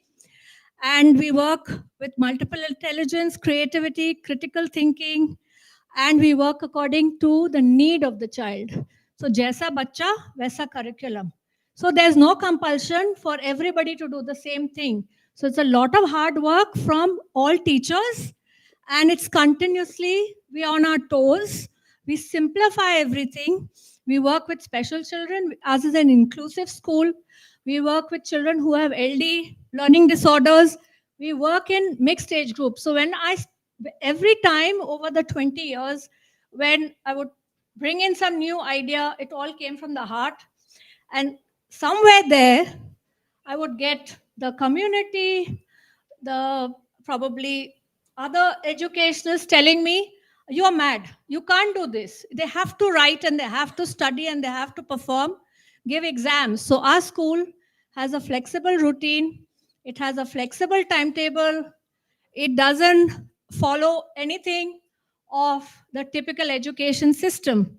And we work with multiple intelligence, creativity, critical thinking, and we work according to the need of the child. So jaisa bacha, vaisa curriculum. So there's no compulsion for everybody to do the same thing. So it's a lot of hard work from all teachers, and it's continuously, we're on our toes. We simplify everything. We work with special children. Ours is an inclusive school. We work with children who have LD, learning disorders. We work in mixed age groups. So every time over the 20 years, when I would bring in some new idea, it all came from the heart. And somewhere there, I would get the community, the probably other educationals telling me, you're mad. You can't do this. They have to write and they have to study and they have to perform, give exams. So our school has a flexible routine. It has a flexible timetable. It doesn't follow anything of the typical education system.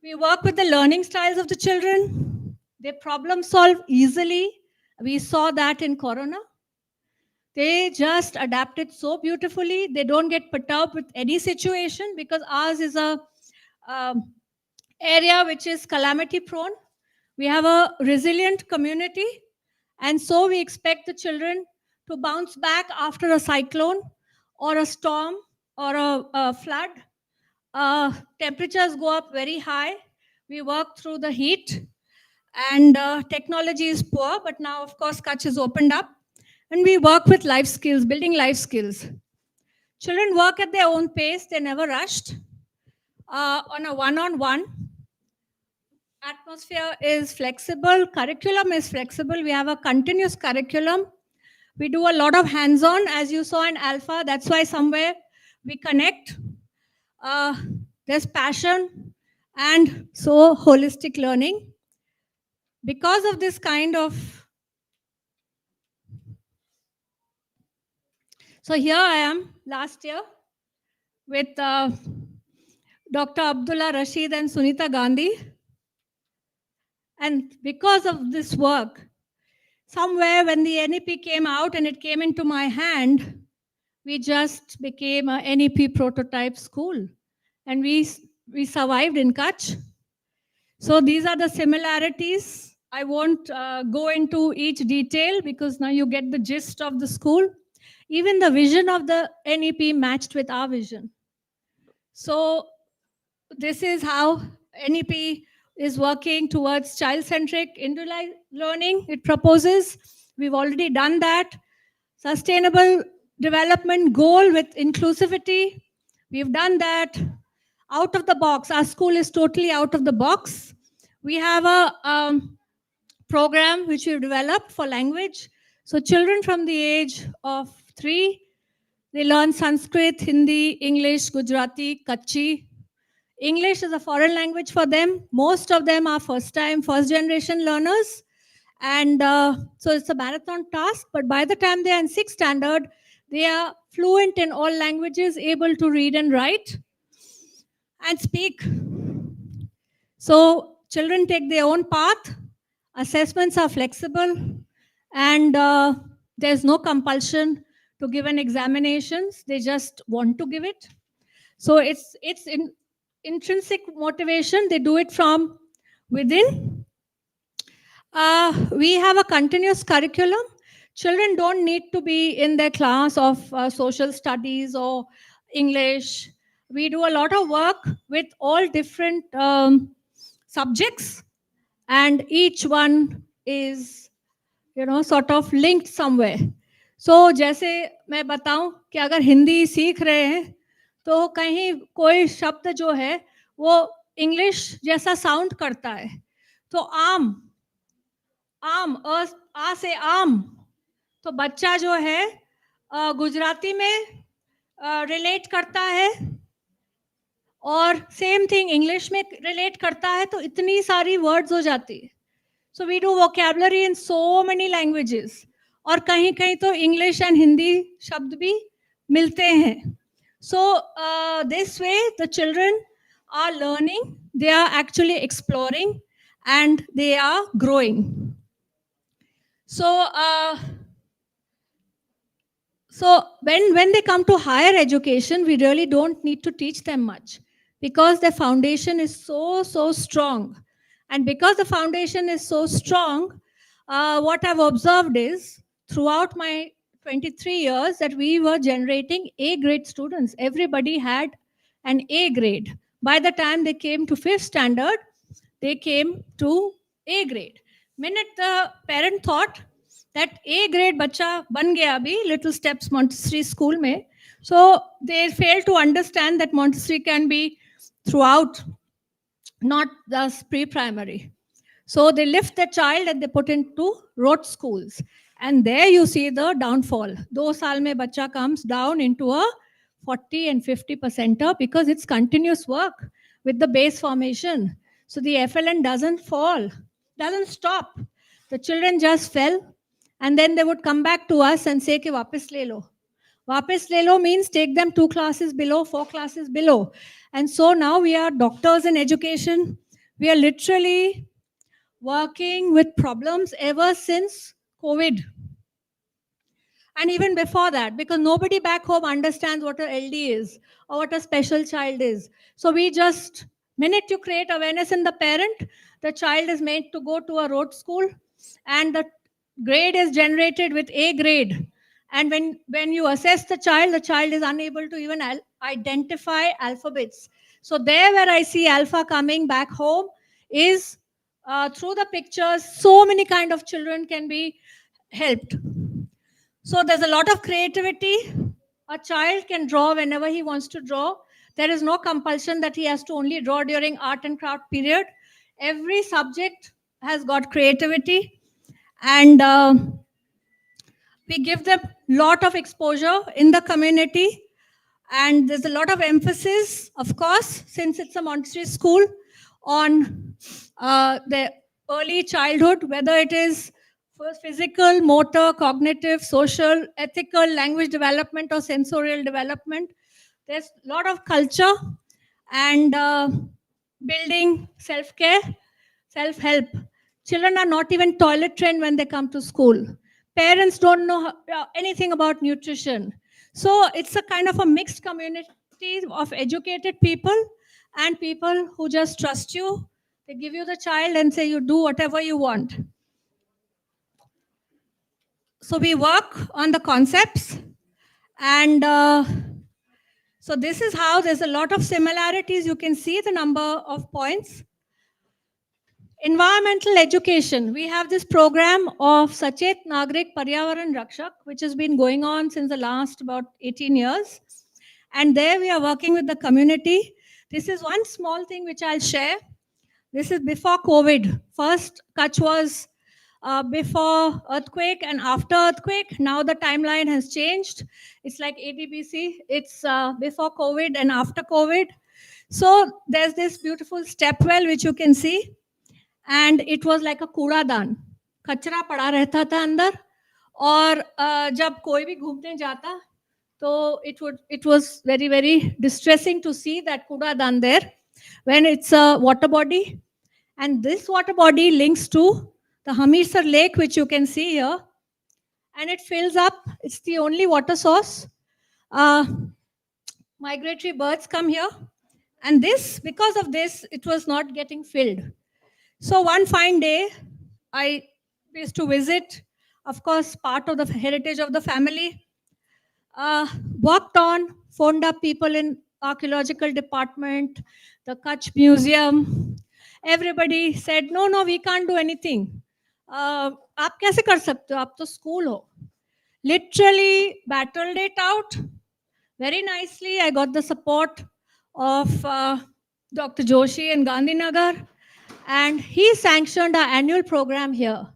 We work with the learning styles of the children. They problem solve easily. We saw that in Corona. They just adapted so beautifully. They don't get perturbed with any situation because ours is a area which is calamity prone. We have a resilient community, and so we expect the children to bounce back after a cyclone or a storm or a flood. Temperatures go up very high. We work through the heat, and technology is poor, but now of course Kutch is opened up, and we work with life skills, building life skills. Children work at their own pace. They're never rushed. On a one-on-one, atmosphere is flexible, curriculum is flexible. We have a continuous curriculum. We do a lot of hands-on, as you saw in Alpha. That's why somewhere we connect. There's passion and so holistic learning. Because of this kind of... So here I am last year with Dr. Abdullah Rashid and Sunita Gandhi. And because of this work, somewhere when the NEP came out and it came into my hand, we just became a NEP prototype school. And we survived in Kutch. So these are the similarities. I won't go into each detail because now you get the gist of the school. Even the vision of the NEP matched with our vision. So this is how NEP is working towards child-centric individualized learning. It proposes, we've already done that. Sustainable development goal with inclusivity, we've done that. Out of the box, our school is totally out of the box. We have a program which we've developed for language. So children from the age of 3, they learn Sanskrit, Hindi, English, Gujarati, Kutchi. English is a foreign language for them. Most of them are first generation learners. And so it's a marathon task, but by the time they are in 6th standard, they are fluent in all languages, able to read and write and speak. So children take their own path. Assessments are flexible, and there's no compulsion to give an examinations. They just want to give it. So it's in intrinsic motivation. They do it from within. We have a continuous curriculum. Children don't need to be in their class of social studies or English. We do a lot of work with all different subjects, and each one is, sort of linked somewhere. सो जैसे मैं बताऊं कि अगर हिंदी सीख रहे हैं तो कहीं कोई शब्द जो है वो इंग्लिश जैसा साउंड करता है, तो आम, आम, आ से आम, तो बच्चा जो है गुजराती में रिलेट करता है और सेम थिंग इंग्लिश में रिलेट करता है, तो इतनी सारी वर्ड्स हो जाती है. So we do vocabulary in so many languages, और कहीं कहीं तो इंग्लिश एंड हिंदी शब्द भी मिलते हैं. So this way the children are learning, they are actually exploring and they are growing. So when they come to higher education, we really don't need to teach them much because the foundation is so strong. And because the foundation is so strong, what I've observed is throughout my 23 years that we were generating A grade students. Everybody had an A grade. By the time they came to 5th standard, they came to A grade. Minute the parent thought that A grade bacha ban gaya abhi Little Steps Montessori school mein, so they failed to understand that Montessori can be throughout, not just pre-primary. So they lift the child and they put into rote schools, and there you see the downfall. 2 saal mein bacha comes down into a 40 and 50% because it's continuous work with the base formation. So the FLN doesn't fall, doesn't stop. The children just fell, and then they would come back to us and say ki वापस ले लो. वापस ले लो means take them 2 classes below, 4 classes below. And so now we are doctors in education. We are literally working with problems ever since COVID. And even before that, because nobody back home understands what a LD is or what a special child is. So we just, minute you create awareness in the parent, the child is made to go to a rote school, and the grade is generated with A grade. And when you assess the child is unable to even identify alphabets. So there where I see alpha coming back home is through the pictures, so many kind of children can be helped. So there's a lot of creativity. A child can draw whenever he wants to draw. There is no compulsion that he has to only draw during art and craft period. Every subject has got creativity, and we give them lot of exposure in the community, and there's a lot of emphasis, of course, since it's a Montessori school, on the early childhood, whether it is for physical, motor, cognitive, social, ethical, language development, or sensorial development. There's a lot of culture and building self-care, self-help. Children are not even toilet trained when they come to school. Parents don't know anything about nutrition. So it's a kind of a mixed community of educated people and people who just trust you. They give you the child and say, you do whatever you want. So we work on the concepts, and so this is how there's a lot of similarities. You can see the number of points. Environmental education. We have this program of Sachet Nagrik Paryavaran Rakshak, which has been going on since the last about 18 years. And there we are working with the community. This is one small thing which I'll share. This is before COVID. First, Kutch was before earthquake and after earthquake. Now the timeline has changed. It's like ADBC. It's before COVID and after COVID. So there's this beautiful step well which you can see. And it was like a कूड़ादान, कचरा पड़ा रहता था अंदर, और जब कोई भी घूमने जाता तो it was very, very distressing to see that कूड़ादान there when it's a water body. And this water body links to the Hamirsar Lake, which you can see here, and it fills up. It's the only water source. Migratory birds come here, and because of this, it was not getting filled. So one fine day, I used to visit, of course, part of the heritage of the family, walked on, phoned up people in archaeological department, the Kutch Museum. Everybody said, no, we can't do anything. आप कैसे कर सकते हो? आप तो school हो. literally battled it out very nicely. I got the support of Dr. Joshi in Gandhinagar, and he sanctioned our annual program here.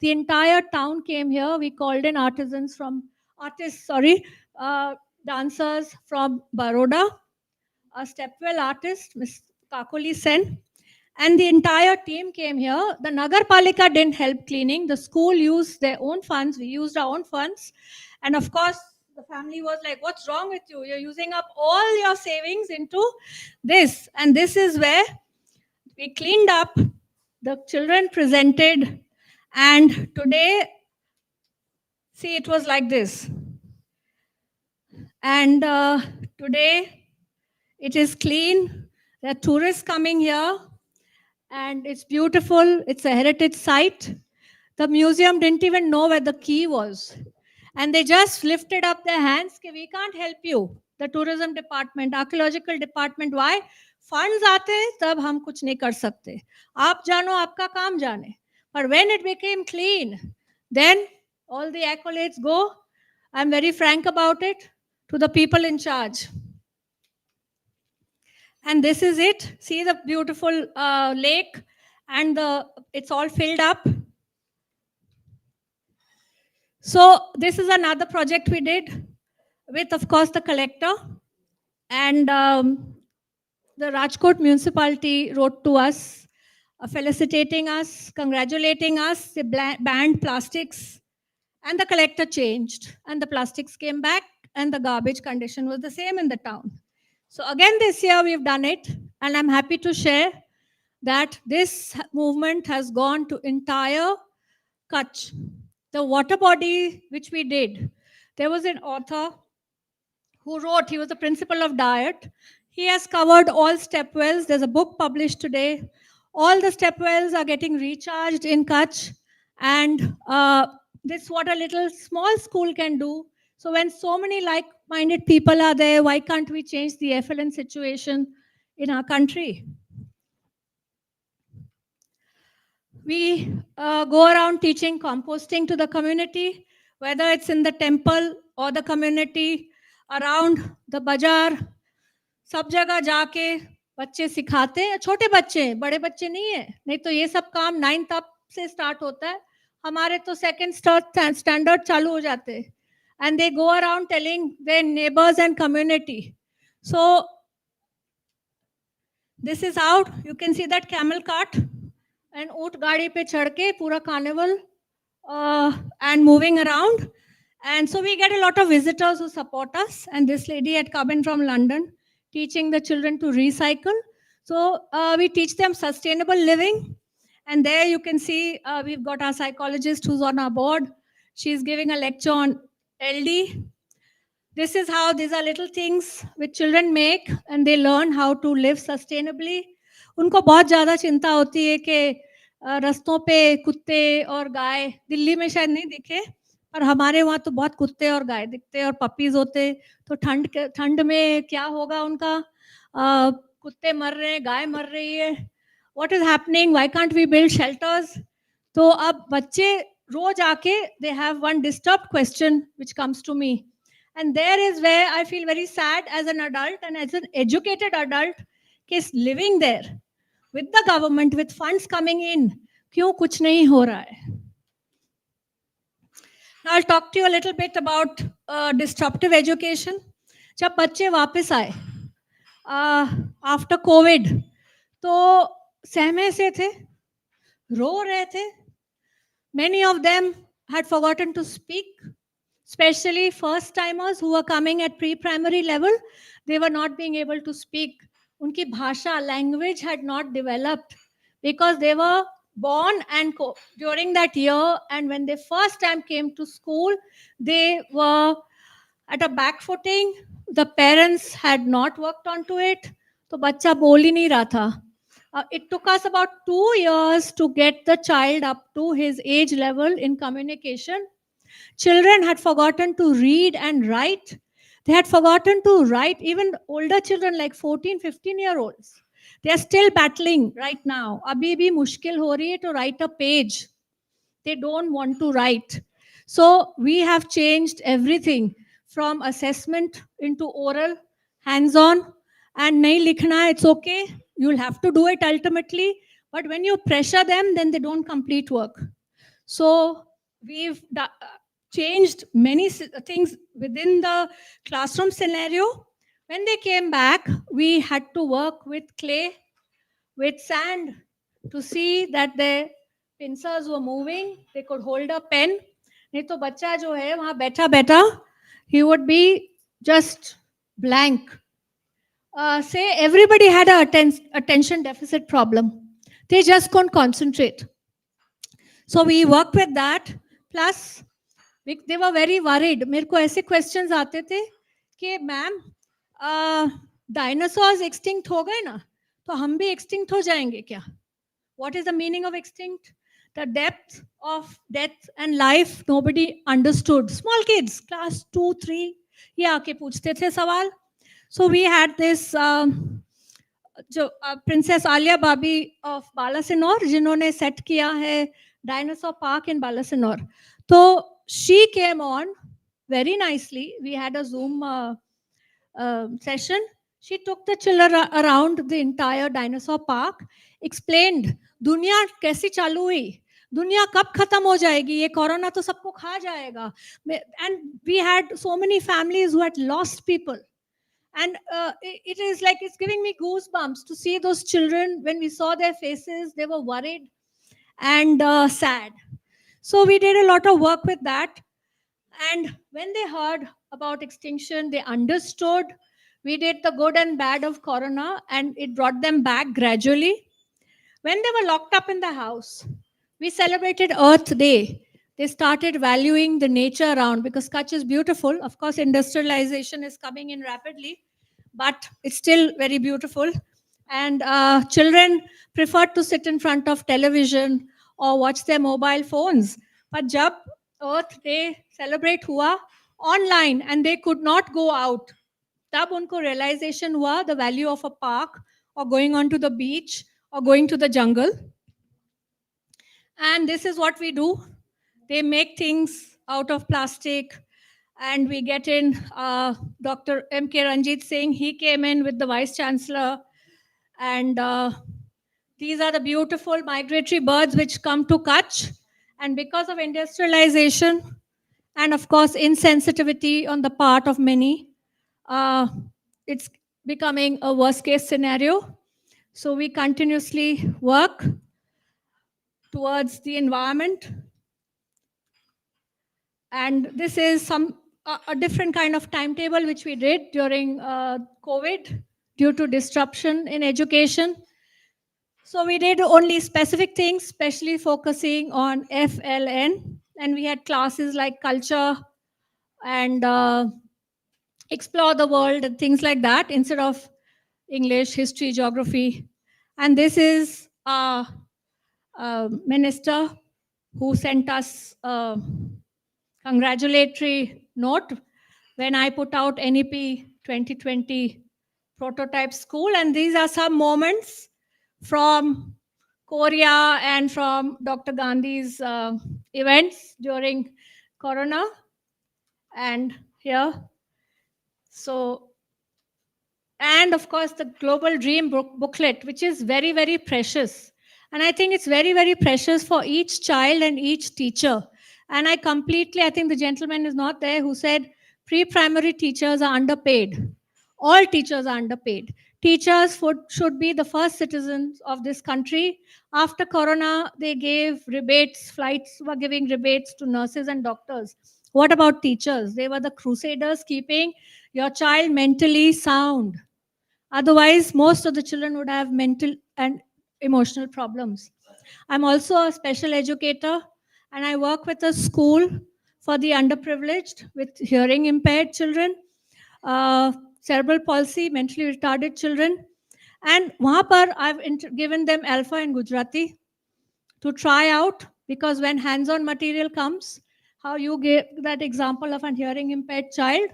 The entire town came here. We called in dancers from Baroda, a stepwell artist, Ms. Kakoli Sen, and the entire team came here. The Nagar Palika didn't help cleaning. The school used their own funds. We used our own funds. And of course, the family was like, what's wrong with you? You're using up all your savings into this. And this is where we cleaned up. The children presented. And today, see, it was like this. And today, it is clean. There are tourists coming here. And it's beautiful. It's a heritage site. The museum didn't even know where the key was. And they just lifted up their hands, कि we can't help you. The tourism department, archaeological department, why? Funds आते तब हम कुछ नहीं कर सकते. आप जानो आपका काम जाने. But when it became clean, then all the accolades go. I'm very frank about it to the people in charge. And this is it. See the beautiful lake, and it's all filled up. So this is another project we did with, of course, the collector. And the Rajkot municipality wrote to us, felicitating us, congratulating us. They banned plastics, and the collector changed, and the plastics came back, and the garbage condition was the same in the town. So again, this year we've done it, and I'm happy to share that this movement has gone to entire Kutch. The water body which we did, there was an author who wrote, he was the principal of Diet. He has covered all step wells. There's a book published today. All the step wells are getting recharged in Kutch, and this is what a little small school can do. So when so many like-minded people are there, why can't we change the effluent situation in our country? We go around teaching composting to the community, whether it's in the temple or the community, around the bazaar, सब जगह जाके बच्चे सिखाते हैं. छोटे बच्चे, बड़े बच्चे नहीं है. नहीं तो ये सब काम 9th up से स्टार्ट होता है. हमारे तो 2nd standard चालू हो जाते हैं. And they go around telling their neighbors and community. So this is out. You can see that camel cart and ऊंट गाड़ी पे चढ़ के पूरा carnival and moving around. And so we get a lot of visitors who support us. And this lady had come in from London, teaching the children to recycle. So we teach them sustainable living. And there you can see we've got our psychologist who's on our board. She's giving a lecture on LD. This is how these are little things which children make, and they learn how to live sustainably. उनको बहुत ज़्यादा चिंता होती है कि रास्तों पे कुत्ते और गाय, दिल्ली में शायद नहीं दिखे, पर हमारे वहाँ तो बहुत कुत्ते और गाय दिखते और पपीज होते. तो ठंड में क्या होगा उनका? कुत्ते मर रहे हैं, गाय मर रही है. What is happening? Why can't we build shelters? तो अब बच्चे रोज आके, they have one disturbed question which comes to me. And there is where I feel very sad as an adult and as an educated adult, is living there with the government, with funds coming in. क्यों कुछ नहीं हो रहा है? Now I'll talk to you a little bit about disruptive education. जब बच्चे वापस आए after COVID, तो सहमे से थे, रो रहे थे. Many of them had forgotten to speak, especially first timers who were coming at pre-primary level. They were not being able to speak. Unki bhasha, language had not developed because they were born and during that year, and when they first time came to school, they were at a back footing. The parents had not worked onto it. तो बच्चा बोल ही नहीं रहा था. It took us about 2 years to get the child up to his age level in communication. Children had forgotten to read and write. They had forgotten to write. Even older children like 14, 15-year-olds. They are still battling right now. Abhi bhi mushkil ho rahi hai to write a page. They don't want to write. So we have changed everything from assessment into oral, hands-on, and nahi likhna, it's okay. You'll have to do it ultimately. But when you pressure them, then they don't complete work. So we've changed many things within the classroom scenario. When they came back, we had to work with clay, with sand, to see that their pincers were moving, they could hold a pen. नहीं तो बच्चा जो है वहाँ बैठा बैठा, he would be just blank. Say everybody had a attention deficit problem. They just couldn't concentrate. So we worked with that. Plus, they were very worried. मेरे को ऐसे questions आते थे कि मैम डायनासोर्स एक्सटिंक्ट हो गए ना, तो हम भी एक्सटिंक्ट हो जाएंगे क्या? What is the meaning of extinct? The depth of death and life nobody understood. Small kids, class 2, 3, ये आके पूछते थे सवाल. So we had this Princess Alia Babi of Balasinor, जिन्होंने set किया है Dinosaur Park in Balasinor. So she came on very nicely. We had a Zoom session. She took the children around the entire dinosaur park, explained दुनिया कैसी चालू हुई, दुनिया कब खत्म हो जाएगी, ये कोरोना तो सबको खा जाएगा. And we had so many families who had lost people. And it is like, it's giving me goosebumps to see those children. When we saw their faces, they were worried and sad. So we did a lot of work with that. And when they heard about extinction, they understood. We did the good and bad of corona, and it brought them back gradually. When they were locked up in the house, we celebrated Earth Day. They started valuing the nature around, because Kutch is beautiful. Of course, industrialization is coming in rapidly, but it's still very beautiful. And children preferred to sit in front of television or watch their mobile phones. But jab Earth Day celebrate hua online and they could not go out, tab unko realization hua the value of a park or going onto the beach or going to the jungle. And this is what we do. They make things out of plastic, and we get in Dr. M.K. Ranjit Singh. He came in with the Vice Chancellor, and these are the beautiful migratory birds which come to Kutch. And because of industrialization and of course insensitivity on the part of many, it's becoming a worst case scenario. So we continuously work towards the environment. And this is a different kind of timetable which we did during COVID due to disruption in education. So we did only specific things, especially focusing on FLN. And we had classes like culture and explore the world and things like that instead of English, history, geography. And this is a minister who sent us a congratulatory note when I put out NEP 2020 prototype school. And these are some moments from Korea and from Dr. Gandhi's events during Corona. And here, so, and of course the Global Dream booklet, which is very, very precious. And I think it's very, very precious for each child and each teacher. And I think the gentleman is not there who said pre-primary teachers are underpaid. All teachers are underpaid. Teachers should be the first citizens of this country. After Corona, they gave rebates, flights were giving rebates to nurses and doctors. What about teachers? They were the crusaders keeping your child mentally sound. Otherwise, most of the children would have mental and emotional problems. I'm also a special educator, and I work with a school for the underprivileged with hearing impaired children, cerebral palsy, mentally retarded children. And wahan par I've given them Alpha and Gujarati to try out, because when hands-on material comes, how you gave that example of a hearing impaired child,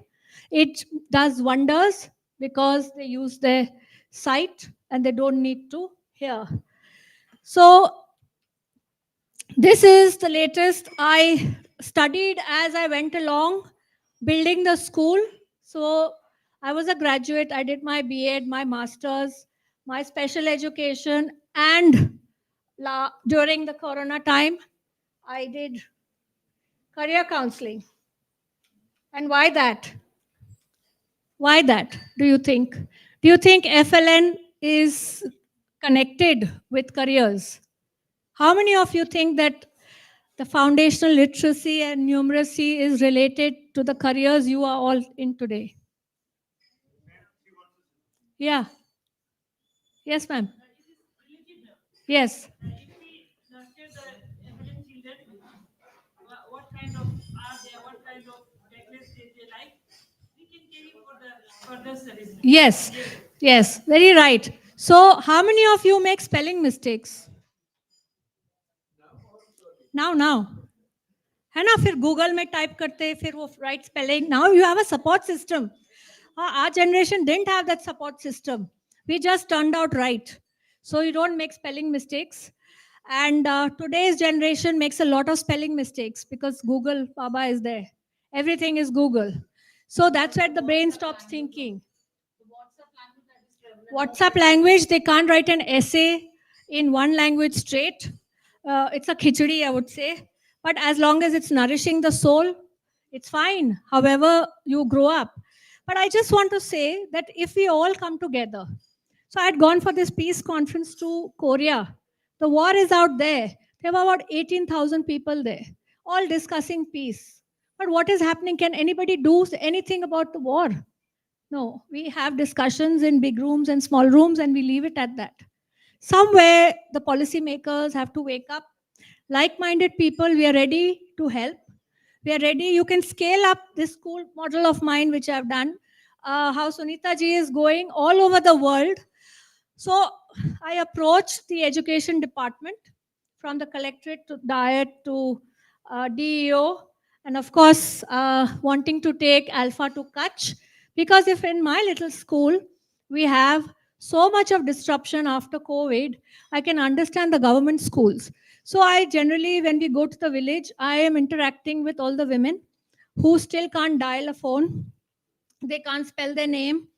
it does wonders because they use their sight and they don't need to hear. So this is the latest. I studied as I went along, building the school. So I was a graduate. I did my B.Ed, my master's, my special education, and during the Corona time, I did career counseling. And why that? Why that, do you think? Do you think FLN is connected with careers? How many of you think that the foundational literacy and numeracy is related to the careers you are all in today? Yeah. Yes, ma'am. Yes. What kind of are they? What kind of necklace they like? We can carry for the further studies. Yes. Yes. Very right. So, how many of you make spelling mistakes? Now. है ना, फिर Google में type करते फिर वो right spelling. Now you have a support system. Our generation didn't have that support system. We just turned out right. So you don't make spelling mistakes. And today's generation makes a lot of spelling mistakes because Google Baba is there. Everything is Google. So that's where the brain stops thinking. WhatsApp language, they can't write an essay in one language straight. It's a khichdi, I would say. But as long as it's nourishing the soul, it's fine, however you grow up. But I just want to say that if we all come together, so I had gone for this peace conference to Korea. The war is out there. There were about 18,000 people there, all discussing peace. But what is happening? Can anybody do anything about the war? No, we have discussions in big rooms and small rooms and we leave it at that. Somewhere the policymakers have to wake up. Like-minded people, we are ready to help. We are ready. You can scale up this school model of mine, which I've done. How Sunita ji is going all over the world. So I approached the education department from the collectorate to diet to DEO, and of course, wanting to take Alpha to Kutch. Because if in my little school, we have so much of disruption after COVID, I can understand the government schools. So I generally, when we go to the village, I am interacting with all the women who still can't dial a phone. They can't spell their name.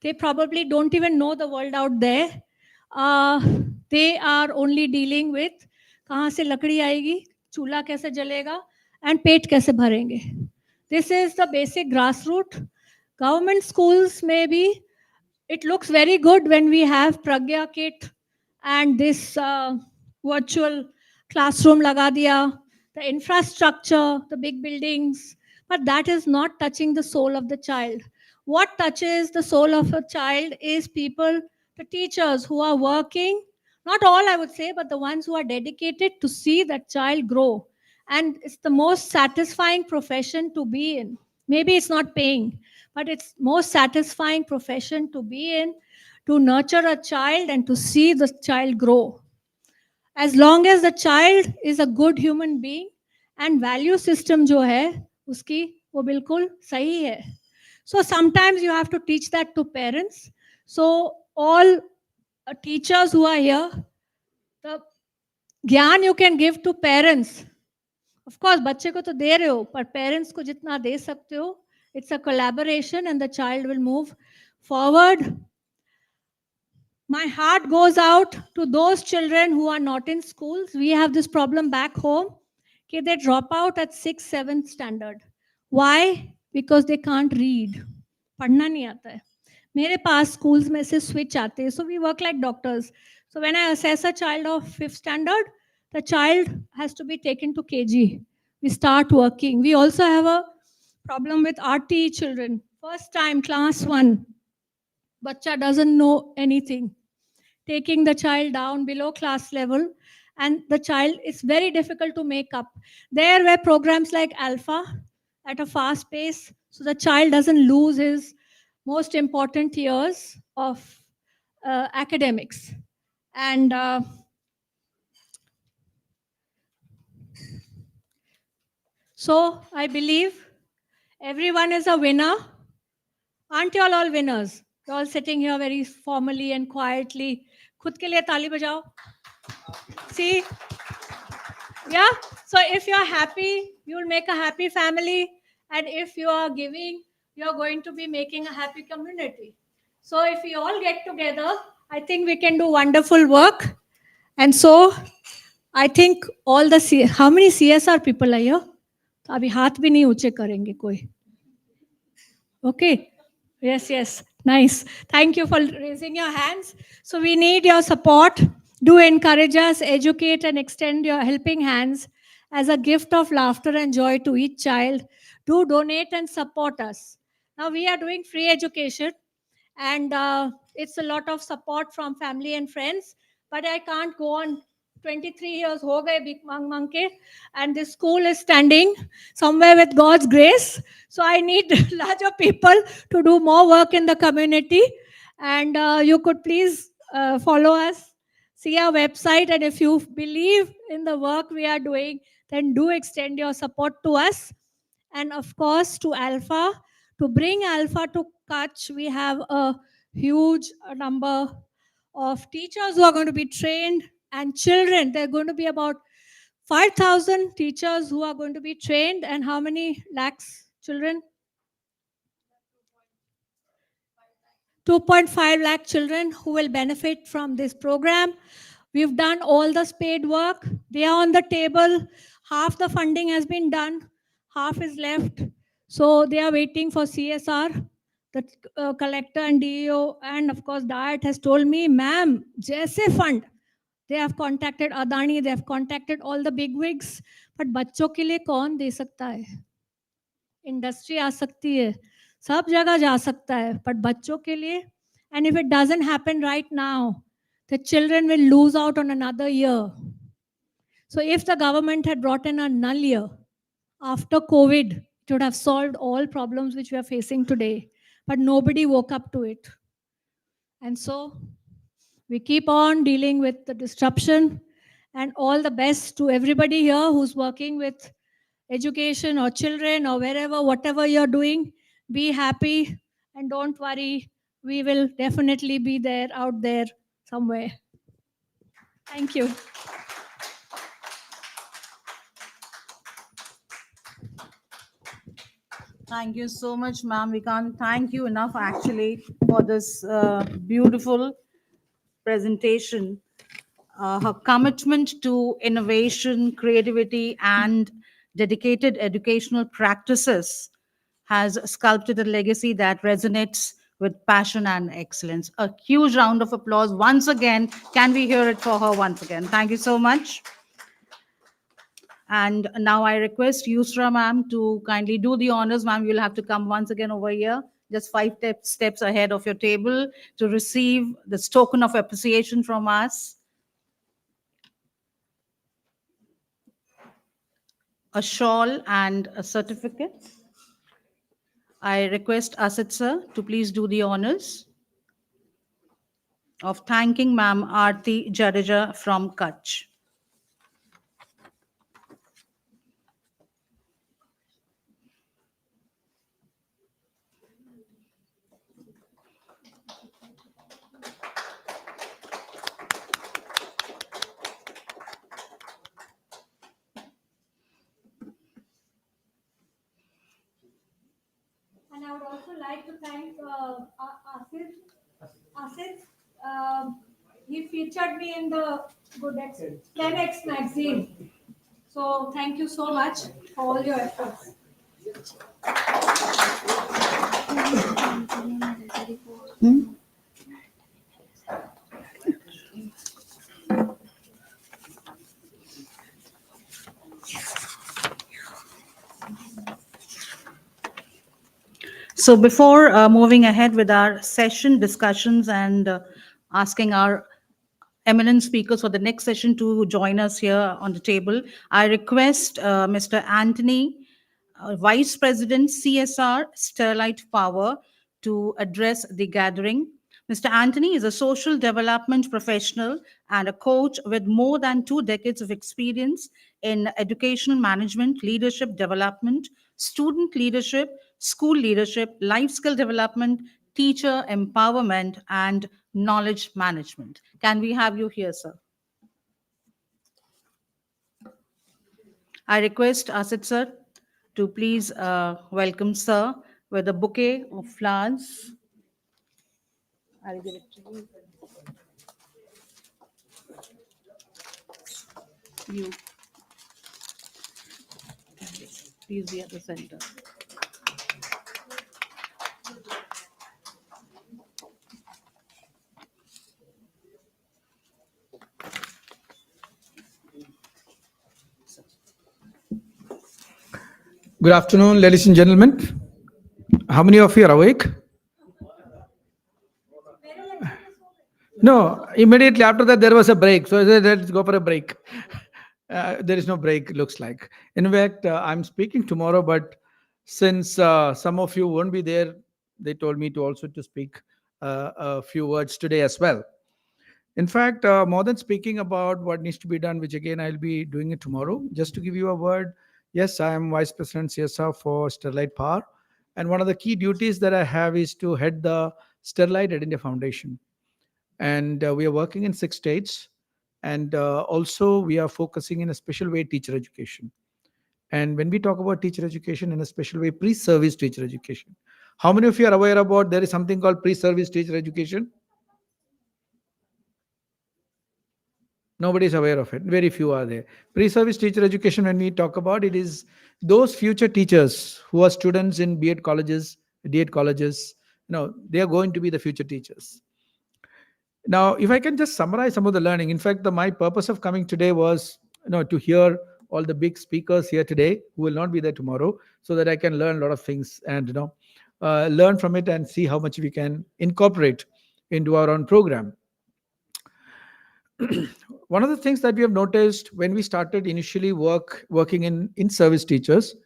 They probably don't even know the world out there. They are only dealing with kahan se lakdi aayegi, chulha kaise jalega, and pet kaise bharenge. This is the basic grassroots. Government schools, maybe, it looks very good when we have Pragya Kit and this virtual classroom laga diya, the infrastructure, the big buildings, but that is not touching the soul of the child. What touches the soul of a child is people, the teachers who are working, not all I would say, but the ones who are dedicated to see that child grow. And it's the most satisfying profession to be in. Maybe it's not paying, but it's most satisfying profession to be in, to nurture a child and to see the child grow. As long as the child is a good human being and value system jo hai, uski wo bilkul sahi hai. So sometimes you have to teach that to parents. So all teachers who are here, the gyan you can give to parents. Of course, बच्चे को तो दे रहे हो, पर parents को जितना दे सकते हो, it's a collaboration and the child will move forward. My heart goes out to those children who are not in schools. We have this problem back home. Okay, they drop out at 6th, 7th standard. Why? Because they can't read. पढ़ना नहीं आता है. मेरे पास schools में से switch आते हैं. So we work like doctors. So when I assess a child of 5th standard, the child has to be taken to KG. We start working. We also have a problem with RTE children. First time, class 1. Bacha doesn't know anything. Taking the child down below class level, and the child, it's very difficult to make up. There were programs like Alpha at a fast pace, so the child doesn't lose his most important years of academics. And so I believe everyone is a winner. Aren't you all winners? You're all sitting here very formally and quietly. खुद के लिए ताली बजाओ. See? Yeah? So if you're happy, you'll make a happy family. And if you are giving, you're going to be making a happy community. So if we all get together, I think we can do wonderful work. And so I think all the how many CSR people are here? अभी हाथ भी नहीं ऊंचे करेंगे कोई. Okay. Yes. Nice. Thank you for raising your hands. So we need your support. Do encourage us, educate, and extend your helping hands as a gift of laughter and joy to each child. Do donate and support us. Now we are doing free education, and it's a lot of support from family and friends. But I can't go on. 23 years ho gaye Big Mang ke, and this school is standing somewhere with God's grace. So I need larger people to do more work in the community. And you could please follow us, see our website, and if you believe in the work we are doing, then do extend your support to us. And of course, to Alpha, to bring Alpha to Kutch, we have a huge number of teachers who are going to be trained, and children. There are going to be about 5,000 teachers who are going to be trained. And how many lakhs children? 2.5 lakh children who will benefit from this program. We've done all the spade work. They are on the table. Half the funding has been done. Half is left. So they are waiting for CSR. The collector and DEO and of course Diet has told me, ma'am, jaise fund. They have contacted Adani, they have contacted all the big wigs. But बच्चों के लिए कौन दे सकता है? Industry आ सकती है, सब जगह जा सकता है, but बच्चों के लिए, and if it doesn't happen right now, the children will lose out on another year. So if the government had brought in a null year after COVID, it would have solved all problems which we are facing today. But nobody woke up to it. And so we keep on dealing with the disruption, and all the best to everybody here who's working with education or children or wherever, whatever you're doing. Be happy and don't worry. We will definitely be there, out there somewhere. Thank you. Thank you so much, ma'am. We can't thank you enough actually for this beautiful presentation. Her commitment to innovation, creativity, and dedicated educational practices has sculpted a legacy that resonates with passion and excellence. A huge round of applause once again. Can we hear it for her once again? Thank you so much. And now I request Yusra ma'am to kindly do the honors. Ma'am, you'll have to come once again over here, just 5 steps ahead of your table to receive this token of appreciation from us. A shawl and a certificate. I request Asit sir to please do the honors of thanking Ma'am Aarti Jadeja from Kutch. And I would also like to thank Asit. He featured me in the GoodX 10X magazine. So thank you so much for all your efforts. So before moving ahead with our session discussions and asking our eminent speakers for the next session to join us here on the table, I request Mr. Anthony, Vice President CSR Sterlite Power, to address the gathering. Mr. Anthony is a social development professional and a coach with more than 2 decades of experience in educational management, leadership development, student leadership, school leadership, life skill development, teacher empowerment, and knowledge management. Can we have you here, sir? I request Asit sir to please welcome sir with a bouquet of flowers. I'll give it to you. You. Please be at the center. Good afternoon, ladies and gentlemen. How many of you are awake? No, immediately after that, there was a break. So I said, let's go for a break. There is no break, looks like. In fact, I'm speaking tomorrow, but since some of you won't be there, they told me to also to speak a few words today as well. In fact, more than speaking about what needs to be done, which again I'll be doing it tomorrow, just to give you a word, yes, I am Vice President CSR for Sterlite Power. And one of the key duties that I have is to head the Sterlite at India Foundation. And we are working in 6 states. And also we are focusing in a special way teacher education. And when we talk about teacher education in a special way, pre-service teacher education. How many of you are aware about there is something called pre-service teacher education? Nobody is aware of it. Very few are there. Pre-service teacher education, when we talk about it, is those future teachers who are students in B.Ed colleges, D.Ed colleges, they are going to be the future teachers. Now, if I can just summarize some of the learning. In fact, my purpose of coming today was to hear all the big speakers here today who will not be there tomorrow, so that I can learn a lot of things and learn from it and see how much we can incorporate into our own program. One of the things that we have noticed when we started initially working in service teachers,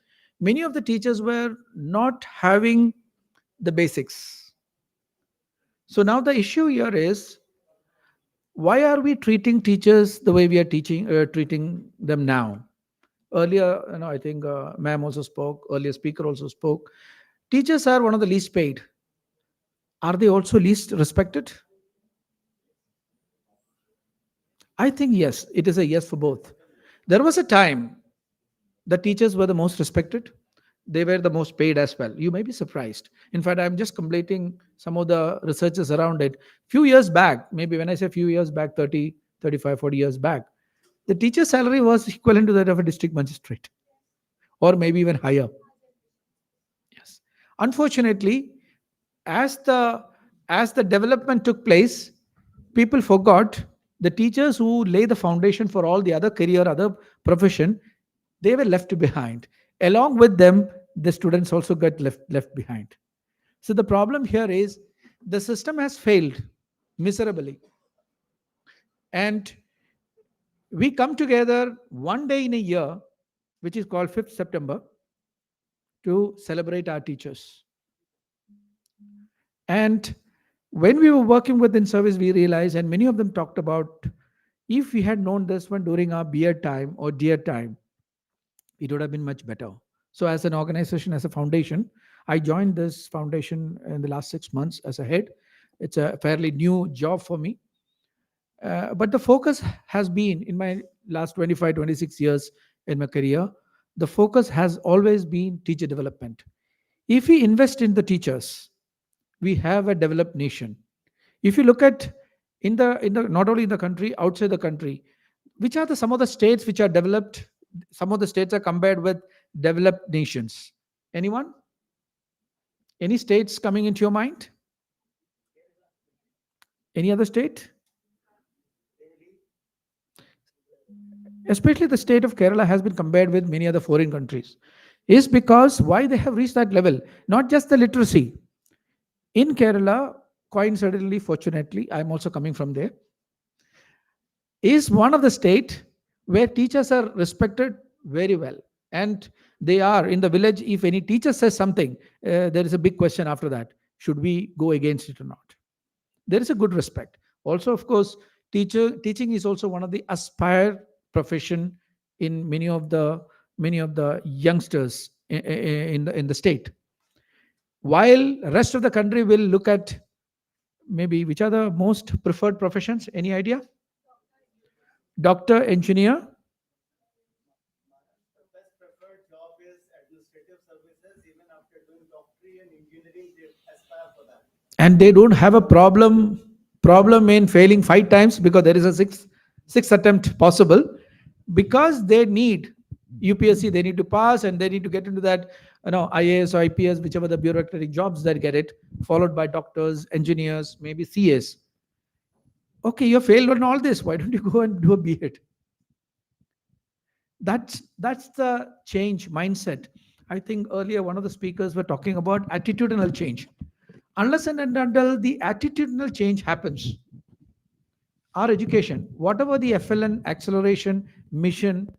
many of the teachers were not having the basics. So now the issue here is, why are we treating teachers the way we are treating them now? Earlier, I think ma'am also spoke, earlier speaker also spoke. Teachers are one of the least paid. Are they also least respected? I think yes, it is a yes for both. There was a time the teachers were the most respected. They were the most paid as well. You may be surprised. In fact, I'm just completing some of the researches around it. Few years back, maybe when I say few years back, 30, 35, 40 years back, the teacher's salary was equivalent to that of a district magistrate, or maybe even higher. Yes. Unfortunately, as the development took place, people forgot the teachers who lay the foundation for all the other career, other profession, they were left behind. Along with them, the students also got left behind. So the problem here is the system has failed miserably. And we come together one day in a year, which is called 5th September, to celebrate our teachers. And when we were working within service, we realized, and many of them talked about, if we had known this one during our B.Ed time or D.Ed time, it would have been much better. So as an organization, as a foundation, I joined this foundation in the last 6 months as a head. It's a fairly new job for me. But the focus has been, in my last 25, 26 years in my career, the focus has always been teacher development. If we invest in the teachers, we have a developed nation. If you look at in the not only in the country, outside the country, which are some of the states which are developed? Some of the states are compared with developed nations. Anyone? Any states coming into your mind? Any other state? Especially the state of Kerala has been compared with many other foreign countries. Is because why they have reached that level? Not just the literacy. In Kerala, coincidentally, fortunately, I'm also coming from there, is one of the state where teachers are respected very well. And they are in the village. If any teacher says something, there is a big question after that. Should we go against it or not? There is a good respect. Also, of course, teaching is also one of the aspired profession in many of the youngsters in the state. While the rest of the country will look at maybe which are the most preferred professions. Any idea? Doctor, engineer, And they don't have a problem in failing 5 times because there is a sixth attempt possible, because they need UPSC, they need to pass and they need to get into that, IAS or IPS, whichever the bureaucratic jobs that get it, followed by doctors, engineers, maybe CS. Okay, you failed on all this. Why don't you go and do a B.Ed? That's the change mindset. I think earlier one of the speakers were talking about attitudinal change. Unless and until the attitudinal change happens, our education, whatever the FLN acceleration mission,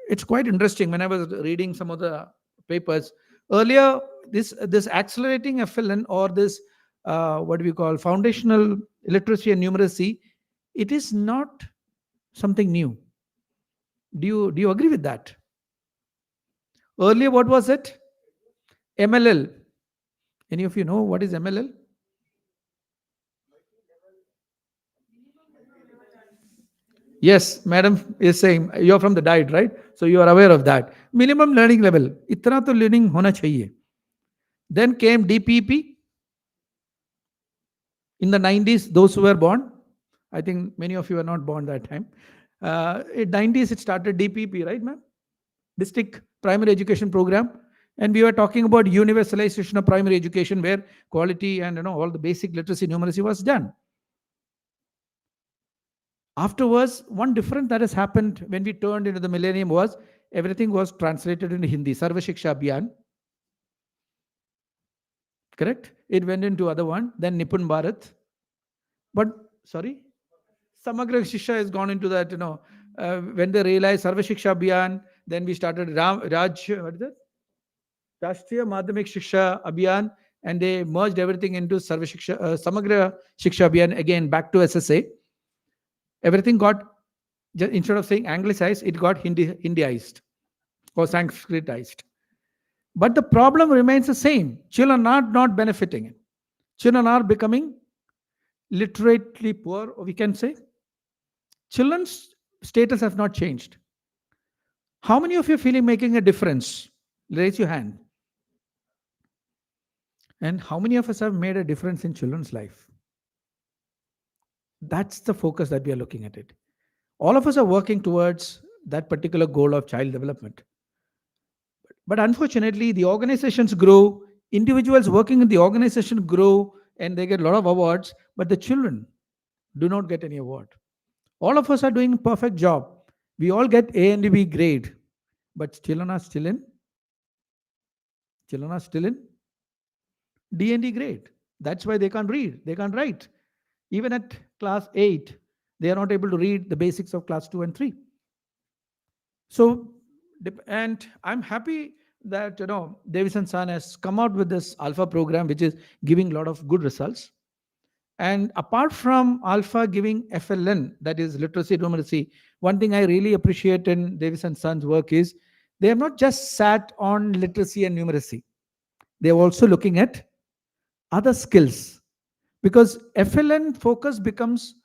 it's quite interesting. When I was reading some of the papers earlier, this accelerating FLN, or this what do we call foundational literacy and numeracy, it is not something new. Do you agree with that? Earlier, what was it? MLL. Any of you know what is MLL? Yes, madam is saying you're from the diet, right? So you are aware of that. Minimum learning level. Itna to learning hona chahiye. Then came DPP. In the 90s, those who were born, I think many of you were not born that time. In 90s, it started DPP, right, ma'am? District Primary Education Program. And we were talking about universalization of primary education, where quality and all the basic literacy numeracy was done. Afterwards, one difference that has happened when we turned into the millennium was everything was translated into Hindi. Sarva Shiksha Abhiyan. Correct? It went into other one, then Nipun Bharat. But, sorry? Samagra Shiksha has gone into that, when they realized Sarva Shiksha Abhiyan, then we started what is it? Rashtriya Madhyamik Shiksha Abhiyan, and they merged everything into Samagra Shiksha Abhiyan, again back to SSA. Everything got, instead of saying anglicized, it got Hindiized or Sanskritized. But the problem remains the same. Children are not benefiting it. Children are becoming literately poor, or we can say. Children's status have not changed. How many of you are feeling making a difference? Raise your hand. And how many of us have made a difference in children's life? That's the focus that we are looking at it. All of us are working towards that particular goal of child development. But unfortunately, the organizations grow, individuals working in the organization grow, and they get a lot of awards, but the children do not get any award. All of us are doing a perfect job. We all get A and B grade, but children are still in D and D grade. That's why they can't read, they can't write. Even at class 8, they are not able to read the basics of class 2 and 3. So, and I'm happy that, Davis and Son has come out with this Alpha program, which is giving a lot of good results. And apart from Alpha giving FLN, that is literacy numeracy, one thing I really appreciate in Davis and Son's work is they have not just sat on literacy and numeracy. They're also looking at other skills, because FLN focus becomes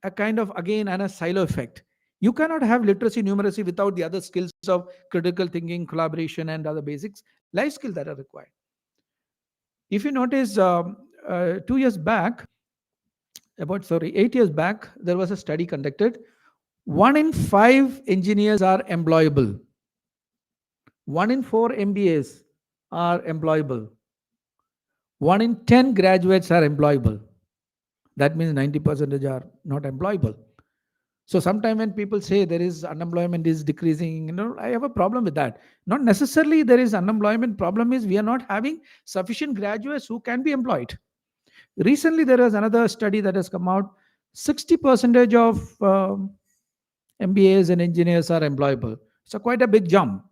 a kind of, again, a silo effect. You cannot have literacy numeracy without the other skills of critical thinking, collaboration, and other basics, life skills that are required. If you notice, 8 years back, there was a study conducted. 1 in 5 engineers are employable. 1 in 4 MBAs are employable. 1 in 10 graduates are employable. That means 90% are not employable. So sometimes when people say there is unemployment is decreasing, I have a problem with that. Not necessarily there is unemployment. Problem is we are not having sufficient graduates who can be employed. Recently, there was another study that has come out. 60% of MBAs and engineers are employable. So quite a big jump.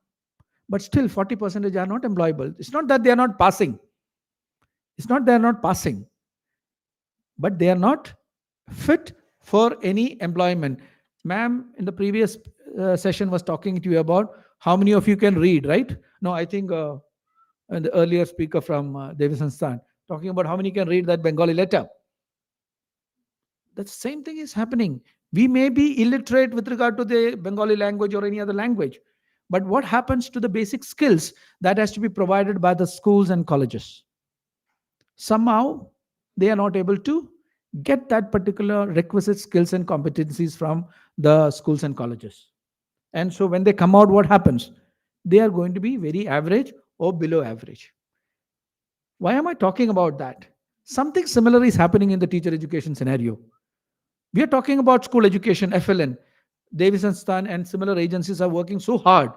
But still 40% are not employable. It's not that they are not passing. It's not they are not passing. But they are not fit for any employment. Ma'am, in the previous session was talking to you about how many of you can read, right? No, I think the earlier speaker from Davis and Son talking about how many can read that Bengali letter. The same thing is happening. We may be illiterate with regard to the Bengali language or any other language, But what happens to the basic skills that has to be provided by the schools and colleges? Somehow they are not able to get that particular requisite skills and competencies from the schools and colleges. And so when they come out, what happens? They are going to be very average or below average. Why am I talking about that? Something similar is happening in the teacher education scenario. We are talking about school education, FLN. Devi Sansthan and similar agencies are working so hard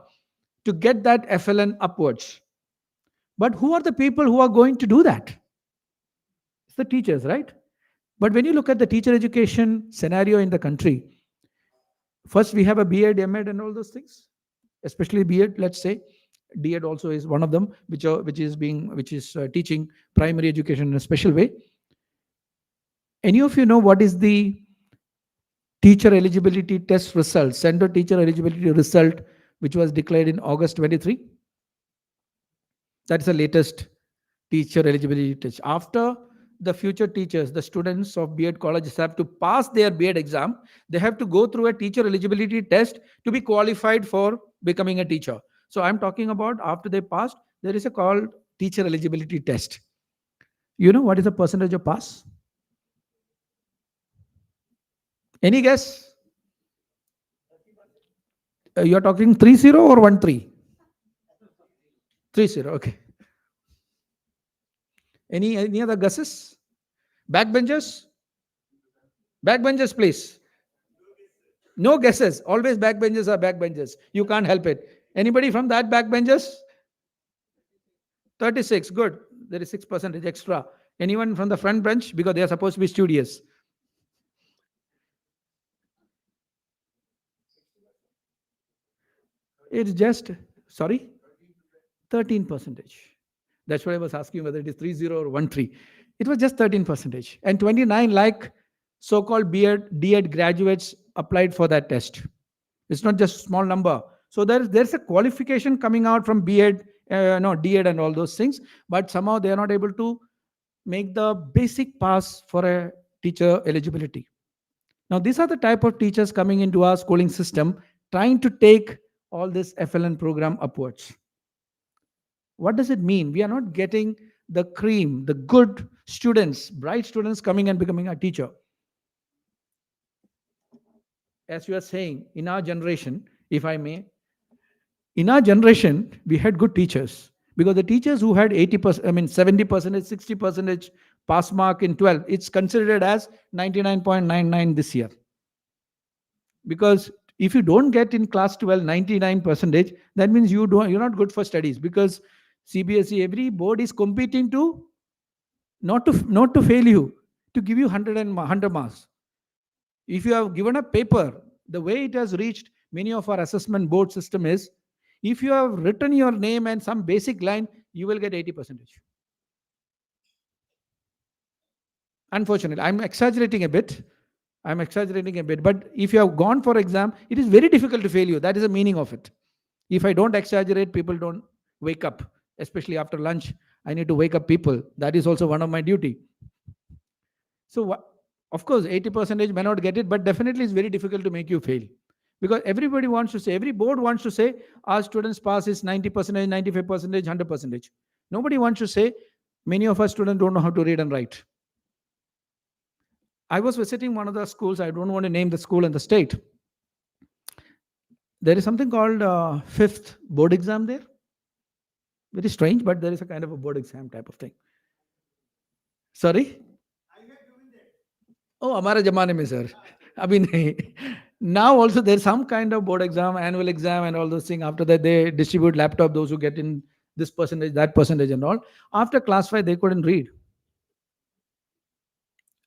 to get that FLN upwards. But who are the people who are going to do that? It's the teachers, right? But when you look at the teacher education scenario in the country, first we have a B.Ed, M.Ed and all those things, especially B.Ed, let's say. D.Ed also is one of them, which is teaching primary education in a special way. Any of you know what is the teacher eligibility test result, Central Teacher Eligibility Result, which was declared in August 23? That's the latest teacher eligibility test. After the future teachers, the students of B.Ed colleges have to pass their B.Ed exam, they have to go through a teacher eligibility test to be qualified for becoming a teacher. So I'm talking about after they passed, there is a called teacher eligibility test. You know what is the percentage of pass? Any guess? You're talking 3-0 or 1-3? 3-0, okay. Any other guesses? Backbenchers? Backbenchers, please. No guesses. Always backbenchers are backbenchers. You can't help it. Anybody from that backbenchers? 36, good. There is 6% extra. Anyone from the front bench? Because they are supposed to be studious. It's just, sorry? 13%. That's why I was asking whether it is 3-0 or 1-3. It was just 13%. And 29 lakh so-called B.Ed, D.Ed graduates applied for that test. It's not just a small number. So there's a qualification coming out from B.Ed, D.Ed and all those things, but somehow they are not able to make the basic pass for a teacher eligibility. Now, these are the type of teachers coming into our schooling system, trying to take all this FLN program upwards. What does it mean? We are not getting the cream, the good students, bright students coming and becoming a teacher. As you are saying, in our generation, if I may, in our generation, we had good teachers, because the teachers who had 80%, 70%, 60% pass mark in 12, it's considered as 99.99 this year. Because if you don't get in class 12 99%, that means you're not good for studies, because CBSE, every board is competing to not to fail you, to give you 100 marks. If you have given a paper, the way it has reached many of our assessment board system is, if you have written your name and some basic line, you will get 80%. Unfortunately, I'm exaggerating a bit, but if you have gone for exam, it is very difficult to fail you. That is the meaning of it. If I don't exaggerate, people don't wake up, especially after lunch. I need to wake up people. That is also one of my duty. So, of course, 80% may not get it, but definitely it's very difficult to make you fail. Because everybody wants to say, every board wants to say, our students pass is 90%, 95%, 100%. Nobody wants to say, many of our students don't know how to read and write. I was visiting one of the schools, I don't want to name the school in the state. There is something called fifth board exam there. Very strange, but there is a kind of a board exam type of thing. Sorry? Oh, हमारे जमाने में sir. अभी नहीं. Now also there's some kind of board exam, annual exam and all those things. After that they distribute laptop, those who get in this percentage, that percentage and all. After class 5, they couldn't read.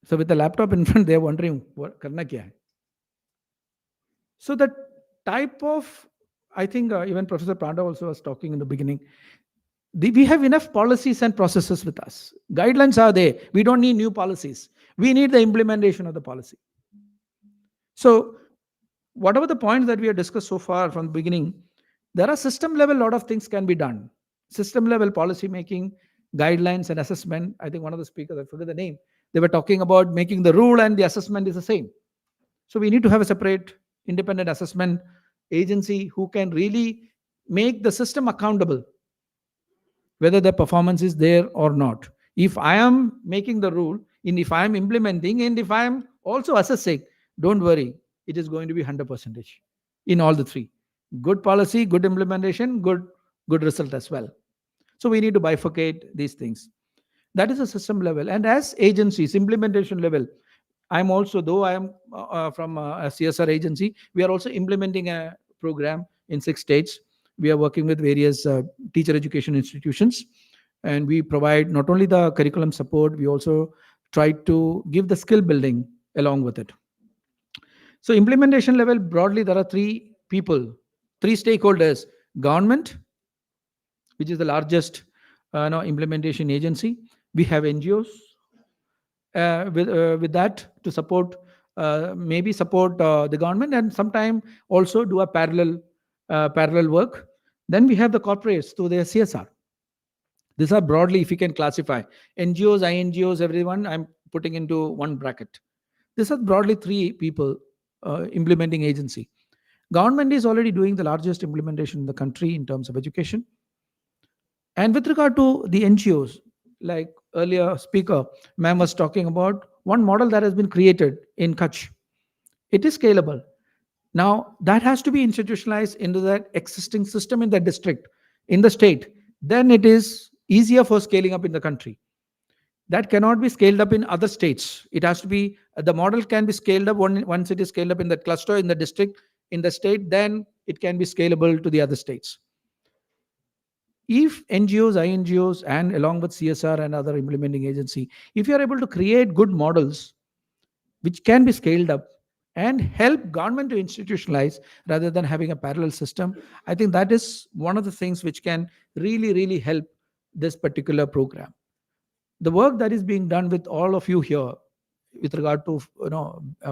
So with the laptop in front, they're wondering, what karna kya hai? So the type of, I think even Professor Pranda also was talking in the beginning, we have enough policies and processes with us. Guidelines are there. We don't need new policies. We need the implementation of the policy. So whatever the points that we have discussed so far from the beginning, there are system level, lot of things can be done. System level policy making, guidelines and assessment. I think one of the speakers, I forget the name, they were talking about making the rule and the assessment is the same. So we need to have a separate independent assessment agency who can really make the system accountable, whether the performance is there or not. If I am making the rule, and if I am implementing, and if I am also assessing, don't worry, it is going to be 100% in all the three. Good policy, good implementation, good result as well. So we need to bifurcate these things. That is a system level. And as agencies, implementation level, I'm also, though I am from a CSR agency, we are also implementing a program in 6 states. We are working with various teacher education institutions, and we provide not only the curriculum support, we also try to give the skill building along with it. So implementation level, broadly, there are 3 people, 3 stakeholders: government, which is the largest implementation agency. We have NGOs with that to support, maybe support the government, and sometime also do a parallel work. Then we have the corporates through their CSR. These are broadly, if you can classify, NGOs, INGOs, everyone, I'm putting into one bracket. These are broadly 3 people implementing agency. Government is already doing the largest implementation in the country in terms of education. And with regard to the NGOs, like earlier speaker, ma'am was talking about one model that has been created in Kutch. It is scalable. Now, that has to be institutionalized into that existing system in the district, in the state. Then it is easier for scaling up in the country. That cannot be scaled up in other states. It has to be, the model can be scaled up once it is scaled up in the cluster, in the district, in the state, then it can be scalable to the other states. If NGOs, INGOs, and along with CSR and other implementing agency, if you are able to create good models which can be scaled up and help government to institutionalize rather than having a parallel system, I think that is one of the things which can really, really help this particular program. The work that is being done with all of you here with regard to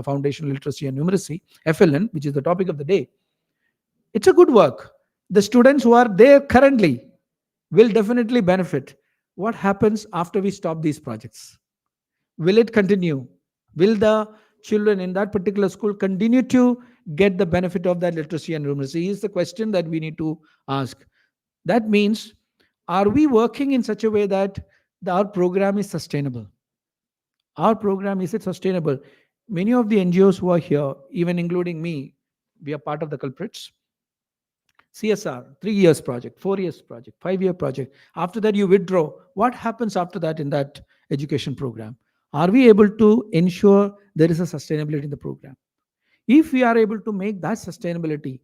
foundational literacy and numeracy, FLN, which is the topic of the day, it's a good work. The students who are there currently will definitely benefit. What happens after we stop these projects? Will it continue? Will the children in that particular school continue to get the benefit of that literacy and numeracy? Is the question that we need to ask. That means, are we working in such a way that our program is sustainable? Our program, is it sustainable? Many of the NGOs who are here, even including me, we are part of the culprits. CSR, 3 years project, 4 years project, 5-year project. After that, you withdraw. What happens after that in that education program? Are we able to ensure there is a sustainability in the program? If we are able to make that sustainability,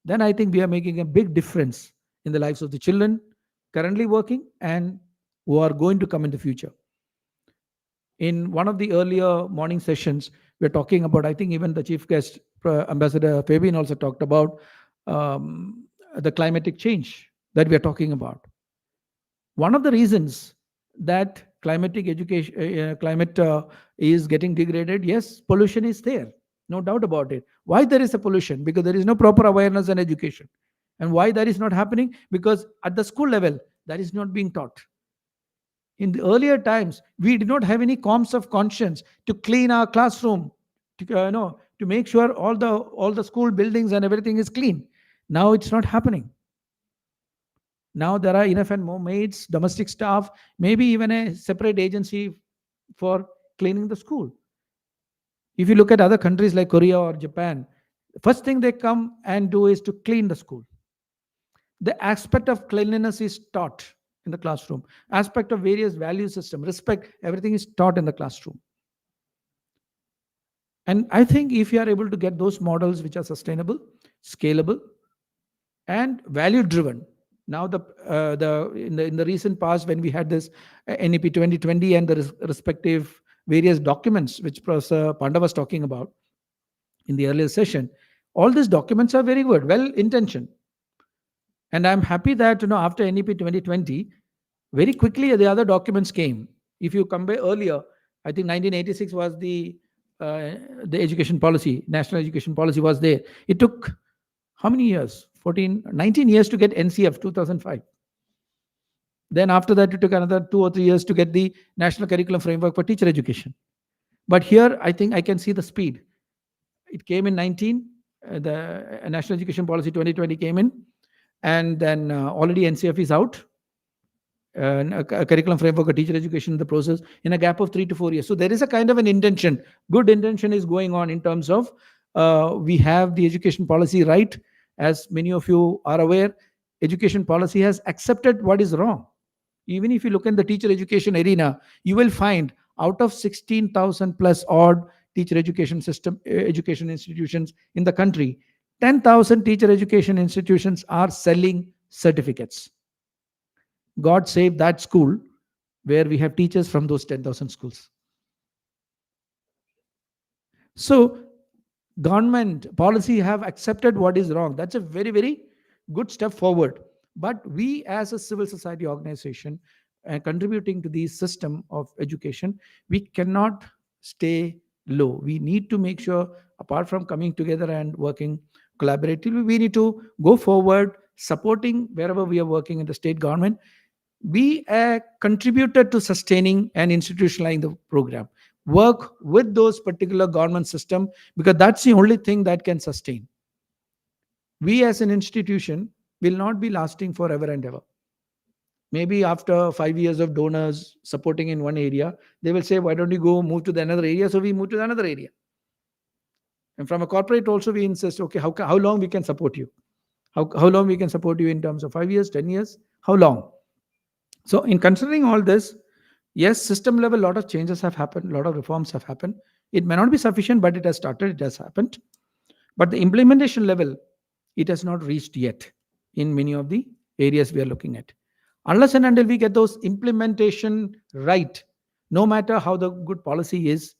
then I think we are making a big difference in the lives of the children currently working and who are going to come in the future. In one of the earlier morning sessions, we're talking about, I think even the chief guest, Ambassador Fabian, also talked about the climatic change that we are talking about. One of the reasons that climate is getting degraded, yes, pollution is there, no doubt about it. Why there is a pollution? Because there is no proper awareness and education. And why that is not happening? Because at the school level, that is not being taught. In the earlier times, we did not have any qualms of conscience to clean our classroom, to make sure all the school buildings and everything is clean. Now it's not happening. Now there are enough and more maids, domestic staff, maybe even a separate agency for cleaning the school. If you look at other countries like Korea or Japan, the first thing they come and do is to clean the school. The aspect of cleanliness is taught in the classroom. Aspect of various value system, respect, everything is taught in the classroom. And I think if you are able to get those models which are sustainable, scalable, and value driven. Now in the recent past, when we had this NEP 2020 and the respective various documents which Professor Panda was talking about in the earlier session, all these documents are very good, well intentioned. And I'm happy that after NEP 2020, very quickly the other documents came. If you compare earlier, I think 1986 was the education policy, national education policy was there. It took how many years? 19 years to get NCF 2005. Then after that, it took another 2 or 3 years to get the National Curriculum Framework for Teacher Education. But here, I think I can see the speed. It came in 19, the National Education Policy 2020 came in. and then already NCF is out. A curriculum framework, a teacher education in the process in a gap of 3 to 4 years. So there is a kind of an intention, good intention is going on in terms of we have the education policy right. As many of you are aware, education policy has accepted what is wrong. Even if you look in the teacher education arena, you will find out of 16,000 plus odd teacher education system, education institutions in the country, 10,000 teacher education institutions are selling certificates. God save that school where we have teachers from those 10,000 schools. So government policy have accepted what is wrong. That's a very, very good step forward. But we as a civil society organization contributing to the system of education, we cannot stay low. We need to make sure, apart from coming together and working collaboratively, we need to go forward, supporting wherever we are working in the state government. Be a contributor to sustaining and institutionalizing the program. Work with those particular government system, because that's the only thing that can sustain. We as an institution will not be lasting forever and ever. Maybe after 5 years of donors supporting in one area, they will say, why don't you go move to the another area? So we move to another area. And from a corporate also, we insist, okay, how long we can support you? How long we can support you in terms of 5 years, 10 years? How long? So in considering all this, yes, system level, a lot of changes have happened, a lot of reforms have happened. It may not be sufficient, but it has started, it has happened. But the implementation level, it has not reached yet in many of the areas we are looking at. Unless and until we get those implementation right, no matter how the good policy is,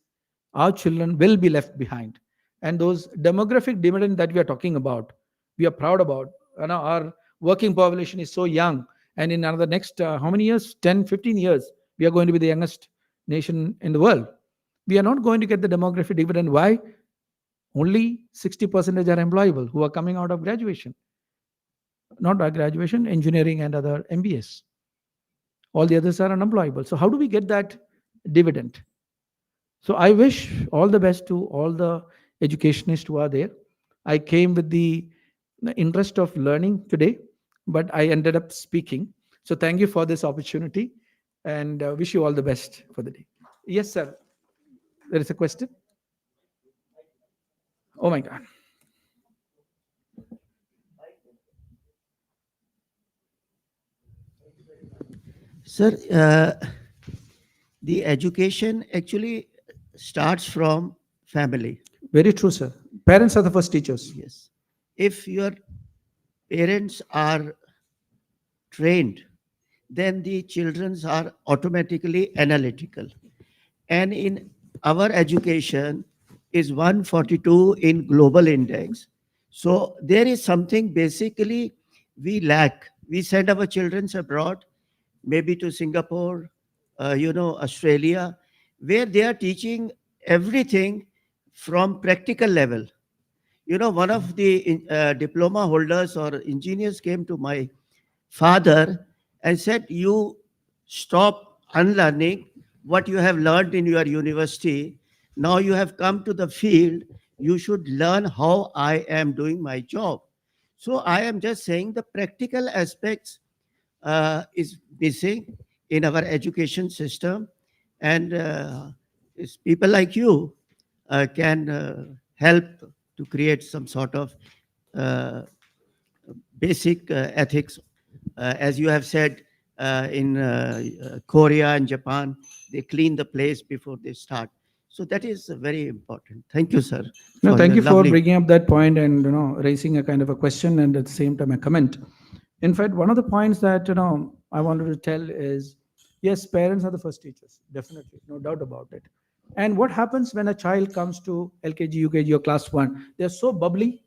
our children will be left behind. And those demographic dividend that we are talking about, we are proud about. You know, our working population is so young. And in another next, how many years? 10, 15 years, we are going to be the youngest nation in the world. We are not going to get the demographic dividend. Why? Only 60% are employable who are coming out of graduation. Not by graduation, engineering and other MBS. All the others are unemployable. So how do we get that dividend? So I wish all the best to all the educationists who are there. I came with the interest of learning today, but I ended up speaking. So thank you for this opportunity and wish you all the best for the day. Yes, sir. There is a question. Oh my God. Sir, the education actually starts from family. Very true, sir. Parents are the first teachers. Yes. If your parents are trained, then the children are automatically analytical. And in our education is 142 in global index. So there is something basically we lack. We send our children abroad, maybe to Singapore, Australia, where they are teaching everything from practical level. You know, one of the diploma holders or engineers came to my father and said, you stop unlearning what you have learned in your university. Now you have come to the field, you should learn how I am doing my job. So I am just saying the practical aspects is missing in our education system, and people like you can help to create some sort of basic ethics. As you have said, in Korea and Japan, they clean the place before they start. So that is very important. Thank you, sir. No, thank you for lovely- bringing up that point and raising a kind of a question and at the same time a comment. In fact, one of the points that I wanted to tell is, yes, parents are the first teachers, definitely, no doubt about it. And what happens when a child comes to LKG, UKG, or class 1? They're so bubbly,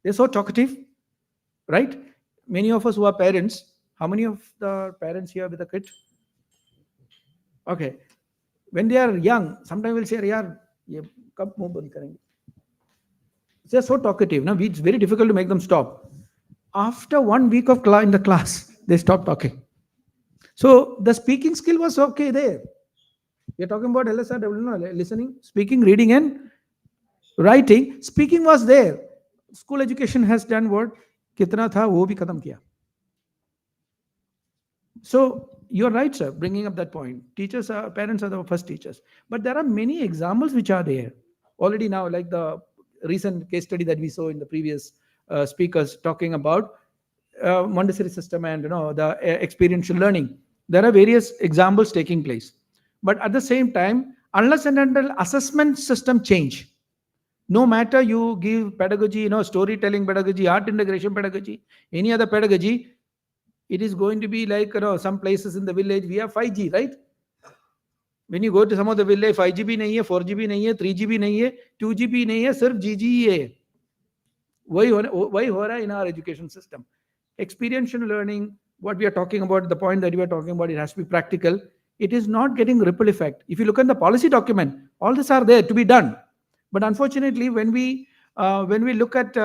they're so talkative, right? Many of us who are parents, how many of the parents here with a kid? Okay. When they are young, sometimes we'll say, yaar, ye kab muh band karenge? They're so talkative. Now, it's very difficult to make them stop. After 1 week of in the class, they stop talking. So the speaking skill was okay there. We're talking about LSR, listening, speaking, reading, and writing. Speaking was there. School education has done what? कितना था वो भी खत्म किया. So you're right, sir, bringing up that point. Parents are the first teachers. But there are many examples which are there already now, like the recent case study that we saw in the previous speakers talking about Montessori system and the experiential learning. There are various examples taking place. But at the same time, unless and until assessment system change, no matter you give pedagogy, storytelling pedagogy, art integration pedagogy, any other pedagogy, it is going to be like some places in the village we have 5G, right? When you go to some of the village, 5G bhi nahi hai, 4G bhi nahi hai, 3G bhi nahi hai, 2G bhi nahi hai, sirf GG ही है. वही हो रहा है in our education system. Experiential learning, what we are talking about, the point that we are talking about, it has to be practical. It is not getting ripple effect. If you look at the policy document, all this are there to be done. But unfortunately, when we look at,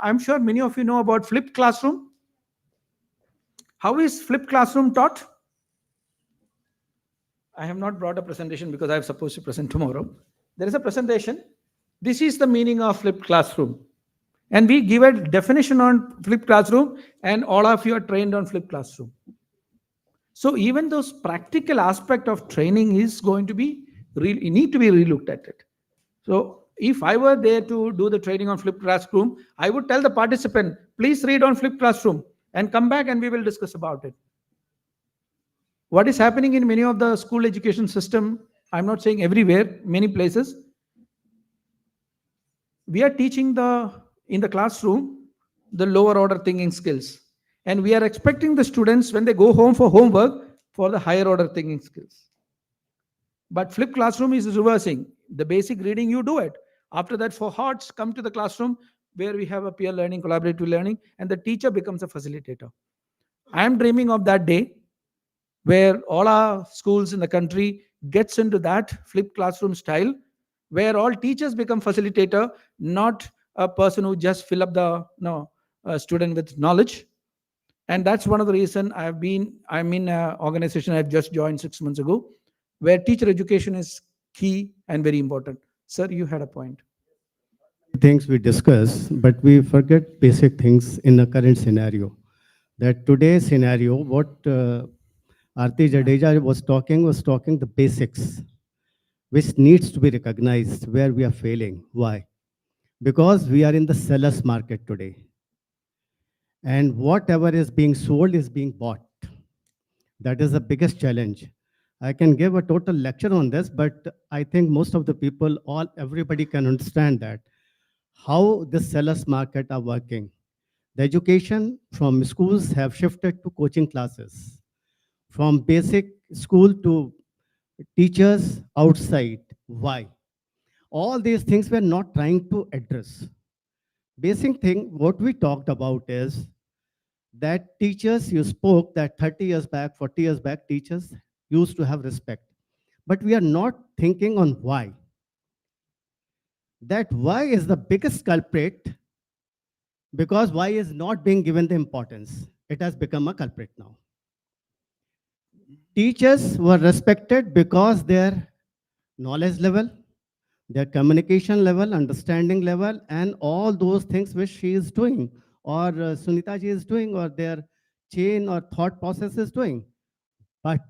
I'm sure many of you know about flipped classroom. How is flipped classroom taught? I have not brought a presentation because I am supposed to present tomorrow. There is a presentation. This is the meaning of flipped classroom. And we give a definition on flipped classroom, and all of you are trained on flipped classroom. So even those practical aspect of training is going to be, need to be relooked at it. So if I were there to do the training on flipped classroom, I would tell the participant, please read on flipped classroom and come back and we will discuss about it. What is happening in many of the school education system, I'm not saying everywhere, many places, we are teaching in the classroom the lower order thinking skills. And we are expecting the students, when they go home for homework, for the higher order thinking skills. But flipped classroom is reversing. The basic reading, you do it. After that, for hearts, come to the classroom where we have a peer learning, collaborative learning, and the teacher becomes a facilitator. I am dreaming of that day where all our schools in the country gets into that flipped classroom style, where all teachers become facilitator, not a person who just fill up the student with knowledge. And that's one of the reasons I'm in an organization I've just joined 6 months ago, where teacher education is key and very important. Sir, you had a point. Things we discuss, but we forget basic things in the current scenario. That today's scenario, what Aarti Jadeja was talking the basics, which needs to be recognized where we are failing. Why? Because we are in the seller's market today. And whatever is being sold is being bought. That is the biggest challenge. I can give a total lecture on this, but I think most of the people, everybody can understand that how the sellers market are working. The education from schools have shifted to coaching classes, from basic school to teachers outside. Why? All these things we're not trying to address. Basic thing, what we talked about is that teachers, you spoke that 30 years back, 40 years back, teachers used to have respect. But we are not thinking on why. That why is the biggest culprit, because why is not being given the importance. It has become a culprit now. Teachers were respected because their knowledge level, their communication level, understanding level, and all those things which she is doing, or Sunita ji is doing, or their chain or thought process is doing. But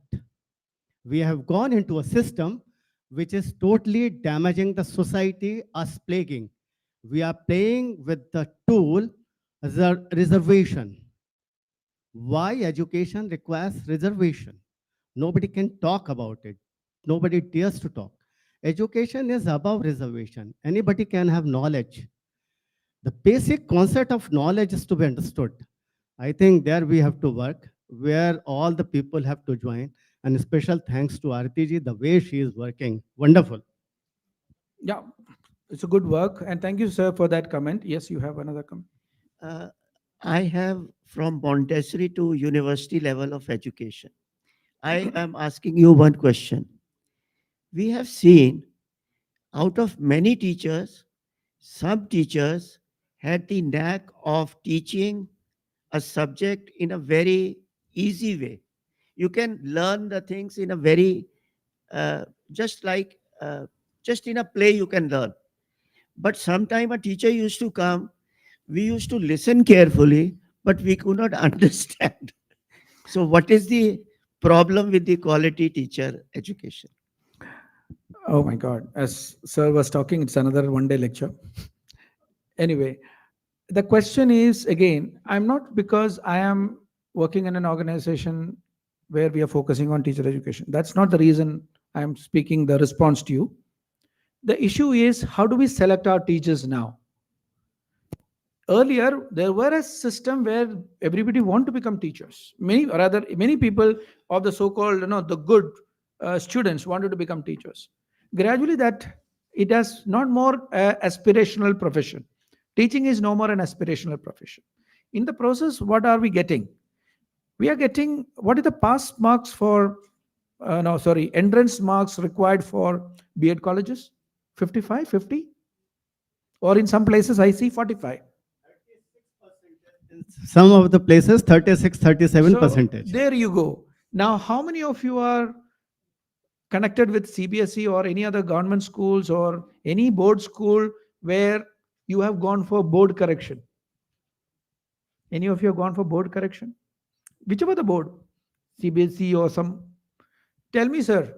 we have gone into a system which is totally damaging the society, us plaguing. We are playing with the tool as a reservation. Why education requires reservation? Nobody can talk about it. Nobody dares to talk. Education is above reservation. Anybody can have knowledge. The basic concept of knowledge is to be understood. I think there we have to work, where all the people have to join. And special thanks to Aarti ji, the way she is working. Wonderful. Yeah, it's a good work. And thank you, sir, for that comment. Yes, you have another comment. I have from Montessori to university level of education. I am asking you one question. We have seen out of many teachers, some teachers had the knack of teaching a subject in a very easy way. You can learn the things in a very, just in a play you can learn. But sometime a teacher used to come we used to listen carefully, but we could not understand. So what is the problem with the quality teacher education? Oh my God. As sir was talking, it's another one-day lecture. Anyway, the question is again, I'm not, because I am working in an organization where we are focusing on teacher education. That's not the reason I'm speaking the response to you. The issue is, how do we select our teachers now? Earlier, there were a system where everybody want to become teachers. Many people of the so-called, the good students wanted to become teachers. Gradually, that it has not more aspirational profession. Teaching is no more an aspirational profession. In the process, what are we getting? We are getting, what is the pass marks for, entrance marks required for B.Ed colleges? 55, 50? Or in some places, I see 45. Some of the places 36, 37 So, percentage. there you go. Now, how many of you are connected with CBSE or any other government schools or any board school where you have gone for board correction? Any of you have gone for board correction? Whichever the board, CBSE or some. Tell me, sir,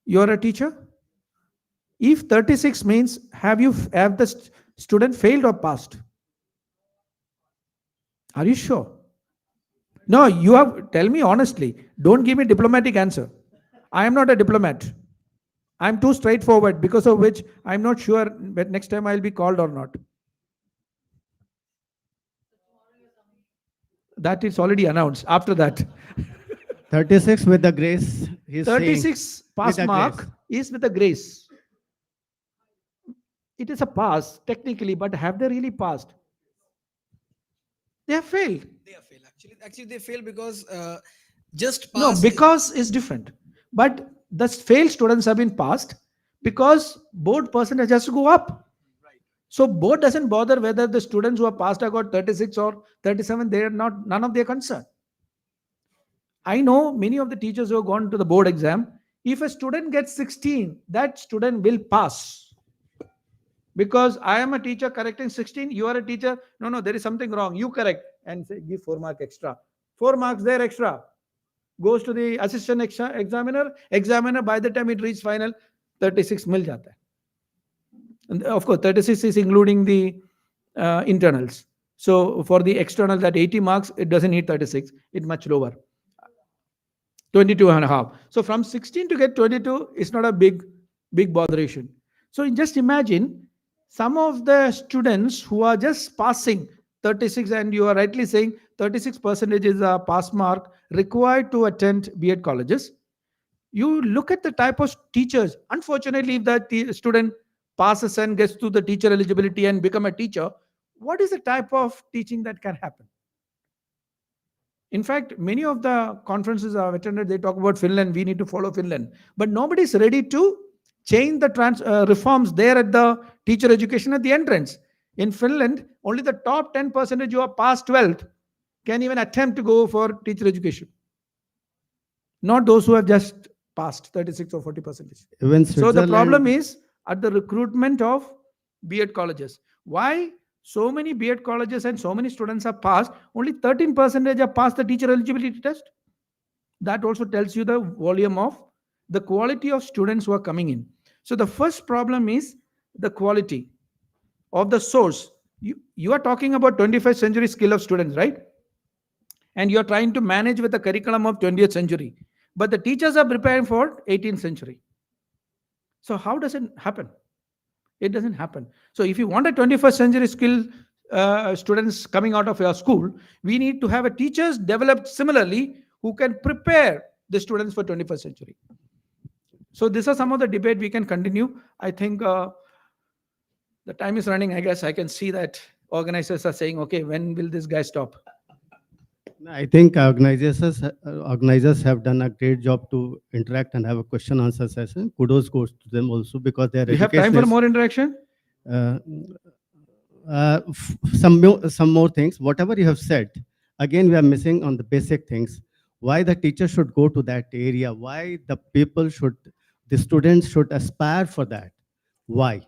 you're a teacher? If 36 means, have the student failed or passed? Are you sure? No, you have, tell me honestly. Don't give me diplomatic answer. I am not a diplomat. I'm too straightforward, because of which I'm not sure that next time I'll be called or not. That is already announced. After that, 36 with the grace. He's saying, 36 pass with a mark grace. is with a grace. It is a pass technically, but have they really passed? They have failed. They have failed. Actually, they fail because just No, pass. because is different. But the failed students have been passed because board percentage has to go up. So board doesn't bother whether the students who are passed have got 36 or 37. They are not, none of their concern. I know many of the teachers who have gone to the board exam. If a student gets 16, that student will pass. Because I am a teacher correcting 16, you are a teacher. No, there is something wrong. You correct and say, give 4 marks extra. 4 marks there extra. Goes to the assistant examiner. Examiner, by the time it reaches final, 36 mil jata hai. And of course, 36 is including the internals. So for the external, that 80 marks, it doesn't need 36. It's much lower. 22 and a half. So from 16 to get 22 is not a big botheration. So just imagine some of the students who are just passing 36, and you are rightly saying 36% is a pass mark required to attend B.Ed colleges. You look at the type of teachers. Unfortunately, if the student passes and gets to the teacher eligibility and become a teacher, what is the type of teaching that can happen? In fact, many of the conferences I've attended, they talk about Finland. We need to follow Finland. But nobody is ready to change the reforms there at the teacher education at the entrance. In Finland, only the top 10% who are past 12th can even attempt to go for teacher education. Not those who have just passed 36 or 40%. Even So the problem Switzerland- is at the recruitment of B.Ed colleges. Why so many B.Ed colleges and so many students are passed, only 13% have passed the teacher eligibility test? That also tells you the volume of the quality of students who are coming in. So the first problem is the quality of the source. You are talking about 21st century skill of students, right? And you are trying to manage with the curriculum of 20th century. But the teachers are preparing for 18th century. So how does it happen? It doesn't happen. So if you want a 21st century skill students coming out of your school, we need to have a teachers developed similarly who can prepare the students for 21st century. So these are some of the debate we can continue. I think the time is running. I guess I can see that organizers are saying, okay, when will this guy stop? I think organizers have done a great job to interact and have a question answer session. Kudos goes to them also, because their We have time for more interaction? Some more things. Whatever you have said, again, we are missing on the basic things. Why the teacher should go to that area? Why the students should aspire for that? Why?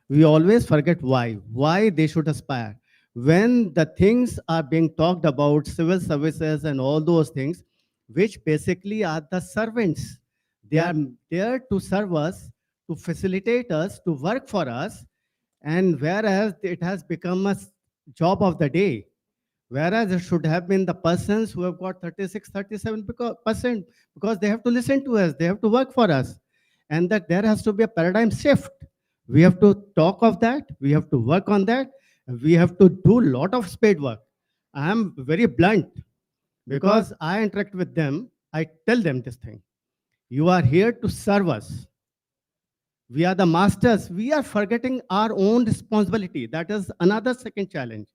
We always forget why they should aspire. when the things are being talked about, civil services and all those things, which basically are the servants. They are there to serve us, to facilitate us, to work for us, and whereas it has become a job of the day, whereas it should have been the persons who have got 36, 37% because they have to listen to us, they have to work for us, and that there has to be a paradigm shift. We have to talk of that, we have to work on that, we have to do a lot of spade work. I am very blunt because I interact with them. I tell them this thing: you are here to serve us. We are the masters. We are forgetting our own responsibility. That is another second challenge.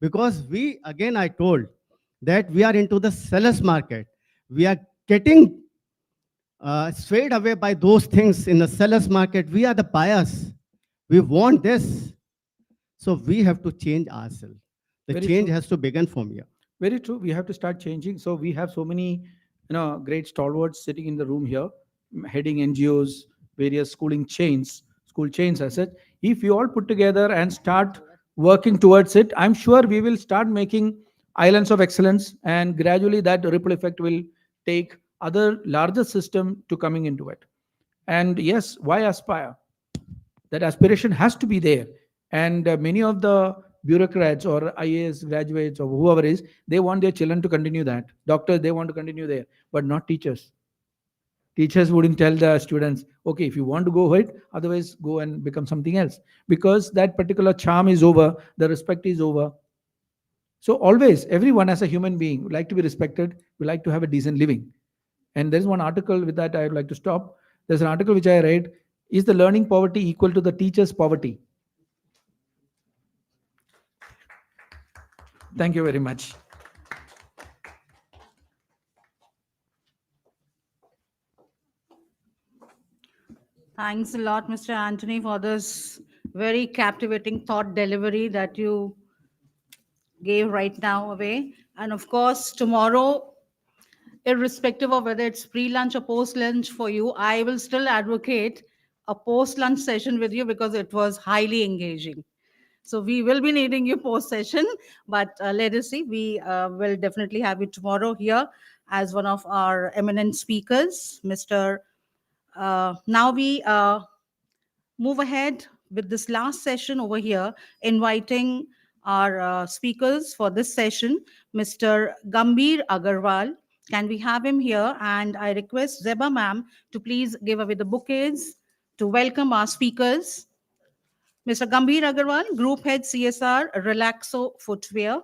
Because we, again, I told that we are into the seller's market. We are getting swayed away by those things in the seller's market. We are the buyers. We want this. So we have to change ourselves. The Very change true. has to begin from here. Very true. We have to start changing. So we have so many, great stalwarts sitting in the room here, heading NGOs, various school chains as such. If you all put together and start working towards it, I'm sure we will start making islands of excellence, and gradually that ripple effect will take other larger system to coming into it. And yes, why aspire? That aspiration has to be there. And many of the bureaucrats or IAS graduates or whoever is, they want their children to continue that. Doctors, they want to continue there, but not teachers. Teachers wouldn't tell the students, okay, if you want to go ahead, otherwise go and become something else, because that particular charm is over, the respect is over. So always, everyone as a human being would like to be respected, would like to have a decent living. And there's one article with that I would like to stop. There's an article which I read: is the learning poverty equal to the teacher's poverty? Thank you very much. Thanks a lot, Mr. Anthony, for this very captivating thought delivery that you gave right now away. And of course, tomorrow, irrespective of whether it's pre-lunch or post-lunch for you, I will still advocate a post-lunch session with you because it was highly engaging. So we will be needing you post-session, but let us see. We will definitely have you tomorrow here as one of our eminent speakers, Mr. Now we move ahead with this last session over here, inviting our speakers for this session, Mr. Gambhir Agarwal. Can we have him here? And I request Zeba ma'am to please give away the bouquets to welcome our speakers. Mr. Gambhir Agarwal, Group Head CSR, Relaxo Footwear.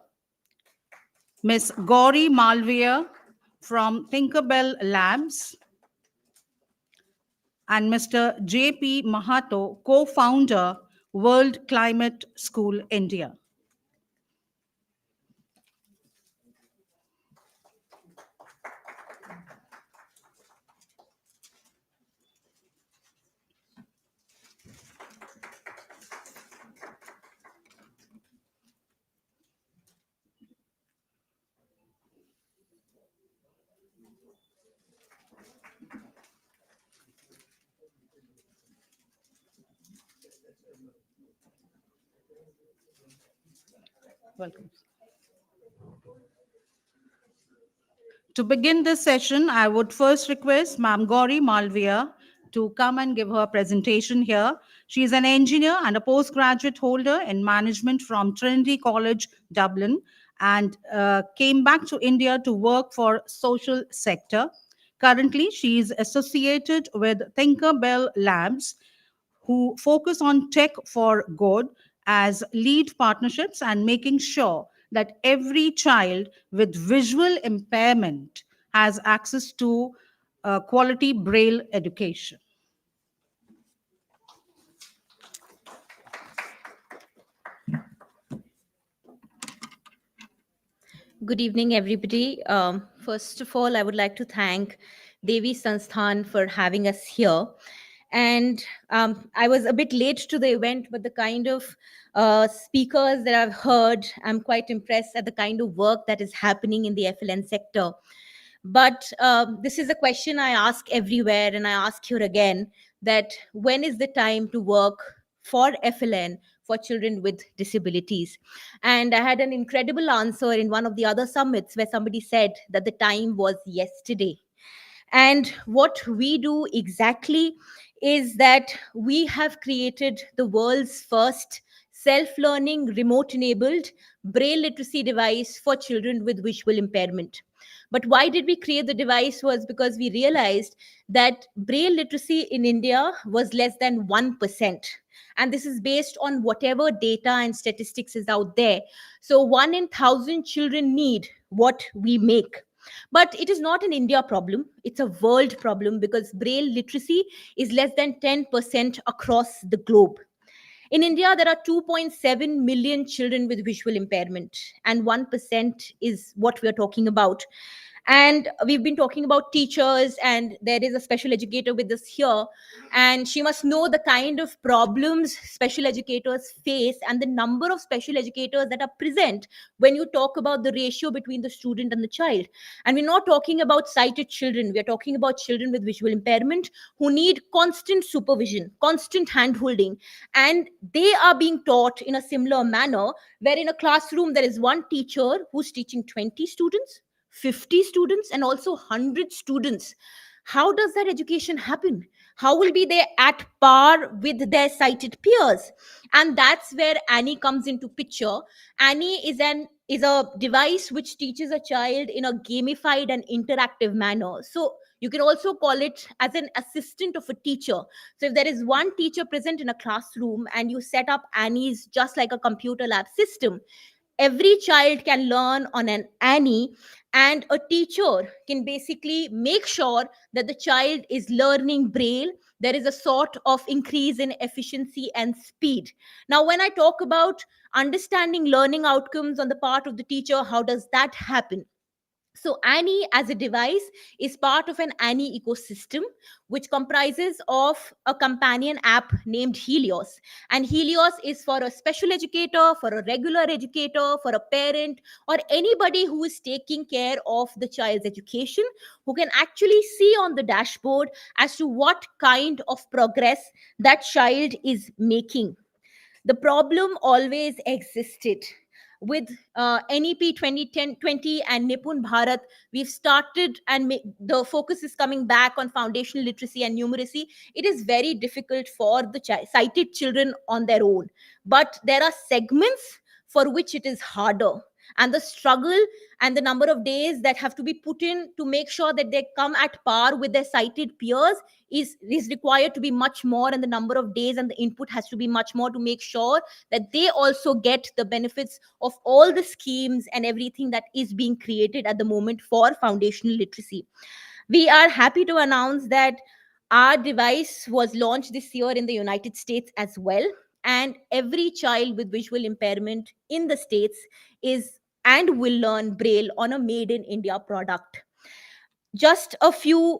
Ms. Gauri Malviya from Tinkerbell Labs. And Mr. J.P. Mahato, co-founder, World Climate School, India. Welcome. To begin this session, I would first request Ma'am Gauri Malviya to come and give her presentation here. She is an engineer and a postgraduate holder in management from Trinity College, Dublin, and came back to India to work for social sector. Currently, she is associated with Tinkerbell Labs, who focus on tech for good as lead partnerships and making sure that every child with visual impairment has access to quality Braille education. Good evening, everybody. First of all, I would like to thank Devi Sansthan for having us here. And I was a bit late to the event, but the kind of speakers that I've heard, I'm quite impressed at the kind of work that is happening in the FLN sector. But this is a question I ask everywhere, and I ask here again, that when is the time to work for FLN, for children with disabilities. And I had an incredible answer in one of the other summits where somebody said that the time was yesterday. And what we do exactly is that we have created the world's first self-learning, remote-enabled braille literacy device for children with visual impairment. But why did we create the device was because we realized that braille literacy in India was less than 1%. And this is based on whatever data and statistics is out there. So 1 in 1,000 children need what we make. But it is not an India problem, it's a world problem because braille literacy is less than 10% across the globe. In India, there are 2.7 million children with visual impairment, and 1% is what we are talking about. And we've been talking about teachers, and there is a special educator with us here, and she must know the kind of problems special educators face and the number of special educators that are present when you talk about the ratio between the student and the child. And we're not talking about sighted children, we're talking about children with visual impairment who need constant supervision, constant hand-holding, and they are being taught in a similar manner where in a classroom there is one teacher who's teaching 20 students, 50 students, and also 100 students. How does that education happen? How will be they at par with their sighted peers? And that's where Annie comes into picture. Annie is a device which teaches a child in a gamified and interactive manner. So you can also call it as an assistant of a teacher. So if there is one teacher present in a classroom and you set up Annie's just like a computer lab system, every child can learn on an Annie, and a teacher can basically make sure that the child is learning braille. There is a sort of increase in efficiency and speed. Now, when I talk about understanding learning outcomes on the part of the teacher, how does that happen? So Annie as a device is part of an Annie ecosystem, which comprises of a companion app named Helios. And Helios is for a special educator, for a regular educator, for a parent, or anybody who is taking care of the child's education, who can actually see on the dashboard as to what kind of progress that child is making. The problem always existed. With NEP 2020 and Nipun Bharat, we've started and the focus is coming back on foundational literacy and numeracy. It is very difficult for the sighted children on their own. But there are segments for which it is harder. And the struggle and the number of days that have to be put in to make sure that they come at par with their sighted peers is required to be much more, and the number of days and the input has to be much more to make sure that they also get the benefits of all the schemes and everything that is being created at the moment for foundational literacy. We are happy to announce that our device was launched this year in the United States as well, and every child with visual impairment in the States is and will learn braille on a made in India product. Just a few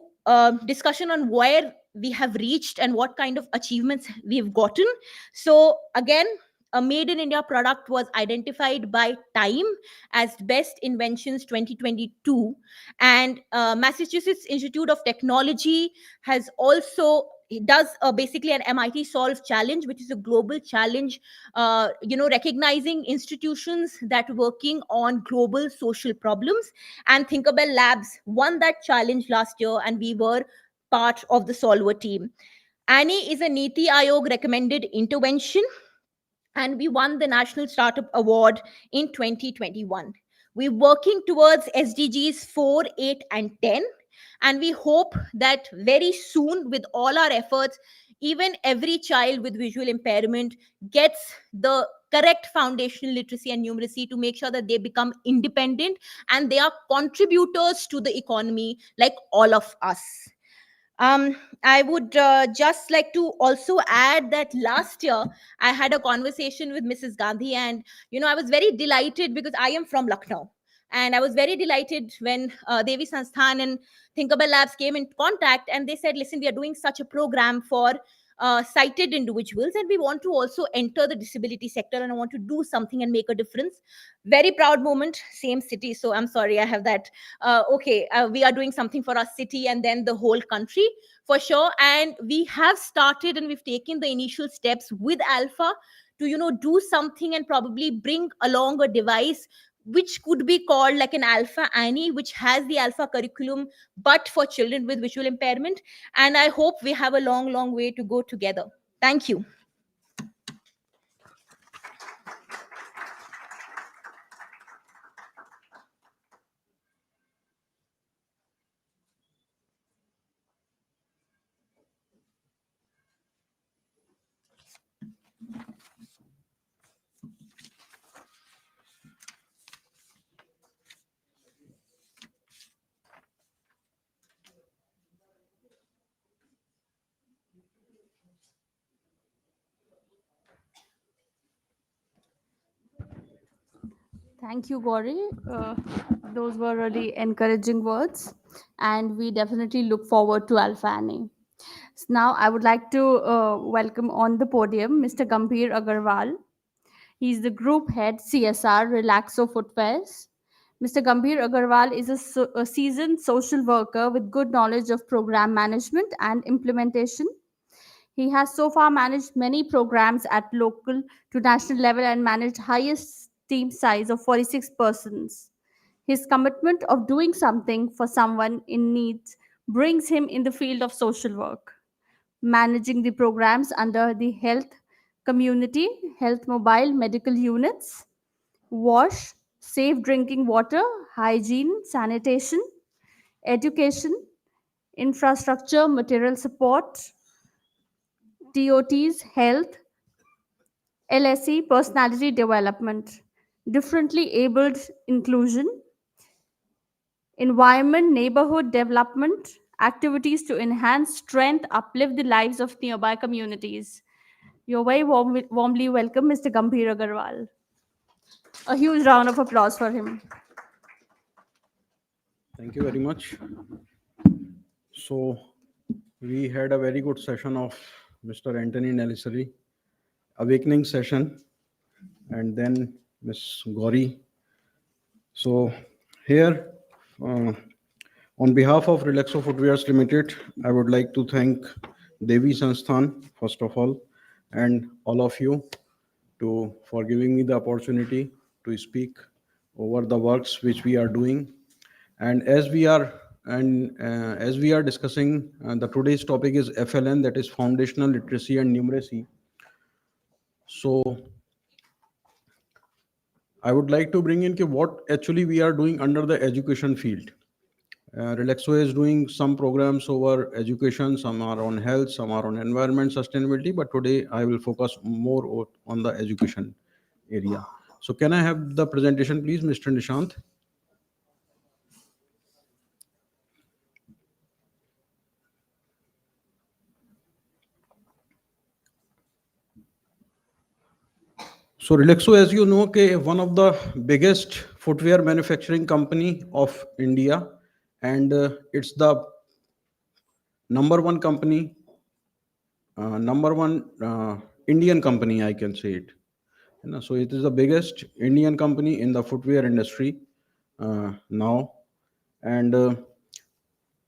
discussion on where we have reached and what kind of achievements we've gotten. So again, a made in India product was identified by Time as Best Inventions 2022, and Massachusetts Institute of Technology has also does basically an MIT Solve challenge, which is a global challenge, recognizing institutions that working on global social problems. And Tinkerbell Labs won that challenge last year, and we were part of the Solver team. Annie is a Niti Aayog recommended intervention, and we won the National Startup Award in 2021. We're working towards SDGs 4, 8, and 10. And we hope that very soon, with all our efforts, even every child with visual impairment gets the correct foundational literacy and numeracy to make sure that they become independent and they are contributors to the economy like all of us. I would just like to also add that last year I had a conversation with Mrs. Gandhi, and I was very delighted because I am from Lucknow. And I was very delighted when Devi Sansthan and Tinkerbell Labs came in contact, and they said, listen, we are doing such a program for sighted individuals, and we want to also enter the disability sector, and I want to do something and make a difference. Very proud moment, same city. So I'm sorry, I have that. We are doing something for our city and then the whole country for sure. And we have started and we've taken the initial steps with Alpha to do something and probably bring along a device which could be called like an Alpha Annie, which has the Alpha curriculum, but for children with visual impairment. And I hope we have a long, long way to go together. Thank you. Thank you, Gauri. Those were really encouraging words, and we definitely look forward to Alpha Annie. Now, I would like to welcome on the podium Mr. Gambhir Agarwal. He's the Group Head CSR Relaxo Footwears. Mr. Gambhir Agarwal is a seasoned social worker with good knowledge of program management and implementation. He has so far managed many programs at local to national level and managed highest team size of 46 persons. His commitment of doing something for someone in need brings him in the field of social work, managing the programs under the health community, health mobile medical units, wash, safe drinking water, hygiene, sanitation, education, infrastructure, material support, TOTs, health, LSE, personality development, differently abled inclusion, environment, neighborhood development, activities to enhance strength, uplift the lives of nearby communities. You're very warmly welcome, Mr. Gambhir Agarwal. A huge round of applause for him. Thank you very much. So we had a very good session of Mr. Anthony Nalisari, awakening session, and then Ms. Gauri. So here, on behalf of Relaxo Footwears Limited, I would like to thank Devi Sansthan, first of all, and all of you for giving me the opportunity to speak over the works which we are doing. And as we are discussing, the today's topic is FLN, that is Foundational Literacy and Numeracy. So I would like to bring in what actually we are doing under the education field. Relaxo is doing some programs over education, some are on health, some are on environment sustainability, but today I will focus more on the education area. So can I have the presentation, please, Mr. Nishant? So Relaxo, as you know, one of the biggest footwear manufacturing company of India, and it's the number one company, Indian company, I can say it. So it is the biggest Indian company in the footwear industry now. And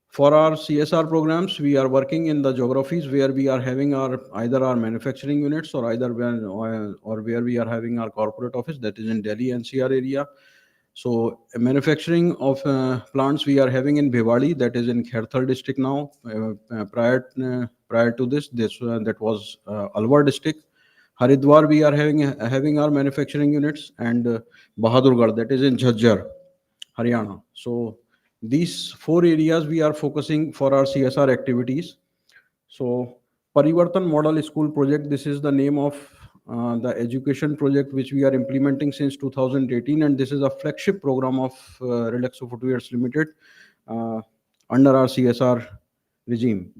for our CSR programs, we are working in the geographies where we are having either our manufacturing units or where we are having our corporate office, that is in Delhi NCR area. So manufacturing of plants we are having in Bhiwadi, that is in Khairthal district now. Prior to this that was Alwar district. Haridwar we are having our manufacturing units, and Bahadurgarh, that is in Jhajjar, Haryana. So these 4 areas we are focusing for our CSR activities. So Parivartan Model School Project, this is the name of the education project which we are implementing since 2018, and this is a flagship program of Relaxo Footwears Limited under our CSR regime.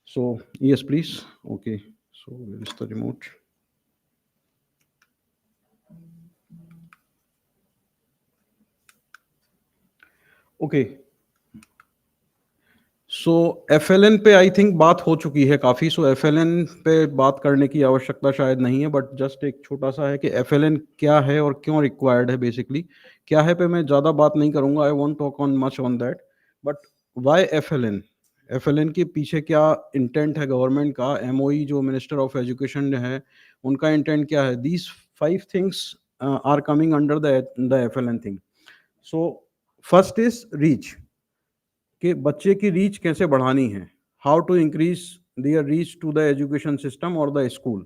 So yes, please. Okay, so where is the remote? Okay. So FLN पे I think बात हो चुकी है काफ़ी. सो FLN पे बात करने की आवश्यकता शायद नहीं है, बट जस्ट एक छोटा सा है कि FLN क्या है और क्यों रिक्वायर्ड है. बेसिकली क्या है पे मैं ज़्यादा बात नहीं करूँगा. I want talk on much on that. But why FLN? FLN के पीछे क्या इंटेंट है गवर्नमेंट का? MOE जो मिनिस्टर ऑफ एजुकेशन है उनका इंटेंट क्या है, these 5 things are coming under the FLN thing. So first is reach, कि बच्चे की रीच कैसे बढ़ानी है, how to increase their reach to the education system or the school.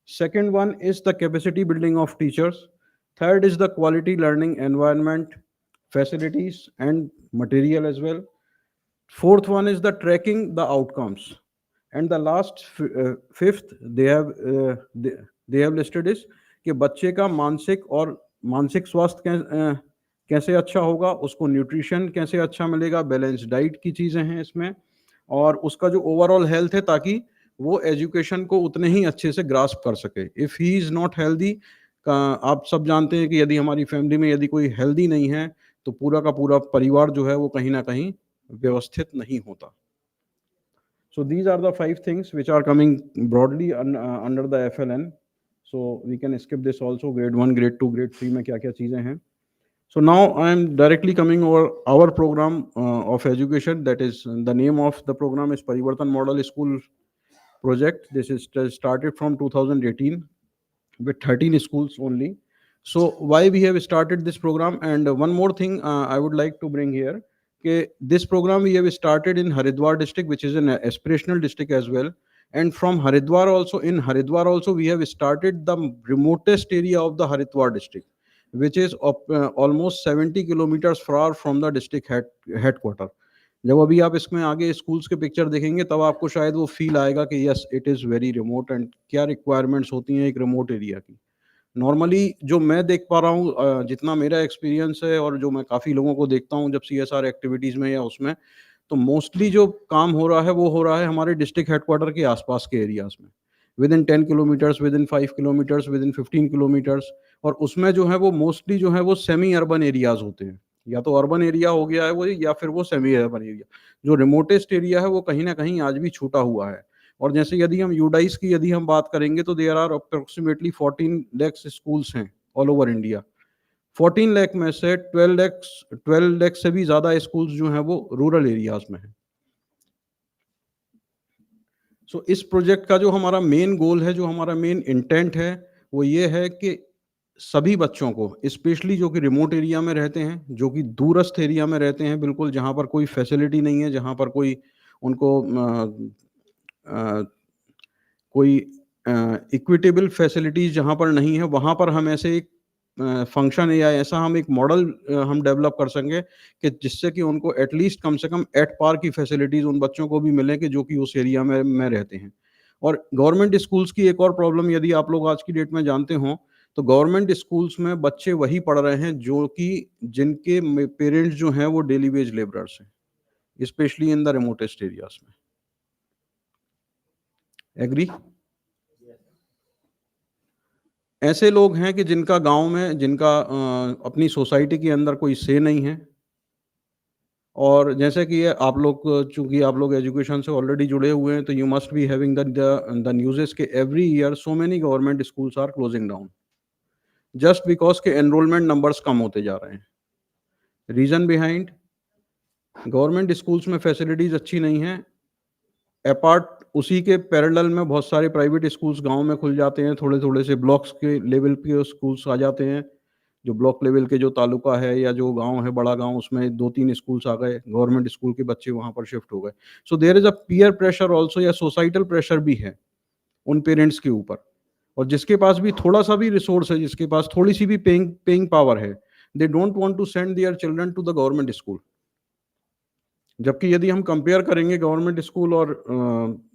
Second one is the capacity building of teachers. Third is the quality learning environment, facilities and material as well. Fourth one is the tracking the outcomes. And the last fifth they have listed is कि बच्चे का मानसिक स्वास्थ्य कैसे अच्छा होगा, उसको nutrition कैसे अच्छा मिलेगा, बैलेंस डाइट की चीज़ें हैं इसमें, और उसका जो ओवरऑल हेल्थ है ताकि वो एजुकेशन को उतने ही अच्छे से ग्रास्प कर सके. If he is not healthy, आप सब जानते हैं कि यदि हमारी फैमिली में यदि कोई हेल्दी नहीं है तो पूरा का पूरा परिवार जो है वो कहीं ना कहीं व्यवस्थित नहीं होता. So these are the 5 things which are coming broadly under the FLN. So we can skip this also, grade 1, grade 2, grade 3 में क्या क्या चीज़ें हैं. So now I am directly coming over our program of education. That is, the name of the program is Parivartan Model School Project. This is started from 2018 with 13 schools only. So why we have started this program, and one more thing I would like to bring here, that this program we have started in Haridwar district, which is an aspirational district as well. And from Haridwar also we have started the remotest area of the Haridwar district, which is almost 70 kilometers far from the district headquarter. जब अभी आप इसमें आगे schools के picture देखेंगे तब आपको शायद वो फील आएगा कि yes it is very remote, and क्या रिक्वायरमेंट्स होती हैं एक रिमोट एरिया की. नॉर्मली जो मैं देख पा रहा हूँ, जितना मेरा एक्सपीरियंस है और जो मैं काफ़ी लोगों को देखता हूँ जब CSR एक्टिविटीज़ में या उसमें, तो मोस्टली जो काम हो रहा है वो हो रहा है हमारे डिस्ट्रिक्ट हेडक्वार्टर के आसपास के एरियाज़ में, with in 10 kilometres, with in 5 kilometres, with in 15 kilometres. और उसमें जो है वो मोस्टली जो है वो सेमी अर्बन एरियाज़ होते हैं, या तो अर्बन एरिया हो गया है वो, या फिर वो सेमी अर्बन एरिया. जो रिमोटेस्ट एरिया है वो कहीं ना कहीं आज भी छूटा हुआ है. और जैसे यदि हम यूडाइस की यदि हम बात करेंगे तो there are approximately 14 lakh schools हैं ऑल ओवर इंडिया. 14 लाख में से 12 लाख से भी ज़्यादा स्कूल्स जो हैं वो रूरल एरियाज़ में हैं. सो इस प्रोजेक्ट का जो हमारा मेन गोल है, जो हमारा मेन इंटेंट है, वो ये है कि सभी बच्चों को, स्पेशली जो कि रिमोट एरिया में रहते हैं, जो कि दूरस्थ एरिया में रहते हैं, बिल्कुल जहाँ पर कोई फैसिलिटी नहीं है, जहाँ पर कोई उनको कोई इक्विटेबल फैसिलिटीज़ जहाँ पर नहीं है, वहाँ पर हम ऐसे एक फंक्शन या ऐसा हम एक मॉडल हम डेवलप कर सकेंगे कि जिससे कि उनको एटलीस्ट कम से कम एट पार की फैसिलिटीज़ उन बच्चों को भी मिलें कि जो कि उस एरिया में रहते हैं. और गवर्नमेंट स्कूल्स की एक और प्रॉब्लम यदि आप लोग आज की डेट में जानते हों तो गवर्नमेंट स्कूल्स में बच्चे वही पढ़ रहे हैं जो कि जिनके पेरेंट्स जो हैं वो डेली वेज लेबरर्स हैं, specially in the remotest areas में. एग्री? ऐसे लोग हैं कि जिनका गांव में, जिनका अपनी सोसाइटी के अंदर कोई से नहीं है. और जैसे कि आप लोग, चूंकि आप लोग एजुकेशन से ऑलरेडी जुड़े हुए हैं, तो you must be having the newses के every year so many government schools are closing down just because के एनरोलमेंट नंबर्स कम होते जा रहे हैं. रीजन बिहाइंड, गवर्नमेंट स्कूल्स में फैसिलिटीज अच्छी नहीं है. अपार्ट उसी के पैरेलल में बहुत सारे प्राइवेट स्कूल्स गांव में खुल जाते हैं, थोड़े थोड़े से ब्लॉक्स के लेवल के स्कूल्स आ जाते हैं. जो ब्लॉक लेवल के जो तालुका है या जो गांव है, बड़ा गांव, उसमें 2-3 स्कूल्स आ गए, गवर्नमेंट स्कूल के बच्चे वहां पर शिफ्ट हो गए. So there is a peer pressure also, या सोसाइटल प्रेशर भी है उन पेरेंट्स के ऊपर. और जिसके पास भी थोड़ा सा भी रिसोर्स है, जिसके पास थोड़ी सी भी पेइंग पावर है, they don't want to send their children to the government school. जबकि यदि हम कंपेयर करेंगे गवर्नमेंट स्कूल और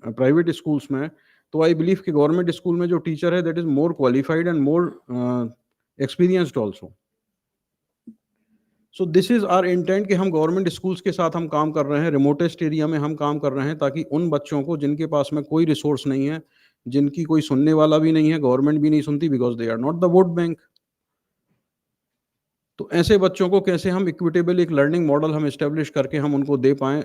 प्राइवेट स्कूल्स में, तो आई बिलीव कि गवर्नमेंट स्कूल में जो टीचर है that is more qualified and more experienced also. So this is our intent कि हम गवर्नमेंट स्कूल्स के साथ हम काम कर रहे हैं, रिमोटेस्ट एरिया में हम काम कर रहे हैं, ताकि उन बच्चों को जिनके पास में कोई रिसोर्स नहीं है, जिनकी कोई सुनने वाला भी नहीं है, गवर्नमेंट भी नहीं सुनती because they are not the vote bank, तो ऐसे बच्चों को कैसे हम इक्विटेबल एक लर्निंग मॉडल हम एस्टेब्लिश करके हम उनको दे पाएं.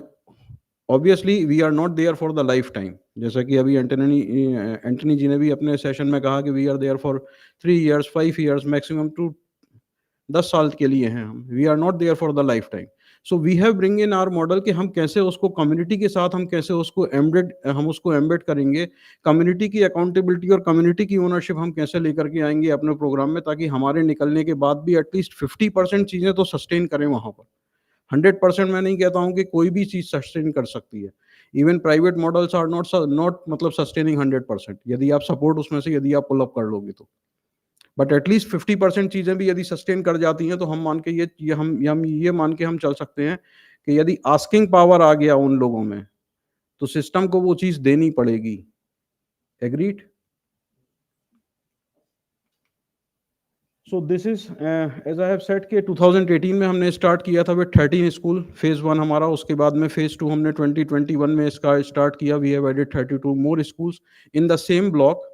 Obviously we are not there for the life time, जैसा कि अभी एंटनी जी ने भी अपने सेशन में कहा कि we are there for 3 years, 5 years, maximum to 10 साल के लिए हैं हम. We are not there for the life time. So we have bring in our model कि हम कैसे उसको कम्युनिटी के साथ हम कैसे उसको एम्बेड करेंगे, कम्युनिटी की अकाउंटेबिलिटी और कम्युनिटी की ओनरशिप हम कैसे लेकर के आएंगे अपने प्रोग्राम में, ताकि हमारे निकलने के बाद भी एटलीस्ट 50% चीज़ें तो सस्टेन करें वहाँ पर। 100% मैं नहीं कहता हूँ कि कोई भी चीज़ सस्टेन कर सकती है। Even private models are not मतलब सस्टेनिंग 100%, यदि आप सपोर्ट उसमें से यदि आप पुल अप कर लोगे तो। बट एटलीस्ट 50% चीजें भी यदि सस्टेन कर जाती हैं तो हम मान के हम ये मान के हम चल सकते हैं कि यदि आस्किंग पावर आ गया उन लोगों में तो सिस्टम को वो चीज देनी पड़ेगी। Agreed? So this is as I have said कि 2018 में हमने स्टार्ट किया था विद 13 स्कूल, फेज 1 हमारा। उसके बाद में फेज 2 हमने 2021 में इसका स्टार्ट किया। We have added 32 more schools in the same block,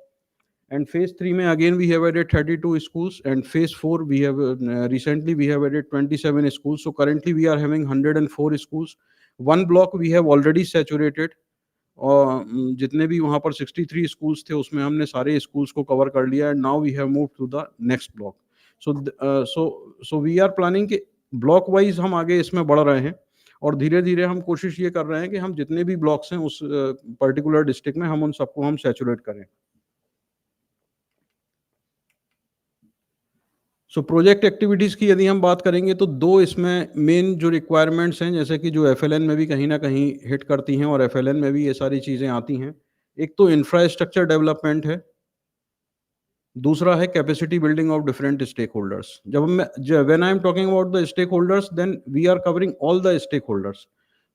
and phase 3 mein again we have added 32 schools, and phase 4 we have recently we have added 27 schools. So currently we are having 104 schools. One block we have already saturated, और जितने भी वहाँ पर 63 schools थे उसमें हमने सारे schools को cover कर लिया, and now we have moved to the next block. So we are planning कि block wise हम आगे इसमें बढ़ रहे हैं, और धीरे धीरे हम कोशिश ये कर रहे हैं कि हम जितने भी blocks हैं उस particular district में हम उन सबको हम saturate करें। सो प्रोजेक्ट एक्टिविटीज़ की यदि हम बात करेंगे तो दो इसमें मेन जो रिक्वायरमेंट्स हैं, जैसे कि जो एफएलएन में भी कहीं ना कहीं हिट करती हैं और एफएलएन में भी ये सारी चीज़ें आती हैं। एक तो इंफ्रास्ट्रक्चर डेवलपमेंट है, दूसरा है capacity building of different stakeholders. When I am talking about the stakeholders, then we are covering all the stakeholders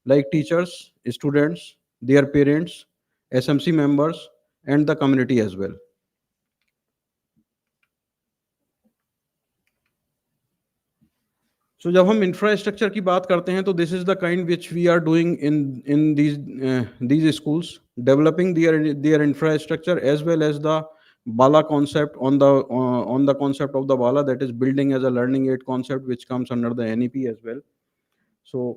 like teachers, students, their parents, SMC members and the community as well. So जब हम infrastructure की बात करते हैं तो this is the kind which we are doing in these schools, developing their infrastructure as well as the Bala concept on the concept of the Bala, that is building as a learning aid concept, which comes under the NEP as well. So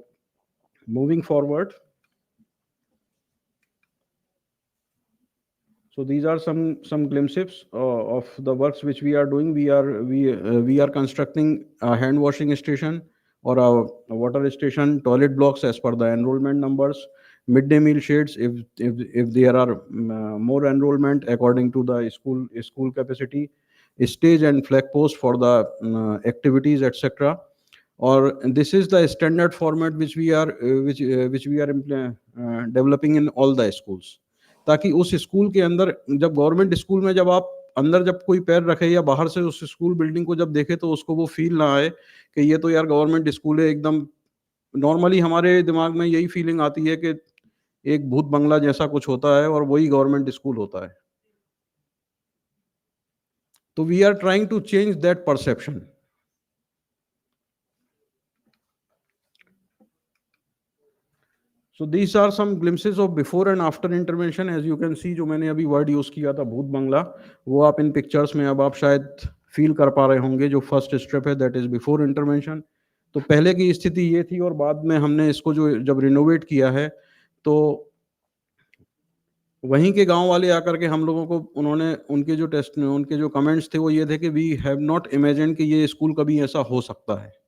moving forward, so these are some glimpses of the works which we are doing. We are constructing a hand washing station or a water station, toilet blocks as per the enrollment numbers, midday meal sheds if there are more enrollment according to the school capacity, stage and flag post for the activities, etc. Or this is the standard format which we are developing in all the schools, ताकि उस school के अंदर, जब government school में जब आप अंदर जब कोई पैर रखे या बाहर से उस स्कूल बिल्डिंग को जब देखे तो उसको वो फील ना आए कि ये तो यार गवर्नमेंट स्कूल है। एकदम नॉर्मली हमारे दिमाग में यही फीलिंग आती है कि एक भूत बंगला जैसा कुछ होता है और वही गवर्नमेंट स्कूल होता है। तो we are trying to change that perception. So these are some glimpses of before and after intervention. As you can see, जो मैंने अभी वर्ड यूज किया था भूत बंगला, वो आप इन पिक्चर्स में अब आप शायद फील कर पा रहे होंगे। जो फर्स्ट स्टेप है दैट इज बिफोर इंटरवेंशन। तो पहले की स्थिति ये थी और बाद में हमने इसको जो जब रिनोवेट किया है तो वहीं के गांव वाले आकर के हम लोगों को उन्होंने उनके जो कमेंट्स थे वो ये थे कि वी हैव नॉट इमेजिन कि ये स्कूल कभी ऐसा हो सकता है।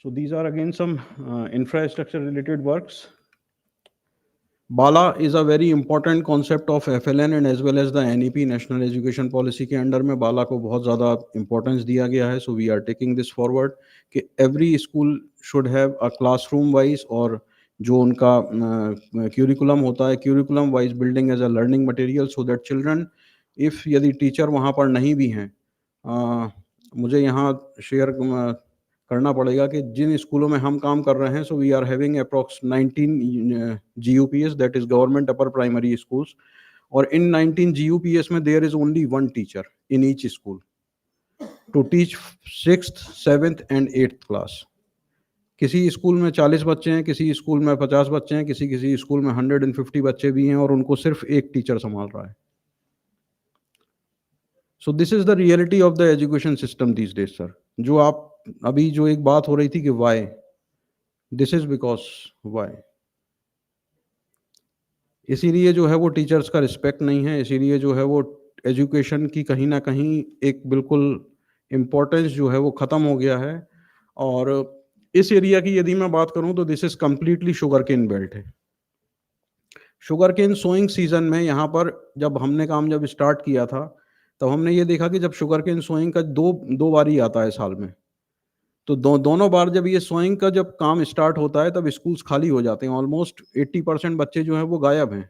So these are again some infrastructure related works. Bala is a very important concept of FLN and as well as the NEP National Education Policy के अंडर में बाला को बहुत ज़्यादा importance दिया गया है। So we are taking this forward कि every school should have a classroom wise और जो उनका curriculum होता है curriculum wise building as a learning material so that children, if यदि teacher वहाँ पर नहीं भी हैं, मुझे यहाँ share करना पड़ेगा कि जिन स्कूलों में हम काम कर रहे हैं, so we are having approx 19 GUPS, that is government upper primary schools, और इन 19 GUPS में there is only one teacher in each school to teach 6th, 7th and 8th class. किसी स्कूल में 40 बच्चे हैं, किसी स्कूल में 50 बच्चे हैं, किसी स्कूल में 150 बच्चे भी हैं और उनको सिर्फ एक टीचर संभाल रहा है। सो this is the reality of the education system these days sir. जो आप अभी जो एक बात हो रही थी कि why, this is because why इसीलिए जो है वो टीचर्स का रिस्पेक्ट नहीं है, इसीलिए जो है वो एजुकेशन की कहीं ना कहीं एक बिल्कुल इम्पोर्टेंस जो है वो ख़त्म हो गया है। और इस एरिया की यदि मैं बात करूं तो this is completely sugar cane belt है। शुगर केन सोइंग सीजन में यहाँ पर जब हमने काम जब स्टार्ट किया था, तब हमने ये देखा कि जब शुगर केन सोइंग का दो बारी आता है साल में, तो दोनों बार जब ये सोइंग का जब काम स्टार्ट होता है तब स्कूल्स खाली हो जाते हैं। ऑलमोस्ट 80% बच्चे जो हैं वो गायब हैं।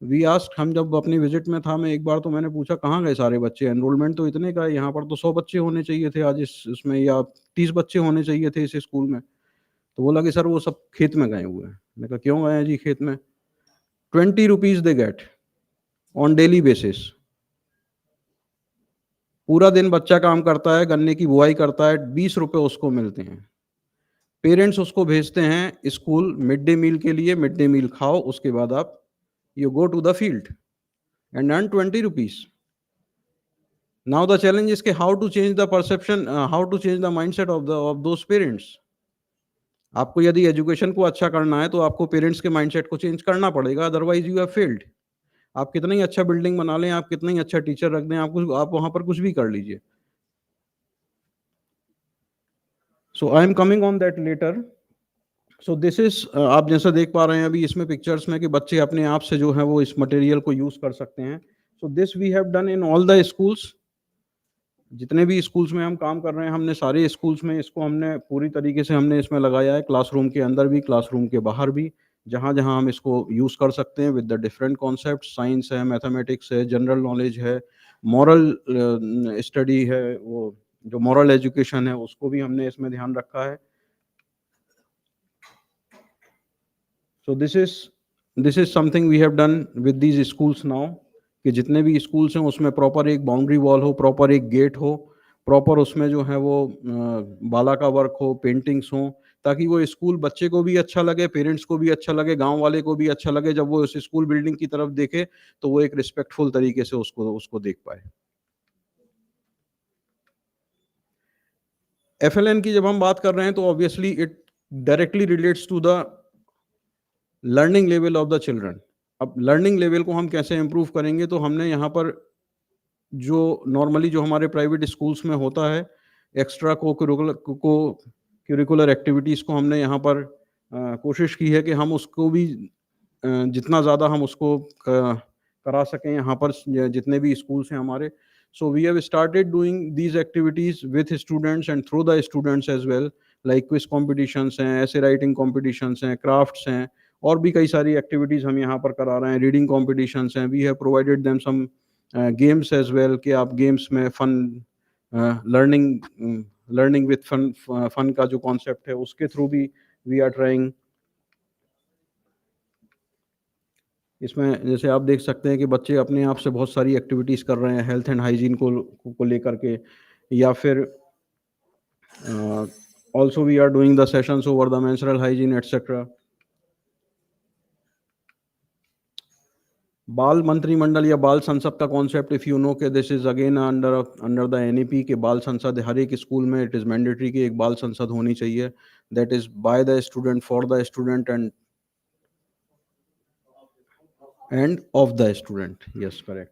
वी आस्क्ड, हम जब अपनी विजिट में था, मैं एक बार तो मैंने पूछा कहाँ गए सारे बच्चे, एनरोलमेंट तो इतने का है, यहाँ पर तो 100 बच्चे होने चाहिए थे आज इसमें, या 30 बच्चे होने चाहिए थे इस स्कूल में। तो बोला कि सर वो सब खेत में गए हुए हैं। मैंने कहा क्यों गए हैं जी खेत में? 20 rupees they get on daily basis. पूरा दिन बच्चा काम करता है, गन्ने की बुआई करता है, 20 रुपए उसको मिलते हैं। पेरेंट्स उसको भेजते हैं स्कूल मिड डे मील के लिए, मिड डे मील खाओ, उसके बाद आप you go to the field and earn 20 rupees. Now the challenge is how to change the perception, how to change the mindset of those parents. आपको यदि education को अच्छा करना है तो आपको पेरेंट्स के माइंडसेट को चेंज करना पड़ेगा, अदरवाइज यू हैव फेल्ड। आप कितना ही अच्छा बिल्डिंग बना लें, आप कितना ही अच्छा टीचर रख दें, आप वहां पर कुछ भी कर लीजिए। So I am coming on that later. So this is, आप जैसा देख पा रहे हैं अभी इसमें पिक्चर्स में कि बच्चे अपने आप से जो है वो इस मटेरियल को यूज कर सकते हैं। So this we have done in all the schools. जितने भी स्कूल्स में हम काम कर रहे हैं, हमने सारे स्कूल्स में इसको हमने पूरी तरीके से हमने इसमें लगाया है, क्लासरूम के अंदर भी, क्लासरूम के बाहर भी, जहाँ जहाँ हम इसको यूज कर सकते हैं with the different concept. Science है, मैथमेटिक्स है, जनरल नॉलेज है, मॉरल स्टडी है, वो जो मॉरल एजुकेशन है उसको भी हमने इसमें ध्यान रखा है। So this is something we have done with these schools now, कि जितने भी स्कूल्स हैं उसमें प्रॉपर एक बाउंड्री वॉल हो, प्रॉपर एक गेट हो, प्रॉपर उसमें जो है वो बाला का वर्क हो, पेंटिंग्स हो, ताकि वो स्कूल बच्चे को भी अच्छा लगे, पेरेंट्स को भी अच्छा लगे, गांव वाले को भी अच्छा लगे। जब वो उस स्कूल बिल्डिंग की तरफ देखे तो वो एक रिस्पेक्टफुल तरीके से उसको देख पाए। FLN की जब हम बात कर रहे हैं तो obviously it directly relates to the learning level of the children. अब लर्निंग लेवल को हम कैसे इम्प्रूव करेंगे, तो हमने यहाँ पर जो नॉर्मली जो हमारे प्राइवेट स्कूल्स में होता है, एक्स्ट्रा को करिकुलर एक्टिविटीज़ को हमने यहाँ पर कोशिश की है कि हम उसको भी जितना ज़्यादा हम उसको करा सकें यहाँ पर जितने भी स्कूल्स हैं हमारे। So we have started doing these activities with students and through the students as well, like quiz competitions हैं, ऐसे राइटिंग कॉम्पिटिशन्स हैं, क्राफ्ट्स हैं, और भी कई सारी एक्टिविटीज़ हम यहाँ पर करा रहे हैं, रीडिंग कॉम्पिटिशन्स हैं। We have provided them some games as well, कि आप गेम्स में फन लर्निंग विथ फन का जो कॉन्सेप्ट है उसके थ्रू भी वी आर ट्राइंग। इसमें जैसे आप देख सकते हैं कि बच्चे अपने आप से बहुत सारी एक्टिविटीज़ कर रहे हैं हेल्थ एंड हाइजीन को लेकर के, या फिर also we are doing the sessions over the menstrual hygiene etcetera. बाल मंत्रिमंडल या बाल संसद का कॉन्सेप्ट, इफ यू नो के this is again under the NEP के बाल संसद, हर एक स्कूल में इट इज मैंडेटरी कि एक बाल संसद होनी चाहिए, that is by the student, for the student and of the student. Yes, correct.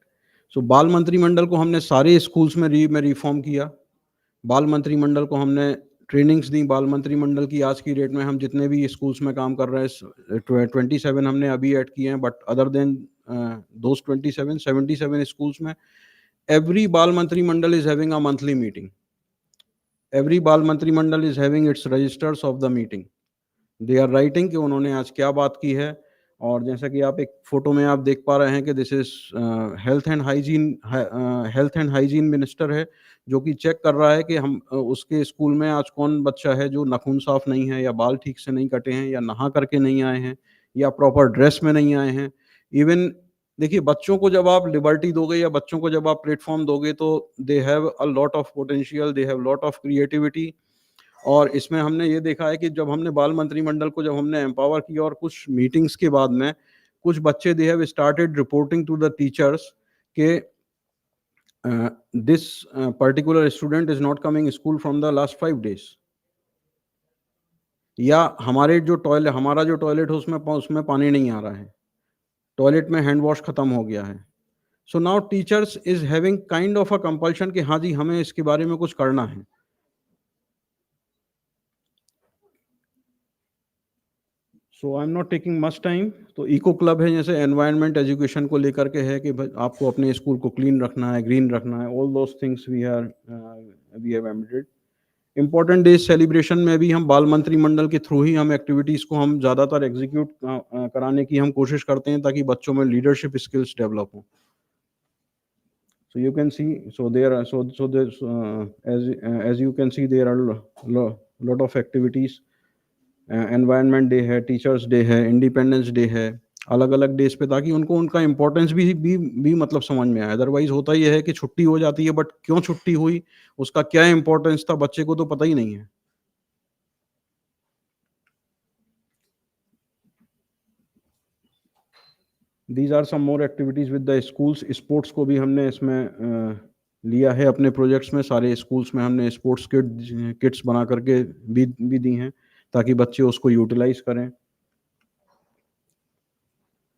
So बाल मंत्रिमंडल को हमने सारे स्कूल्स में रिफॉर्म किया। बाल मंत्रिमंडल को हमने ट्रेनिंग्स दी। बाल मंत्रिमंडल की आज की डेट में हम जितने भी स्कूल्स में काम कर रहे हैं 27 हमने अभी ऐड किए हैं, but other than those 77 schools में every बाल मंत्रिमंडल is having a monthly meeting. Every बाल मंत्रिमंडल is having its registers of the meeting. They are writing कि उन्होंने आज क्या बात की है। और जैसा कि आप एक फोटो में आप देख पा रहे हैं कि this is health and hygiene minister है, जो कि चेक कर रहा है कि हम उसके स्कूल में आज कौन बच्चा है जो नाखून साफ नहीं है, या बाल ठीक से नहीं कटे हैं, या नहा करके नहीं आए हैं, या प्रॉपर ड्रेस में नहीं आए हैं। इवन देखिए, बच्चों को जब आप लिबर्टी दोगे या बच्चों को जब आप प्लेटफॉर्म दोगे तो they have a lot of potential, they have lot of creativity. और इसमें हमने ये देखा है कि जब हमने बाल मंत्रिमंडल को जब हमने एम्पावर किया, और कुछ मीटिंग्स के बाद में कुछ बच्चे they have started reporting to the teachers के this particular student is not coming school from the last 5 days, या हमारा जो टॉयलेट है उसमें पानी नहीं आ रहा है। टॉयलेट में हैंड वॉश खत्म हो गया है. So now teachers is having kind of a compulsion कि हाँ जी हमें इसके बारे में कुछ करना है. So I am not taking much time. तो इको क्लब है, जैसे एनवायरनमेंट एजुकेशन को लेकर के है कि आपको अपने स्कूल को क्लीन रखना है, ग्रीन रखना है. All those things we have embedded. Important days celebration में भी हम बाल मंत्री मंडल के थ्रू ही हम एक्टिविटीज़ को हम ज़्यादातर एग्जीक्यूट कराने की हम कोशिश करते हैं ताकि बच्चों में लीडरशिप स्किल्स डेवलप हों. So you can see, so there are so there's as you can see there are lot of activities. Environment day है, टीचर्स डे है, इंडिपेंडेंस डे है, अलग अलग डेज पे, ताकि उनको उनका इम्पोर्टेंस भी मतलब समझ में आए. अदरवाइज होता ये है कि छुट्टी हो जाती है, बट क्यों छुट्टी हुई, उसका क्या इम्पोर्टेंस था, बच्चे को तो पता ही नहीं है. These are some more activities with the schools. Sports को भी हमने इसमें लिया है अपने प्रोजेक्ट्स में. सारे स्कूल्स में हमने स्पोर्ट्स किट्स बना करके भी दी हैं ताकि बच्चे उसको यूटिलाइज करें.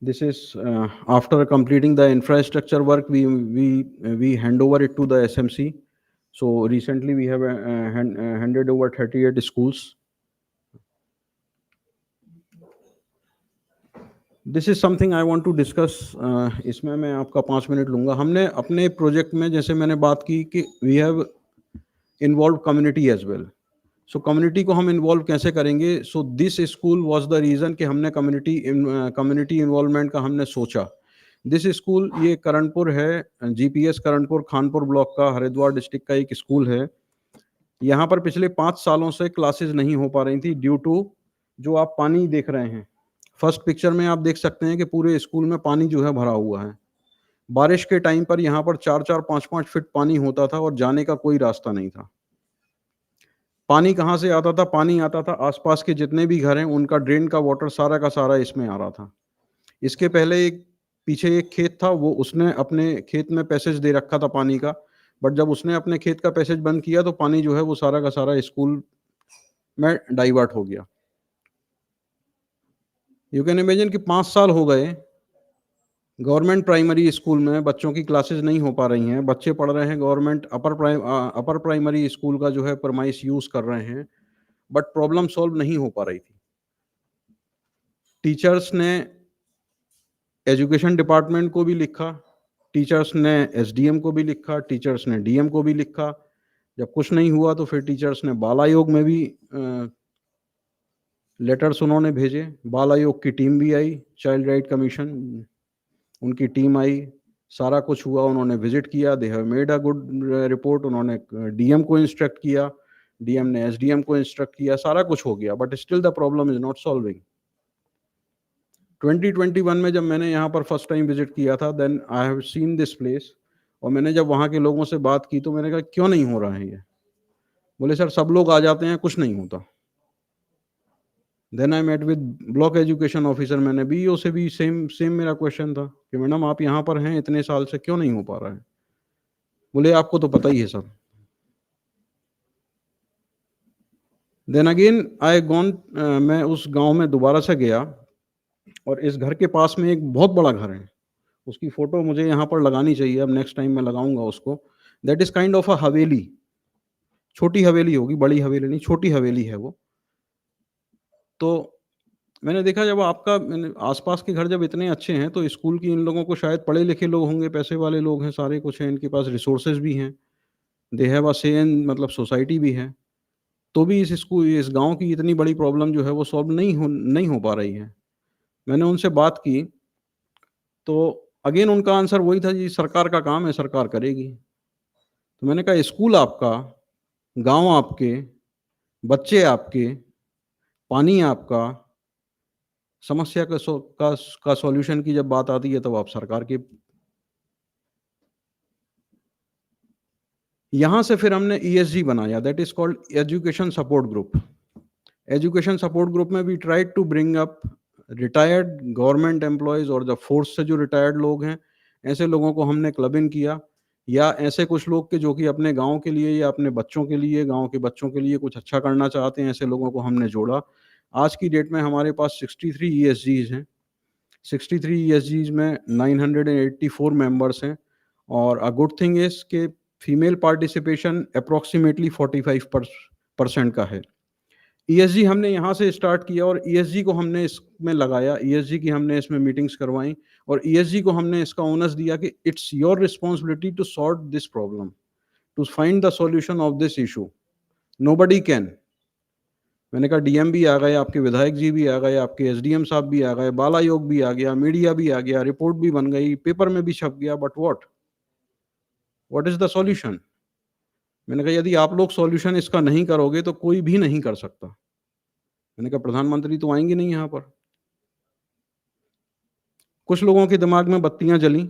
This is after completing the infrastructure work, we hand over it to the SMC. So recently we have handed over 38 schools. This is something I want to discuss. इसमें मैं आपका 5 मिनट लूँगा. हमने अपने प्रोजेक्ट में, जैसे मैंने बात की कि we have involved community as well. So community को हम इन्वॉल्व कैसे करेंगे. So this school was the reason कि हमने कम्युनिटी इन्वॉल्वमेंट का हमने सोचा. दिस स्कूल ये करणपुर है, जीपीएस करणपुर खानपुर ब्लॉक का, हरिद्वार डिस्ट्रिक्ट का एक स्कूल है. यहाँ पर पिछले 5 सालों से क्लासेस नहीं हो पा रही थी ड्यू टू जो आप पानी देख रहे हैं. फर्स्ट पिक्चर में आप देख सकते हैं कि पूरे स्कूल में पानी जो है भरा हुआ है. बारिश के टाइम पर यहाँ पर 4-4, 5-5 फीट पानी होता था और जाने का कोई रास्ता नहीं था. पानी कहाँ से आता था? पानी आता था आसपास के जितने भी घर हैं उनका ड्रेन का वाटर सारा का सारा इसमें आ रहा था. इसके पहले पीछे एक खेत था, वो उसने अपने खेत में पैसेज दे रखा था पानी का, बट जब उसने अपने खेत का पैसेज बंद किया तो पानी जो है वो सारा का सारा स्कूल में डाइवर्ट हो गया. यू कैन इमेजिन कि 5 साल हो गए गवर्नमेंट प्राइमरी स्कूल में बच्चों की क्लासेस नहीं हो पा रही हैं. बच्चे पढ़ रहे हैं गवर्नमेंट अपर प्राइमरी स्कूल का जो है परमाइश यूज कर रहे हैं, बट प्रॉब्लम सॉल्व नहीं हो पा रही थी. टीचर्स ने एजुकेशन डिपार्टमेंट को भी लिखा, टीचर्स ने एसडीएम को भी लिखा, टीचर्स ने डीएम को भी लिखा. जब कुछ नहीं हुआ तो फिर टीचर्स ने बाल आयोग में भी लेटर्स उन्होंने भेजे. बाल आयोग की टीम भी आई, चाइल्ड राइट कमीशन उनकी टीम आई, सारा कुछ हुआ, उन्होंने विजिट किया. They have made a good report. उन्होंने डीएम को इंस्ट्रक्ट किया, डीएम ने एसडीएम को इंस्ट्रक्ट किया, सारा कुछ हो गया, but still the problem is not solving. 2021 में जब मैंने यहाँ पर फर्स्ट टाइम विजिट किया था, then I have seen this place. और मैंने जब वहाँ के लोगों से बात की तो मैंने कहा क्यों नहीं हो रहा है ये? बोले सर सब लोग आ जाते हैं, कुछ नहीं होता. Then I met with block education officer. मैंने बीईओ से भी सेम मेरा क्वेश्चन था कि मैडम आप यहाँ पर हैं इतने साल से, क्यों नहीं हो पा रहा है? बोले आपको तो पता ही है sir. Then again I gone, मैं उस गांव में दोबारा से गया और इस घर के पास में एक बहुत बड़ा घर है, उसकी फोटो मुझे यहाँ पर लगानी चाहिए. अब नेक्स्ट टाइम मैं लगाऊंगा उसको. दैट इज काइंड ऑफ अ हवेली, छोटी हवेली होगी, बड़ी हवेली नहीं, छोटी हवेली है वो. तो मैंने देखा जब आसपास के घर जब इतने अच्छे हैं तो स्कूल की इन लोगों को शायद पढ़े लिखे लोग होंगे, पैसे वाले लोग हैं, सारे कुछ हैं, इनके पास रिसोर्सेज भी हैं, दे हैव अ से इन मतलब सोसाइटी भी है, तो भी इस गांव की इतनी बड़ी प्रॉब्लम जो है वो सॉल्व नहीं हो पा रही है. मैंने उनसे बात की तो अगेन उनका आंसर वही था, जी सरकार का काम है, सरकार करेगी. तो मैंने कहा स्कूल आपका, गांव आपके, बच्चे आपके, पानी आपका, समस्या का सॉल्यूशन की जब बात आती है तब आप सरकार के. यहां से फिर हमने ESG बनाया, that is called education support group. Education support group में we tried to bring up retired government employees और द फोर्स से जो रिटायर्ड लोग हैं, ऐसे लोगों को हमने क्लब इन किया, या ऐसे कुछ लोग के जो कि अपने गांव के लिए या अपने बच्चों के लिए, गांव के बच्चों के लिए कुछ अच्छा करना चाहते हैं, ऐसे लोगों को हमने जोड़ा. आज की डेट में हमारे पास 63 ESGs हैं. 63 ESGs में 984 मेंबर्स हैं, और अ गुड थिंग इज कि फीमेल पार्टिसिपेशन अप्रोक्सीमेटली 45% का है। ESG हमने यहाँ से स्टार्ट किया और ESG को हमने इसमें लगाया, ESG की हमने इसमें मीटिंग्स करवाई और ESG को हमने इसका ओनस दिया कि it's your responsibility to sort this problem, to find the solution of this issue, nobody can. मैंने कहा DM भी आ गए, आपके विधायक जी भी आ गए, आपके SDM साहब भी आ गए, बाल आयोग भी आ गया, मीडिया भी आ गया, रिपोर्ट भी बन गई, पेपर में भी छप गया, but what is the solution? मैंने कहा यदि आप लोग सॉल्यूशन इसका नहीं करोगे तो कोई भी नहीं कर सकता। मैंने कहा प्रधानमंत्री तो आएंगे नहीं यहाँ पर। कुछ लोगों के दिमाग में बत्तियां जली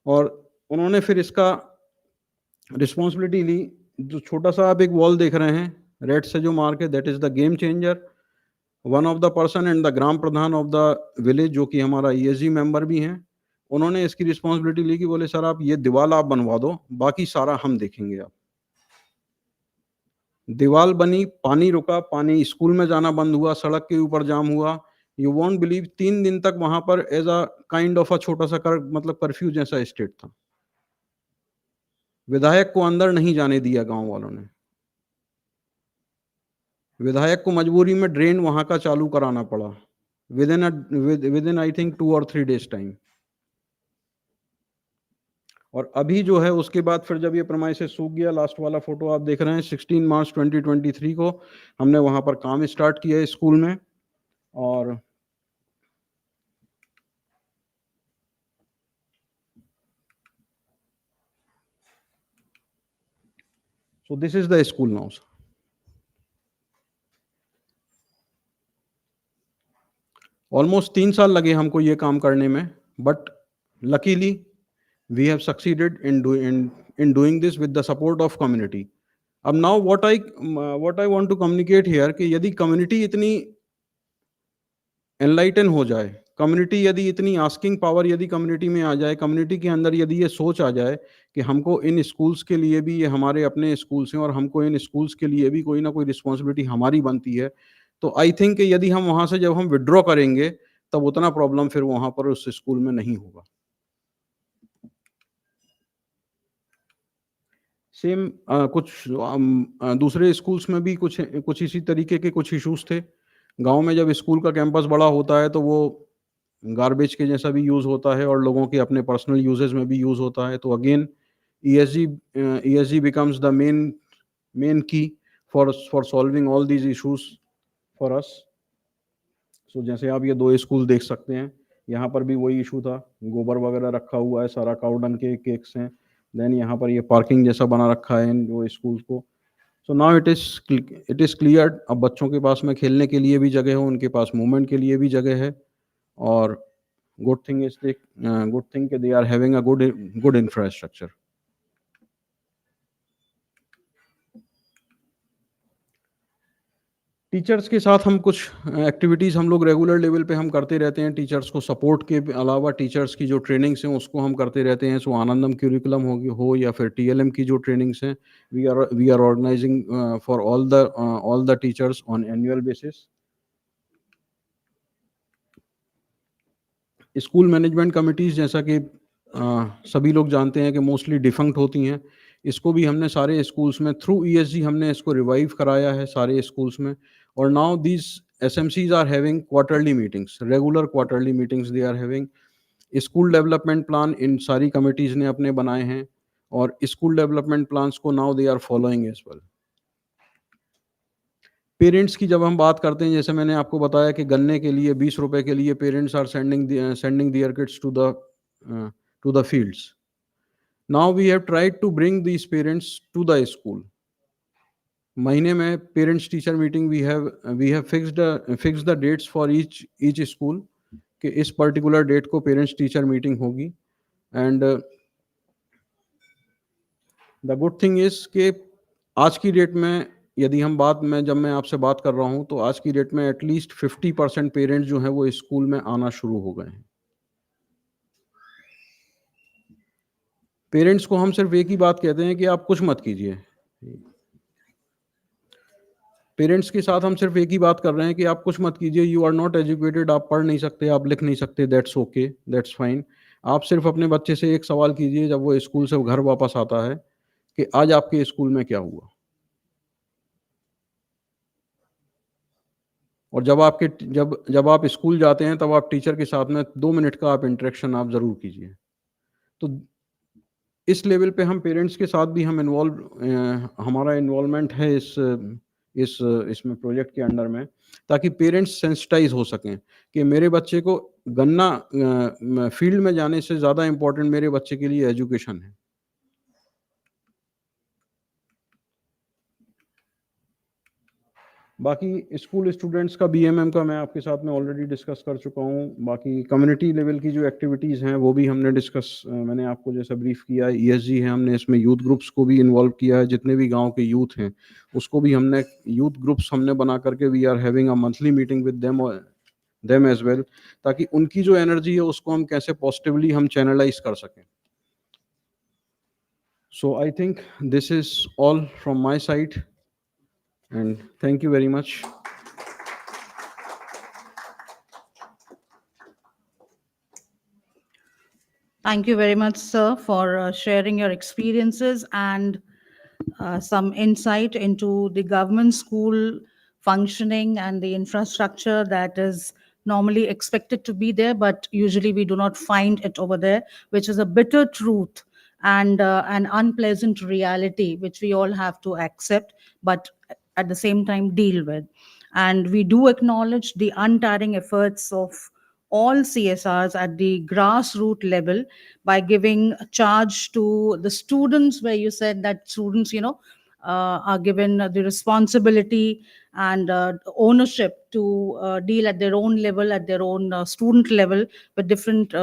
और उन्होंने फिर इसका रिस्पॉन्सिबिलिटी ली। जो छोटा सा आप एक वॉल देख रहे हैं रेड से जो मार्क है, that is the game changer. One of the person and the gram Pradhan of the village, जो कि हमारा ESG मेंबर भी हैं, उन्होंने इसकी रिस्पॉन्सिबिलिटी ली कि बोले सर आप ये दीवार आप बनवा दो, बाकी सारा हम देखेंगे। आप दीवार बनी, पानी रुका, पानी स्कूल में जाना बंद हुआ, सड़क के ऊपर जाम हुआ। यू वॉन्ट बिलीव 3 दिन तक वहां पर as a kind of a छोटा सा मतलब कर्फ्यू जैसा स्टेट था। विधायक को अंदर नहीं जाने दिया गांव वालों ने। विधायक को मजबूरी में ड्रेन वहां का चालू कराना पड़ा विद इन आई थिंक 2 और 3 डेज टाइम। और अभी जो है उसके बाद फिर जब ये प्रमाई से सूख गया, लास्ट वाला फोटो आप देख रहे हैं, 16 मार्च 2023 को हमने वहां पर काम स्टार्ट किया है स्कूल में। और so this is the school now. Almost 3 साल लगे हमको ये काम करने में, but luckily we have succeeded in doing this with the support of community. अब now what I want to communicate here कि यदि community इतनी enlighten हो जाए, कम्युनिटी यदि इतनी आस्किंग पावर यदि कम्युनिटी में आ जाए, कम्युनिटी के अंदर यदि ये सोच आ जाए कि हमको इन स्कूल्स के लिए भी, ये हमारे अपने स्कूल्स हैं और हमको इन स्कूल्स के लिए भी कोई ना कोई रिस्पॉन्सिबिलिटी हमारी बनती है, तो आई थिंक यदि हम वहां से जब हम विड्रॉ करेंगे तब उतना प्रॉब्लम फिर वहां पर उस स्कूल में नहीं होगा। सेम कुछ दूसरे स्कूल्स में भी कुछ इसी तरीके के कुछ इश्यूज थे। गांव में जब स्कूल का कैंपस बड़ा होता है तो वो गार्बेज के जैसा भी यूज होता है और लोगों के अपने पर्सनल यूजेस में भी यूज होता है। तो again ESG becomes the main key for solving all these issues for us. So जैसे आप ये 2 स्कूल देख सकते हैं, यहाँ पर भी वही इशू था, गोबर वगैरह रखा हुआ है, सारा काउडन के केक्स हैं। देन यहाँ पर ये पार्किंग जैसा बना रखा है इन 2 स्कूल्स को। So now it is clear. अब बच्चों के पास में खेलने के लिए भी जगह है, उनके पास मूवमेंट के लिए भी जगह है, और गुड थिंग कि they are having a good infrastructure. Teachers के साथ हम कुछ एक्टिविटीज़ हम लोग रेगुलर लेवल पे हम करते रहते हैं। टीचर्स को सपोर्ट के अलावा टीचर्स की जो ट्रेनिंग्स हैं उसको हम करते रहते हैं। सो आनंदम क्यूरिकुलम हो या फिर TLM की जो ट्रेनिंग्स हैं, we are organising for all the teachers on annual basis. School management committees जैसा कि सभी लोग जानते हैं कि मोस्टली डिफंक्ट होती हैं, इसको भी हमने सारे स्कूल्स में थ्रू ESG हमने इसको रिवाइव कराया है सारे स्कूल्स में। और now these SMCs are having quarterly meetings, regular quarterly meetings they are having. School development plan in सारी कमिटीज़ ने अपने बनाए हैं और स्कूल डेवलपमेंट प्लान्स को now they are following as well. Parents की जब हम बात करते हैं, जैसे मैंने आपको बताया कि गन्ने के लिए 20 रुपए के लिए parents are sending their kids to the fields. Now we have tried to bring these parents to the school. महीने में parents teacher meeting we have fixed the dates for each school कि इस पर्टिकुलर डेट को parents teacher meeting होगी। And the good thing is कि आज की date में यदि हम जब मैं आपसे बात कर रहा हूं तो आज की डेट में एटलीस्ट 50% पेरेंट्स जो हैं वो स्कूल में आना शुरू हो गए हैं। पेरेंट्स को हम सिर्फ एक ही बात कहते हैं कि आप कुछ मत कीजिए। पेरेंट्स के साथ हम सिर्फ एक ही बात कर रहे हैं कि आप कुछ मत कीजिए, यू आर नॉट एजुकेटेड, आप पढ़ नहीं सकते, आप लिख नहीं सकते, दैट्स ओके, दैट्स फाइन। आप सिर्फ अपने बच्चे से एक सवाल कीजिए जब वो स्कूल से घर वापस आता है कि आज आपके स्कूल में क्या हुआ। और जब आप स्कूल जाते हैं तब आप टीचर के साथ में 2 मिनट का आप इंटरेक्शन आप जरूर कीजिए। तो इस लेवल पे हम पेरेंट्स के साथ भी हम हमारा इन्वॉल्वमेंट है इसमें प्रोजेक्ट के अंडर में, ताकि पेरेंट्स सेंसिटाइज हो सकें कि मेरे बच्चे को गन्ना फील्ड में जाने से ज़्यादा इम्पोर्टेंट मेरे बच्चे के लिए एजुकेशन है। बाकी स्कूल स्टूडेंट्स का बीएमएम का मैं आपके साथ में ऑलरेडी डिस्कस कर चुका हूँ। बाकी कम्युनिटी लेवल की जो एक्टिविटीज़ हैं वो भी हमने मैंने आपको जैसा ब्रीफ किया है। ईएसजी है, हमने इसमें यूथ ग्रुप्स को भी इन्वॉल्व किया है, जितने भी गांव के यूथ हैं उसको भी हमने यूथ ग्रुप्स हमने बना करके we are having a monthly meeting with them as well, ताकि उनकी जो एनर्जी है उसको हम कैसे पॉजिटिवली हम चैनलाइज कर सकें। So I think this is all from my side and thank you very much. Thank you very much, sir, for sharing your experiences and some insight into the government school functioning and the infrastructure that is normally expected to be there, but usually we do not find it over there, which is a bitter truth and an unpleasant reality, which we all have to accept, but at the same time deal with. And we do acknowledge the untiring efforts of all CSRs at the grassroots level by giving charge to the students, where you said that students, are given the responsibility and ownership to deal at their own level, at their own student level, with different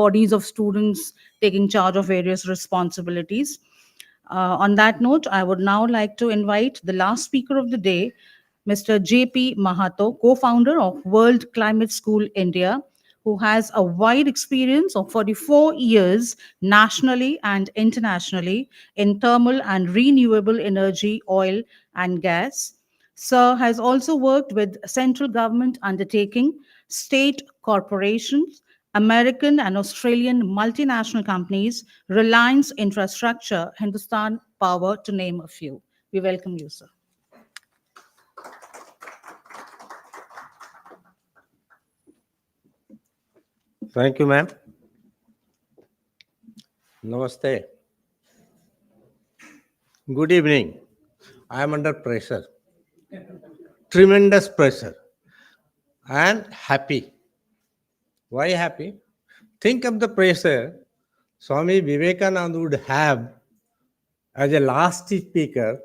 bodies of students taking charge of various responsibilities. On that note, I would now like to invite the last speaker of the day, Mr. JP Mahato, co-founder of World Climate School India, who has a wide experience of 44 years nationally and internationally in thermal and renewable energy, oil and gas. Sir has also worked with central government undertaking, state corporations, American and Australian multinational companies, Reliance Infrastructure, Hindustan Power, to name a few. We welcome you, sir. Thank you, ma'am. Namaste. Good evening. I am under pressure, tremendous pressure, and happy. Why happy? Think of the pressure Swami Vivekananda would have as a last speaker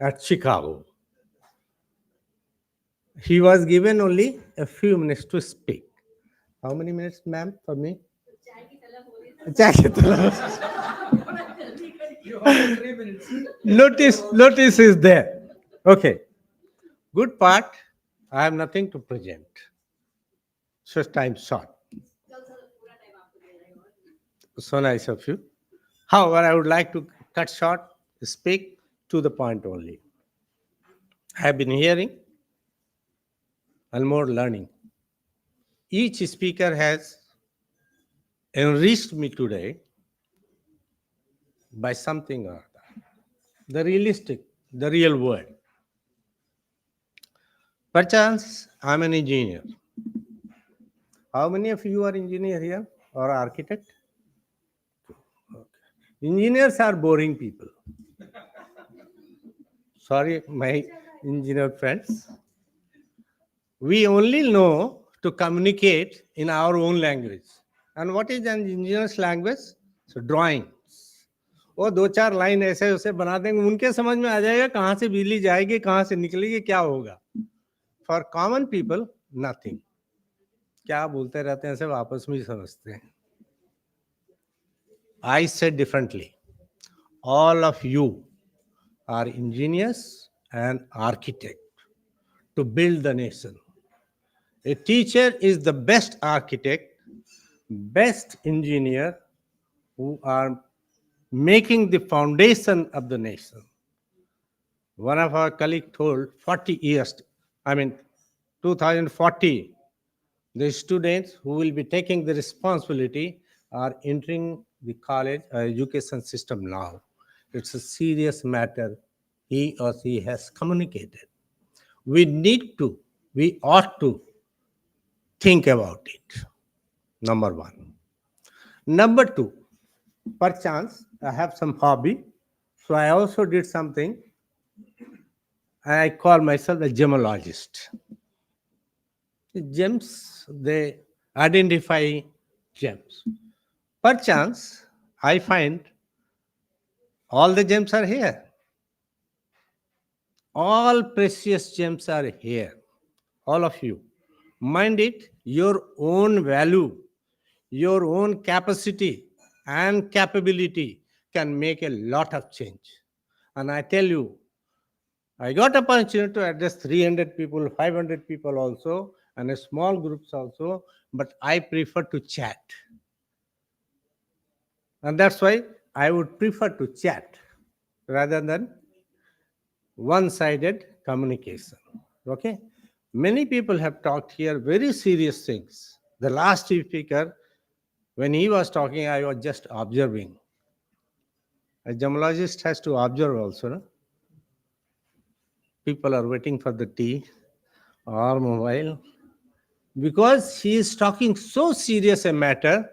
at Chicago. He was given only a few minutes to speak. How many minutes, ma'am, for me? Notice is there. Okay. Good part, I have nothing to present. So time short. So nice of you. However, I would like to cut short, speak to the point only. I have been hearing and more learning. Each speaker has enriched me today by something or other. The realistic, the real world. Perchance, I'm an engineer. How many of you are engineer here or architect? Okay. Engineers are boring people. Sorry, my engineer friends. We only know to communicate in our own language. And what is an engineer's language? So drawings. वो 2-4 line ऐसे उसे बना देंगे, उनके समझ में आ जाएगा कहाँ से बिजली जाएगी, कहाँ से निकलेगी, क्या होगा. For common people, nothing. क्या बोलते रहते हैं, सब आपस में ही समझते हैं. I said differently. All of you are engineers and architects to build the nation. A teacher is the best architect, best engineer who are making the foundation of the nation. One of our colleague told 40 years, 2040, the students who will be taking the responsibility are entering the college education system now. It's a serious matter he or she has communicated. We ought to think about it. Number one. Number two, perchance I have some hobby, so I also did something. I call myself a gemologist. The gems, they identify gems. Perchance, I find all the gems are here. All precious gems are here. All of you. Mind it, your own value, your own capacity and capability can make a lot of change. And I tell you, I got opportunity to address 300 people, 500 people also, and a small groups also, but I prefer to chat. And that's why I would prefer to chat rather than one-sided communication. Okay? Many people have talked here very serious things. The last speaker, when he was talking, I was just observing. A gemologist has to observe also. No? People are waiting for the tea or mobile because he is talking so serious a matter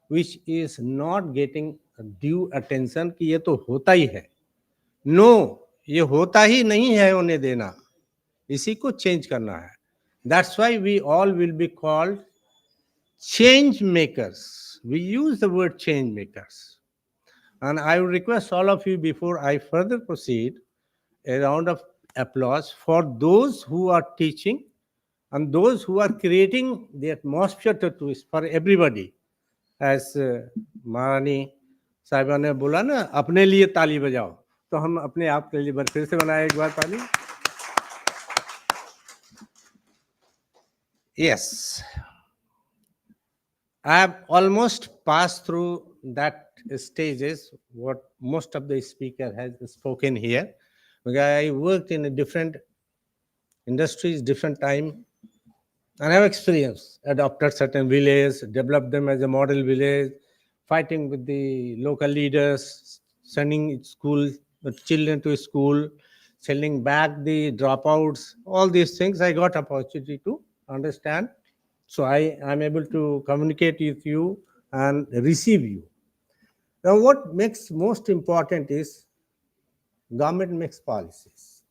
which is not getting due attention कि ये तो होता ही है. No, ये होता ही नहीं है होने देना. इसी को change करना है. That's why we all will be called change makers. We use the word change makers. And I would request all of you, before I further proceed, a round of applause for those who are teaching and those who are creating the atmosphere for everybody. As Maharani साहिबा ने बोला ना, अपने लिए ताली बजाओ, तो हम अपने आप के लिए फिर से बनाए एक बार ताली. Yes, I have almost passed through that stages what most of the speaker has spoken here. Because I worked in a different industries, different time, and I have experience, adopted certain villages, developed them as a model village, fighting with the local leaders, sending children to school, sending back the dropouts, all these things I got opportunity to understand. So I am able to communicate with you and receive you. Now what makes most important is government makes policies.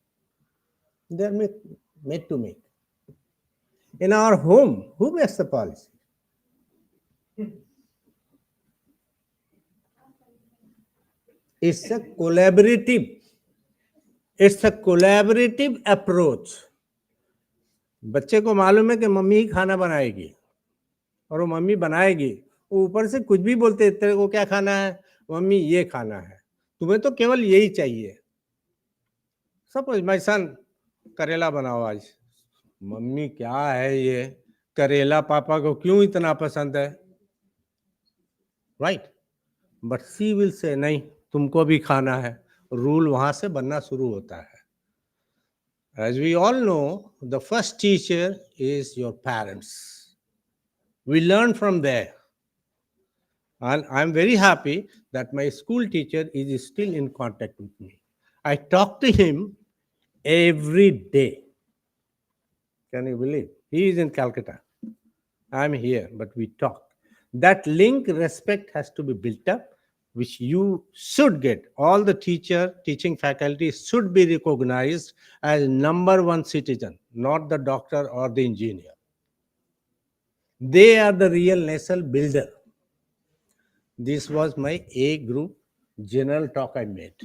They are made to make. In our home, who makes the policy? It's a collaborative approach. बच्चे को मालूम है कि mummy ही खाना बनाएगी और वो mummy बनाएगी, वो ऊपर से कुछ भी बोलते हैं, तेरे को क्या खाना है, मम्मी ये खाना है, तुम्हें तो केवल यही चाहिए. सपोज माय सन, करेला बनाओ आज. मम्मी क्या है ये करेला, पापा को क्यों इतना पसंद है, right? But she will say नहीं, तुमको भी खाना है. रूल वहां से बनना शुरू होता है. As we all know, the first teacher is your parents. We learn from there. And I'm very happy that my school teacher is still in contact with me. I talk to him every day. Can you believe? He is in Calcutta. I'm here, but we talk. That link, respect has to be built up, which you should get. All the teaching faculty should be recognized as number one citizen, not the doctor or the engineer. They are the real nation builder. This was my A group general talk I made.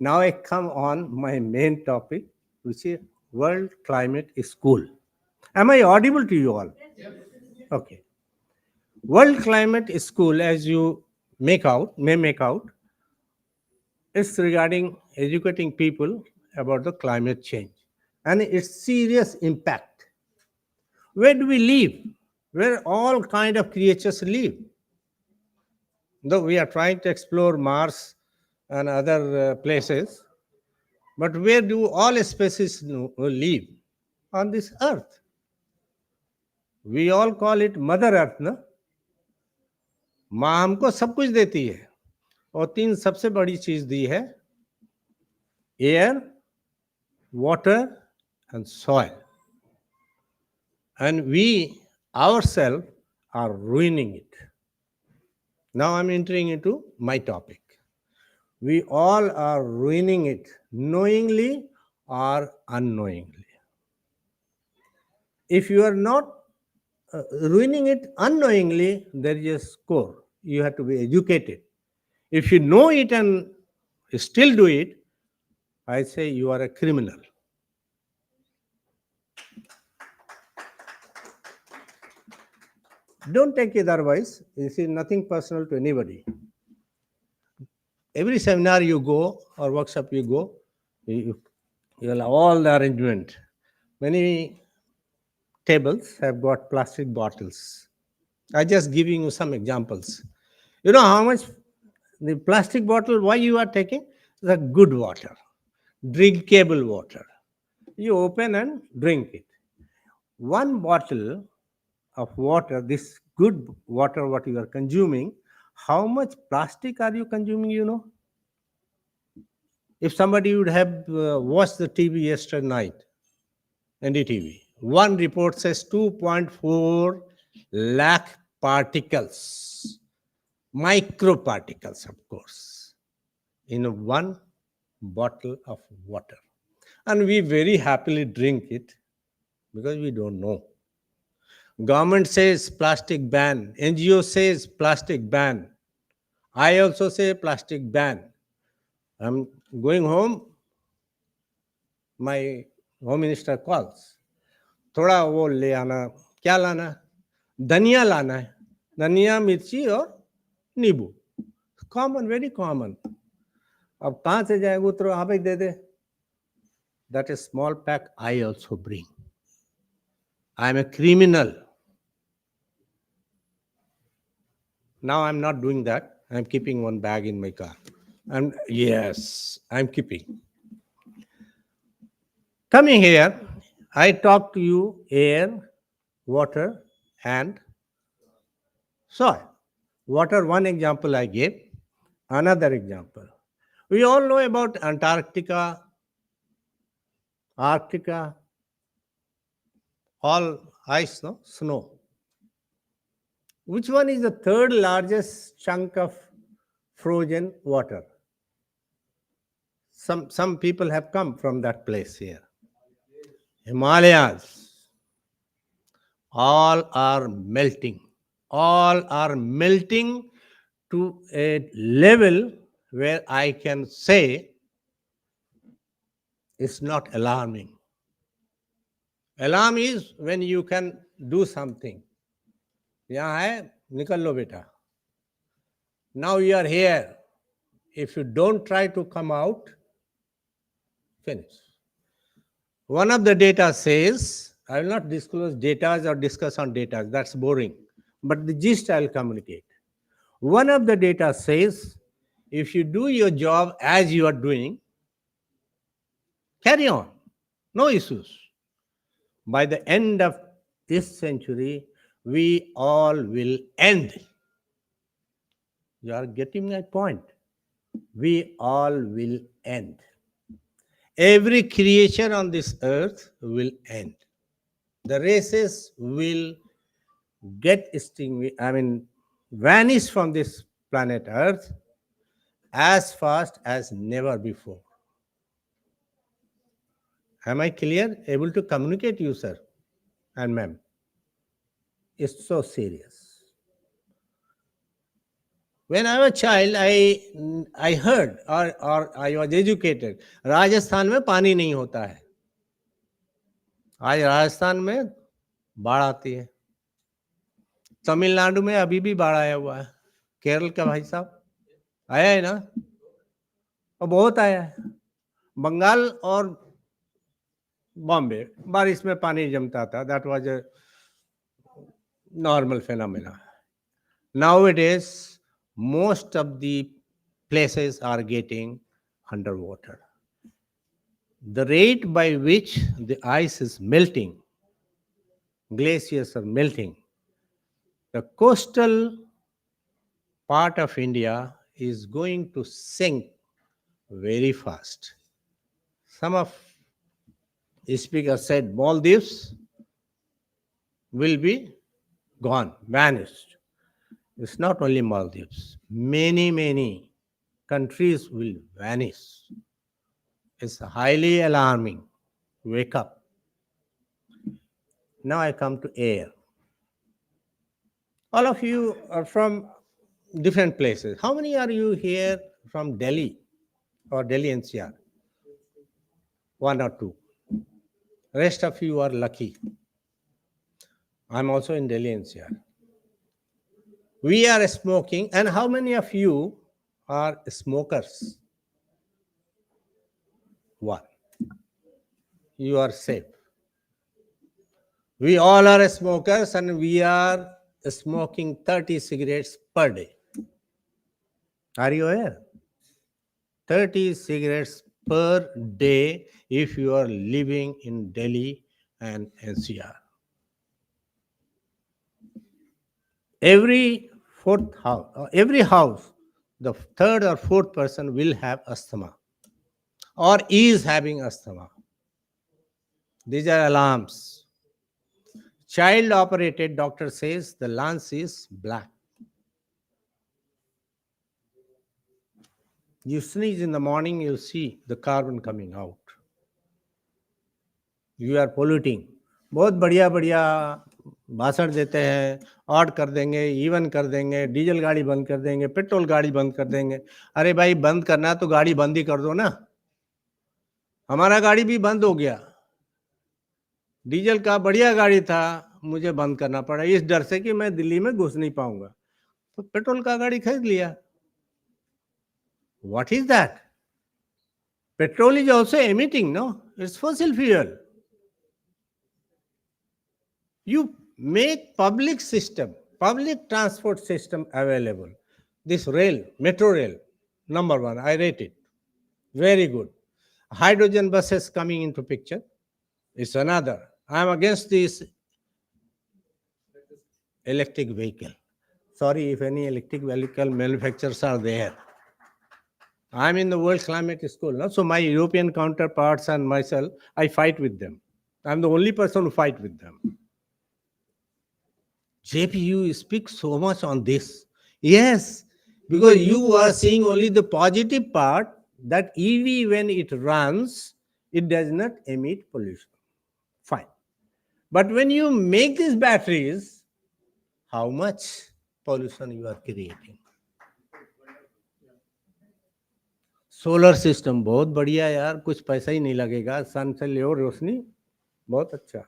Now I come on my main topic, which is World Climate School. Am I audible to you all? Yes. Okay. World Climate School, as you may make out, is regarding educating people about the climate change and its serious impact. Where do we live? Where all kind of creatures live. Though we are trying to explore Mars and other places, But where do all species live? On this earth. We all call it Mother Earth, ना? माँ हमको सब कुछ देती है और तीन सबसे बड़ी चीज दी है, air, water and soil. And we ourselves are ruining it. Now I'm entering into my topic. We all are ruining it, knowingly or unknowingly. If you are not ruining it unknowingly, there is a score. You have to be educated. If you know it and still do it, I say you are a criminal. Don't take it otherwise. This is nothing personal to anybody. Every seminar you go or workshop you go, you will have all the arrangement. Many tables have got plastic bottles. I just giving you some examples. You know how much the plastic bottle, why you are taking? The good water, drinkable water. You open and drink it. One bottle of water, this good water what you are consuming, how much plastic are you consuming, you know? If somebody would have watched the TV yesterday night, NDTV, one report says 2.4 lakh particles, microparticles, of course, in one bottle of water. And we very happily drink it because we don't know. Government says plastic ban. NGO says plastic ban. I also say plastic ban. I'm going home. My home minister calls. थोड़ा वो ले आना, क्या लाना? धनिया लाना है. धनिया, मिर्ची और नींबू. Common, very common. अब कहाँ से जाएगा? उतरो आप ही दे दे. That is small pack I also bring. I am a criminal. Now I'm not doing that. I'm keeping one bag in my car. And yes, I'm keeping. Coming here, I talk to you air, water, and soil. Water, one example I gave. Another example. We all know about Antarctica, Arctica, all ice, no? Snow. Which one is the third largest chunk of frozen water? Some people have come from that place here. Himalayas. All are melting. All are melting to a level where I can say it's not alarming. Alarm is when you can do something. यहाँ है, निकल लो बेटा. Now you are here. If you don't try to come out, finish. One of the data says, I will not disclose data or discuss on data, that's boring. But the gist I will communicate. One of the data says, if you do your job as you are doing, carry on, no issues. By the end of this century, we all will end. You are getting my point. We all will end. Every creature on this earth will end. The races will get vanish from this planet Earth as fast as never before. Am I clear? Able to communicate you, sir and ma'am? It's so serious. When I was a child, I heard or I was educated. Rajasthan में पानी नहीं होता है. आज राजस्थान में बाढ़ आती है. तमिलनाडु में अभी भी बाढ़ आया हुआ है. केरल का भाई साहब आया है ना, और बहुत आया है. बंगाल और बॉम्बे बारिश में पानी जमता था. That was a normal phenomena. Nowadays, most of the places are getting underwater. the rate by which the ice is melting, glaciers are melting, the coastal part of India is going to sink very fast. Some of the speakers said Maldives will be gone, vanished. It's not only Maldives. Many countries will vanish. It's highly alarming. Wake up. Now I come to air. All of you are from different places. How many are you here from Delhi or Delhi NCR? One or two. Rest of you are lucky. I'm also in Delhi NCR. We are smoking, and how many of you are smokers? One. You are safe. We all are smokers, and we are smoking 30 cigarettes per day. Are you aware? 30 cigarettes per day if you are living in Delhi and NCR. Every house, the third or fourth person will have asthma or is having asthma. These are alarms. Child operated, doctor says the lungs is black. You sneeze in the morning, you see the carbon coming out. You are polluting. बहुत बढ़िया बढ़िया भाषण देते हैं, odd कर देंगे, even कर देंगे, डीजल गाड़ी बंद कर देंगे, पेट्रोल गाड़ी बंद कर देंगे. अरे भाई, बंद करना तो गाड़ी बंद ही कर दो ना. हमारा गाड़ी भी बंद हो गया. डीजल का बढ़िया गाड़ी था, मुझे बंद करना पड़ा इस डर से कि मैं दिल्ली में घुस नहीं पाऊंगा, तो पेट्रोल का गाड़ी खरीद लिया. What is that? Petrol is also emitting, no? It's fossil fuel. You make public system, public transport system available. This rail, metro rail, number one, I rate it. Very good. Hydrogen buses coming into picture is another. I am against this electric vehicle. Sorry if any electric vehicle manufacturers are there. I am in the World Climate School, no? So my European counterparts and myself, I fight with them. I am the only person who fight with them. JP, you speak so much on this. Yes, because you are seeing only the positive part, that EV, when it runs, it does not emit pollution. Fine. But when you make these batteries, how much pollution you are creating? Solar system बहुत बढ़िया यार, कुछ पैसा ही नहीं लगेगा, सन से ले रोशनी, बहुत अच्छा.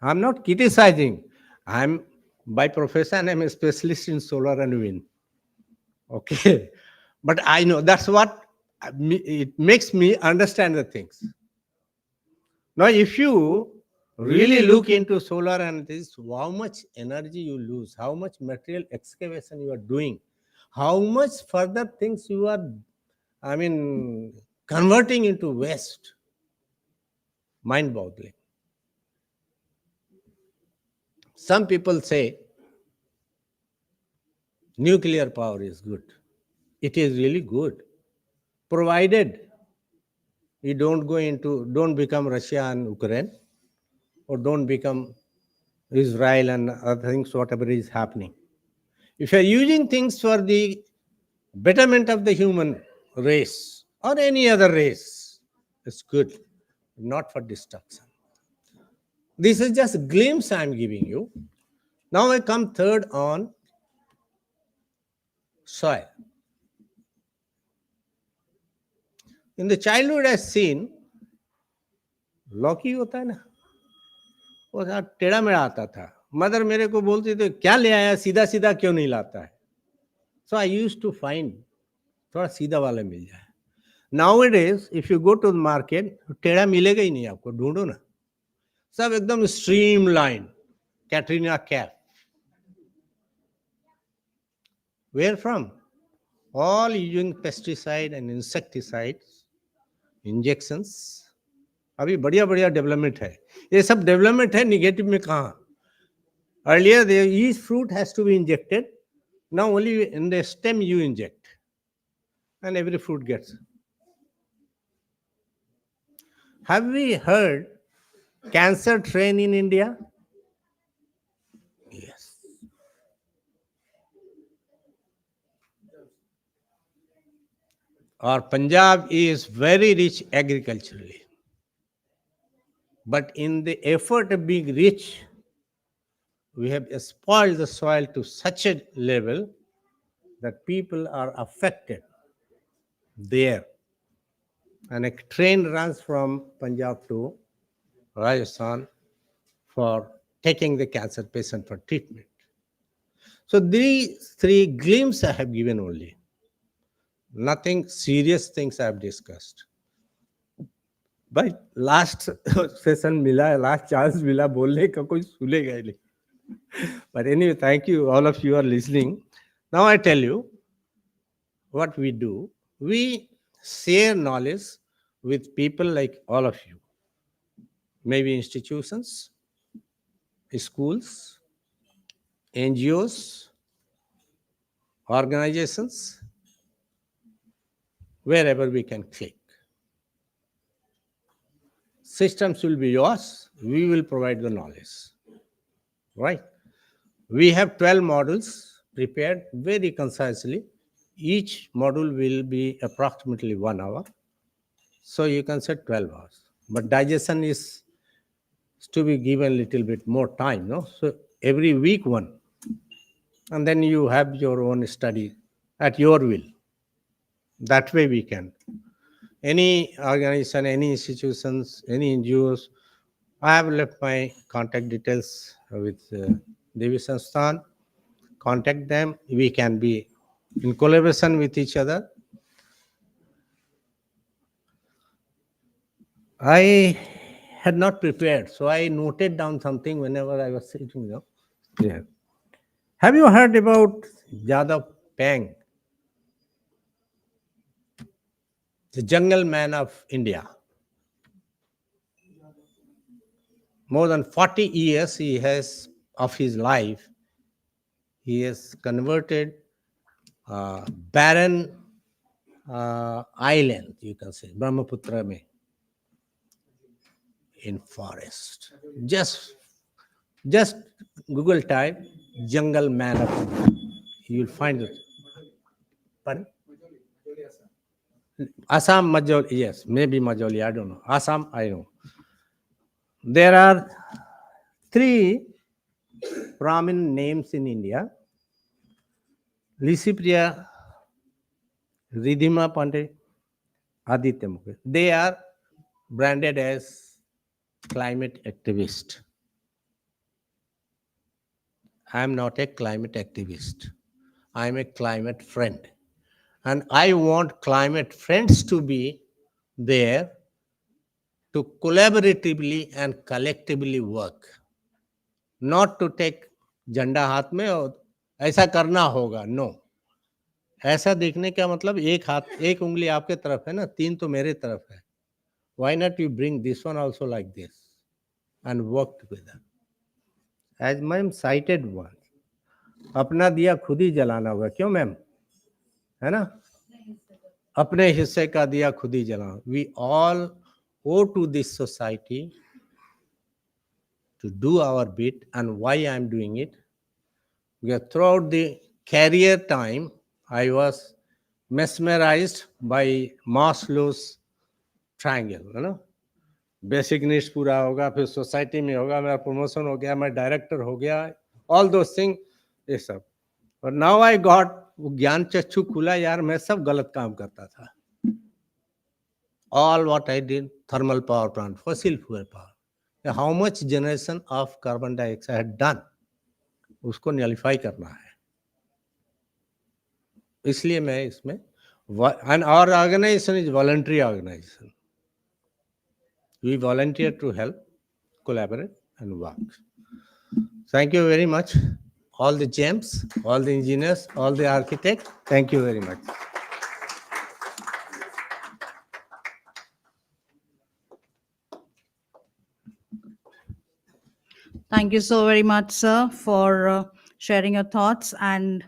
I am not criticizing. I am by profession, I am a specialist in solar and wind. Okay, but I know that's what it makes me understand the things. Now, if you really look into solar and this, how much energy you lose, how much material excavation you are doing, how much further things you are, converting into waste. Mind-boggling. Some people say nuclear power is good. It is really good, provided you don't become Russia and Ukraine, or don't become Israel and other things, whatever is happening. If you are using things for the betterment of the human race or any other race, it's good, not for destruction. This is just a glimpse I am giving you. Now I come third on soil. In the childhood I seen, लौकी होता है ना, वो टेढ़ा मेढ़ा आता था. Mother मेरे को बोलती थी, क्या ले आया, सीधा सीधा क्यों नहीं लाता है? So I used to find थोड़ा सीधा वाला मिल जाए. Nowadays, if you go to the market, टेढ़ा मिलेगा ही नहीं आपको, ढूंढो ना. सब एकदम streamlined, Katrina Kaif. Where from? All using pesticide and insecticides injections, अभी बढ़िया बढ़िया डेवलपमेंट है. ये सब डेवलपमेंट है, निगेटिव में कहाँ? Earlier, each fruit has to be injected. Now only in the stem you inject, and every fruit gets. Have we heard cancer train in India? Yes. Our Punjab is very rich agriculturally. But in the effort of being rich, we have spoiled the soil to such a level that people are affected there. And a train runs from Punjab to Rajasthan for taking the cancer patient for treatment. So these three glimpses I have given only. Nothing serious things I have discussed. But last session mila, last chance mila, बोलने का कोई सुनेगा ही नहीं. But anyway, thank you. All of you are listening. Now I tell you what we do. We share knowledge with people like all of you. Maybe institutions, schools, NGOs, organizations, wherever we can click. Systems will be yours. We will provide the knowledge. Right? We have 12 models prepared very concisely. Each module will be approximately 1 hour. So you can say 12 hours. But digestion is to be given a little bit more time, no? So every week one. And then you have your own study at your will. That way we can. Any organization, any institutions, any NGOs, I have left my contact details with Devi Sansthan. Contact them. We can be in collaboration with each other. I had not prepared, so I noted down something whenever I was sitting there. Yeah. Have you heard about Jadav Pang, the jungle man of India? More than 40 years he has of his life, he has converted barren island, you can say, Brahmaputra mein, in forest. Just Google type jungle man of India. You will find it. Pardon? Assam, Majoli, yes, maybe Majoli, I don't know. Assam, I know. There are 3 prominent names in India. Lysipriya, Ridhima Pandey, Aditya Mukherjee. They are branded as climate activists. I am not a climate activist. I am a climate friend. And I want climate friends to be there to collaboratively and collectively work. Not to take झंडा हाथ में और ऐसा करना होगा. No. ऐसा देखने का मतलब एक उंगली आपके तरफ है ना, 3 तो मेरे तरफ है. Why not you bring this one also like this and work together? As ma'am cited one, अपना दिया खुद ही जलाना होगा. क्यों मैम? है ना? अपने हिस्से का दिया खुद ही जलाना. We all owe to this society to do our bit. And why I am doing it? Because throughout the career time, I was mesmerized by Maslow's triangle, you know. Basic needs पूरा होगा, फिर society में होगा, मेरा promotion हो गया, मैं director हो गया, ऑल दोस थिंग, ये सब. और नाउ आई गॉट ज्ञान चक्षु खुला. यार मैं सब गलत काम करता था. All what I did, thermal power plant, fossil fuel power, how much generation of carbon dioxide done, उसको नलिफाई करना है. इसलिए मैं इसमें, and our organization is voluntary organization. We volunteer to help, collaborate, and work. Thank you very much, all the gems, all the engineers, all the architects. Thank you very much. Thank you so very much, sir, for sharing your thoughts and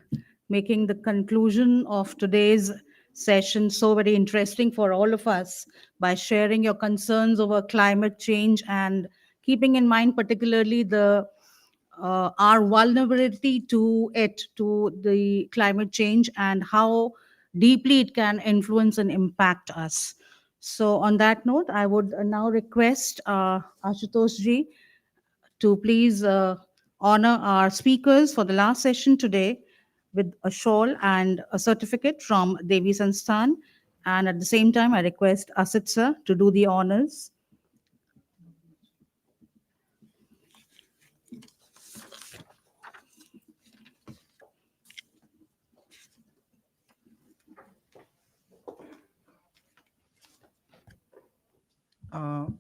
making the conclusion of today's session so very interesting for all of us by sharing your concerns over climate change and keeping in mind particularly the our vulnerability to it, to the climate change, and how deeply it can influence and impact us. So on that note, I would now request Ashutosh ji to please honor our speakers for the last session today with a shawl and a certificate from Devi Sansthan. And at the same time, I request Asit sir to do the honors.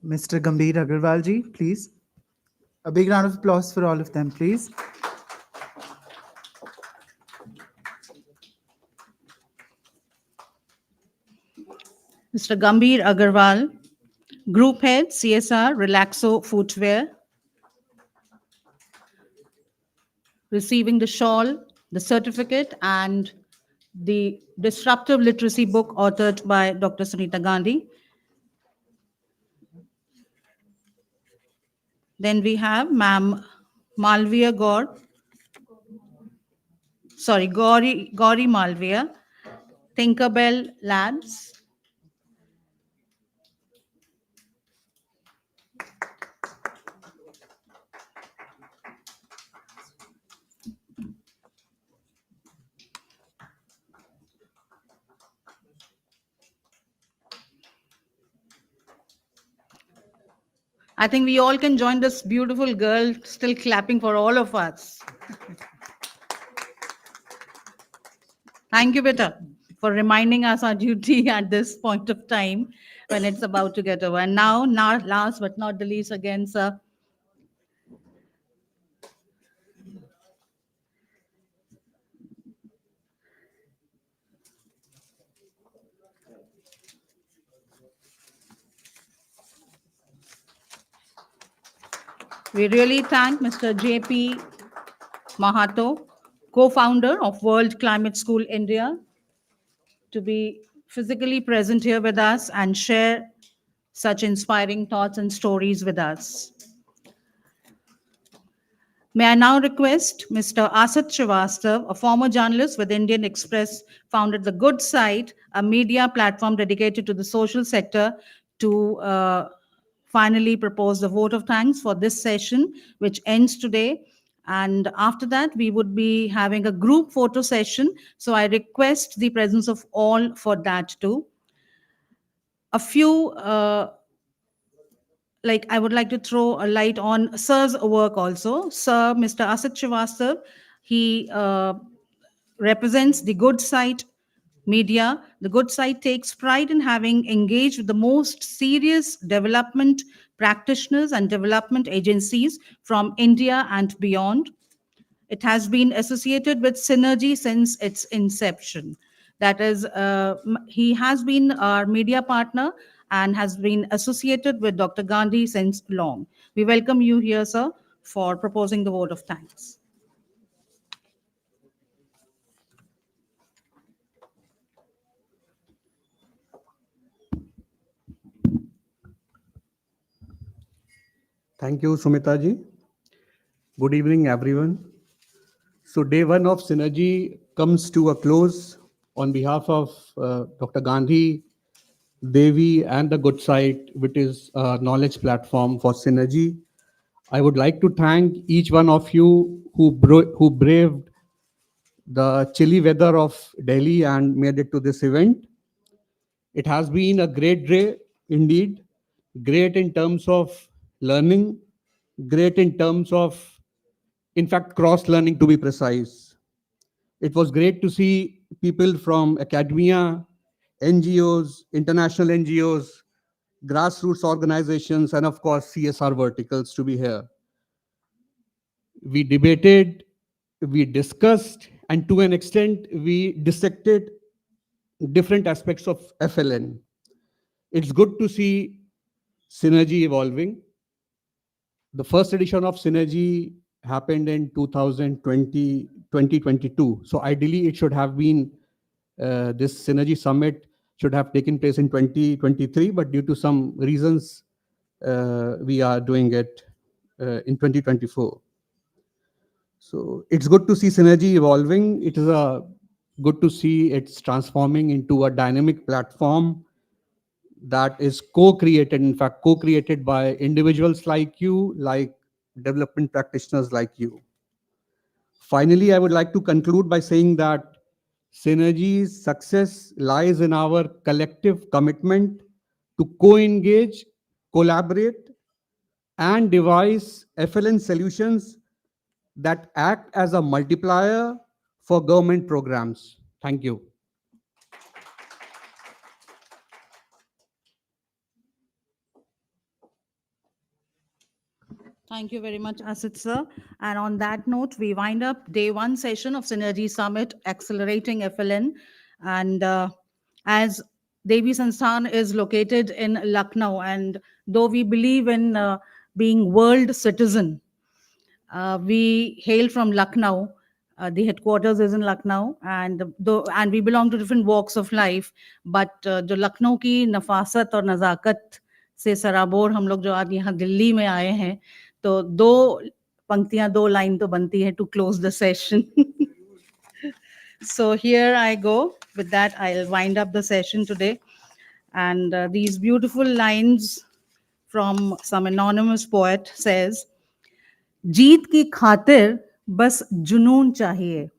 Mr. Gambhir Agarwal ji, please. A big round of applause for all of them, please. Mr. Gambhir Agarwal, Group Head, CSR, Relaxo Footwear, receiving the shawl, the certificate, and the Disruptive Literacy book authored by Dr. Sunita Gandhi. Then we have Ma'am Malviya Gaur, Gauri Malviya, Tinkerbell Labs. I think we all can join this beautiful girl still clapping for all of us. Thank you, Beta, for reminding us our duty at this point of time when it's about to get over. And now, last but not the least, again, sir. We really thank Mr. J.P. Mahato, co-founder of World Climate School India, to be physically present here with us and share such inspiring thoughts and stories with us. May I now request Mr. Asad Srivastav, a former journalist with Indian Express, founded The Good Side, a media platform dedicated to the social sector, to finally propose the vote of thanks for this session, which ends today. And after that, we would be having a group photo session. So I request the presence of all for that too. A few, I would like to throw a light on Sir's work also. Sir, Mr. Asad Srivastav, he represents the Good Side Media. The Good Side takes pride in having engaged with the most serious development practitioners and development agencies from India and beyond. It has been associated with Synergy since its inception. That is, he has been our media partner and has been associated with Dr. Gandhi since long. We welcome you here, sir, for proposing the vote of thanks. Thank you, Sumita ji. Good evening, everyone. So day one of Synergy comes to a close. On behalf of Dr. Gandhi, Devi, and the Good Side, which is a knowledge platform for Synergy, I would like to thank each one of you who braved the chilly weather of Delhi and made it to this event. It has been a great day indeed, great in terms of learning, great in terms of, in fact, cross-learning to be precise. It was great to see people from academia, NGOs, international NGOs, grassroots organizations, and of course, CSR verticals to be here. We debated, we discussed, and to an extent, we dissected different aspects of FLN. It's good to see Synergy evolving. the first edition of Synergy happened in 2022. So ideally, it should have been this Synergy Summit should have taken place in 2023, but due to some reasons, we are doing it in 2024. So it's good to see Synergy evolving. It is good to see it's transforming into a dynamic platform that is co-created, in fact, co-created by individuals like you, like development practitioners like you. Finally, I would like to conclude by saying that Synergy's success lies in our collective commitment to co-engage, collaborate, and devise FLN solutions that act as a multiplier for government programs. Thank you. Thank you very much, Asit sir. And on that note, we wind up day one session of Synergy Summit, Accelerating FLN. And as Devi Sansthan is located in Lucknow, and though we believe in being world citizen, we hail from Lucknow. The headquarters is in Lucknow, and we belong to different walks of life. But जो लखनऊ की नफासत और नज़ाकत से सराबोर हम लोग जो आज यहाँ दिल्ली में आए हैं, तो दो पंक्तियां, दो लाइन तो बनती है to close the session. So here I go. With that, I'll wind up the session today. And these beautiful lines from some anonymous poet says, जीत की खातिर बस जुनून चाहिए,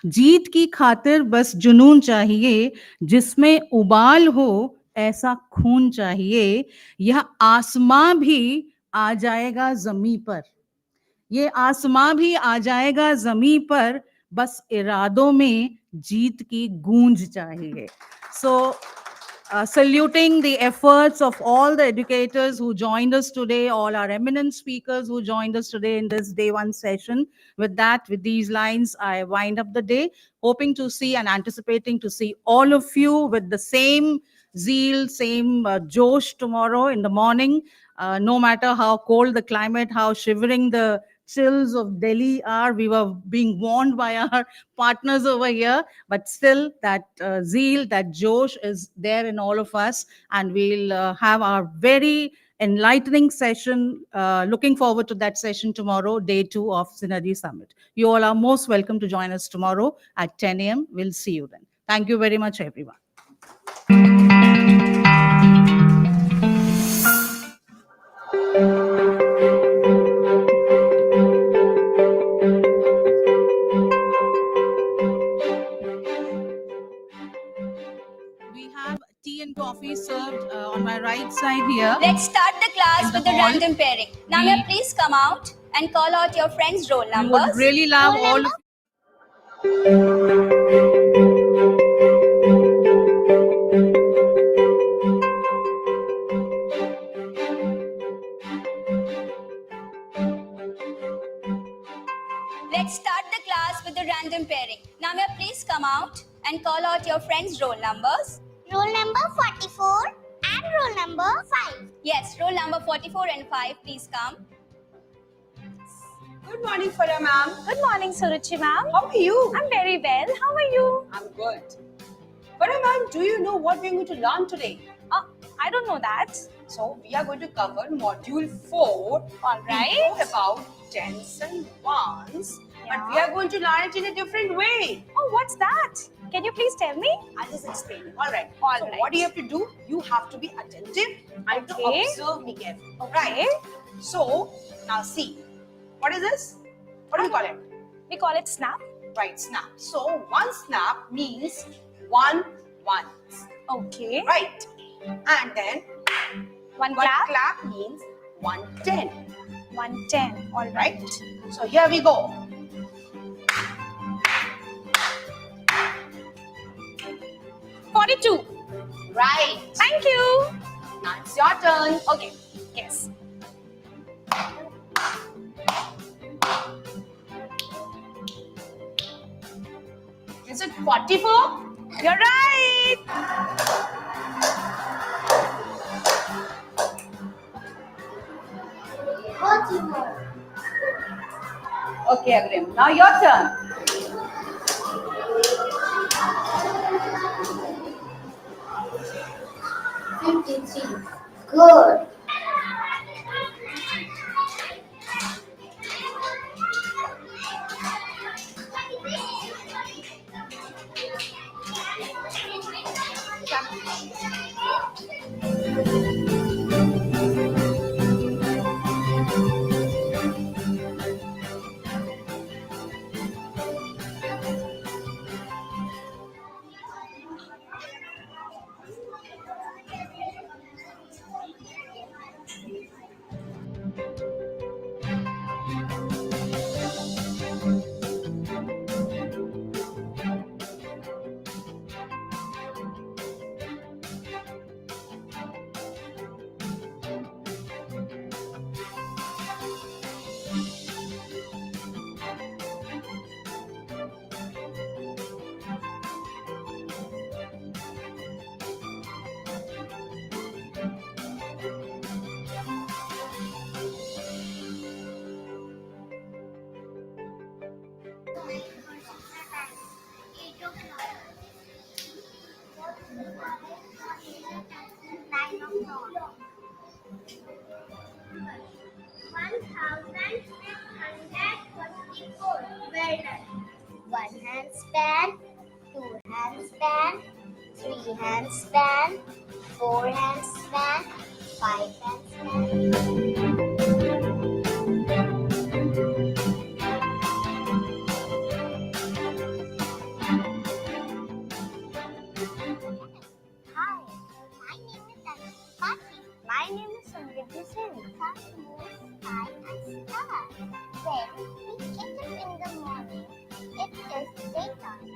जीत की खातिर बस जुनून चाहिए, जिसमें उबाल हो ऐसा खून चाहिए, यह आसमां भी आ जाएगा जमी पर, ये आसमां भी आ जाएगा जमी पर, बस इरादों में जीत की गूंज चाहिए. So saluting the efforts of all the educators who joined us today, all our eminent speakers who joined us today in this day one session. With that, with these lines, I wind up the day, hoping to see and anticipating to see all of you with the same zeal, same josh tomorrow in the morning. No matter how cold the climate, how shivering the chills of Delhi are, we were being warned by our partners over here, but still that zeal, that josh is there in all of us, and we'll have our very enlightening session. Looking forward to that session tomorrow, day 2 of Synergy Summit. You all are most welcome to join us tomorrow at 10 a.m. We'll see you then. Thank you very much, everyone. Tea and coffee served on my right side here. Let's start the class with the hall. random pairing. Now, may I please come out and call out your friends' roll We numbers? would really love Roll all number? of Let's start the class with the random pairing. Now, may I please come out and call out your friends' roll numbers? Roll number 44 and roll number 5. Yes, roll number 44 and 5, please come. Good morning, Farah ma'am. Good morning, Suruchi ma'am. How are you? I'm very well. How are you? I'm good. Farah ma'am, do you know what we're going to learn today? I don't know that. So, we are going to cover module 4. All right. We know about tens and ones, but we are going to learn it in a different way. Oh, what's that? Can you please tell me? I'll just explain you. All right. All so right. what do you have to do? You have to be attentive and to Okay. observe me carefully. Okay. Right. So, now see. What is this? What do we call it? We call it snap. Right, snap. So, one snap means 1 ones. Okay. Right. And then One one clap. clap means 110. 110. All right. Right? So here we go. $42. Right. Thank you. Now it's your turn. Okay. Yes. Is it 44? You're right. Okay, Agrim. Now your turn. Good. One handspan, two handspan, three handspan, four handspan, five handspan. Hi, my name is Anupati. My name is Samriddhi Singh. Some moon, sky and star. When we get up in the morning, it is daytime.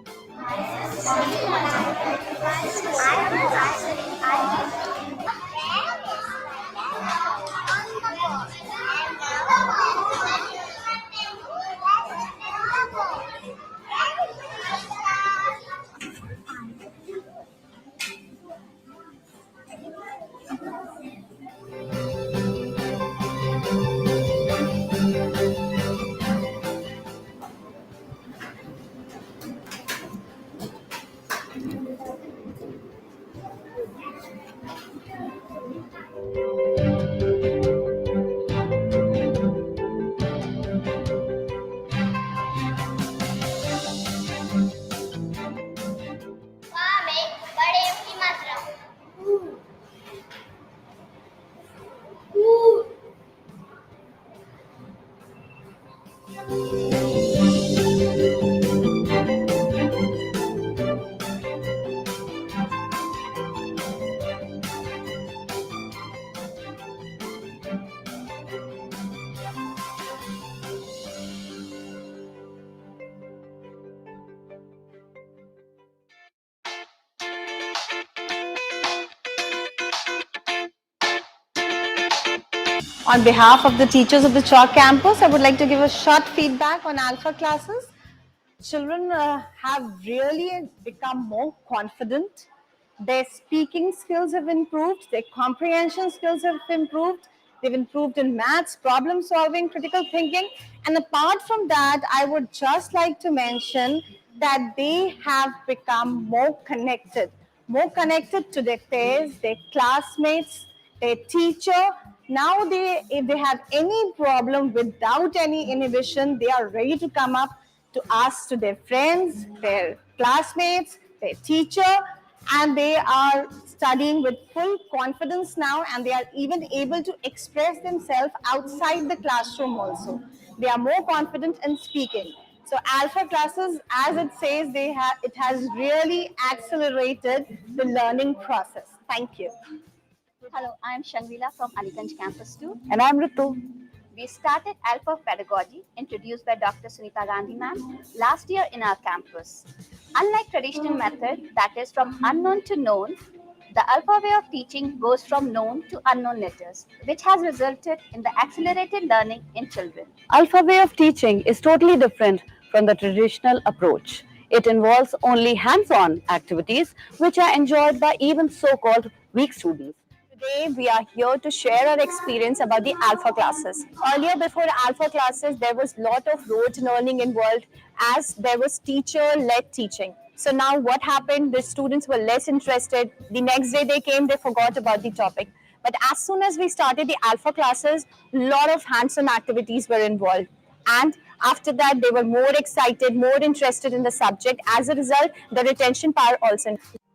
On behalf of the teachers of the Chalk campus, I would like to give a short feedback on Alpha classes. Children have really become more confident. Their speaking skills have improved. Their comprehension skills have improved. They've improved in maths, problem solving, critical thinking. And apart from that, I would just like to mention that they have become more connected to their peers, their classmates, their teacher. Now if they have any problem without any inhibition, they are ready to come up to ask to their friends, their classmates, their teacher, and they are studying with full confidence now, and they are even able to express themselves outside the classroom also. They are more confident in speaking. So Alpha classes, as it says, it has really accelerated the learning process. Thank you. Hello, I am Shangvila from Aliganj Campus 2. And I'm Ritu. We started Alpha Pedagogy, introduced by Dr. Sunita Gandhi ma'am, last year in our campus. Unlike traditional method, that is from unknown to known, the Alpha way of teaching goes from known to unknown letters, which has resulted in the accelerated learning in children. Alpha way of teaching is totally different from the traditional approach. It involves only hands-on activities, which are enjoyed by even so-called weak students. Today, we are here to share our experience about the alpha classes. Earlier, before alpha classes, there was a lot of rote learning involved as there was teacher-led teaching. So now what happened, the students were less interested. The next day they came, they forgot about the topic. But as soon as we started the alpha classes, a lot of hands-on activities were involved. And after that, they were more excited, more interested in the subject. As a result, the retention power also increased.